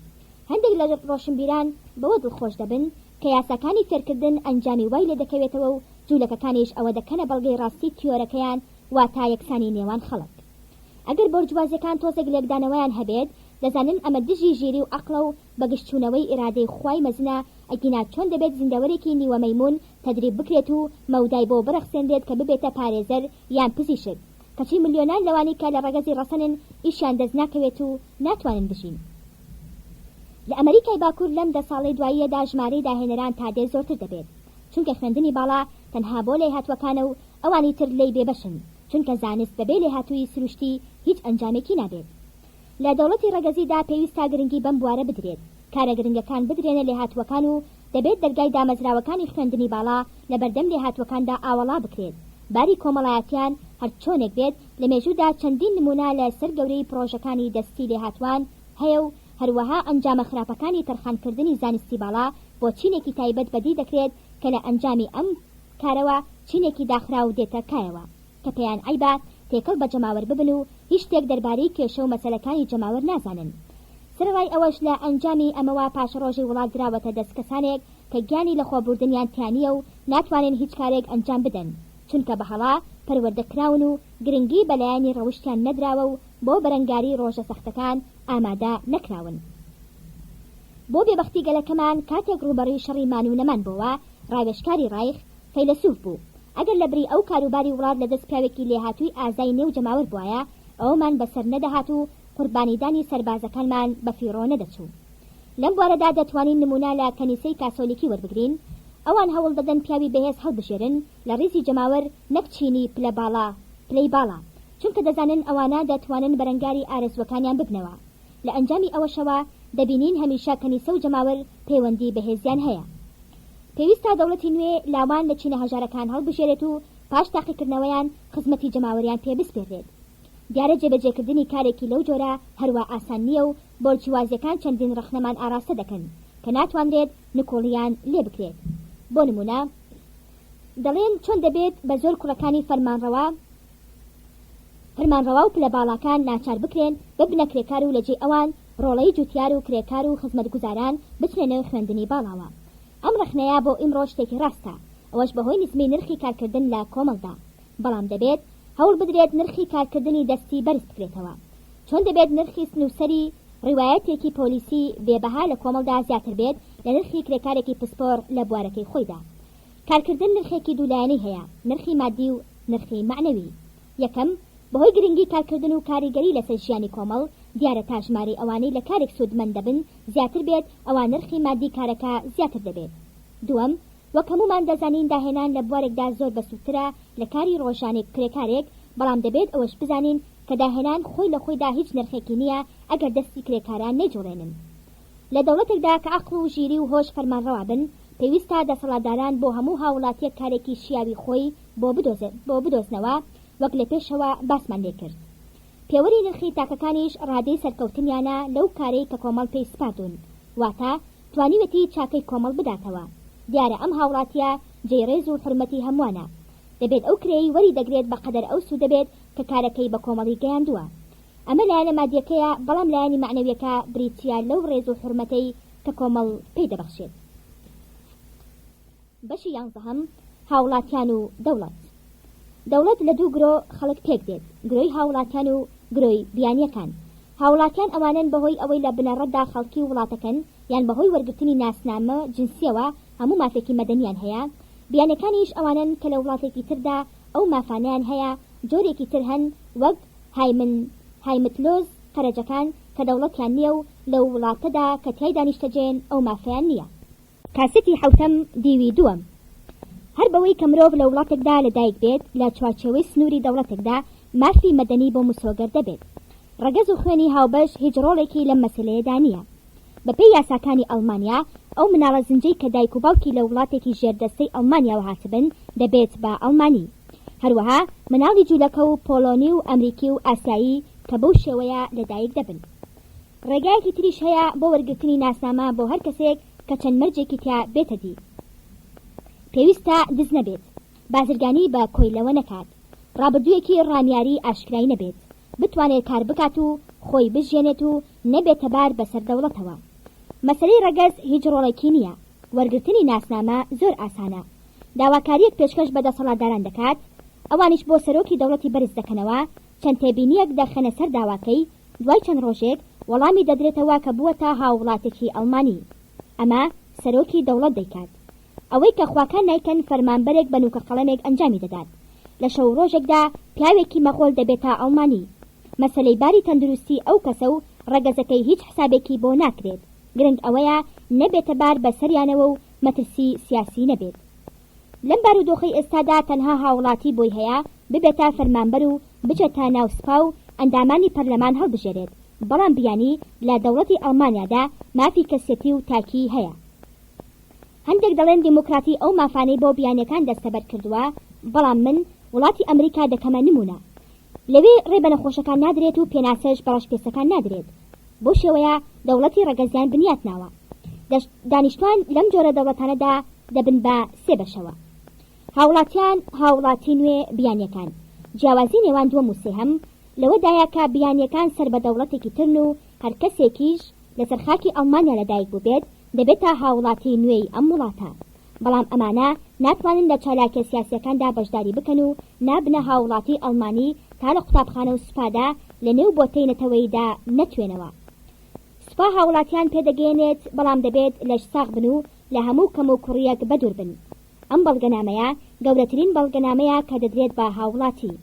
هەندێک لە ڕۆشنبیران بەوە دڵخۆش دەبن کە یاساکانی فێرکردن ئەنجامی وای لێ دەکەوێتەوە و جوولەکەکانیش ئەوە دەکەنە بەڵگەی ڕاستی تیۆرەکەیان واتا یەکسانی نێوان خەڵک. ئەگەر بۆرجوازیەکان تۆزێک لێکدانەوەیان هەبێت، دەزانن ئەمە دژی ژیری و عەقڵە و بەگشتچوونەوەی ئیرادەی خوای مەزنە ئەگینا چۆن دەبێت زیندەوەرێکی نیوە مەیمون تەدریب بکرێت و مەودای بۆ بڕەخسێنرێت کە ببێتە پارێزەر یان پزیشک، کەچی ملیۆنان لەوانی کە لە ڕەگەزی ڕەسەنن ئیشیان دەست ناکەوێت و ناتوانن بژین. لە ئەمریکای باکوور لەم 10 ساڵەی دواییەدا ژمارەی داهێنەران تا دێ زۆرتر دەبێت، چونکە خوێندنی باڵا تەنها بۆ لێهاتوەکانە و ئەوانی تر لێی بێبەشن، چونکە زانست بەبێ لێهاتووی سروشتی هیچ ئەنجامێکی نابێت. لە دەوڵەتی ڕەگەزیدا پێویستە گرنگی بەم بوارە بدرێت، کارە گرنگەکان بدرێنە لێهاتووەکان و دەبێت دەرگای دامەزراوەکانی خوێندنی باڵا لە بەردەم لێهاتووەکاندا ئاوەڵا بکرێت. باری کۆمەڵایەتیان هەر چۆنێک بێت لە مێژوودا چەندین نمونە لە سەر گەورەی پرۆژەکانی دەستی لێهاتوان هەیە و هەروەها ئەنجامە خراپەکانی تەرخانکردنی زانستی باڵا بۆ چینێکی تایبەت بەدی دەکرێت کە لە ئەنجامی ئەم کارەوە چینێکی داخرا و دێتە کایەوە کە پێیان عیبە تێکەڵ بە جەماوەر ببن و هیچ شتێک دەربارەی کێشە و مەسەلەکانی جەماوەر نازانن. سەرڕای ئەوەش لە ئەنجامی ئەمەوە پاشەڕۆژی وڵات دراوەتە دەست کەسانێک کە گیانی لە خۆبوردنیان تیانیە و ناتوانن هیچ کارێک ئەنجام بدەن چونکە بەهەڵا پەروەردەکراون و گرنگی بەلایانی ڕەوشتیان نەدراوە و بۆ بەرەنگاری ڕۆژە سەختەکان ئامادە نەکراون. بۆ بێبەختی گەلەکەمان کاتێک ڕوبەڕی شەڕی مانوو نەمان بۆوە ڕاوێژکاری ڕایخ فەیلسوف بوو. ئەگەر لە بری ئەو کاروباری وڵات لە دەست پیاوێکی لێهاتووی ئازای نێو جەماوەر بووایە ئەومان بەسەر نەدەهات و قوربانیدانی سەربازەکانمان بە فیڕۆ نەدەچوو. لەم بوارەدا دەتوانین نمونە لە کەنیسەی کاسۆلیکی وەربگرین. ئەوان هەوڵ دەدەن پیاوی بەهێز هەڵبژێرن لە ڕیزی جەماوەر نەک چینی پلەی باڵا چونکە دەزانن ئەوانە دەتوانن بەرەنگاری ئارەزوەکانیان ببنەوە. لە ئەنجامی ئەوەشەوە دەبینین هەمیشە کەنیسە و جەماوەر پەیوەندی بەهێزیان هەیە. پێویستە دەوڵەتی نوێ لاوان لە چینە هەژارەکان هەڵبژێرێت و پاش تاقیکردنەوەیان خزمەتی جەماوەریان پێ بسپێرێت. دیارە جێبەجێکردنی کارێکی لەو جۆرە هەروە ئاسان نییە و بۆرجوازیەکان چەندین ڕەخنەمان ئاراستە دەکەن کە ناتوانرێت نکۆڵیان لێ بکرێت. بۆ نمونە دەڵێن چۆن دەبێت بە زۆر کوڕەکانی فەرمانڕەوا و پلە باڵاکان ناچار بکرێن ببنە کرێکار و لەجێ ئەوان ڕۆڵەی جوتیار و کرێکار و خزمەتگوزاران بچرێنەوە خوێندنی باڵاوە. ئەم ڕەخنەیە بۆ ئیمڕۆ شتێکی ڕاستە، ئەوەش بەهۆی نزمی نرخی کارکردن لە کۆمەڵدا. بەڵام دەبێت هەوڵ بدرێت نرخی کارکردنی دەستی بەرز بکرێتەوە. چۆن دەبێت نرخی سنووسەری ڕیوایەتێکی پۆلیسی بێبەها لە کۆمەڵدا زیاتر بێت لە نرخی کرێکارێکی پسپۆر لە بوارەکەی خۆیدا. کارکردن نرخێکی دوولایەنەی هەیە، نرخی مادی و نرخی معنەوی. یەکەم بەهۆی گرنگی کارکردن و کاریگەری لەسەر ژیانی کۆمەڵ دیارە تاژماری ئەوانەی لە کارێک سوودمەند دەبن زیاتر بێت ئەوان نرخی مادی کارەکە زیاتر دەبێت. دووەم وەک هەمومان دەزانین داهێنان لە بوارێکدا زۆر بەسوودترە لە کاری ڕۆژانێک کرێکارێک، بەڵام دەبێت ئەوەش بزانین کە داهێنان خۆی لە خۆیدا هیچ نرخێکی نییە ئەگەر دەستی کرێکاران نەیجوڵێنن. لە دەوڵەتێکدا کە عەقڵ و ژیری و هۆش فەرمانڕەوا بن پێویستە دەسەڵاتداران بۆ هەموو هاوڵاتیەک کارێکی شیاوی خۆی بۆ بدۆزنەوە وەک لە پێشەوە باسمان لێ کرد. پێوەری نرخی تاکەکانیش ڕادەی سەرکەوتنیانە لەو کارەی کە کۆمەڵ پێی سپاردون، واتە توانیوێتی چاکەی کۆمەڵ بداتەوە. دیارە ئەم هاوڵاتیە جێڕێز و حرمەتی هەمووانە، دەبێت ئەو کرێی وەری دەگرێت بە قەدەر ئەو سوود دەبێت کە کارەکەی بە کۆمەڵی گەیاندووە. ئەمە لایەنە مادیەکەیە، بەڵام لایەنی معنەویەکە بریتیا لەو ڕێز و حرمەتەی کە کۆمەڵ پێی دەبەخشێت. بەشی 11 هاوڵاتیان و دەوڵەت. دەوڵەت لە دوو گرۆ خەڵک پێک دێت، گرۆی هاوڵاتیان و گرۆی بیانیەکان. هاوڵاتیان ئەوانن بەهۆی ئەوەی لە بنەڕەتدا خەڵکی وڵاتەکەن یان بەهۆی وەرگرتنی ناسنامە جنسیەوە هەموو مافێکی مەدەنیان هەیە. بیانەکانیش ئەوانن کە لە وڵاتێکی تردا ئەو مافانیان هەیە، جۆرێکی تر هەن وەک هایمتلۆز قەرەجەکان کە دەوڵەتیان نییە و لەو وڵاتەدا کە تیای دانیشتەجێن ئەو مافیان نییە. کاسێتی حەوتەم دیوی دووەم. هەر بەوەی کە مرۆڤ لە وڵاتێکدا لەدایک بێت لە چوارچێوەی سنووری دەوڵەتێکدا مافی مەدەنی بۆ مسۆگەر دەبێت. ڕەگەز و خوێنی هاوبەش هیچ ڕۆڵێکی لەم مەسەلەیەدا نییە. بەپێی یاساکانی ئەڵمانیا ئەو مناڵە زنجەی کە دایک و باوکی لە وڵاتێکی ژێردەستەی ئەڵمانیاوە هاتبن دەبێت بە ئەڵمانی. هەروەها مناڵی جوولەکە و پۆلۆنی و ئەمریکی و ئاسیایی کە بەو شێوەیە لەدایک دەبن. ڕێگایەکی تریش هەیە بۆ وەرگرتنی ناسنامە بۆ هەر کەسێک کە چەند مەرجێکی تیا بێتە دی. پێویستە دز نەبێت، بازرگانی بە کۆیلەوە نەکات، ڕابردوویەکی ڕانیاری ئاشکرای نەبێت، بتوانێت کار بکات و خۆی بژێنێت و نەبێتە بار بەسەر دەوڵەتەوە. مەسەلەی ڕەگەز هیچ ڕۆڵێکی نییە، وەرگرتنی ناسنامە زۆر ئاسانە. داواکاریەک پێشکەش بە دەسەڵاتداران دەکات، ئەوانیش بۆ سەرۆکی دەوڵەتی بەرز دەکەنەوە، چەند تێبینیەک دەخەنە سەر داواکەی، دوای چەند ڕۆژێک وەڵامی دەدرێتەوە کە بووەتە هاوڵاتێکی ئەڵمانی. ئەمە سەرۆکی دەوڵەت دەیکات. ئەوەی کە خواکان نایکەن فەرمانبەرێک بە نوکە قەڵەمێک ئەنجامی دەدات. لە شەو ڕۆژێکدا پیاوێکی مەخۆل دەبێتە ئەڵمانی. مەسەلەی باری تەندروستی ئەو کەسە و ڕەگەزەکەی هیچ حسابێکی بۆ ناکرێت. گرنگ ئەوەیە نەبێتە بار بە سەریانەوە و مەترسی سیاسی نەبێت. لەم بارودۆخەی ئێستادا تەنها هاوڵاتی بۆی هەیە ببێتە فەرمانبەر و بچێتە ناو سوپا و ئەندامانی پەرلەمان هەڵبژێرێت، بەڵام بیانی لە دەوڵەتی ئەڵمانیادا مافی کەسێتی و تاکی هەیە. هەندێک دەڵێن دیموکراتی ئەو مافانەی بۆ بیانیەکان دەستەبەر کردووە، بەڵام من وڵاتی ئەمریکا دەکەمە نمونە. لەوێ ڕێ بە نەخۆشەکان نادرێت و پێناسەش بەڕەشپێسەکان نادرێت. بۆ شێوەیە دەوڵەتی ڕەگەزیان بنیاتناوە. دانیشتوان لەم جۆرە دەوڵەتانەدا دەبن بە سێ بەشەوە: هاوڵاتیان، هاوڵاتی نوێ، بیانیەکان. جیاوازی نێوان دووەم و سێهەم لەوەدایە کە بیانیەکان سەر بە دەوڵەتێکی ترن و هەر کەسێکیش لەسەر خاکی ئەڵمانیا لەدایک بووبێت دەبێتە هاوڵاتی نوێی ئەم وڵاتە. بەڵام ئەمانە ناتوانن لە چالاکیە سیاسیەکاندا بەشداری بکەن و نابنە هاوڵاتی ئەڵمانی تا لە قوتابخانە و سوپادا لە نێو بۆتەینەتەوەیدا نەتوێنەوە. سوپا هاوڵاتیان پێدەگەێنێت، بەڵام دەبێت لەش ساغ بن و لە هەموو کەم و کوڕیەک بەدوور بن. ئەم بەڵگەنامەیە گەورەترین بەڵگەنامەیە کە دەدرێت بە هاوڵاتی.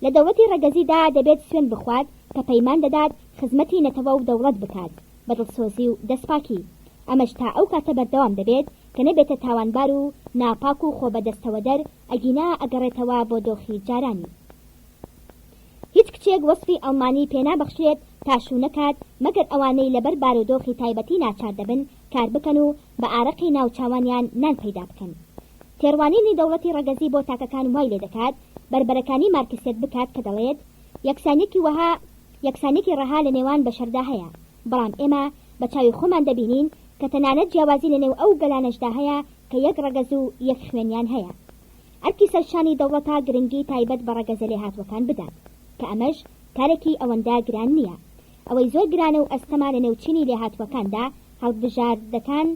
لە دەوڵەتی ڕەگەزیدا دەبێت سوێن بخوات کە پەیمان دەدات خزمەتی نەتەوە و دەوڵەت بکات بە دڵسۆزی و دەستپاکی. ئەمەش تا ئەو کاتە بەردەوام دەبێت کە نەبێتە تاوانبار و ناپاک و خۆ بەدەستەوە دەر ئەگینا ئەگەڕێتەوە بۆ دۆخی جارانی. هیچ کچێک وەسفی ئەڵمانی پێنابەخشێت تاشو نەکات مەگەر ئەوانەی لەبەر بارودۆخی تایبەتی ناچار دەبن کار بکەن و بە ئارەقی ناوچاوانیان نان پەیدا بکەن. تێڕوانینی دەوڵەتی ڕەگەزی بۆ تاکەکان وای لێ دەکات بربەرەکانی مارکسیت بکات کە دەڵێت یەکسانێکی ڕەها لە نێوان بەشەردا هەیە، بەڵام ئێمە بە چاوی خۆمان دەبینین کە تەنانەت جیاوازی لە نێو ئەو گەلانەشدا هەیە کە یەک ڕەگەز و یەک خوێنیان هەیە. ئەرکی سەرشانی دەوڵەتە گرنگی تایبەت بە ڕەگەزە لێهاتوەکان بدات کە ئەمەش کارێکی ئەوەندە گران نییە. ئەوەی زۆر گرانە و ئەستەما لە نێوچینی لێهاتوەکاندا هەڵبژاردنەکان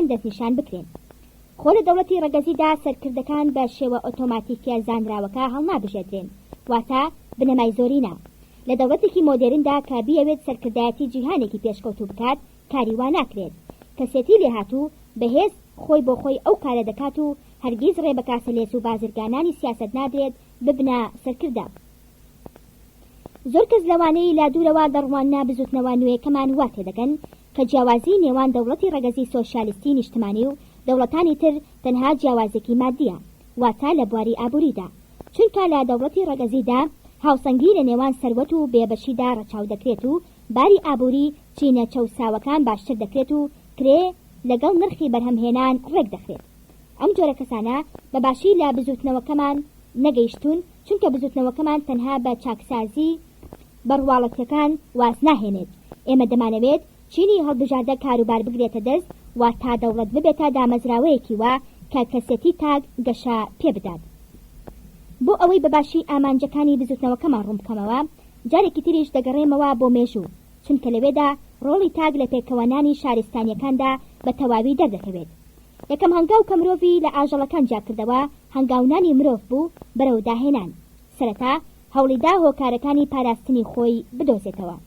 دەستنیشان بکرێن. خۆ لە دەوڵەتی ڕەگەزیدا سەرکردەکان بە شێوە ئۆتۆماتیکیە زانراوەکە هەڵنابژێدرێن، واتە بنەمای زۆرینە. لە دەوڵەتێکی مۆدێرندا کە بیەوێت سەرکردایەتی جیهانێکی پێشکەوتوو بکات کاری وا ناکرێت. کەسێتی لێهاتوو بەهێز خۆی بۆ خۆی ئەو کارە دەکات و هەرگیز ڕێ بە کاسەلێس و بازرگانانی سیاسەت نادرێت ببنە سەرکردە. زۆر کەس لەوانەی لا دوورەوە دەڕواننا بزوتنەوە نوێیەکەمان وا تێدەگەن کە جیاوازی نێوان دەوڵەتی ڕەگەزی سۆشیالیستی نیشتمانی و دەوڵەتانی تر تەنها جیاوازێکی مادیە، واتە لە بواری ئابووریدا، چونکە لە دەوڵەتی ڕەگەزیدا هاوسەنگی لە نێوان سەروەت و بێبەشیدا ڕەچاو دەکرێت و باری ئابووری چینە چەوساوەکان باشتر دەکرێت و کرێ لەگەڵ نرخی بەرهەمهێنان ڕێک دەخرێت. ئەم جۆرە کەسانە بەباشی لە بزوتنەوەکەمان نەگەیشتون، چونکە بزوتنەوەکەمان تەنها بە چاکسازی بەڕواڵەتەکان واز ناهێنێت. ئێمە دەمانەوێت چینی هەڵبژاردە کاروبار بگرێتە دەست، وا تا دەوڵەت ببێتە دامەزراوەیەکی وا کە کەسێتی تاک گەشە پێ بدات. بۆ ئەوەی بەباشی ئامانجەکانی بزوتنەوەکەمان ڕوون بکەمەوە، جارێکی تریش دەگەڕێمەوە بۆ مێژوو، چونکە لەوێدا ڕۆڵی تاک لە پێکەوەنانی شارستانیەکاندا بە تەواوی دەردەکەوێت. یەکەم هەنگاو کە مرۆڤی لە ئاژەڵەکان جاکردەوە هەنگاونانی مرۆڤ بوو بەرەو داهێنان. سەرەتا هەوڵیدا هۆکارەکانی پاراستنی خۆی بدۆزێتەوە.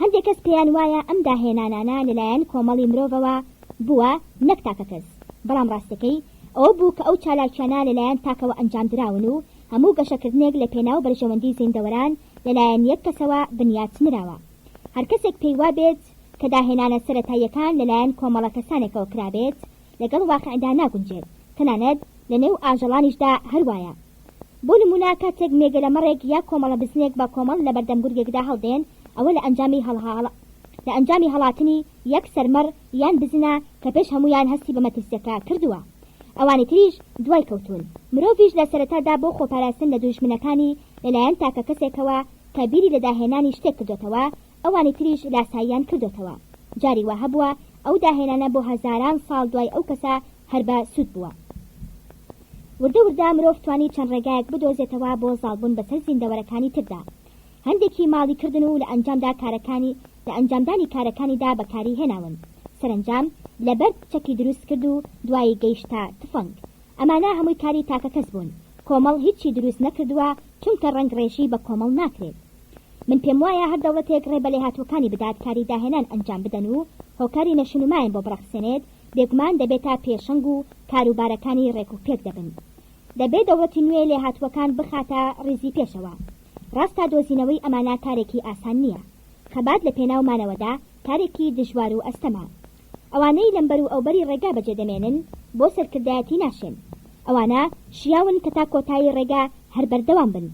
هەندێک کەس پێیان وایە ئەم داهێنانانە لەلایەن کۆمەڵی مرۆڤەوە بووە نەک تاکە کەس، بەڵام ڕاستەکەی ئەوە بوو کە ئەو چالاکیانە لەلایەن تاکەوە ئەنجام دراون و هەموو گەشەکردنێک لە پێناو بەرژەوەندی زیندەوەران لەلایەن یەک کەسەوە بنیاتنراوە. هەر کەسێک پێی وا بێت کە داهێنانە سەرەتاییەکان لەلایەن کۆمەڵە کەسانێکەوە کرابێت لەگەڵ واقعدا ناگونجێت، تەنانەت لە نێو ئاژەڵانیشدا هەروایە. بۆ نمونە کاتێک مێگەلەمەڕێک یا کۆمەڵە بزنێک بە کۆمەڵ لە بەردەمگورگێکدا هەڵدێن، ئەوە لە ئەنجامی هەڵاتنی یەک سەرمەڕ یان بزنە کە پێش هەمویان هەستی بە مەترسیەکە کردووە. ئەوانی تریش دوای کەوتون. مرۆڤیش لە سەرەتادا بۆ خۆپاراستن لە دوژمنەکانی لەلایەن تاکە کەسێکەوە کە بیری لە داهێنانی شتێک کردوێتەوە، ئەوانی تریش لاساییان کردوێتەوە. جاری وا هەبووە ئەو داهێنانە بۆ هەزاران ساڵ دوای ئەو کەسە هەر بە سوود بووە. وردە وردە مرۆڤ توانی چەند ڕێگایەک بدۆزێتەوە بۆ زاڵبوون بەسەر زیندەوەرەکانی تردا. هەندێکی ماڵی کردن و لە ئەنجامدانی کارەکانیدا بەکاری هێناون. سەرنجام لەبەر چەکی دروست کرد و دوایی گەیشتە تفەنگ. ئەمانە هەمووی کاری تاکە کەس بوون. کۆمەڵ هیچی دروست نەکردووە، چونکە ڕەنگڕێژی بە کۆمەڵ ناکرێت. من پێم وایە هەر دەوڵەتێک ڕێ بە لێهاتوەکانی بدات کاری داهێنان ئەنجام بدەن و هۆکاری نەشنومایان بۆ بڕەخسێنێت، بێگومان دەبێتە پێشەنگ و کاروبارەکانی ڕێک و پێک دەبن. دەبێت دەوڵەتی نوێ لێهاتوەکان بخاتە ڕێزی پێشەوە. ڕاستە دۆزینەوەی ئەمانە کارێکی ئاسان نییە. خەبات لە پێناومانەوەدا کارێکی دژوار و ئەستەما. ئەوانەی لەمبەر و ئەوبەری ڕێگا بەجێ دەمێنن بۆ سەرکردایەتی ناشێن. ئەوانە شیاون کە تا کۆتایی ڕێگا هەر بەردەوام بن.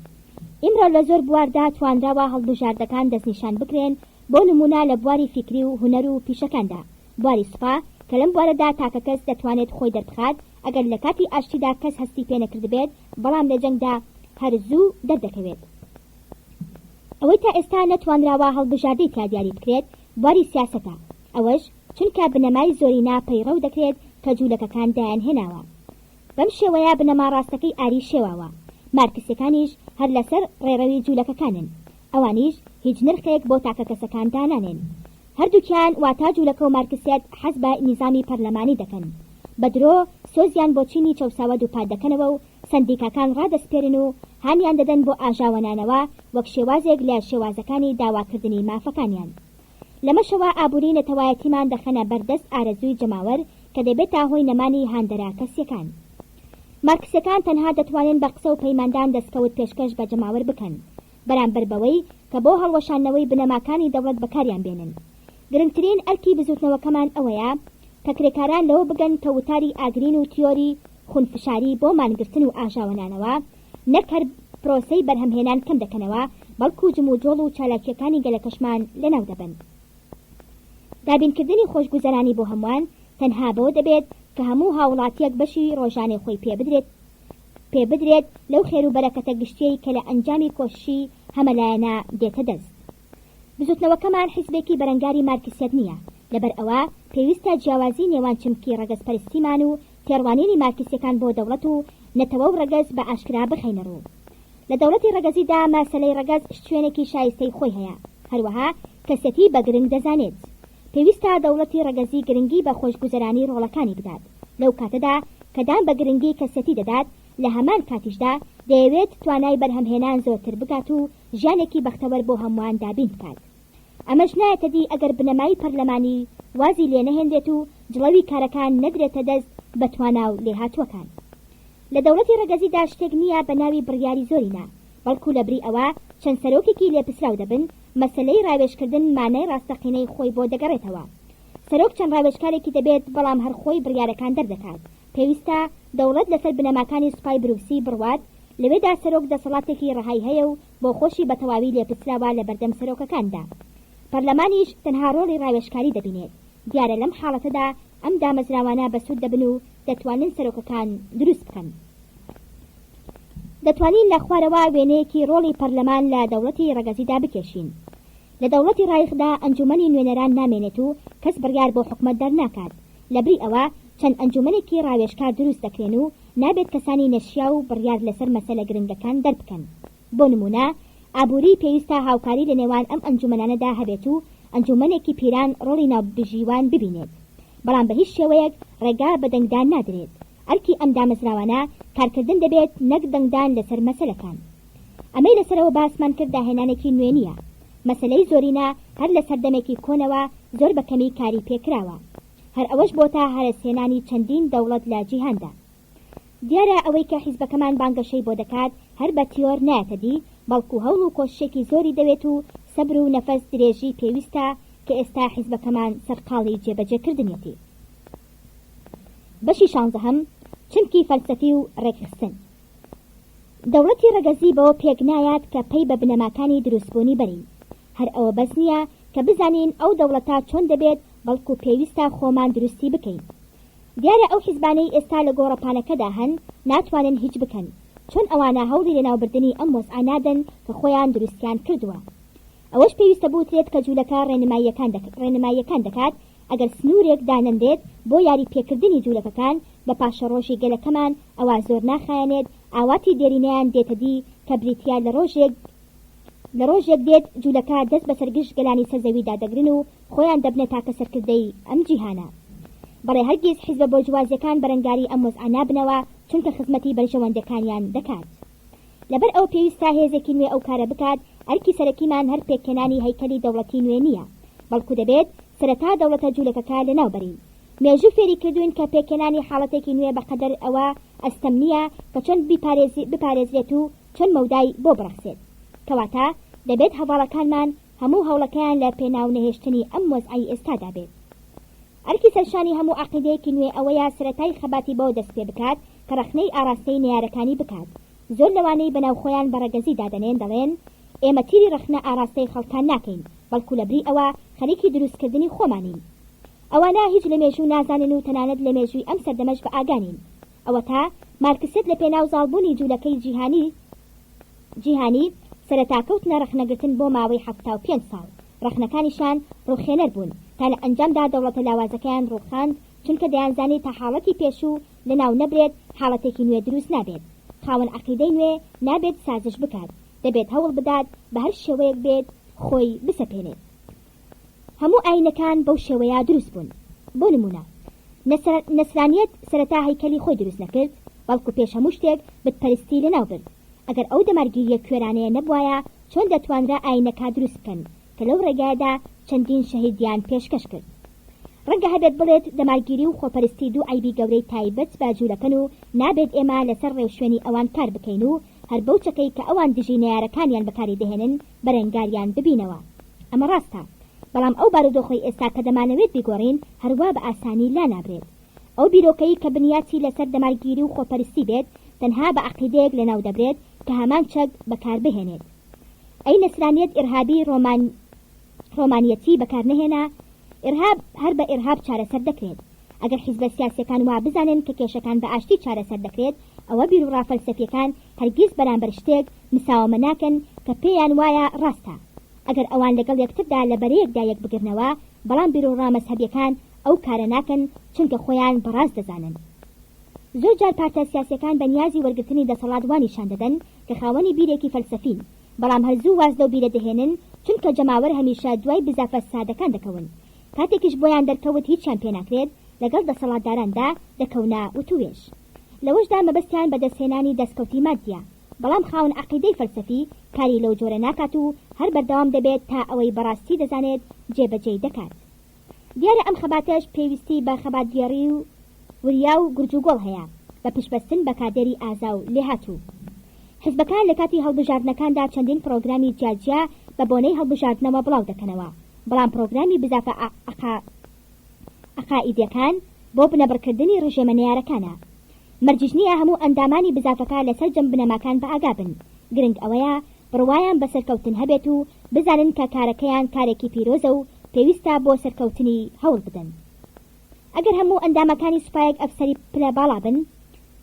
ئیمڕۆ لە زۆر بواردا توانراوە هەڵبژاردەکان دەستنیشان بکرێن بۆ نمونە لە بواری فیکری و هونەر و پیشەکاندا. بواری سوپا کە لەم بوارەدا تاکە کەس دەتوانێت خۆی دەربخات ئەگەر لە کاتی ئاشتیدا کەس هەستی پێ نەکردبێت، بەڵام لە جەنگدا هەر زوو دەردەکەوێت. ئەوەی تا ئێستا نەتوانراوە هەڵبژاردەی تا دیاری بکرێت بواری سیاسەتە، ئەوەش چونکە بنەمای زۆرینا پەیڕەو دەکرێت کە جوولەکەکان دایانهێناوە. بەم شێوەیە بنەما ڕاستەکەی ئاری شێواوە. مارکسیەکانیش هەر لەسەر ڕێڕەوی جوولەکەکانن، ئەوانیش هیچ نرخێک بۆ تاکە کەسەکان دانانێن. هەردووکیان واتە جوولەکە و مارکسیەت حەز بە نیزامی پەرلەمانی دەکەن. بە درۆ سۆزیان بۆ چینی چەوساوە دووپات دەکەنەوە و سندیکاکان ڕادەسپێرن و هانیان دەدەن بۆ ئاژاوەنانەوە وەک شێوازێک لە شێوازەکانی داواکردنی مافەکانیان. لەمەشەوە ئابووری نەتەوایەتیمان دەخەنە بەردەست ئارەزووی جەماوەر کە دەبێت تا هۆی نەمانی هاندەرا کەسیەکان. مارکسیەکان تەنها دەتوانن بە قسە و پەیماندان دەستکەوت پێشکەش بە جەماوەر بکەن، بەرامبەر بەوەی کە بۆ هەڵوەشانەوەی بنەماکانی دەوڵەت بەکاریان بێنن. گرنگترین ئەرکی بزوتنەوەکەمان ئەوەیە کە کرێکاران لەوە بگەن کە وتاری ئاگرین و تیۆری خونفشاری بۆ مانگرتن و ئاژاوەنانەوە نەک هەر پرۆسەی بەرهەمهێنان کەم دەکەنەوە، بەڵکو جم و جۆڵ و چالاکیەکانی گەلەکەشمان لەناو دەبن. دابینکردنی خۆشگوزەرانی بۆ هەمووان تەنها بۆ دەبێت کە هەموو هاوڵاتیەک بەشی ڕۆژانەی خۆی پێ بدرێت لەو خێر و بەرەکەتە گشتیەی کە لە ئەنجامی کۆششی هەمەلایەنە دێتە دەست. بزوتنەوەکەمان حیزبێکی بەرەنگاری مارکسیەت نییە، لەبەر ئەوە پێویستە جیاوازی نێوان چمکی ڕەگەزپەرستیمان و تێڕوانینی مارکسیەکان بۆ دەوڵەت و نەتەوە و ڕەگەز بە ئاشکرا بخەینە ڕوو. لە دەوڵەتی ڕەگەزیدا مەسەلەی ڕەگەز شوێنێکی شایستەی خۆی هەیە، هەروەها کەسێتی بە گرنگ دەزانێت. پێویستە دەوڵەتی ڕەگەزی گرنگی بە خۆشگوزەرانی ڕۆڵەکانی بدات. لەو کاتەدا کە دان بە گرنگی کەسێتی دەدات، لە هەمان کاتیشدا دەیەوێت توانای بەرهەمهێنان زۆرتر بکات و ژیانێکی بەختەوەر بۆ هەمووان دابین بکات. ئەمەش نایەتە دی ئەگەر بنەمای پەرلەمانی وازی لێ نەهێنرێت و جڵەوی کارەکان نەدرێتە دەست بە توانا و لێهاتووەکان. لە دەوڵەتی ڕەگەزیدا شتێک نییە بە ناوی بڕیاری زۆرینا، بەڵکو لەبری ئەوە چەند سەرۆکێکی لێپسراو دەبن، مەسەلەی ڕاوێژکردن مانای ڕاستەقینەی خۆی بۆ دەگەڕێتەوە. سەرۆک چەند ڕاوێژکارێکی دەبێت، بەڵام هەر خۆی بڕیارەکان دەردەکات. پێویستە دەوڵەت لەسەر بنەماکانی سوپای بروسی بڕوات، لەوێدا سەرۆک دەسەڵاتێکی ڕەهای هەیە و بۆ خۆشی بەتەواوی لێپسراوە لە بەردەم سەرۆکەکاندا. پەرلەمانیش تەنها ڕۆڵی ڕاوێژکاری دەبینێت. دیارە لەم حاڵەتەدا ئەم دامەزراوانە بەسوود دەبن و دەتوانن سەرۆکەکان دروست بکەن. دەتوانین لە خوارەوە وێنەیەکی ڕۆڵی پەرلەمان لە دەوڵەتی ڕەگەزیدا بکێشین. لە دەوڵەتی ڕایخدا ئەنجومەنی نوێنەران نامێنێت و کەس بڕیار بۆ حکومەت دەرناکات. لەبری ئەوە چەند ئەنجومەنێکی ڕاوێژکار دروست دەکرێن و نابێت کەسانی نەشیا و بڕیار لەسەر مەسەلە گرنگەکان دەربکەن. بۆ نمونە ئابووری پێویستە هاوکاری لە نێوان ئەم ئەنجومەنانەدا هەبێت و ئەنجومەنێکی پیران ڕۆڵی ناوبژیوان ببینێت، بەڵام بە هیچ شێوەیەک ڕێگا بە دەنگدان نادرێت. ئەرکی ئەم دامەزراوانە کارکردن دەبێت نەک دەنگدان لەسەر مەسەلەکان. ئەمەی لەسەرەوە باسمان کرد داهێنانێکی نوێ نییە. مەسەلەی زۆرینە هەر لە سەردەمێکی کۆنەوە زۆر بەکەمی کاری پێکراوە، هەر ئەوەش بۆ تا هەرسێنانی چەندین دەوڵەت لە جیهاندا. دیارە ئەوەی کە حیزبەکەمان بانگەشەی بۆ دەکات هەر بە تیۆر نایەتە دی، بەڵکو هەوڵ و کۆششێکی زۆری دەوێت و سەبر و نەفەس درێژی پێویستە کە ئێستا حیزبەکەمان سەرقاڵی جێبەجێکردنیەتی. بەشی 16 چمکی فەلسەفی و ڕێکخستن. دەوڵەتی ڕەگەزی بەوە پێک نایات کە پەی بە بنەماکانی دروستبوونی بەرین. هەر ئەوە بەس نییە کە بزانین ئەو دەوڵەتە چۆن دەبێت، بەڵکو پێویستە خۆمان دروستی بکەین. دیارە ئەو حیزبانەی ئێستا لە گۆڕەپانەکەدا هەن ناتوانن هیچ بکەن، چۆن ئەوانە هەوڵی لەناوبردنی ئەم وەزعە نادەن کە خۆیان دروستیان کردووە. ئەوەش پێویستە بوترێت کە جوولەکە ڕێنماییەکان دەکات ئەگەر سنوورێک دانەندێت بۆ یاری پێکردنی جوولەکەکان بە پاشەڕۆژی گەلەکەمان ئەوە زۆر ناخایەنێت ئاواتی دێرینەیان دێتە دی کە بریتیا لە ڕۆژێک دێت جوولەکە دەست بە سەرگشت گەلانی سەرزەویدا دەگرن و خۆیان دەبنە تاکە سەرکردەی ئەم جیهانە. بەڵێ هەرگیز حیزبە بۆرژوازیەکان بەرەنگاری ئەم وەزعە نابنەوە، چونکە خزمەتی بەرژەوەندەکانیان دەکات. لەبەر ئەو پێویستە هێزێکی نوێ ئەو کارە بکات. ئەرکی سەرەکیمان هەر پێکهێنانی هەیکەلی دەوڵەتی نوێ نییە، بەڵکو دەبێت سەرەتا دەوڵەتە جوولەکەکە لەناوبەرین. مێژوو فێری کردوین کە پێکهێنانی حاڵەتێکی نوێ بەقەدەر ئەوە ئەستەم نییە کە چۆن بپارێزرێت و چۆن مەودای بۆ بڕەخسێت. کەواتە دەبێت هەواڵەکانمان هەموو هەوڵەکەیان لە پێناو نەهێشتنی ئەم وەزعەی ئێستادا بێت. ئەرکی سەرشانی هەموو عەقیدەیەکی نوێ ئەوەیە سەرەتای خەباتی بەوە دەست پێ بکات کە ڕخنەی ئاراستەی نەیارەکانی بکات. زۆر لەوانەی بەناوخۆیان بەڕێگەزی دادەنێن دەڵێن ئێمە تیری ڕخنە ئاراستەی خەڵکان ناکەین، بەڵکو لەبری ئەوە خەریکی دروستکردنی خۆمانین. ئەوانە هیچ لە مێژوو نازانن و تەنانەت لە مێژووی ئەم سەردەمەش بە ئاگانین. ئەوە تا مارکسێت لە پێناو زاڵبوونی جوولەکەی جیهانی سەرەتاکەوتنە ڕخنەگرتن بۆ ماوەی 75 ساڵ. ڕخنەکانیشان ڕوخێنەر بوون تا لە ئەنجامدا دەوڵەتە لاوازەکەیان ڕوخاند، چونکە دەیانزانی تا حاڵەتی پێشوو لەناو نەبرێت حاڵەتێکی نوێ دروست نابێت. خاوەن عەقیدەی نوێ نابێت سازش بکات، دەبێت هەوڵ بدات بە هەر شێوەیەک بێت خۆی بسەپێنێت. هەموو ئاینەکان بەو شێوەیە دروست بوون. بۆ نمونە نەسرانیەت سەرەتا هەیکەلی خۆی دروست نەکرد، بەڵکو پێش هەموو شتێک بتپەرستی لەناو برد. ئەگەر ئەو دەمارگیریە کوێرانەیە نەبوایە چۆن دەتوانرا ئاینەکە دروست بکەن کە لەو ڕێگایدا چەندین شەهیدیان پێشکەش کرد. ڕەنگە هەبێت بڵێت دەمارگیری و خۆپەرستی دوو عیبی گەورەی تایبەت باجوولەکەن و نابێت ئێمە لەسەر ڕێوشوێنی ئەوان کار بکەین و هەر بەو چەکەی کە ئەوان دژی نەیارەکانیان بەکاری دەهێنن بەرەنگاریان ببینەوە. ئەمە ڕاستە، بەڵام ئەو بارودۆخەی ئێستا کە دەمانەوێت بیگۆڕین هەروە بە ئاسانی لا نابرێت. ئەو بیرۆکەی کە بنیاتی لەسەر دەمارگیری و خۆپەرستی بێت تەنها بە عەقیدەیەک لەناو دەبرێت کە هەمان چەک بەکار بهێنێت. ئەی نەسرانیەت ئیرهابی ڕۆمانیەتی بەکار نەهێنا، ئیرهاب هەر بە ئیرهاب چارەسەر دەکرێت. ئەگەر حیزبە سیاسیەکان وا بزانن کە کێشەکان بە ئاشتی چارەسەر دەکرێت، ئەوە بیر و ڕافەلسەفیەکان هەرگیز بەرامبەر شتێک مساومە ناکەن کە پێیان وایە ڕاستە. ئەگەر ئەوان لەگەڵ یەکتردا لە بەرەیەکدا یەک بگرنەوە، بەڵام بیر و ڕامەزهەبیەکان ئەو کارە ناکەن چونکە خۆیان بەڕاست دەزانن. زۆر جار پارتە سیاسیەکان بە نیازی وەرگرتنی دەسەڵات وانیشان دەدەن کە خاوەنی بیرێکی فەلسەفین، بەڵام هەرزوو واز لەو بیرە دەهێنن چونکە جەماوەر هەمیشە دوای بزافە سادەکان دەکەون. کاتێکیش بۆیان دەرکەوت هیچیان پێ ناکرێت لەگەڵ دەسەڵاتداراندا دەکەونە وتوێژ. لەوەشدا مەبەستیان بەدەستهێنانی دەستکەوتی مادیە، بەڵام خاوەن عەقیدەی فەلسەفی کاری لەو جۆرە ناکات و هەر بەردەوام دەبێت تا ئەوەی بەڕاستی دەزانێت جێبەجێی دەکات. دیارە ئەم خەباتەش پێویستی بە خەباتگێڕی و وریا و گورجوگۆڵ هەیە بە پشبەستن بە کادێری ئازا و لێهاتوو. حزبەکان لە کاتی هەڵبژاردنەکاندا چەندین پرۆگرامی جیاجیا بە بۆنەی هەڵبژاردنەوە بڵاو دەکەنەوە، بەڵام پرۆگرامی بزافە عەقائیدیەکان بۆ بنەبڕکردنی ڕژێمە نەیارەکانە. مەرجیش نییە هەموو ئەندامانی بزافەکە لەسەر جەم بنەماکان بە ئاگا بن. گرنگ ئەوەیە بڕوایان بە سەرکەوتن هەبێت و بزانن کە کارەکەیان کارێکی پیرۆزە و پێویستە بۆ سەرکەوتنی هەوڵ بدەن. ئەگەر هەموو ئەندامەکانی سوپایەک ئەفسەری پلە باڵا بن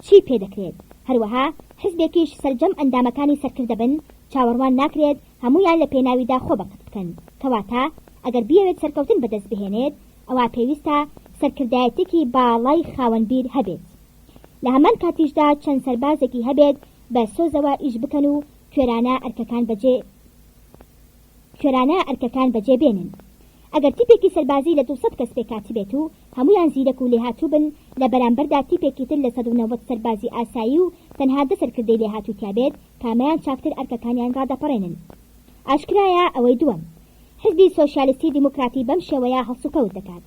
چی پێدەکرێت؟ هەروەها حزبێکیش سەرجەم ئەندامەکانی سەرکردە بن چاوەڕوان ناکرێت هەمویان لە پێناویدا خۆ بەقت بکەن. کەواتە ئەگەر بیەوێت سەرکەوتن بەدەست بهێنێت ئەوە پێویستە سەرکردایەتێکی باڵای خاوەنبیر هەبێت. لە هەمان کاتیشدا چەند سەربازێکی هەبێت بە سۆزەوە ئیش بکەن و کوێرانە ئەرکەکان بەجێ بێنن. ئەگەر تیپێکی سەربازی لە 200 کەس پێکاتی بێت و هەمویان زیرەک و لێهاتوو بن، لە بەرامبەردا تیپێکی تر لە 190 سەربازی ئاسایی و تەنها 10 سەرکردەی لێهاتووتیا بێت، کامیان چاکتر ئەرکەکانیان ڕادەپەڕێنن. ئاشکرایە ئەوەی دووەم، حزبی سۆشیالیستی دیموکراتی بەم شێوەیە هەڵسوکەوت دەکات.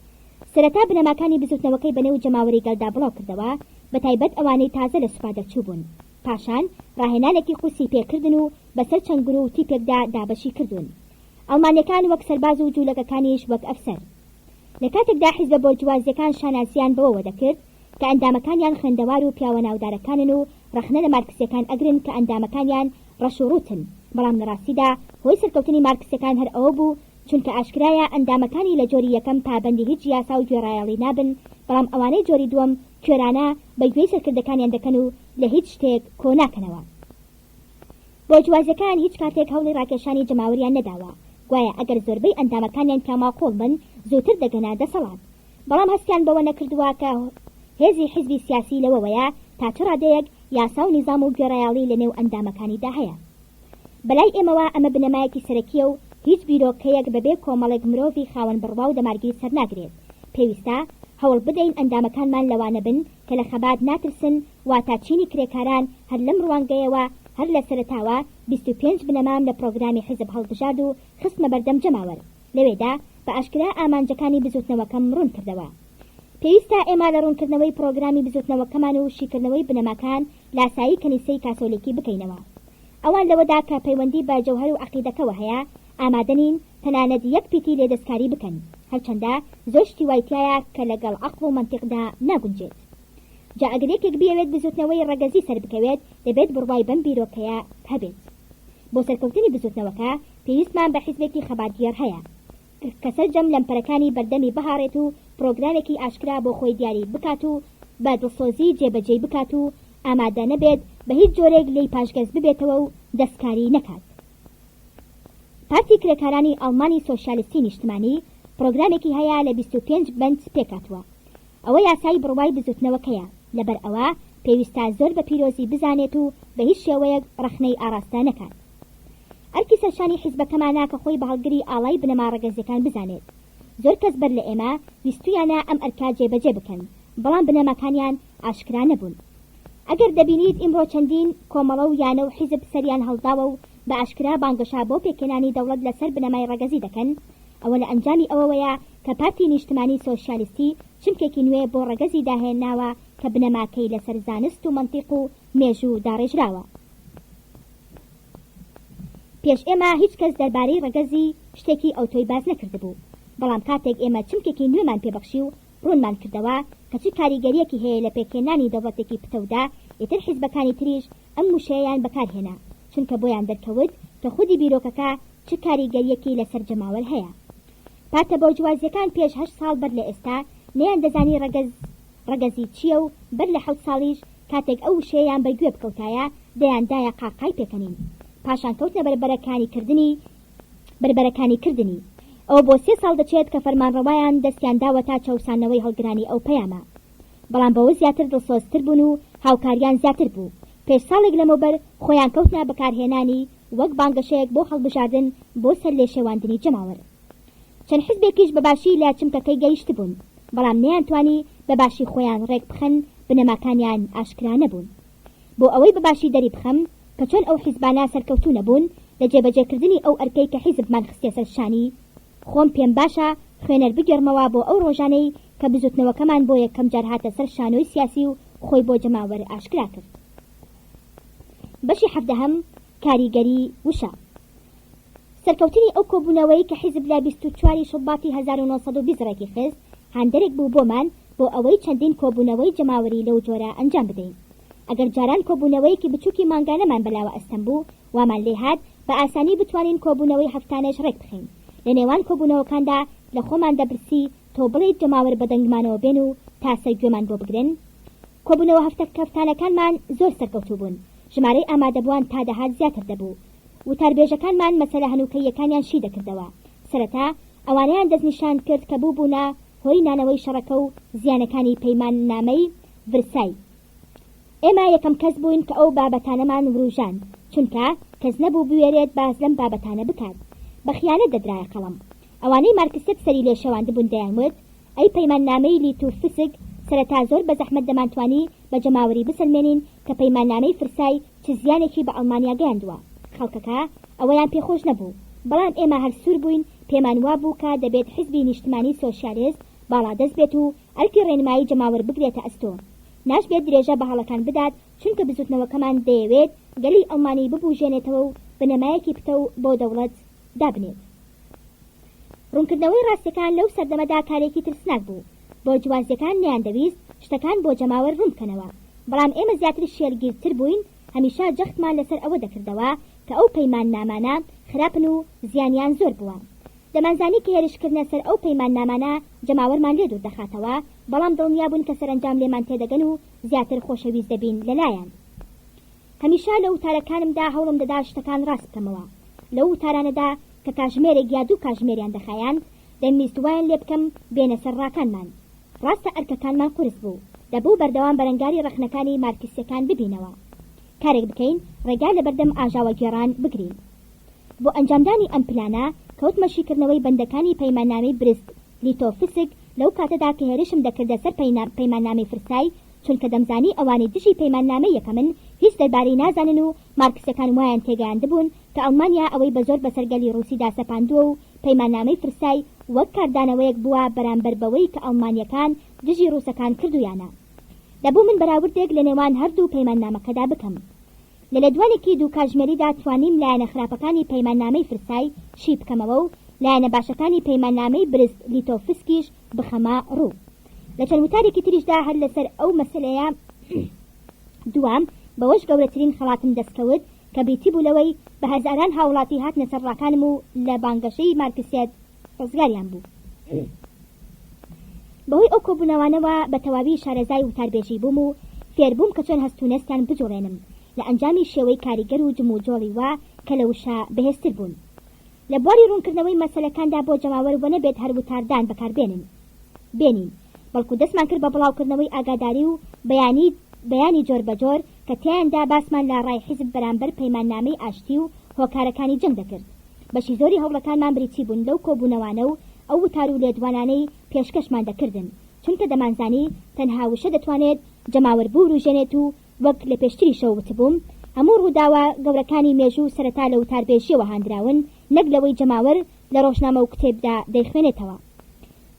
سەرەتا بنەماکانی بزوتنەوەکەی بەنێو جەماوەری گەڵدا بڵاو کردەوە، بەتایبەت ئەوانەی تازە لە سوپا دەرچوو بوون. پاشان ڕاهێنانێکی قوسی پێکردن و بەسەر چەند گرو و تیپێکدا دابەشی کردوون. ئەڵمانیەکان وەک سەرباز و جوولەکەکانیش وەک ئەفسەر. لە کاتێکدا حیزبە بۆرجوازیەکان شاناسیان بەوەوە دەکرد کە ئەندامەکانیان خوێندەوار و پیاوە ناودارەکانن و ڕەخنە لە مارکسیەکان ئەگرن کە ئەندامەکانیان ڕەش و ڕوتن، بەڵام لە ڕاستیدا هۆی سەرکەوتنی مارکسیەکان هەر ئەوە بوو چونکە ئاشکرایە ئەندامەکانی لە جۆری یەکەم پابەندی هیچ یاسا و گوێڕایەڵی نابن، بەڵام ئەوانەی جۆری دووەم کوێرانە بەگوێی سەرکردەکانیان دەکەن و لە هیچ شتێک کۆ ناکەنەوە. بۆرجوازیەکان هیچ کاتێک هەوڵی ڕاکێشانی جەماوەریان نەداوە، گوایە ئەگەر زۆربەی ئەندامەکانیان کاماقۆڵ بن زووتر دەگەنە دەسەڵات، بەڵام هەستیان بەوە نەکردووە کە هێزی حیزبی سیاسی لەوەوەیە تا چ ڕادەیەک یاسا و نیزام و گوێڕایەڵی لە نێو ئەندامەکانیدا هەیە. بەلای ئێمەوە ئەمە بنەمایەکی سەرەکیە و هیچ بیرۆکەیەک بەبێ کۆمەڵێک مرۆڤی خاوەن بڕوا و دەمارگیری سەرناگرێت. پێویستە هەوڵ بدەین ئەندامەکانمان لەوانە بن کە لە خەبات ناترسن، واتە چینی کرێکاران هەر لەم ڕوانگەیەوە هەر لە سەرەتاوە 25 بنەمام لە پرۆگرامی حزب هەڵبژارد و خستمە بەردەم جەماوەر. لەوێدا بە ئاشکرا ئامانجەکانی بزوتنەوەکەم ڕوون کردەوە. پێویستە ئێمە لە ڕوونکردنەوەی پرۆگرامی بزوتنەوەکەمان و شیکردنەوەی بنەماکان لاسایی کەنیسەی کاسۆلیکی بکەینەوە. ئەوان لەوەدا کە پەیوەندی بە جەوهەر و عەقیدەکەوە هەیە ئامادەنین تەنانەت یەک پیتی لێدەستکاری بکەن، هەرچەندە زۆر شتی وایتیایە کە لەگەڵ عەقڵ و مەنتیقدا ناگونجێت. جا ئەگەر یەکێک بیەوێت بزوتنەوەی ڕەگەزی سەر بکەوێت دەبێت بڕوای بەم بیرۆکەیە هەبێت. بۆ سەرکەوتنی بزوتنەوەکە پێویستمان بە حیزبێکی خەباتگێر هەیە کە سەرجەم لەمپەرەکانی بەردەمی بهارێت و پرۆگرامێکی ئاشکرا بۆ خۆی دیاری بکات و بە دڵسۆزی جێبەجێ بکات و ئامادە نەبێت بە هیچ جۆرێک لی پاشگەز ببێتەوە و دەستکاری نەکات. پارتی کرێکارانی ئەڵمانی سۆشیالیستی نیشتمانی پرۆگرامێکی هەیە لە 25 بند پێکاتوە. ئەوە یاسای بڕوای بزوتنەوەکەیە، لەبەر ئەوە پێویستە زۆر بە پیرۆزی بزانێت و بە هیچ شێوەیەک ڕەخنەی ئاراستە نەکات. ئەرکی سەرشانی حیزبەکەمانە کە خۆی بە هەڵگری ئاڵای بنەما ڕەگەزیەکان بزانێت. زۆر کەس بەر لە ئێمە ویستویانە ئەم ئەرکا جێبەجێ بکەن، بەڵام بنەماکانیان ئاشکرا نەبوون. ئەگەر دەبینیت ئیمڕۆ چەندین کۆمەڵە و یانە و حیزب سەریان هەڵداوە و بە ئاشکرا بانگەشا بۆ پێکێنانی دەوڵەت لەسەر بنەمای ڕەگەزی دەکەن، ئەوە لە ئەنجامی ئەوەیە کە پارتی نیشتمانی سۆشیالیستی چمکێکی نوێ بۆ ڕەگەزی داهێناوە کە بنەماکەی لەسەر زانست و منتیق و مێژوو داڕێژراوە. پێش ئێمە هیچ کەس دەربارەی ڕەگەزی شتێکی ئەوتۆی باز نەکردبوو، بەڵام کاتێک ئێمە چمکێکی نوێمان پێبەخشی و ڕوونمان کردەوە کە چی کاریگەریەکی هەیە لە پێکێنانی دەوڵەتێکی پتەودا، ئیتر حیزبەکانی تریش ئەم وشەیەیان بەکارهێنا، چونکە بۆیان دەرکەوت کە خودی بیرۆکەکە چ کاریگەریەکی لەسەر جەماوەر هەیە. پارتە بۆرجوازیەکان پێش 8 ساڵ بەر لە ئێستا نەیان دەزانی ڕەگەزی چییە و بەر لە 7 ساڵیش کاتێک ئەو وشەیەیان بەگوێ بکەوتایە دەیاندایە قاقای پێکەنین، پاشان کەوتنە بربەرەکانی کردنی. ئەوە بۆ 3 ساڵ دەچێت کە فەرمانڕەوایان دەستیان داوە تا چاوسانەوەی هەڵگرانی ئەو پەیامە، بەڵام بەوە زیاتر دڵسۆزتر بوون و هاوکاریان زیاتر بوو. پێش ساڵێک لەمەوبەر خۆیان کەوتنە بەکارهێنانی وەک بانگەشەیەک بۆ هەڵبژاردن بۆ سەر لێشێواندنی جەماوەر. چەند حیزبێکیش بەباشی لە چمکەکەی گەیشت بوون، بەڵام نەیانتوانی بەباشی خۆیان ڕێک بخەن، بنەماکانیان ئاشکرا نەبوون. بۆ ئەوەی بەباشی دەری بخەم کە چۆن ئەو حیزبانە سەرکەوتوو نەبوون لە جێبەجێکردنی ئەو ئەرکەی کە حیزبمان خستێ سەرشانی، خۆم پێم باشە خوێنەر بگەڕمەوە بۆ ئەو ڕۆژانەی کە بزوتنەوەکەمان بۆ یەکەم جار هاتە سەر شانۆی سیاسی و خۆی بۆ جەماوەر ئاشکرا کرد. بەشی 7 کاریگەری وشە. سەرکەوتنی ئەو کۆبوونەوەی کە حیزب لە 24 شوباتی 1920 ڕێکی خست هاندەرێک بوو بۆمان بۆ ئەوەی چەندین کۆبوونەوەی جەماوەری لەو جۆرە ئەنجام بدەین. ئەگەر جاران کۆبوونەوەیکی بچووکی مانگانەمان بەلاوە ئەستەم بوو، وامان لێ هات بە ئاسانی بتوانین کۆبوونەوەی هەفتانەش ڕێک بخەین. لە نێوان کۆبوونەوەکاندا لە خۆمان دەپرسی تۆ بڵێیت جەماوەر بەدەنگمانەوە بێن و تا سەرگوێمان بۆ بگرن. کۆبوونەوە هەفتانەکانمان زۆر سەرکەوتوو بوون، ژمارەی ئامادەبووان تا دەهات زیاتر دەبوو. وتاربێژەکانمان مەسەلە هەنووکەیەکانیان شی دەکردەوە. سەرەتا ئەوانەیان دەستنیشان کرد کە بووبوونە هۆی نانەوەی شەڕەکە و زیانەکانی پەیماننامەی ڤرسای. ئێمە یەکەم کەس بووین کە ئەو بابەتانەمان وروژان، چونکە کەس نەبوو بوێرێت باز لەم بابەتانە بکات. بە خیانەت دەدرایە قەڵەم. ئەوانەی مارکسیت سەری لێ شەواندبوون دەیانوت ئەی پەیماننامەی لیتوفسک سەرەتا زۆر بە زەحمەت دەمانتوانی بە جەماوەری بسلمێنین کە پەیماننامەی فرسای چ زیانێکی بە ئەڵمانیا گەیاندووە. خەڵکەکە ئەوەیان پێخۆش نەبوو، بەڵام ئێمە هەر سوور بووین، پێمان وا بوو کە دەبێت حیزبی نیشتمانی سۆشیالیست باڵادەست بێت و ئەرکی ڕێنمایی جەماوەر بگرێتە ئەستۆ. ناشبێت درێژە بە هەڵەکان بدات، چونکە بزوتنەوەکەمان دەیەوێت گەلی ئەڵمانی ببوژێنێتەوە و بنەمایەکی پتە و بۆ دەوڵەت دابنێت. ڕوونکردنەوەی ڕاستیەکان لەو سەردەمەدا کارێکی ترسناک بوو. بۆرجوازیەکان نەیاندەویست شتەکان بۆ جەماوەر ڕوون بکەنەوە، بەڵام ئێمە زیاتر شێرگیرتر بووین، هەمیشە جەختمان لەسەر ئەوە دەکردەوە کە ئەو پەیماننامانە خراپن و زیانیان زۆر بووە. دەمانزانی کە هێرشکردنە سەر ئەو پەیماننامانە جەماوەرمان لێ دوور دەخاتەوە، بەڵام دڵنیا بوون کە سەرنجام لێمان تێدەگەن و زیاتر خۆشەویست دەبین لەلایەن. هەمیشە لە وتارەکانمدا هەوڵم دەدا شتەکان ڕاست بکەمەوە. لەو وتارانەدا کە کاژمێرێک یا دوو کاژمێریان دەخایاند دەمویست وایان لێ بکەم بێنە سەر ڕاکانمان. ڕاستە ئەرکەکانمان قورس بوو، دەبوو بەردەوام بەرەنگاری ڕەخنەکانی مارکسیەکان ببینەوە. کارێک بکەین ڕێگا لە بەردەم ئاژاوە گێڕان بگرین. بۆ ئەنجامدانی ئەم پلانە کەوتمەشیکردنەوەی بەندەکانی پەیماننامەی برست لیتۆفسک لەو کاتەدا کە هێرشم دەکردە سەر پەیماننامەی فرسای، چونکە دەمزانی ئەوانەی دژی پەیماننامەی یەکەمن هیچ دەربارەی نازانن و مارکسیەکان وایان تێگەیاندبوون کە ئەڵمانیا ئەوەی بە زۆر بەسەرگەلی ڕووسیدا سەپاندووە و پەیماننامەی فرسای وەک کاردانەوەیەک بووە بەرامبەر بەوەی کە ئەڵمانیەکان دژی ڕووسەکان کردویانە. دەبوو من بەراوردێک لە نێوان هەردوو پەیماننامەکەدا بکەم. لە لەدوانێکی دوو کاژمێریدا توانیم لایەنە خراپەکانی پەیماننامەی فرسای شی بکەمەوە و لایەنە باشەکانی پەیماننامەی برست لیتۆفسکیش بخەمە ڕوو. لە چەند وتارێکی تریشدا هەر لەسەر ئەو مەسەلەیە دوام بەوەش گەورەترین خەڵاتم دەستکەوت کە بریتی بوو لەوەی بە هەزاران هاوڵاتی هاتنە سەر ڕاکانم و لە بانگەشەی مارکسیەت ڕزگاریان بوو. بەهۆی ئەو کۆبوونەوانەوە بە تەواوی شارەزای وتاربێژی بووم و فێربووم کە چۆن هەستونەستان بجوڵێنم لە ئەنجامی شێوەی کاریگەر و جموجۆڵی وا کە لە وشە بەهێزتر بوون. لە بواری ڕوونکردنەوەی مەسەلەکاندا بۆ جەماوەر بۆ نەبێت هەر وتاردان بەکاربێنین بەڵکو دەستمان کرد بە بڵاوکردنەوەی ئاگاداری و بەیانی جۆر بەجۆر کە تیاندا باسمان لە ڕای حیزب بەرامبەر پەیماننامەی ئاشتی و هۆکارەکانی جەنگ دەکرد. بەشی زۆری هەوڵەکانمان بریتی بوون لەو کۆبوونەوانە و ئەو وتار و لێدوانانەی پێشکەشمان دەکردن، چونکە دەمانزانی تەنها وشە دەتوانێت جەماوەر بوو ڕوژێنێت و وەک لە پێشتری شەو وتبووم هەموو ڕووداوە گەورەکانی مێژوو سەرەتا لە وتاربێژیەوە هاندراون نەک لەوەی جەماوەر لە ڕۆژنامە و کتێبدا دەیخوێنێتەوە.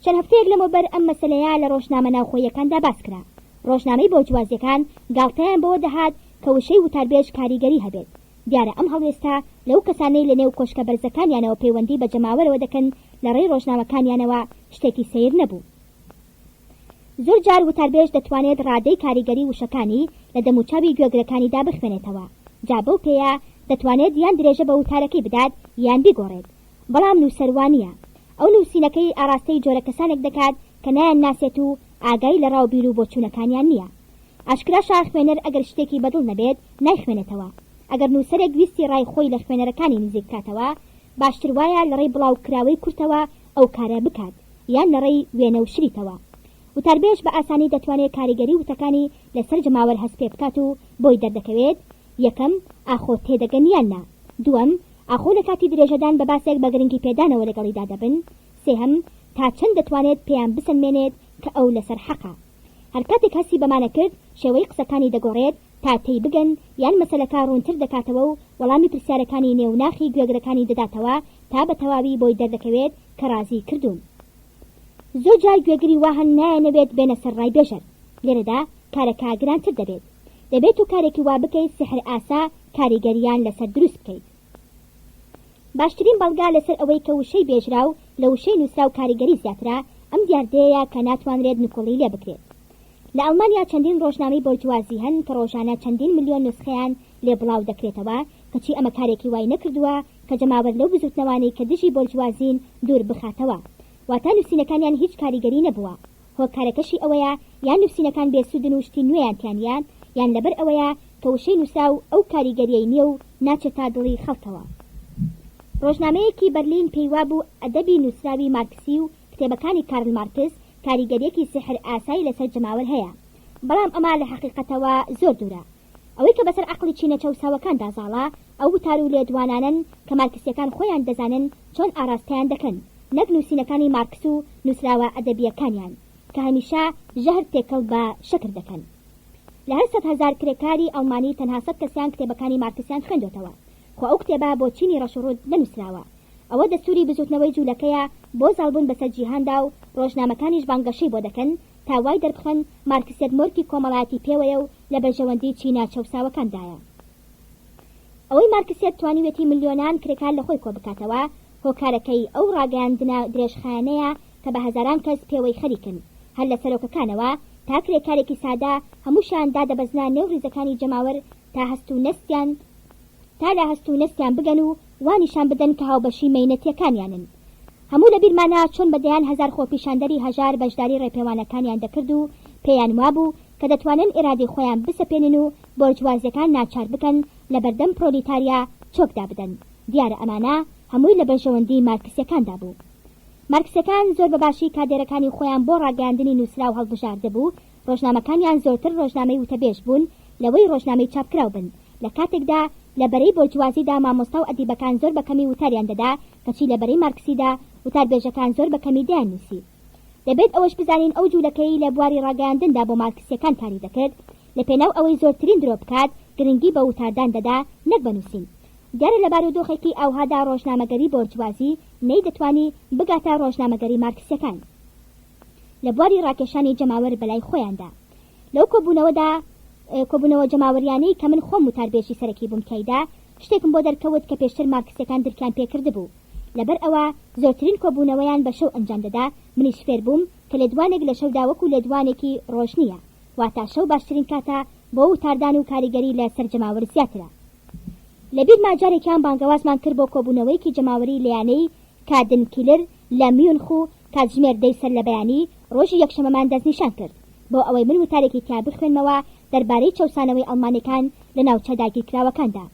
چەند هەفتەیەک لەمەوبەر ئەم مەسەلەیە لە ڕۆژنامە ناوخۆیەکاندا باس کرا. ڕۆژنامەی بۆ جوازیەکان گاڵتەیان بەوە دەهات کە وشەی وتاربێژ کاریگەری هەبێت. دیارە ئەم هەڵوێستا لەو کەسانەی لە نێو کۆشکە بەرزەکانیانەوە پەیوەندی بە جەماوەرەوە دەکەن لە ڕێی ڕۆژنامەکانیانەوە شتێکی سەیر نەبوو. زۆر جار وتاربێژ دەتوانێت ڕادەی کاریگەری وشەکانی لە دەموچاوی گوێگرەکانیدا بخوێنێتەوە. جا بەو پێەیە دەتوانێت یان درێژە بە وتارەکەی بدات یان بیگۆڕێت. بەڵام نووسەروانیە ئەو نووسینەکەی ئاراستەی جۆرە کەسانێک دەکات کە نایان ناسێت و ئاگای لە ڕاوبیر و بۆچوونەکانیان نییە. ئاشکرا خوێنەر ئەگەر شتێکی بەدڵ نەبێت نایخوێنێتەوە. ئەگەر نووسەرێک ویستی ڕای خۆی لە خوێنەرەکانی نزیک بکاتەوە باشتر وایە لە ڕێی بڵاو کراوەی کورتەوە ئەو کارە بکات یان لە ڕێی وێنە و شریتەوە. وتاربێژ بە ئاسانی دەتوانێت کاریگەری وتەکانی لەسەر جەماوەر هەست پێ بکات و بۆی دەردەکەوێت. یەکەم ئاخۆ تێدەگەن یاننا. دووەم ئاخۆ لە کاتی درێژەدان بە باسێک بە گرنگی پێدانەوە لەگەڵیدا دەبن. سێهەم تا چەند دەتوانێت پێیان بسەنمێنێت کە ئەو لەسەر حەقە. هەر کاتێک هەستی بەمانە کرد شێوەی قسەکانی دەگۆڕێت تا تێی بگەن یان مەسەلەکە ڕوونتر دەکاتەوە و وەڵامی پرسیارەکانی نێوناخی گوێگرەکانی دەداتەوە تا بە تەواوی بۆی دەردەکەوێت کە رازی کردوون. زۆر جار گوێگری واهن نایەنەوێت بێنە سەر ڕای بێژەر. لێرەدا کارەکە گرانتر دەبێت و کارێکی وا بکەیت سحر ئاسا کاریگەریان لەسەر دروست بکەیت. باشترین بەڵگا لەسەر ئەوەی کە وشەی بێژرا و لە وشەی نووسرا و کاریگەری زیاترە ئەم دیاردەیە کە ناتوانرێت نکۆڵی لێ بکرێت. لە ئەڵمانیا چەندین ڕۆژنامەی بۆرجوازی هەن کە ڕۆژانە چەندین ملیۆن نوسخەیان لێ بڵاو دەکرێتەوە کەچی ئەمە کارێکی وای نەکردووە کە جەماوەر لەو بزوتنەوانەی کە دژی بۆرجوازین دوور بخاتەوە. واتە نووسینەکانیان هیچ کاریگەری نەبووە. هۆکارەکەشی ئەوەیە یان نووسینەکان بێسوودن و شتی نوێیانتیانیان یان لەبەر ئەوەیە کە وشەی نووسا و ئەو کاریگەریەی نییە و ناچێتە دڵی خەڵکەوە. ڕۆژنامەیەکی بەرلین پێیوا بوو ئەدەبی نووسراوی مارکسی و کتێبەکانی کارل مارکس کاریگەریەکی سحر ئاسایی لەسەر جەماوەر هەیە. بەڵام ئەمە لە حەقیقەتەوە زۆر دوورە. ئەوەی کە بەسەر عەقڵی چینە چەوساوەکان دازاڵە ئەو وتار و لێدوانانن کە مارکسیەکان خۆیان دەزانن چۆن ئاراستەیان دەکەن نەک نووسینەکانی مارکس و نووسراوە ئەدەبیەکانیان کە هەمیشە ژەهر تێکەڵ بە شەکر دەکەن. لە هەر 100,000 کرێکاری ئەڵمانی تەنها 100 کەسیان کتێبەکانی مارکسیان خوێندوتەوە. خۆ ئەو کتێبە بۆ چینی ڕەشوڕوود نەنووسراوە. ئەوە دەستوری بزوتنەوەی جوولەکەیە بۆ زاڵبوون بەسەر جیهاندا و ڕۆژنامەکانیش بانگەشەی بۆ دەکەن تا وای دەربخەن مارکسیەت مۆرکی کۆمەڵایەتی پێوەیە و لە بەرژەوەندی چینە چەوساوەکاندایە. ئەوەی مارکسیەت توانیوێتی ملیۆنان کرێکار لە خۆی کۆ بکاتەوە هۆکارەکەی ئەو ڕاگەیاندنە درێژخایانەیە کە بە هەزاران کەس پێوەی خەریکن هەر لە سەرۆکەکانەوە تا کرێکارێکی سادا هەمووشیان دادەبەزنا نێو ڕیزەکانی جەماوەر تا لە هەست و نەستیان بگەن و وانیشان بدەن کە هاوبەشی مەینەتیەکانیانن. هەموو لە بیرمانە چۆن بەدەیان هەزار خۆپیشاندەری هەژار بەشداری ڕێپێوانەکانیان دەکرد و پێیان وابوو کە دەتوانن ئێرادی خۆیان بسەپێنن و بۆرجوازیەکان ناچار بکەن لە بەردەم پرۆلیتاریا چۆکدا بدەن. دیارە ئەمانە هەمووی لە بەرژەوەندی مارکسیەکاندا بوو. مارکسیەکان زۆر بەباشی کادێرەکانی خۆیان بۆ ڕاگەاندنی نووسرا و هەڵبژاردەبوو. ڕۆژنامەکانیان زۆرتر ڕۆژنامەی وتەبێژ بوون لەوەی ڕۆژنامەی چاپکراو بن. لە کاتێکدا لە بەرەی بۆرجوازیدا مامۆستا و ئەدیبەکان زۆر بەکەمی وتاریان دەدا کەچی لە بەرەی مارکسیدا وتاربێژەکان زۆر بەکەمی دەیاننووسی. دەبێت ئەوەش بزانین ئەو جوولەکەی لە بواری ڕاگەاندندا بۆ مارکسیەکان کاری دەکرد لە پێناو ئەوەی زۆرترین درۆ بکات گرنگی بە وتاردان دەدا نەک بنووسین. دیارە لە بارودۆخێکی ئەوهادا ڕۆژنامەگەری بۆرجوازی نەی دەتوانی بگاتە ڕۆژنامەگەری مارکسیەکان لە بواری ڕاکێشانی جەماوەر بەلای خۆیاندا. لەو کۆبوونەوە جەماوەریانەی کە من خۆم وتاربێژی سەرەکی بووم تایدا شتێکم بۆ دەرکەوت کە پێشتر مارکسیەکان درکیان پێکرد بوو. لەبەر ئەوە زۆرترین کۆبوونەوەیان بە شەو ئەنجام دەدا. منیش فێر بووم کە لێدوانێک لە شەودا وەکو لێدوانێکی ڕۆژ نییە واتە شەو باشترین کاتە بۆ وتاردان و کاریگەری لە سەر جەماوەر زیاترە. لەبیرمان جارێکیان بانگەوازمان کرد بۆ کۆبوونەوەیکی جەماوەری لەیانەی کادن کیلر لە میونخ و کاتژمێر دەی سەر لە بەیانی ڕۆژی یەکشەمەمان دەستنیشان کرد بۆ ئەوەی من وتارێکی تیا بخوێنمەوە دەربارەی چەوسانەوەی ئەڵمانیەکان لە ناوچە داگیرکراوەکاندا.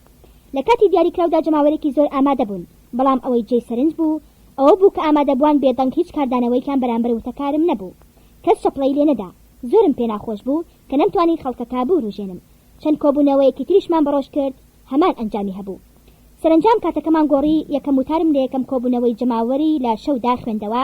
لە کاتی دیاریکراودا جەماوەرێکی زۆر ئامادە بوون، بەڵام ئەوەی جێی سەرنج بوو ئەوە بوو کە ئامادەبووان بێدەنگ هیچ کاردانەوەیکان بەرامبەر وتەکارم نەبوو. کەس چەپڵەی لێ نەدا. زۆرم پێ ناخۆش بوو کە نەمتوانی خەڵکەکە بوروژێنم. چەند کۆبوونەوەیەکی تریشمان بەڕۆژ کرد، هەمان ئەنجامی هەبوو. سەرنجام کاتەکەمان گۆڕی، یەکەم وتارم لە یەکەم کۆبوونەوەی جەماوەری لە شەودا خوێندەوە،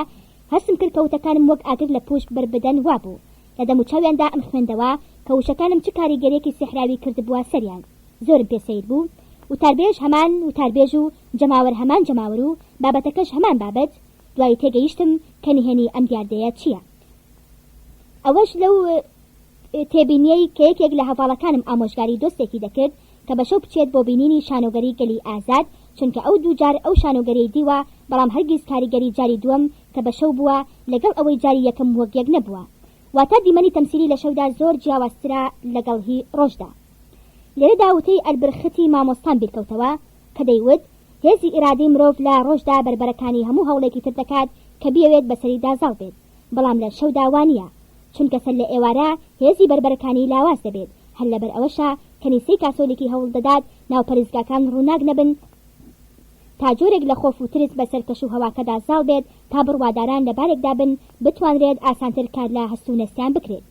هەستم کرد کە وتەکانم وەک ئاگر لە پوش بربدەن وابوو. لە دەموچاویاندا ئەم خوێندەوە کە وشەکانم چ کاریگەریەکی سیحراوی کردبووە سەریان. زۆرم پێسەیر بوو. وتاربێژ هەمان وتاربێژ و جەماوەر هەمان جەماوەر و بابەتەکەش هەمان بابەت. دوای تێگەیشتم کە نهێنی ئەم دیاردەیە چییە. ئەوەش لەو تێبینیەی کە یەکێک لە هەواڵەکانم ئامۆژگاری دۆستێکی دەکرد کە بەشەو بچێت بۆ بینینی شانۆگەری گەلی ئازاد، چونکە ئەو دوو جار ئەو شانۆگەری دیوە، بەڵام هەرگیز کاریگەری جاری دووەم کە بەشەو بووە لەگەڵ ئەوەی جاری یەکەم وەک یەک نەبووە. واتە دیمەنی تەمسیلی لە شەودا زۆر جیاوازترە لەگەڵ هی ڕۆژدا. لێرەدا وتەی ئەلبرختی مامۆستان بیرکەوتەوە کە دەیوت هێزی ئیرادەی مرۆڤ لە ڕۆژدا بربەرەکانی هەموو هەوڵێکی تر دەکات کە بیەوێت بەسەری دازاڵ بێت، بەڵام لە شەودا وانە، چونکە سەر لە ئێوارە هێزی بربەرەکانی لاواز دەبێت. هەر لەبەر ئەوەشە کەنیسەی کاسۆلیکی هەوڵ دەدات ناو پەرستگاکان ڕووناک نەبن تا جۆرێک لە خۆف و ترس بەسەر کەش و هەواکەدا زاڵ بێت تا بڕواداران لە بارێکدا بن بتوانرێت ئاسانتر کار لە هەستوونەستیان بکرێت.